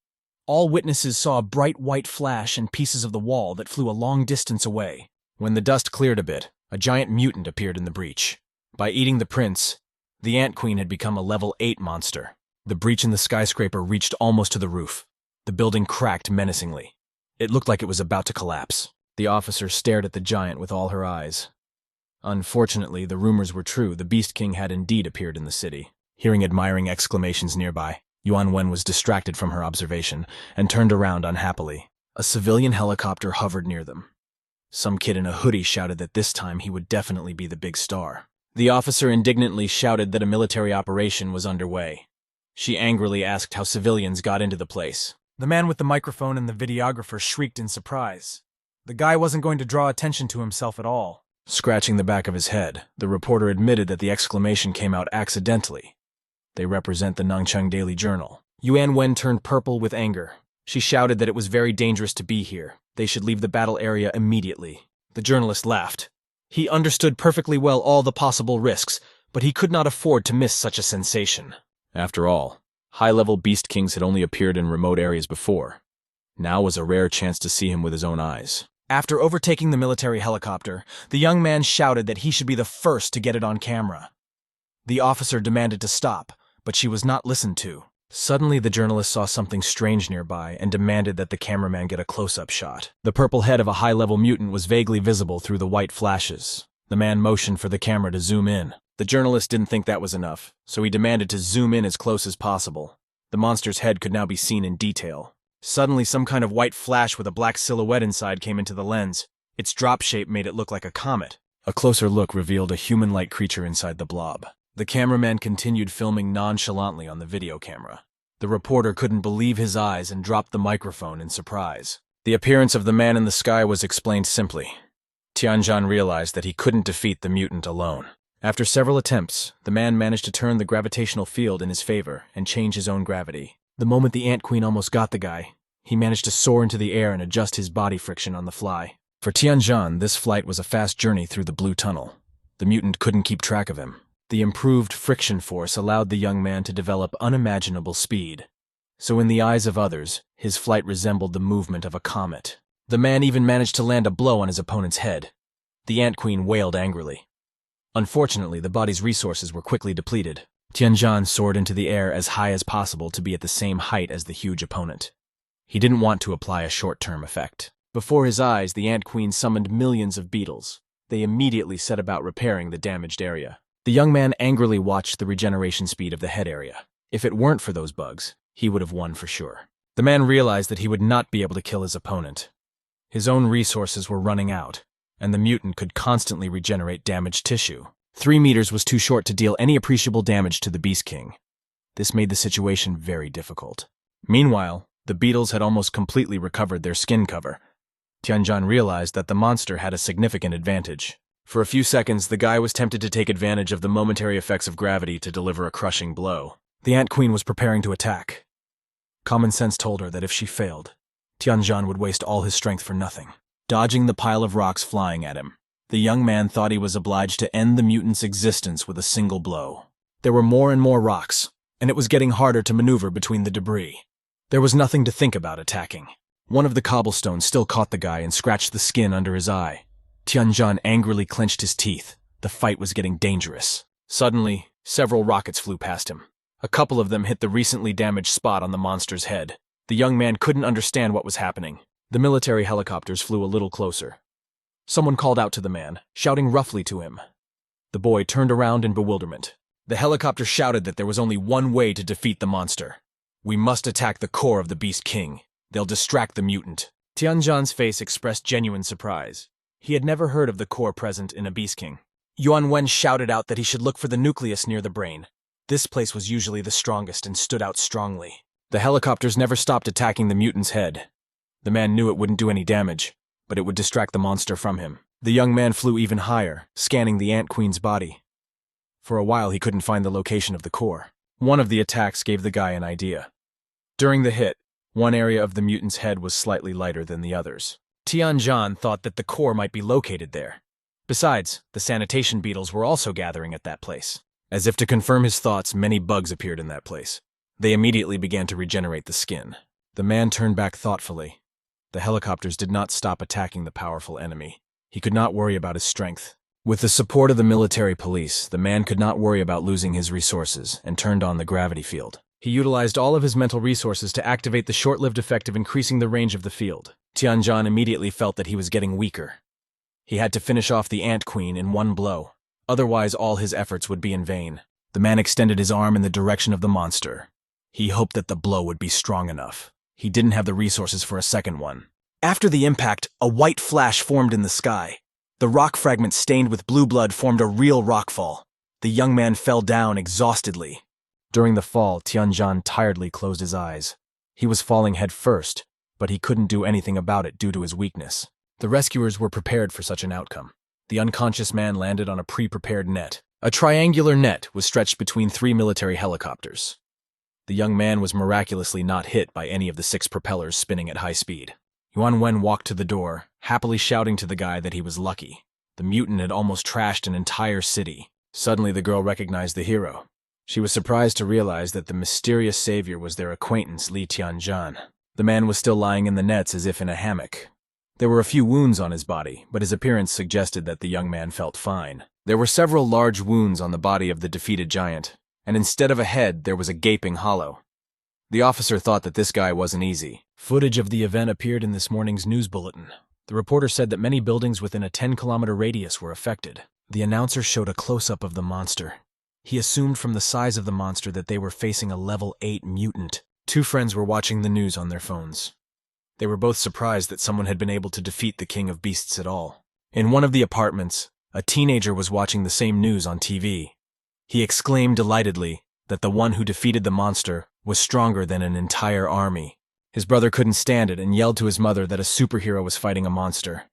All witnesses saw a bright white flash and pieces of the wall that flew a long distance away. When the dust cleared a bit, a giant mutant appeared in the breach. By eating the prince, the Ant Queen had become a level 8 monster. The breach in the skyscraper reached almost to the roof. The building cracked menacingly. It looked like it was about to collapse. The officer stared at the giant with all her eyes. Unfortunately, the rumors were true. The Beast King had indeed appeared in the city. Hearing admiring exclamations nearby, Yuan Wen was distracted from her observation and turned around unhappily. A civilian helicopter hovered near them. Some kid in a hoodie shouted that this time he would definitely be the big star. The officer indignantly shouted that a military operation was underway. She angrily asked how civilians got into the place. The man with the microphone and the videographer shrieked in surprise. The guy wasn't going to draw attention to himself at all. Scratching the back of his head, the reporter admitted that the exclamation came out accidentally. They represent the Nangcheng Daily Journal. Yuan Wen turned purple with anger. She shouted that it was very dangerous to be here. They should leave the battle area immediately. The journalist laughed. He understood perfectly well all the possible risks, but he could not afford to miss such a sensation. After all, high-level Beast Kings had only appeared in remote areas before. Now was a rare chance to see him with his own eyes. After overtaking the military helicopter, the young man shouted that he should be the first to get it on camera. The officer demanded to stop, but she was not listened to. Suddenly, the journalist saw something strange nearby and demanded that the cameraman get a close-up shot. The purple head of a high-level mutant was vaguely visible through the white flashes. The man motioned for the camera to zoom in. The journalist didn't think that was enough, so he demanded to zoom in as close as possible. The monster's head could now be seen in detail. Suddenly, some kind of white flash with a black silhouette inside came into the lens. Its drop shape made it look like a comet. A closer look revealed a human-like creature inside the blob. The cameraman continued filming nonchalantly on the video camera. The reporter couldn't believe his eyes and dropped the microphone in surprise. The appearance of the man in the sky was explained simply. Tianjan realized that he couldn't defeat the mutant alone. After several attempts, the man managed to turn the gravitational field in his favor and change his own gravity. The moment the Ant Queen almost got the guy, he managed to soar into the air and adjust his body friction on the fly. For Tianjan, this flight was a fast journey through the blue tunnel. The mutant couldn't keep track of him. The improved friction force allowed the young man to develop unimaginable speed. So in the eyes of others, his flight resembled the movement of a comet. The man even managed to land a blow on his opponent's head. The Ant Queen wailed angrily. Unfortunately, the body's resources were quickly depleted. Tianjan soared into the air as high as possible to be at the same height as the huge opponent. He didn't want to apply a short-term effect. Before his eyes, the Ant Queen summoned millions of beetles. They immediately set about repairing the damaged area. The young man angrily watched the regeneration speed of the head area. If it weren't for those bugs, he would have won for sure. The man realized that he would not be able to kill his opponent. His own resources were running out, and the mutant could constantly regenerate damaged tissue. 3 meters was too short to deal any appreciable damage to the Beast King. This made the situation very difficult. Meanwhile, the beetles had almost completely recovered their skin cover. Tianjan realized that the monster had a significant advantage. For a few seconds, the guy was tempted to take advantage of the momentary effects of gravity to deliver a crushing blow. The Ant Queen was preparing to attack. Common sense told her that if she failed, Tianjan would waste all his strength for nothing. Dodging the pile of rocks flying at him, the young man thought he was obliged to end the mutant's existence with a single blow. There were more and more rocks, and it was getting harder to maneuver between the debris. There was nothing to think about attacking. One of the cobblestones still caught the guy and scratched the skin under his eye. Tianjin angrily clenched his teeth. The fight was getting dangerous. Suddenly, several rockets flew past him. A couple of them hit the recently damaged spot on the monster's head. The young man couldn't understand what was happening. The military helicopters flew a little closer. Someone called out to the man, shouting roughly to him. The boy turned around in bewilderment. The helicopter shouted that there was only one way to defeat the monster. "We must attack the core of the Beast King. They'll distract the mutant." Tianjin's face expressed genuine surprise. He had never heard of the core present in a Beast King. Yuan Wen shouted out that he should look for the nucleus near the brain. This place was usually the strongest and stood out strongly. The helicopters never stopped attacking the mutant's head. The man knew it wouldn't do any damage, but it would distract the monster from him. The young man flew even higher, scanning the Ant Queen's body. For a while he couldn't find the location of the core. One of the attacks gave the guy an idea. During the hit, one area of the mutant's head was slightly lighter than the others. Tianjin thought that the core might be located there. Besides, the sanitation beetles were also gathering at that place. As if to confirm his thoughts, many bugs appeared in that place. They immediately began to regenerate the skin. The man turned back thoughtfully. The helicopters did not stop attacking the powerful enemy. He could not worry about his strength. With the support of the military police, the man could not worry about losing his resources and turned on the gravity field. He utilized all of his mental resources to activate the short-lived effect of increasing the range of the field. Tianjin immediately felt that he was getting weaker. He had to finish off the Ant Queen in one blow. Otherwise, all his efforts would be in vain. The man extended his arm in the direction of the monster. He hoped that the blow would be strong enough. He didn't have the resources for a second one. After the impact, a white flash formed in the sky. The rock fragment stained with blue blood formed a real rockfall. The young man fell down exhaustedly. During the fall, Tianjin tiredly closed his eyes. He was falling head first, but he couldn't do anything about it due to his weakness. The rescuers were prepared for such an outcome. The unconscious man landed on a pre-prepared net. A triangular net was stretched between 3 military helicopters. The young man was miraculously not hit by any of the 6 propellers spinning at high speed. Yuan Wen walked to the door, happily shouting to the guy that he was lucky. The mutant had almost trashed an entire city. Suddenly the girl recognized the hero. She was surprised to realize that the mysterious savior was their acquaintance Li Tianjin. The man was still lying in the nets as if in a hammock. There were a few wounds on his body, but his appearance suggested that the young man felt fine. There were several large wounds on the body of the defeated giant, and instead of a head, there was a gaping hollow. The officer thought that this guy wasn't easy. Footage of the event appeared in this morning's news bulletin. The reporter said that many buildings within a 10-kilometer radius were affected. The announcer showed a close-up of the monster. He assumed from the size of the monster that they were facing a level 8 mutant. 2 friends were watching the news on their phones. They were both surprised that someone had been able to defeat the king of beasts at all. In one of the apartments, a teenager was watching the same news on TV. He exclaimed delightedly that the one who defeated the monster was stronger than an entire army. His brother couldn't stand it and yelled to his mother that a superhero was fighting a monster.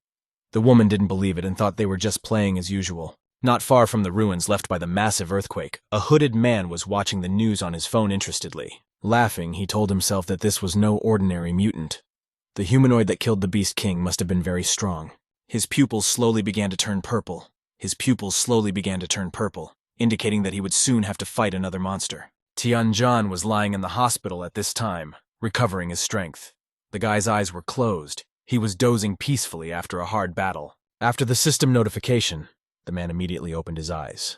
The woman didn't believe it and thought they were just playing as usual. Not far from the ruins left by the massive earthquake, a hooded man was watching the news on his phone interestedly. Laughing, he told himself that this was no ordinary mutant. The humanoid that killed the Beast King must have been very strong. His pupils slowly began to turn purple. Indicating that he would soon have to fight another monster. Tianjin was lying in the hospital at this time, recovering his strength. The guy's eyes were closed. He was dozing peacefully after a hard battle. After the system notification, the man immediately opened his eyes.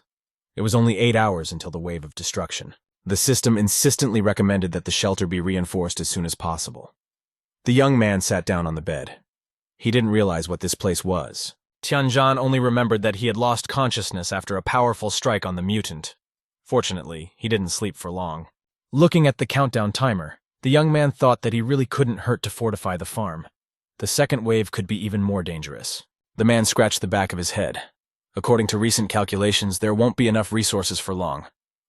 It was only 8 hours until the wave of destruction. The system insistently recommended that the shelter be reinforced as soon as possible. The young man sat down on the bed. He didn't realize what this place was. Tianjin only remembered that he had lost consciousness after a powerful strike on the mutant. Fortunately, he didn't sleep for long. Looking at the countdown timer, the young man thought that he really couldn't hurt to fortify the farm. The second wave could be even more dangerous. The man scratched the back of his head. According to recent calculations, there won't be enough resources for long.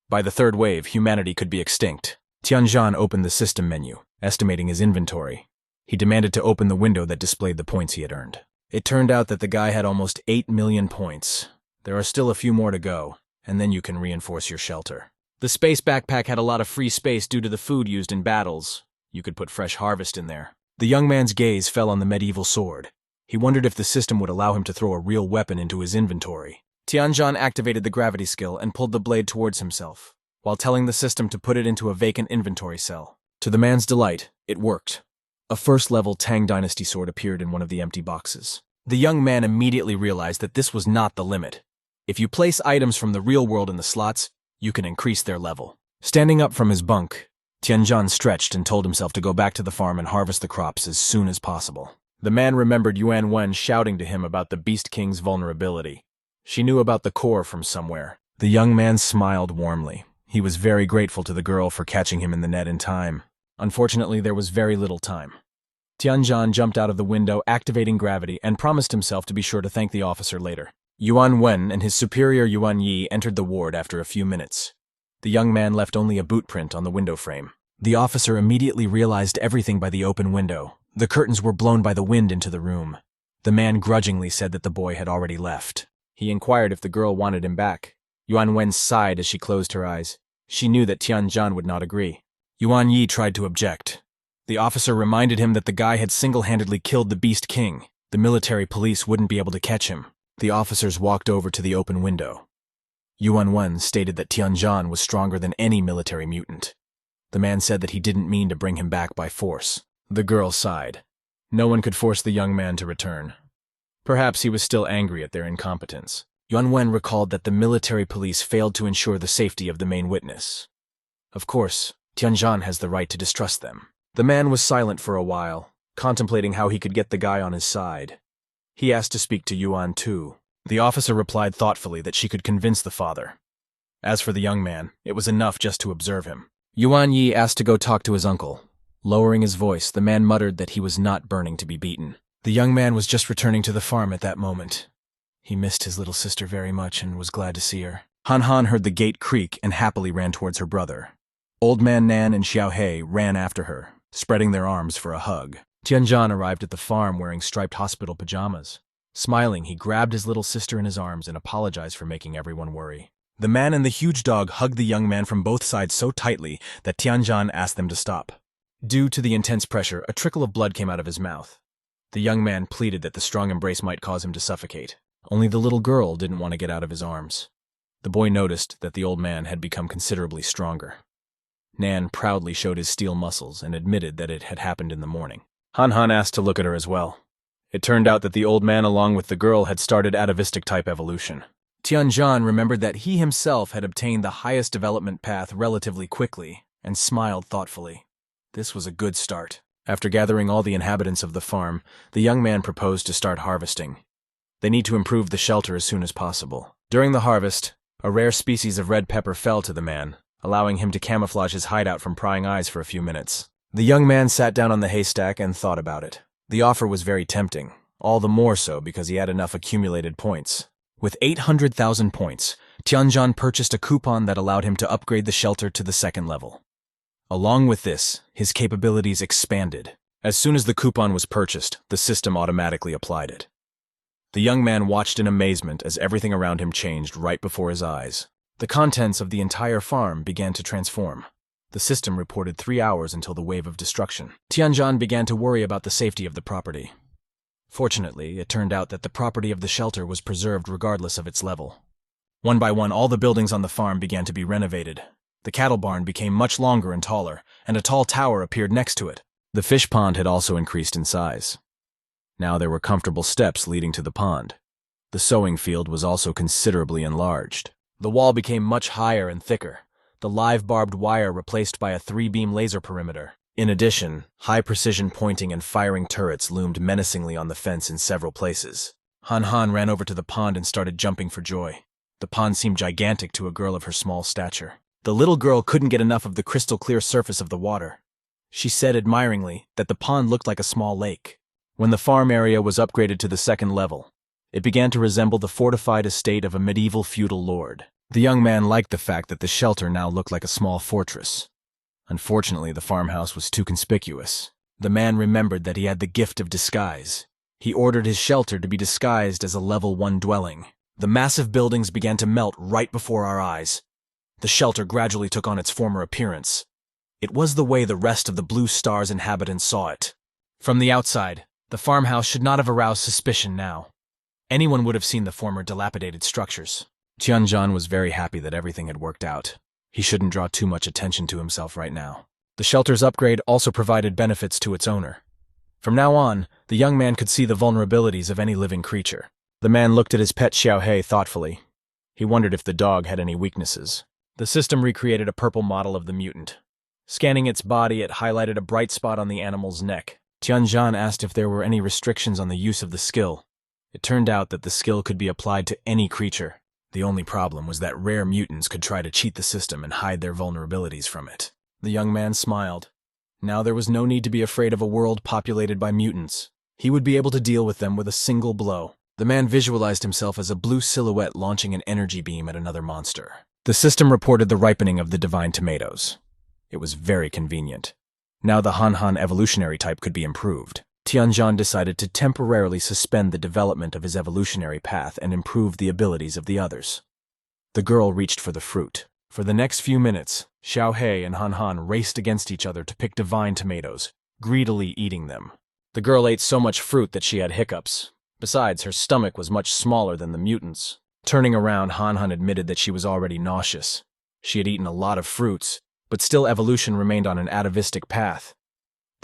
By the third wave, humanity could be extinct. Tianjin opened the system menu, estimating his inventory. He demanded to open the window that displayed the points he had earned. It turned out that the guy had almost 8 million points. There are still a few more to go, and then you can reinforce your shelter. The space backpack had a lot of free space due to the food used in battles. You could put fresh harvest in there. The young man's gaze fell on the medieval sword. He wondered if the system would allow him to throw a real weapon into his inventory. Tianjin activated the gravity skill and pulled the blade towards himself. while telling the system to put it into a vacant inventory cell. To the man's delight, it worked. A first-level Tang Dynasty sword appeared in one of the empty boxes. The young man immediately realized that this was not the limit. If you place items from the real world in the slots, you can increase their level. Standing up from his bunk, Tianzhan stretched and told himself to go back to the farm and harvest the crops as soon as possible. The man remembered Yuan Wen shouting to him about the Beast King's vulnerability. She knew about the core from somewhere. The young man smiled warmly. He was very grateful to the girl for catching him in the net in time. Unfortunately, there was very little time. Tianzhan jumped out of the window, activating gravity, and promised himself to be sure to thank the officer later. Yuan Wen and his superior Yuan Yi entered the ward after a few minutes. The young man left only a boot print on the window frame. The officer immediately realized everything by the open window. The curtains were blown by the wind into the room. The man grudgingly said that the boy had already left. He inquired if the girl wanted him back. Yuan Wen sighed as she closed her eyes. She knew that Tianzhan would not agree. Yuan Yi tried to object. The officer reminded him that the guy had single-handedly killed the Beast King. The military police wouldn't be able to catch him. The officers walked over to the open window. Yuan Wen stated that Tianzhan was stronger than any military mutant. The man said that he didn't mean to bring him back by force. The girl sighed. No one could force the young man to return. Perhaps he was still angry at their incompetence. Yuan Wen recalled that the military police failed to ensure the safety of the main witness. Of course, Tianzhan has the right to distrust them. The man was silent for a while, contemplating how he could get the guy on his side. He asked to speak to Yuan too. The officer replied thoughtfully that she could convince the father. As for the young man, it was enough just to observe him. Yuan Yi asked to go talk to his uncle. Lowering his voice, the man muttered that he was not burning to be beaten. The young man was just returning to the farm at that moment. He missed his little sister very much and was glad to see her. Han Han heard the gate creak and happily ran towards her brother. Old Man Nan and Xiao Hei ran after her, spreading their arms for a hug. Tianzhan arrived at the farm wearing striped hospital pajamas. Smiling, he grabbed his little sister in his arms and apologized for making everyone worry. The man and the huge dog hugged the young man from both sides so tightly that Tianzhan asked them to stop. Due to the intense pressure, a trickle of blood came out of his mouth. The young man pleaded that the strong embrace might cause him to suffocate. Only the little girl didn't want to get out of his arms. The boy noticed that the old man had become considerably stronger. Nan proudly showed his steel muscles and admitted that it had happened in the morning. Han Han asked to look at her as well. It turned out that the old man along with the girl had started atavistic-type evolution. Tianzhan remembered that he himself had obtained the highest development path relatively quickly and smiled thoughtfully. This was a good start. After gathering all the inhabitants of the farm, the young man proposed to start harvesting. They need to improve the shelter as soon as possible. During the harvest, a rare species of red pepper fell to the man, allowing him to camouflage his hideout from prying eyes for a few minutes. The young man sat down on the haystack and thought about it. The offer was very tempting, all the more so because he had enough accumulated points. With 800,000 points, Tianzhan purchased a coupon that allowed him to upgrade the shelter to the second level. Along with this, his capabilities expanded. As soon as the coupon was purchased, the system automatically applied it. The young man watched in amazement as everything around him changed right before his eyes. The contents of the entire farm began to transform. The system reported 3 hours until the wave of destruction. Tianzhan began to worry about the safety of the property. Fortunately, it turned out that the property of the shelter was preserved regardless of its level. One by one, all the buildings on the farm began to be renovated. The cattle barn became much longer and taller, and a tall tower appeared next to it. The fish pond had also increased in size. Now there were comfortable steps leading to the pond. The sowing field was also considerably enlarged. The wall became much higher and thicker, the live barbed wire replaced by a 3-beam laser perimeter. In addition, high-precision pointing and firing turrets loomed menacingly on the fence in several places. Han Han ran over to the pond and started jumping for joy. The pond seemed gigantic to a girl of her small stature. The little girl couldn't get enough of the crystal-clear surface of the water. She said admiringly that the pond looked like a small lake. When the farm area was upgraded to the second level, it began to resemble the fortified estate of a medieval feudal lord. The young man liked the fact that the shelter now looked like a small fortress. Unfortunately, the farmhouse was too conspicuous. The man remembered that he had the gift of disguise. He ordered his shelter to be disguised as a level 1 dwelling. The massive buildings began to melt right before our eyes. The shelter gradually took on its former appearance. It was the way the rest of the Blue Star's inhabitants saw it. From the outside, the farmhouse should not have aroused suspicion now. Anyone would have seen the former dilapidated structures. Tianzhan was very happy that everything had worked out. He shouldn't draw too much attention to himself right now. The shelter's upgrade also provided benefits to its owner. From now on, the young man could see the vulnerabilities of any living creature. The man looked at his pet Xiaohei thoughtfully. He wondered if the dog had any weaknesses. The system recreated a purple model of the mutant. Scanning its body, it highlighted a bright spot on the animal's neck. Tianzhan asked if there were any restrictions on the use of the skill. It turned out that the skill could be applied to any creature. The only problem was that rare mutants could try to cheat the system and hide their vulnerabilities from it. The young man smiled. Now there was no need to be afraid of a world populated by mutants. He would be able to deal with them with a single blow. The man visualized himself as a blue silhouette launching an energy beam at another monster. The system reported the ripening of the divine tomatoes. It was very convenient. Now the Han evolutionary type could be improved. Tianzhan decided to temporarily suspend the development of his evolutionary path and improve the abilities of the others. The girl reached for the fruit. For the next few minutes, Xiaohei and Han raced against each other to pick divine tomatoes, greedily eating them. The girl ate so much fruit that she had hiccups. Besides, her stomach was much smaller than the mutants. Turning around, Han admitted that she was already nauseous. She had eaten a lot of fruits, but still evolution remained on an atavistic path.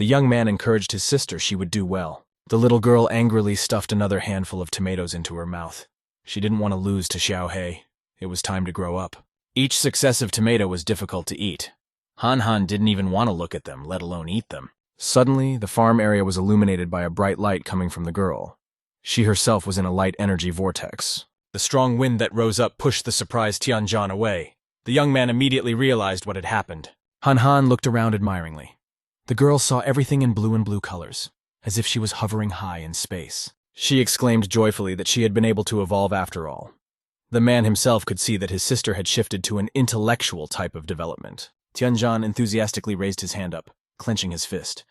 The young man encouraged his sister she would do well. The little girl angrily stuffed another handful of tomatoes into her mouth. She didn't want to lose to Xiaohei. It was time to grow up. Each successive tomato was difficult to eat. Han didn't even want to look at them, let alone eat them. Suddenly, the farm area was illuminated by a bright light coming from the girl. She herself was in a light energy vortex. The strong wind that rose up pushed the surprised Tianzhan away. The young man immediately realized what had happened. Han looked around admiringly. The girl saw everything in blue and blue colors, as if she was hovering high in space. She exclaimed joyfully that she had been able to evolve after all. The man himself could see that his sister had shifted to an intellectual type of development. Tianzhan enthusiastically raised his hand up, clenching his fist.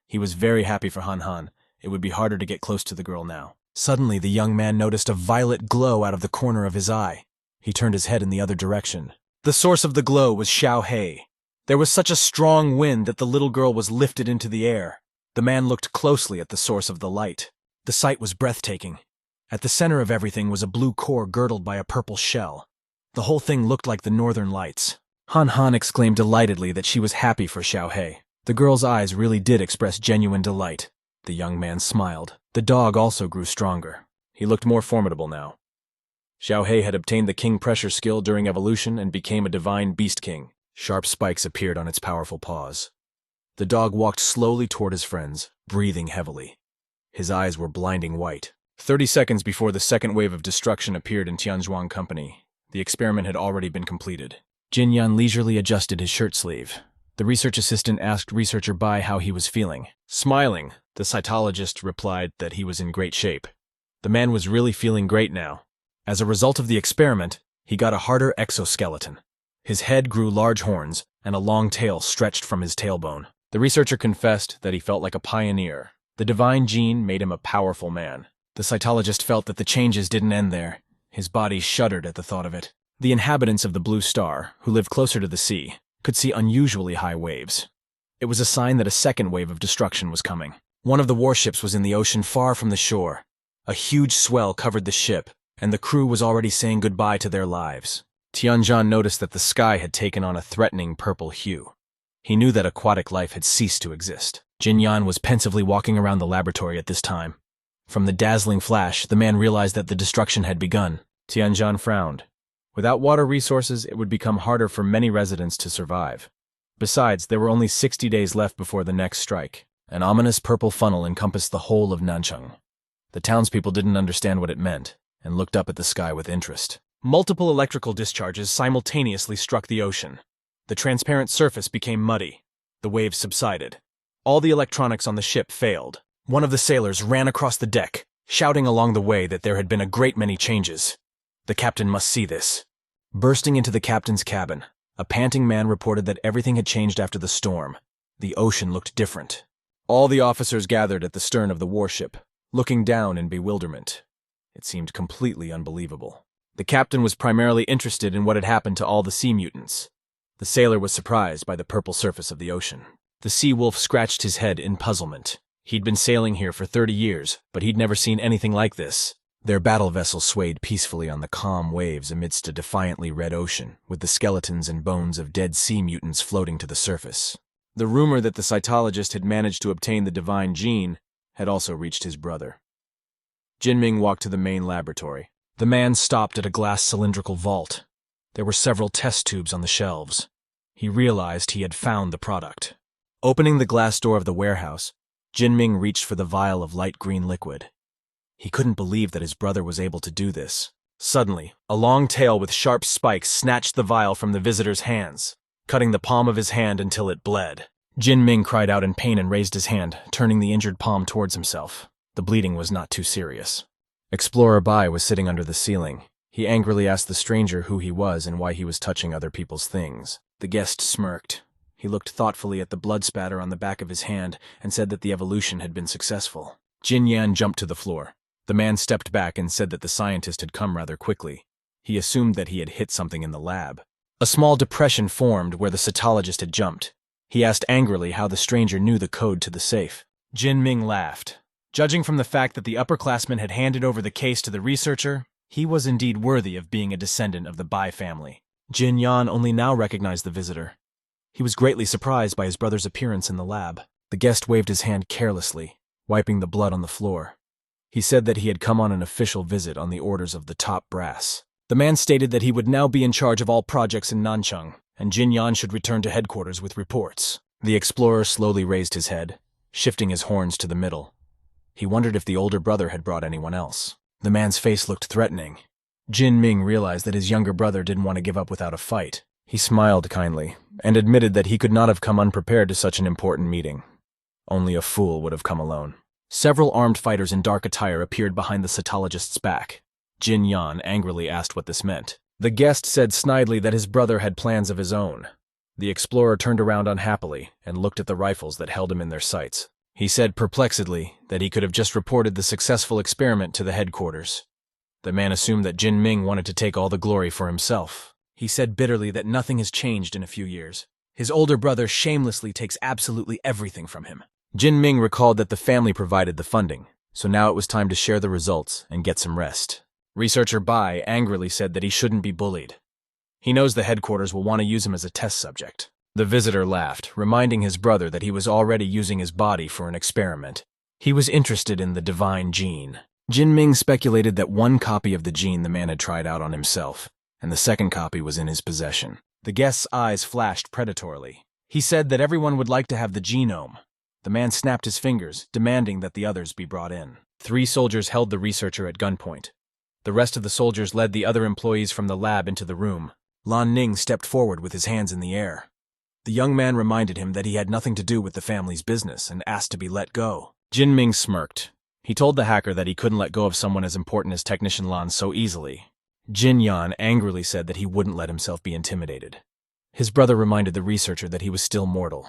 He was very happy for Han. It would be harder to get close to the girl now. Suddenly, the young man noticed a violet glow out of the corner of his eye. He turned his head in the other direction. The source of the glow was Xiaohei. There was such a strong wind that the little girl was lifted into the air. The man looked closely at the source of the light. The sight was breathtaking. At the center of everything was a blue core girdled by a purple shell. The whole thing looked like the northern lights. Han exclaimed delightedly that she was happy for Xiaohei. The girl's eyes really did express genuine delight. The young man smiled. The dog also grew stronger. He looked more formidable now. Xiaohei had obtained the king pressure skill during evolution and became a divine beast king. Sharp spikes appeared on its powerful paws. The dog walked slowly toward his friends, breathing heavily. His eyes were blinding white. 30 seconds before the second wave of destruction appeared in Tianzhuang Company, the experiment had already been completed. Jin Yan leisurely adjusted his shirt sleeve. The research assistant asked researcher Bai how he was feeling. Smiling, the cytologist replied that he was in great shape. The man was really feeling great now. As a result of the experiment, he got a harder exoskeleton. His head grew large horns, and a long tail stretched from his tailbone. The researcher confessed that he felt like a pioneer. The divine gene made him a powerful man. The cytologist felt that the changes didn't end there. His body shuddered at the thought of it. The inhabitants of the Blue Star, who lived closer to the sea, could see unusually high waves. It was a sign that a second wave of destruction was coming. One of the warships was in the ocean far from the shore. A huge swell covered the ship, and the crew was already saying goodbye to their lives. Tianzhan noticed that the sky had taken on a threatening purple hue. He knew that aquatic life had ceased to exist. Jin Yan was pensively walking around the laboratory at this time. From the dazzling flash, the man realized that the destruction had begun. Tianzhan frowned. Without water resources, it would become harder for many residents to survive. Besides, there were only 60 days left before the next strike. An ominous purple funnel encompassed the whole of Nanchang. The townspeople didn't understand what it meant, and looked up at the sky with interest. Multiple electrical discharges simultaneously struck the ocean. The transparent surface became muddy. The waves subsided. All the electronics on the ship failed. One of the sailors ran across the deck, shouting along the way that there had been a great many changes. The captain must see this. Bursting into the captain's cabin, a panting man reported that everything had changed after the storm. The ocean looked different. All the officers gathered at the stern of the warship, looking down in bewilderment. It seemed completely unbelievable. The captain was primarily interested in what had happened to all the sea mutants. The sailor was surprised by the purple surface of the ocean. The sea wolf scratched his head in puzzlement. He'd been sailing here for 30 years, but he'd never seen anything like this. Their battle vessel swayed peacefully on the calm waves amidst a defiantly red ocean, with the skeletons and bones of dead sea mutants floating to the surface. The rumor that the cytologist had managed to obtain the divine gene had also reached his brother. Jinming walked to the main laboratory. The man stopped at a glass cylindrical vault. There were several test tubes on the shelves. He realized he had found the product. Opening the glass door of the warehouse, Jinming reached for the vial of light green liquid. He couldn't believe that his brother was able to do this. Suddenly, a long tail with sharp spikes snatched the vial from the visitor's hands, cutting the palm of his hand until it bled. Jinming cried out in pain and raised his hand, turning the injured palm towards himself. The bleeding was not too serious. Explorer Bai was sitting under the ceiling. He angrily asked the stranger who he was and why he was touching other people's things. The guest smirked. He looked thoughtfully at the blood spatter on the back of his hand and said that the evolution had been successful. Jin Yan jumped to the floor. The man stepped back and said that the scientist had come rather quickly. He assumed that he had hit something in the lab. A small depression formed where the cytologist had jumped. He asked angrily how the stranger knew the code to the safe. Jinming laughed. Judging from the fact that the upperclassman had handed over the case to the researcher, he was indeed worthy of being a descendant of the Bai family. Jin Yan only now recognized the visitor. He was greatly surprised by his brother's appearance in the lab. The guest waved his hand carelessly, wiping the blood on the floor. He said that he had come on an official visit on the orders of the top brass. The man stated that he would now be in charge of all projects in Nanchang, and Jin Yan should return to headquarters with reports. The explorer slowly raised his head, shifting his horns to the middle. He wondered if the older brother had brought anyone else. The man's face looked threatening. Jin Ming realized that his younger brother didn't want to give up without a fight. He smiled kindly, and admitted that he could not have come unprepared to such an important meeting. Only a fool would have come alone. Several armed fighters in dark attire appeared behind the cytologist's back. Jin Yan angrily asked what this meant. The guest said snidely that his brother had plans of his own. The explorer turned around unhappily and looked at the rifles that held him in their sights. He said perplexedly that he could have just reported the successful experiment to the headquarters. The man assumed that Jin Ming wanted to take all the glory for himself. He said bitterly that nothing has changed in a few years. His older brother shamelessly takes absolutely everything from him. Jin Ming recalled that the family provided the funding, so now it was time to share the results and get some rest. Researcher Bai angrily said that he shouldn't be bullied. He knows the headquarters will want to use him as a test subject. The visitor laughed, reminding his brother that he was already using his body for an experiment. He was interested in the divine gene. Jin Ming speculated that one copy of the gene the man had tried out on himself, and the second copy was in his possession. The guest's eyes flashed predatorily. He said that everyone would like to have the genome. The man snapped his fingers, demanding that the others be brought in. 3 soldiers held the researcher at gunpoint. The rest of the soldiers led the other employees from the lab into the room. Lan Ning stepped forward with his hands in the air. The young man reminded him that he had nothing to do with the family's business and asked to be let go. Jin Ming smirked. He told the hacker that he couldn't let go of someone as important as Technician Lan so easily. Jin Yan angrily said that he wouldn't let himself be intimidated. His brother reminded the researcher that he was still mortal.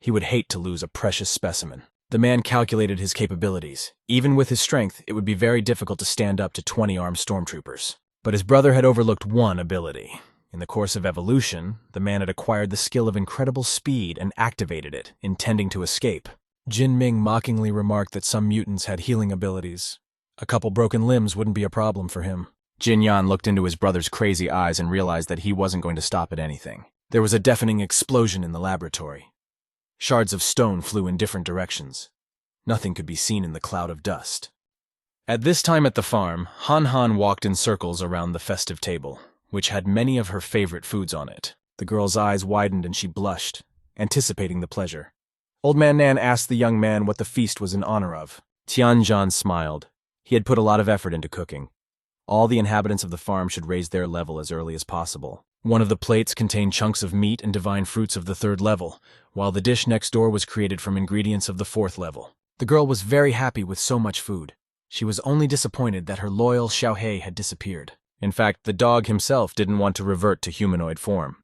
He would hate to lose a precious specimen. The man calculated his capabilities. Even with his strength, it would be very difficult to stand up to 20 armed stormtroopers. But his brother had overlooked one ability. In the course of evolution, the man had acquired the skill of incredible speed and activated it, intending to escape. Jin Ming mockingly remarked that some mutants had healing abilities. A couple broken limbs wouldn't be a problem for him. Jin Yan looked into his brother's crazy eyes and realized that he wasn't going to stop at anything. There was a deafening explosion in the laboratory. Shards of stone flew in different directions. Nothing could be seen in the cloud of dust. At this time at the farm, Han Han walked in circles around the festive table, which had many of her favorite foods on it. The girl's eyes widened and she blushed, anticipating the pleasure. Old Man Nan asked the young man what the feast was in honor of. Tianzhan smiled. He had put a lot of effort into cooking. All the inhabitants of the farm should raise their level as early as possible. One of the plates contained chunks of meat and divine fruits of the 3rd level, while the dish next door was created from ingredients of the 4th level. The girl was very happy with so much food. She was only disappointed that her loyal Xiaohei had disappeared. In fact, the dog himself didn't want to revert to humanoid form.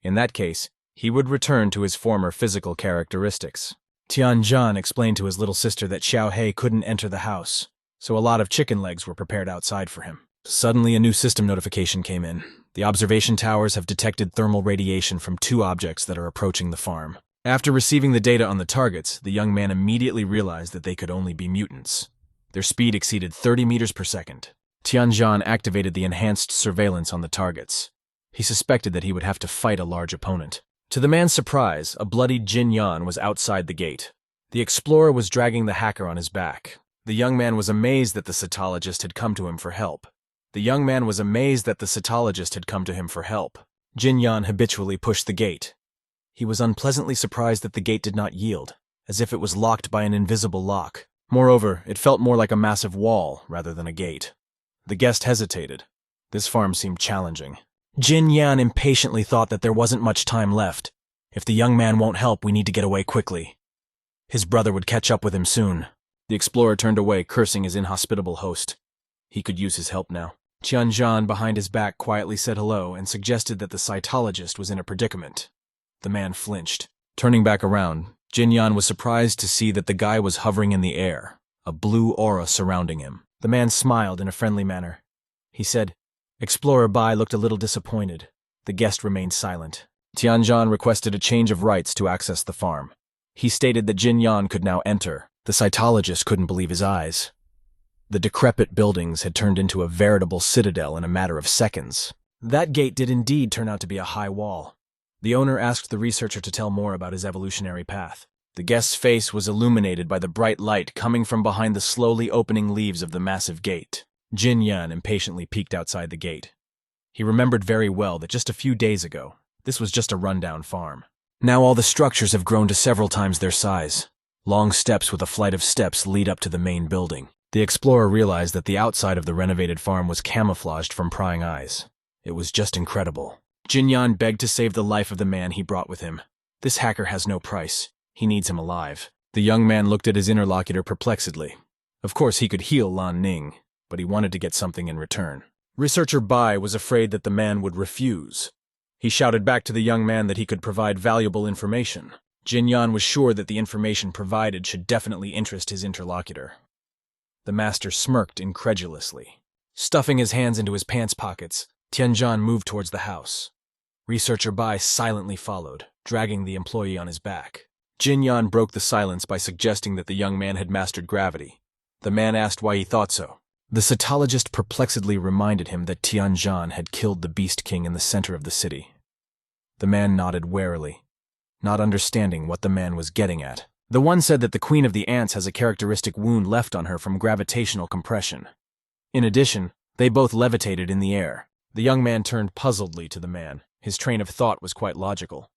In that case, he would return to his former physical characteristics. Tianzhan explained to his little sister that Xiaohei couldn't enter the house, so a lot of chicken legs were prepared outside for him. Suddenly, a new system notification came in. The observation towers have detected thermal radiation from 2 objects that are approaching the farm. After receiving the data on the targets, the young man immediately realized that they could only be mutants. Their speed exceeded 30 meters per second. Tianjin activated the enhanced surveillance on the targets. He suspected that he would have to fight a large opponent. To the man's surprise, a bloodied Jin Yan was outside the gate. The explorer was dragging the hacker on his back. The young man was amazed that the cytologist had come to him for help. Jin Yan habitually pushed the gate. He was unpleasantly surprised that the gate did not yield, as if it was locked by an invisible lock. Moreover, it felt more like a massive wall rather than a gate. The guest hesitated. This farm seemed challenging. Jin Yan impatiently thought that there wasn't much time left. If the young man won't help, we need to get away quickly. His brother would catch up with him soon. The explorer turned away, cursing his inhospitable host. He could use his help now. Tianjin, behind his back, quietly said hello and suggested that the cytologist was in a predicament. The man flinched. Turning back around, Jin Yan was surprised to see that the guy was hovering in the air, a blue aura surrounding him. The man smiled in a friendly manner. He said, Explorer Bai looked a little disappointed. The guest remained silent. Tianjin requested a change of rights to access the farm. He stated that Jin Yan could now enter. The cytologist couldn't believe his eyes. The decrepit buildings had turned into a veritable citadel in a matter of seconds. That gate did indeed turn out to be a high wall. The owner asked the researcher to tell more about his evolutionary path. The guest's face was illuminated by the bright light coming from behind the slowly opening leaves of the massive gate. Jin Yan impatiently peeked outside the gate. He remembered very well that just a few days ago, this was just a rundown farm. Now all the structures have grown to several times their size. Long steps with a flight of steps lead up to the main building. The explorer realized that the outside of the renovated farm was camouflaged from prying eyes. It was just incredible. Jin Yan begged to save the life of the man he brought with him. This hacker has no price. He needs him alive. The young man looked at his interlocutor perplexedly. Of course, he could heal Lan Ning, but he wanted to get something in return. Researcher Bai was afraid that the man would refuse. He shouted back to the young man that he could provide valuable information. Jin Yan was sure that the information provided should definitely interest his interlocutor. The master smirked incredulously. Stuffing his hands into his pants pockets, Tianjin moved towards the house. Researcher Bai silently followed, dragging the employee on his back. Jin Yan broke the silence by suggesting that the young man had mastered gravity. The man asked why he thought so. The cytologist perplexedly reminded him that Tianjin had killed the Beast King in the center of the city. The man nodded warily, not understanding what the man was getting at. The one said that the Queen of the Ants has a characteristic wound left on her from gravitational compression. In addition, they both levitated in the air. The young man turned puzzledly to the man. His train of thought was quite logical.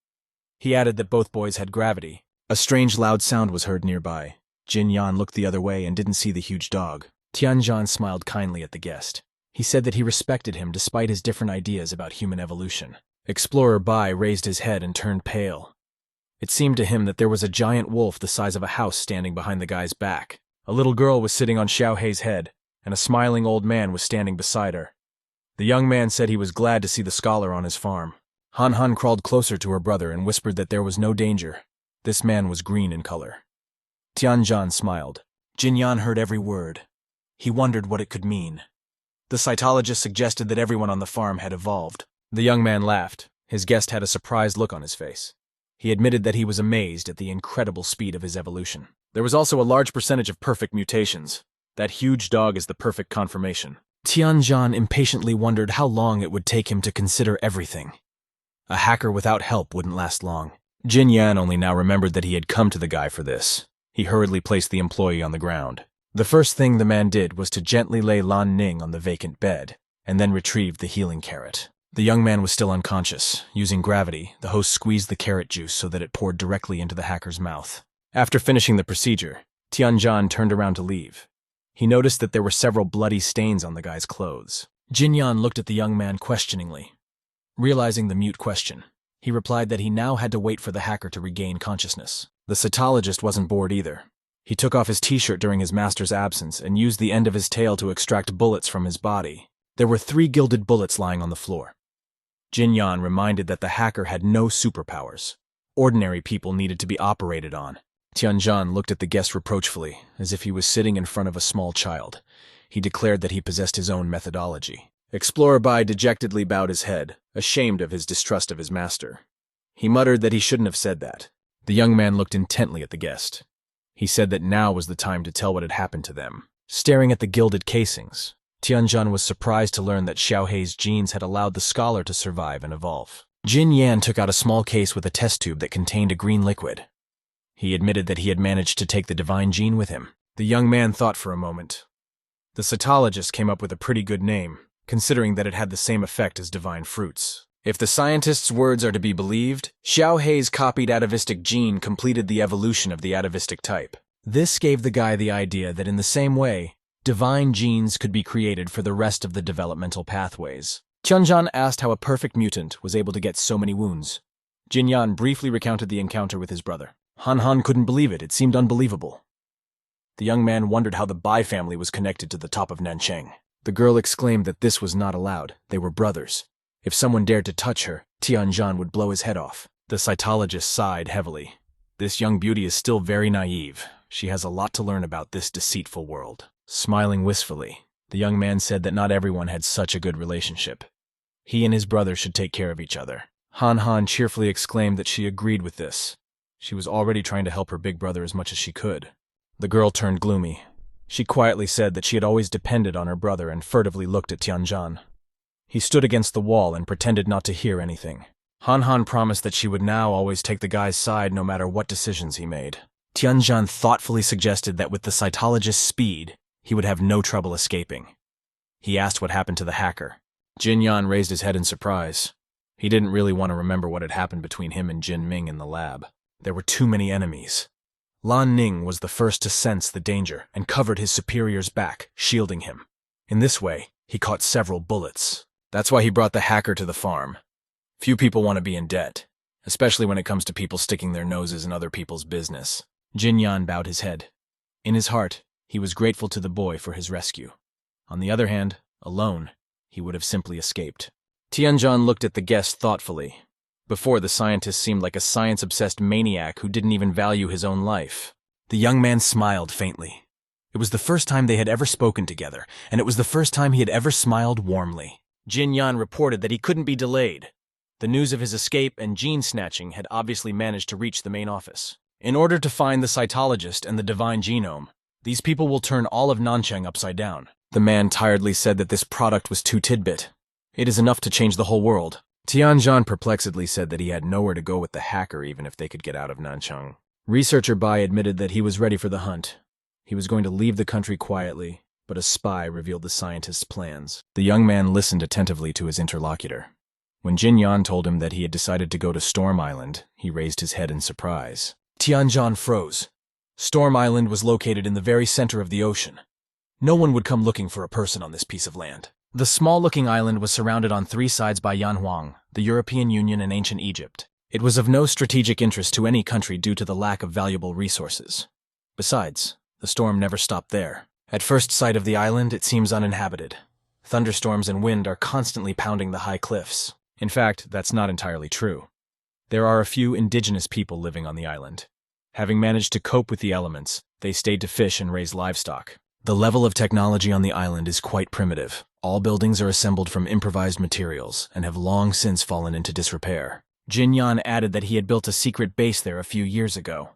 He added that both boys had gravity. A strange loud sound was heard nearby. Jin Yan looked the other way and didn't see the huge dog. Tianjin smiled kindly at the guest. He said that he respected him despite his different ideas about human evolution. Explorer Bai raised his head and turned pale. It seemed to him that there was a giant wolf the size of a house standing behind the guy's back. A little girl was sitting on Xiao Hei's head, and a smiling old man was standing beside her. The young man said he was glad to see the scholar on his farm. Han Han crawled closer to her brother and whispered that there was no danger. This man was green in color. Tianjin smiled. Jin Yan heard every word. He wondered what it could mean. The cytologist suggested that everyone on the farm had evolved. The young man laughed. His guest had a surprised look on his face. He admitted that he was amazed at the incredible speed of his evolution. There was also a large percentage of perfect mutations. That huge dog is the perfect confirmation. Tianjin impatiently wondered how long it would take him to consider everything. A hacker without help wouldn't last long. Jin Yan only now remembered that he had come to the guy for this. He hurriedly placed the employee on the ground. The first thing the man did was to gently lay Lan Ning on the vacant bed, and then retrieved the healing carrot. The young man was still unconscious. Using gravity, the host squeezed the carrot juice so that it poured directly into the hacker's mouth. After finishing the procedure, Tianjin turned around to leave. He noticed that there were several bloody stains on the guy's clothes. Jin Yan looked at the young man questioningly. Realizing the mute question, he replied that he now had to wait for the hacker to regain consciousness. The cytologist wasn't bored either. He took off his t-shirt during his master's absence and used the end of his tail to extract bullets from his body. There were 3 gilded bullets lying on the floor. Jin Yan reminded that the hacker had no superpowers. Ordinary people needed to be operated on. Tianjin looked at the guest reproachfully, as if he was sitting in front of a small child. He declared that he possessed his own methodology. Explorer Bai dejectedly bowed his head, ashamed of his distrust of his master. He muttered that he shouldn't have said that. The young man looked intently at the guest. He said that now was the time to tell what had happened to them. Staring at the gilded casings, Tianjun was surprised to learn that Xiaohei's genes had allowed the scholar to survive and evolve. Jin Yan took out a small case with a test tube that contained a green liquid. He admitted that he had managed to take the divine gene with him. The young man thought for a moment. The cytologist came up with a pretty good name, considering that it had the same effect as divine fruits. If the scientist's words are to be believed, Xiaohei's copied atavistic gene completed the evolution of the atavistic type. This gave the guy the idea that in the same way, divine genes could be created for the rest of the developmental pathways. Tianjun asked how a perfect mutant was able to get so many wounds. Jin Yan briefly recounted the encounter with his brother. Han Han couldn't believe it. It seemed unbelievable. The young man wondered how the Bai family was connected to the top of Nanchang. The girl exclaimed that this was not allowed. They were brothers. If someone dared to touch her, Tianjun would blow his head off. The cytologist sighed heavily. This young beauty is still very naive. She has a lot to learn about this deceitful world. Smiling wistfully, the young man said that not everyone had such a good relationship. He and his brother should take care of each other. Han Han cheerfully exclaimed that she agreed with this. She was already trying to help her big brother as much as she could. The girl turned gloomy. She quietly said that she had always depended on her brother and furtively looked at Tianjun. He stood against the wall and pretended not to hear anything. Han Han promised that she would now always take the guy's side no matter what decisions he made. Tianjun thoughtfully suggested that with the cytologist's speed, he would have no trouble escaping. He asked what happened to the hacker. Jin Yan raised his head in surprise. He didn't really want to remember what had happened between him and Jin Ming in the lab. There were too many enemies. Lan Ning was the first to sense the danger and covered his superior's back, shielding him. In this way, he caught several bullets. That's why he brought the hacker to the farm. Few people want to be in debt, especially when it comes to people sticking their noses in other people's business. Jin Yan bowed his head. In his heart, he was grateful to the boy for his rescue. On the other hand, alone, he would have simply escaped. Tianjun looked at the guest thoughtfully. Before, the scientist seemed like a science-obsessed maniac who didn't even value his own life. The young man smiled faintly. It was the first time they had ever spoken together, and it was the first time he had ever smiled warmly. Jin Yan reported that he couldn't be delayed. The news of his escape and gene snatching had obviously managed to reach the main office. In order to find the cytologist and the divine genome, these people will turn all of Nanchang upside down. The man tiredly said that this product was too tidbit. It is enough to change the whole world. Tianjun perplexedly said that he had nowhere to go with the hacker even if they could get out of Nanchang. Researcher Bai admitted that he was ready for the hunt. He was going to leave the country quietly, but a spy revealed the scientist's plans. The young man listened attentively to his interlocutor. When Jin Yan told him that he had decided to go to Storm Island, he raised his head in surprise. Tianjun froze. Storm Island was located in the very center of the ocean. No one would come looking for a person on this piece of land. The small-looking island was surrounded on three sides by Yanhuang, the European Union, and ancient Egypt. It was of no strategic interest to any country due to the lack of valuable resources. Besides, the storm never stopped there. At first sight of the island, it seems uninhabited. Thunderstorms and wind are constantly pounding the high cliffs. In fact, that's not entirely true. There are a few indigenous people living on the island. Having managed to cope with the elements, they stayed to fish and raise livestock. The level of technology on the island is quite primitive. All buildings are assembled from improvised materials and have long since fallen into disrepair. Jin Yan added that he had built a secret base there a few years ago.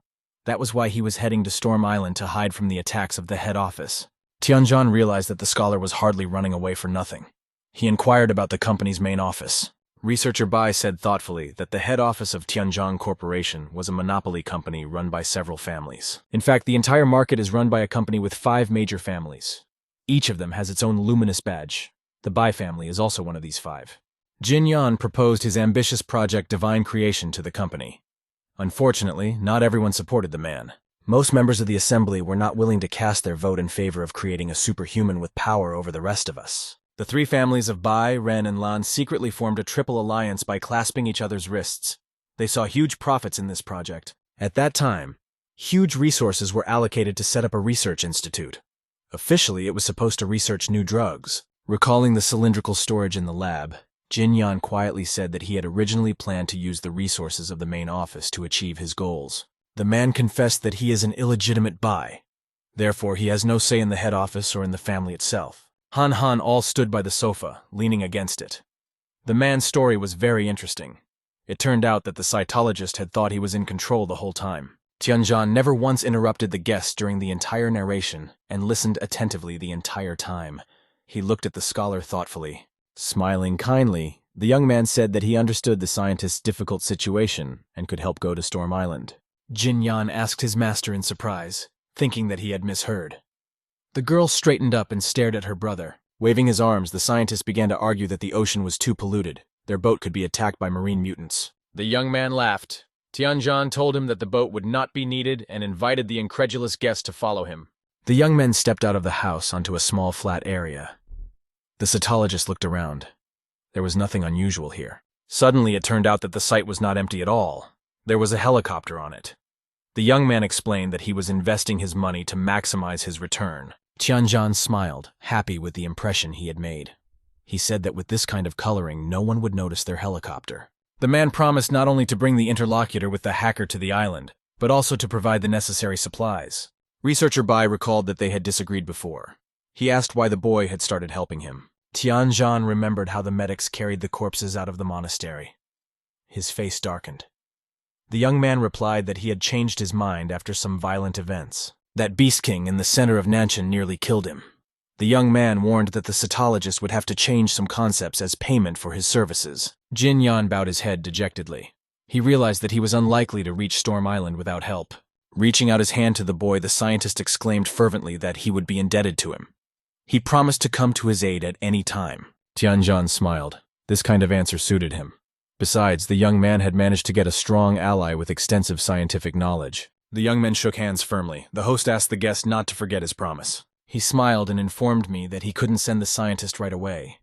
That was why he was heading to Storm Island to hide from the attacks of the head office. Tianjun realized that the scholar was hardly running away for nothing. He inquired about the company's main office. Researcher Bai said thoughtfully that the head office of Tianjong Corporation was a monopoly company run by several families. In fact, the entire market is run by a company with 5 major families. Each of them has its own luminous badge. The Bai family is also one of these 5. Jin Yan proposed his ambitious project Divine Creation to the company. Unfortunately, not everyone supported the man. Most members of the assembly were not willing to cast their vote in favor of creating a superhuman with power over the rest of us. The 3 families of Bai, Ren, and Lan secretly formed a triple alliance by clasping each other's wrists. They saw huge profits in this project. At that time, huge resources were allocated to set up a research institute. Officially, it was supposed to research new drugs. Recalling the cylindrical storage in the lab, Jin Yan quietly said that he had originally planned to use the resources of the main office to achieve his goals. The man confessed that he is an illegitimate Bai. Therefore, he has no say in the head office or in the family itself. Han Han all stood by the sofa, leaning against it. The man's story was very interesting. It turned out that the cytologist had thought he was in control the whole time. Tianjun never once interrupted the guest during the entire narration and listened attentively the entire time. He looked at the scholar thoughtfully. Smiling kindly, the young man said that he understood the scientist's difficult situation and could help go to Storm Island. Jin Yan asked his master in surprise, thinking that he had misheard. The girl straightened up and stared at her brother. Waving his arms, the scientist began to argue that the ocean was too polluted. Their boat could be attacked by marine mutants. The young man laughed. Tianjin told him that the boat would not be needed and invited the incredulous guest to follow him. The young men stepped out of the house onto a small flat area. The cytologist looked around. There was nothing unusual here. Suddenly it turned out that the site was not empty at all. There was a helicopter on it. The young man explained that he was investing his money to maximize his return. Tianjin smiled, happy with the impression he had made. He said that with this kind of coloring, no one would notice their helicopter. The man promised not only to bring the interlocutor with the hacker to the island, but also to provide the necessary supplies. Researcher Bai recalled that they had disagreed before. He asked why the boy had started helping him. Tianjin remembered how the medics carried the corpses out of the monastery. His face darkened. The young man replied that he had changed his mind after some violent events. That Beast King in the center of Nanshan nearly killed him. The young man warned that the cytologist would have to change some concepts as payment for his services. Jin Yan bowed his head dejectedly. He realized that he was unlikely to reach Storm Island without help. Reaching out his hand to the boy, the scientist exclaimed fervently that he would be indebted to him. He promised to come to his aid at any time. Tianjin smiled. This kind of answer suited him. Besides, the young man had managed to get a strong ally with extensive scientific knowledge. The young men shook hands firmly. The host asked the guest not to forget his promise. He smiled and informed me that he couldn't send the scientist right away.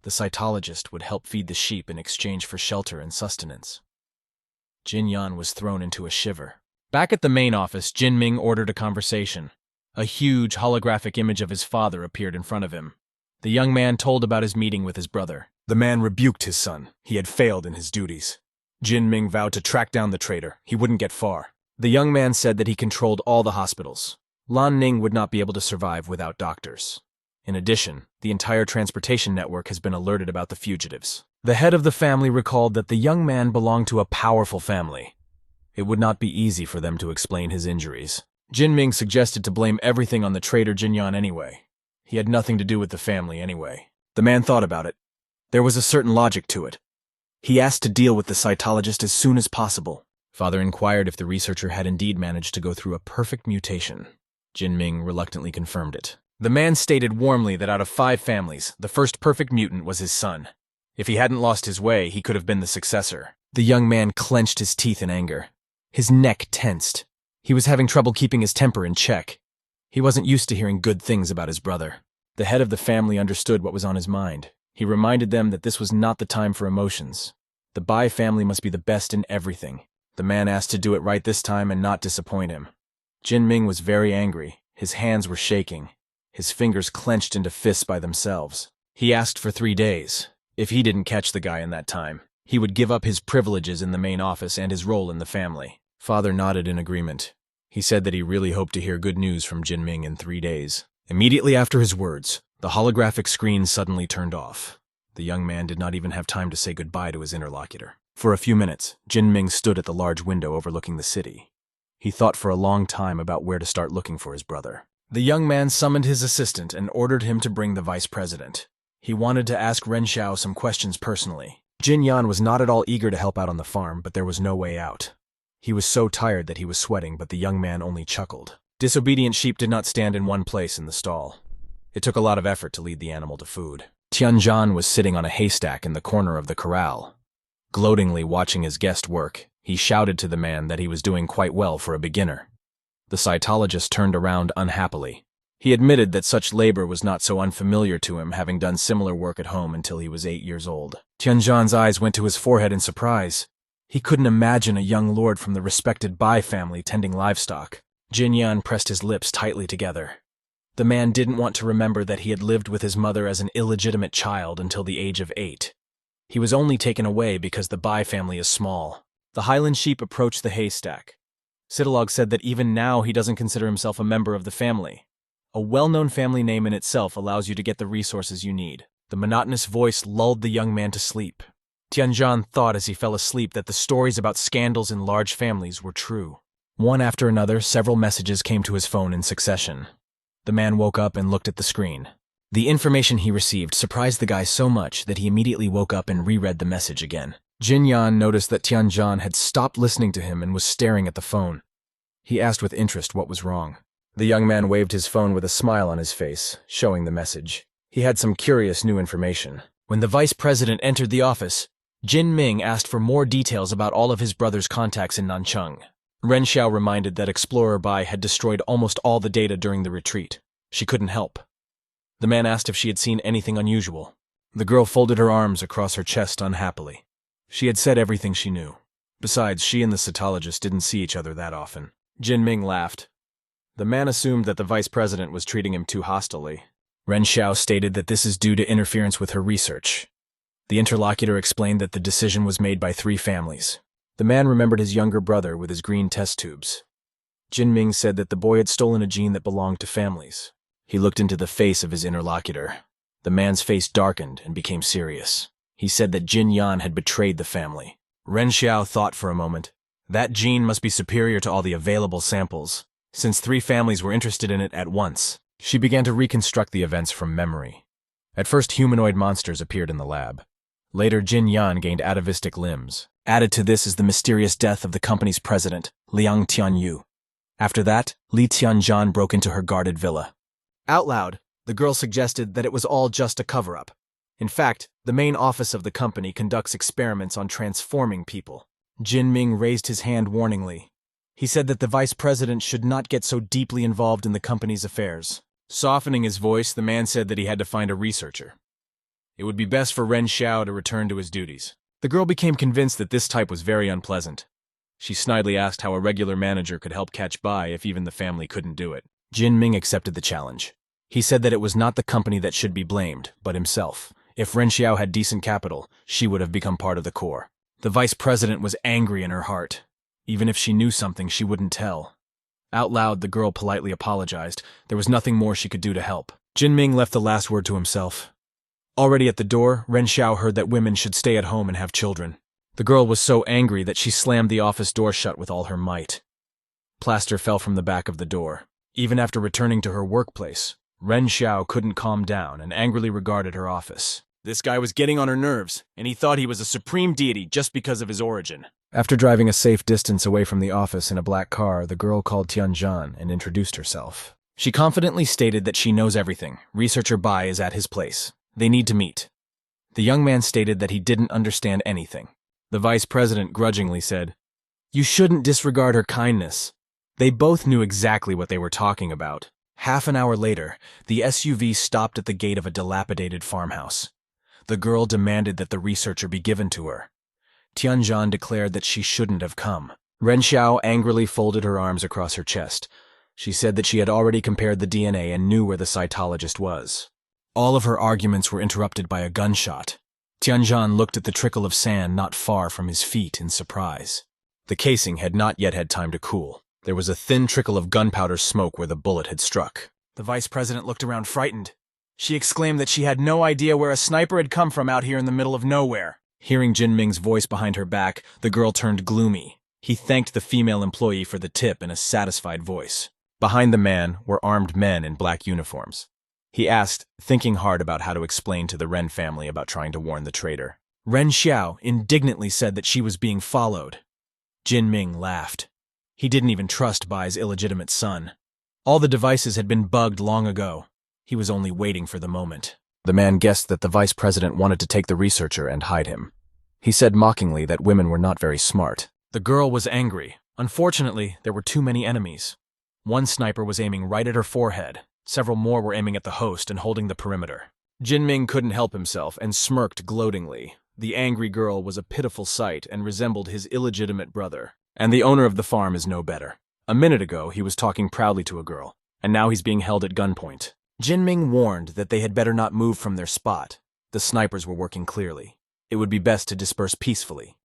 The cytologist would help feed the sheep in exchange for shelter and sustenance. Jin Yan was thrown into a shiver. Back at the main office, Jin Ming ordered a conversation. A huge holographic image of his father appeared in front of him. The young man told about his meeting with his brother. The man rebuked his son. He had failed in his duties. Jin Ming vowed to track down the traitor. He wouldn't get far. The young man said that he controlled all the hospitals. Lan Ning would not be able to survive without doctors. In addition, the entire transportation network has been alerted about the fugitives. The head of the family recalled that the young man belonged to a powerful family. It would not be easy for them to explain his injuries. Jin Ming suggested to blame everything on the traitor Jin Yan anyway. He had nothing to do with the family anyway. The man thought about it. There was a certain logic to it. He asked to deal with the cytologist as soon as possible. Father inquired if the researcher had indeed managed to go through a perfect mutation. Jin Ming reluctantly confirmed it. The man stated warmly that out of 5 families, the first perfect mutant was his son. If he hadn't lost his way, he could have been the successor. The young man clenched his teeth in anger. His neck tensed. He was having trouble keeping his temper in check. He wasn't used to hearing good things about his brother. The head of the family understood what was on his mind. He reminded them that this was not the time for emotions. The Bai family must be the best in everything. The man asked to do it right this time and not disappoint him. Jin Ming was very angry. His hands were shaking. His fingers clenched into fists by themselves. He asked for 3 days. If he didn't catch the guy in that time, he would give up his privileges in the main office and his role in the family. Father nodded in agreement. He said that he really hoped to hear good news from Jin Ming in 3 days. Immediately after his words, the holographic screen suddenly turned off. The young man did not even have time to say goodbye to his interlocutor. For a few minutes, Jin Ming stood at the large window overlooking the city. He thought for a long time about where to start looking for his brother. The young man summoned his assistant and ordered him to bring the vice president. He wanted to ask Ren Xiao some questions personally. Jin Yan was not at all eager to help out on the farm, but there was no way out. He was so tired that he was sweating, but the young man only chuckled. Disobedient sheep did not stand in one place in the stall. It took a lot of effort to lead the animal to food. Tianjin was sitting on a haystack in the corner of the corral. Gloatingly watching his guest work, he shouted to the man that he was doing quite well for a beginner. The cytologist turned around unhappily. He admitted that such labor was not so unfamiliar to him, having done similar work at home until he was 8 years old. Tianjin's eyes went to his forehead in surprise. He couldn't imagine a young lord from the respected Bai family tending livestock. Jin Yan pressed his lips tightly together. The man didn't want to remember that he had lived with his mother as an illegitimate child until the age of 8. He was only taken away because the Bai family is small. The Highland sheep approached the haystack. Sitalog said that even now he doesn't consider himself a member of the family. A well-known family name in itself allows you to get the resources you need. The monotonous voice lulled the young man to sleep. Tianjin thought as he fell asleep that the stories about scandals in large families were true. One after another, several messages came to his phone in succession. The man woke up and looked at the screen. The information he received surprised the guy so much that he immediately woke up and reread the message again. Jin Yan noticed that Tianjan had stopped listening to him and was staring at the phone. He asked with interest what was wrong. The young man waved his phone with a smile on his face, showing the message. He had some curious new information. When the vice president entered the office, Jin Ming asked for more details about all of his brother's contacts in Nanchang. Ren Xiao reminded that Explorer Bai had destroyed almost all the data during the retreat. She couldn't help. The man asked if she had seen anything unusual. The girl folded her arms across her chest unhappily. She had said everything she knew. Besides, she and the cytologist didn't see each other that often. Jin Ming laughed. The man assumed that the vice president was treating him too hostilely. Ren Xiao stated that this is due to interference with her research. The interlocutor explained that the decision was made by 3 families. The man remembered his younger brother with his green test tubes. Jin Ming said that the boy had stolen a gene that belonged to families. He looked into the face of his interlocutor. The man's face darkened and became serious. He said that Jin Yan had betrayed the family. Ren Xiao thought for a moment. That gene must be superior to all the available samples, since 3 families were interested in it at once. She began to reconstruct the events from memory. At first, humanoid monsters appeared in the lab. Later, Jin Yan gained atavistic limbs. Added to this is the mysterious death of the company's president, Liang Tianyu. After that, Li Tianzhan broke into her guarded villa. Out loud, the girl suggested that it was all just a cover-up. In fact, the main office of the company conducts experiments on transforming people. Jin Ming raised his hand warningly. He said that the vice president should not get so deeply involved in the company's affairs. Softening his voice, the man said that he had to find a researcher. It would be best for Ren Xiao to return to his duties. The girl became convinced that this type was very unpleasant. She snidely asked how a regular manager could help catch Bai if even the family couldn't do it. Jin Ming accepted the challenge. He said that it was not the company that should be blamed, but himself. If Ren Xiao had decent capital, she would have become part of the core. The vice president was angry in her heart. Even if she knew something, she wouldn't tell. Out loud, the girl politely apologized. There was nothing more she could do to help. Jin Ming left the last word to himself. Already at the door, Ren Xiao heard that women should stay at home and have children. The girl was so angry that she slammed the office door shut with all her might. Plaster fell from the back of the door. Even after returning to her workplace, Ren Xiao couldn't calm down and angrily regarded her office. This guy was getting on her nerves, and he thought he was a supreme deity just because of his origin. After driving a safe distance away from the office in a black car, the girl called Tianzhan and introduced herself. She confidently stated that she knows everything. Researcher Bai is at his place. They need to meet. The young man stated that he didn't understand anything. The vice president grudgingly said, "You shouldn't disregard her kindness." They both knew exactly what they were talking about. Half an hour later, the SUV stopped at the gate of a dilapidated farmhouse. The girl demanded that the researcher be given to her. Tianzhan declared that she shouldn't have come. Ren Xiao angrily folded her arms across her chest. She said that she had already compared the DNA and knew where the cytologist was. All of her arguments were interrupted by a gunshot. Tianzhan looked at the trickle of sand not far from his feet in surprise. The casing had not yet had time to cool. There was a thin trickle of gunpowder smoke where the bullet had struck. The vice president looked around frightened. She exclaimed that she had no idea where a sniper had come from out here in the middle of nowhere. Hearing Jin Ming's voice behind her back, the girl turned gloomy. He thanked the female employee for the tip in a satisfied voice. Behind the man were armed men in black uniforms. He asked, thinking hard about how to explain to the Ren family about trying to warn the traitor. Ren Xiao indignantly said that she was being followed. Jin Ming laughed. He didn't even trust Bai's illegitimate son. All the devices had been bugged long ago. He was only waiting for the moment. The man guessed that the vice president wanted to take the researcher and hide him. He said mockingly that women were not very smart. The girl was angry. Unfortunately, there were too many enemies. One sniper was aiming right at her forehead. Several more were aiming at the host and holding the perimeter. Jin Ming couldn't help himself and smirked gloatingly. The angry girl was a pitiful sight and resembled his illegitimate brother. And the owner of the farm is no better. A minute ago, he was talking proudly to a girl, and now he's being held at gunpoint. Jin Ming warned that they had better not move from their spot. The snipers were working clearly. It would be best to disperse peacefully.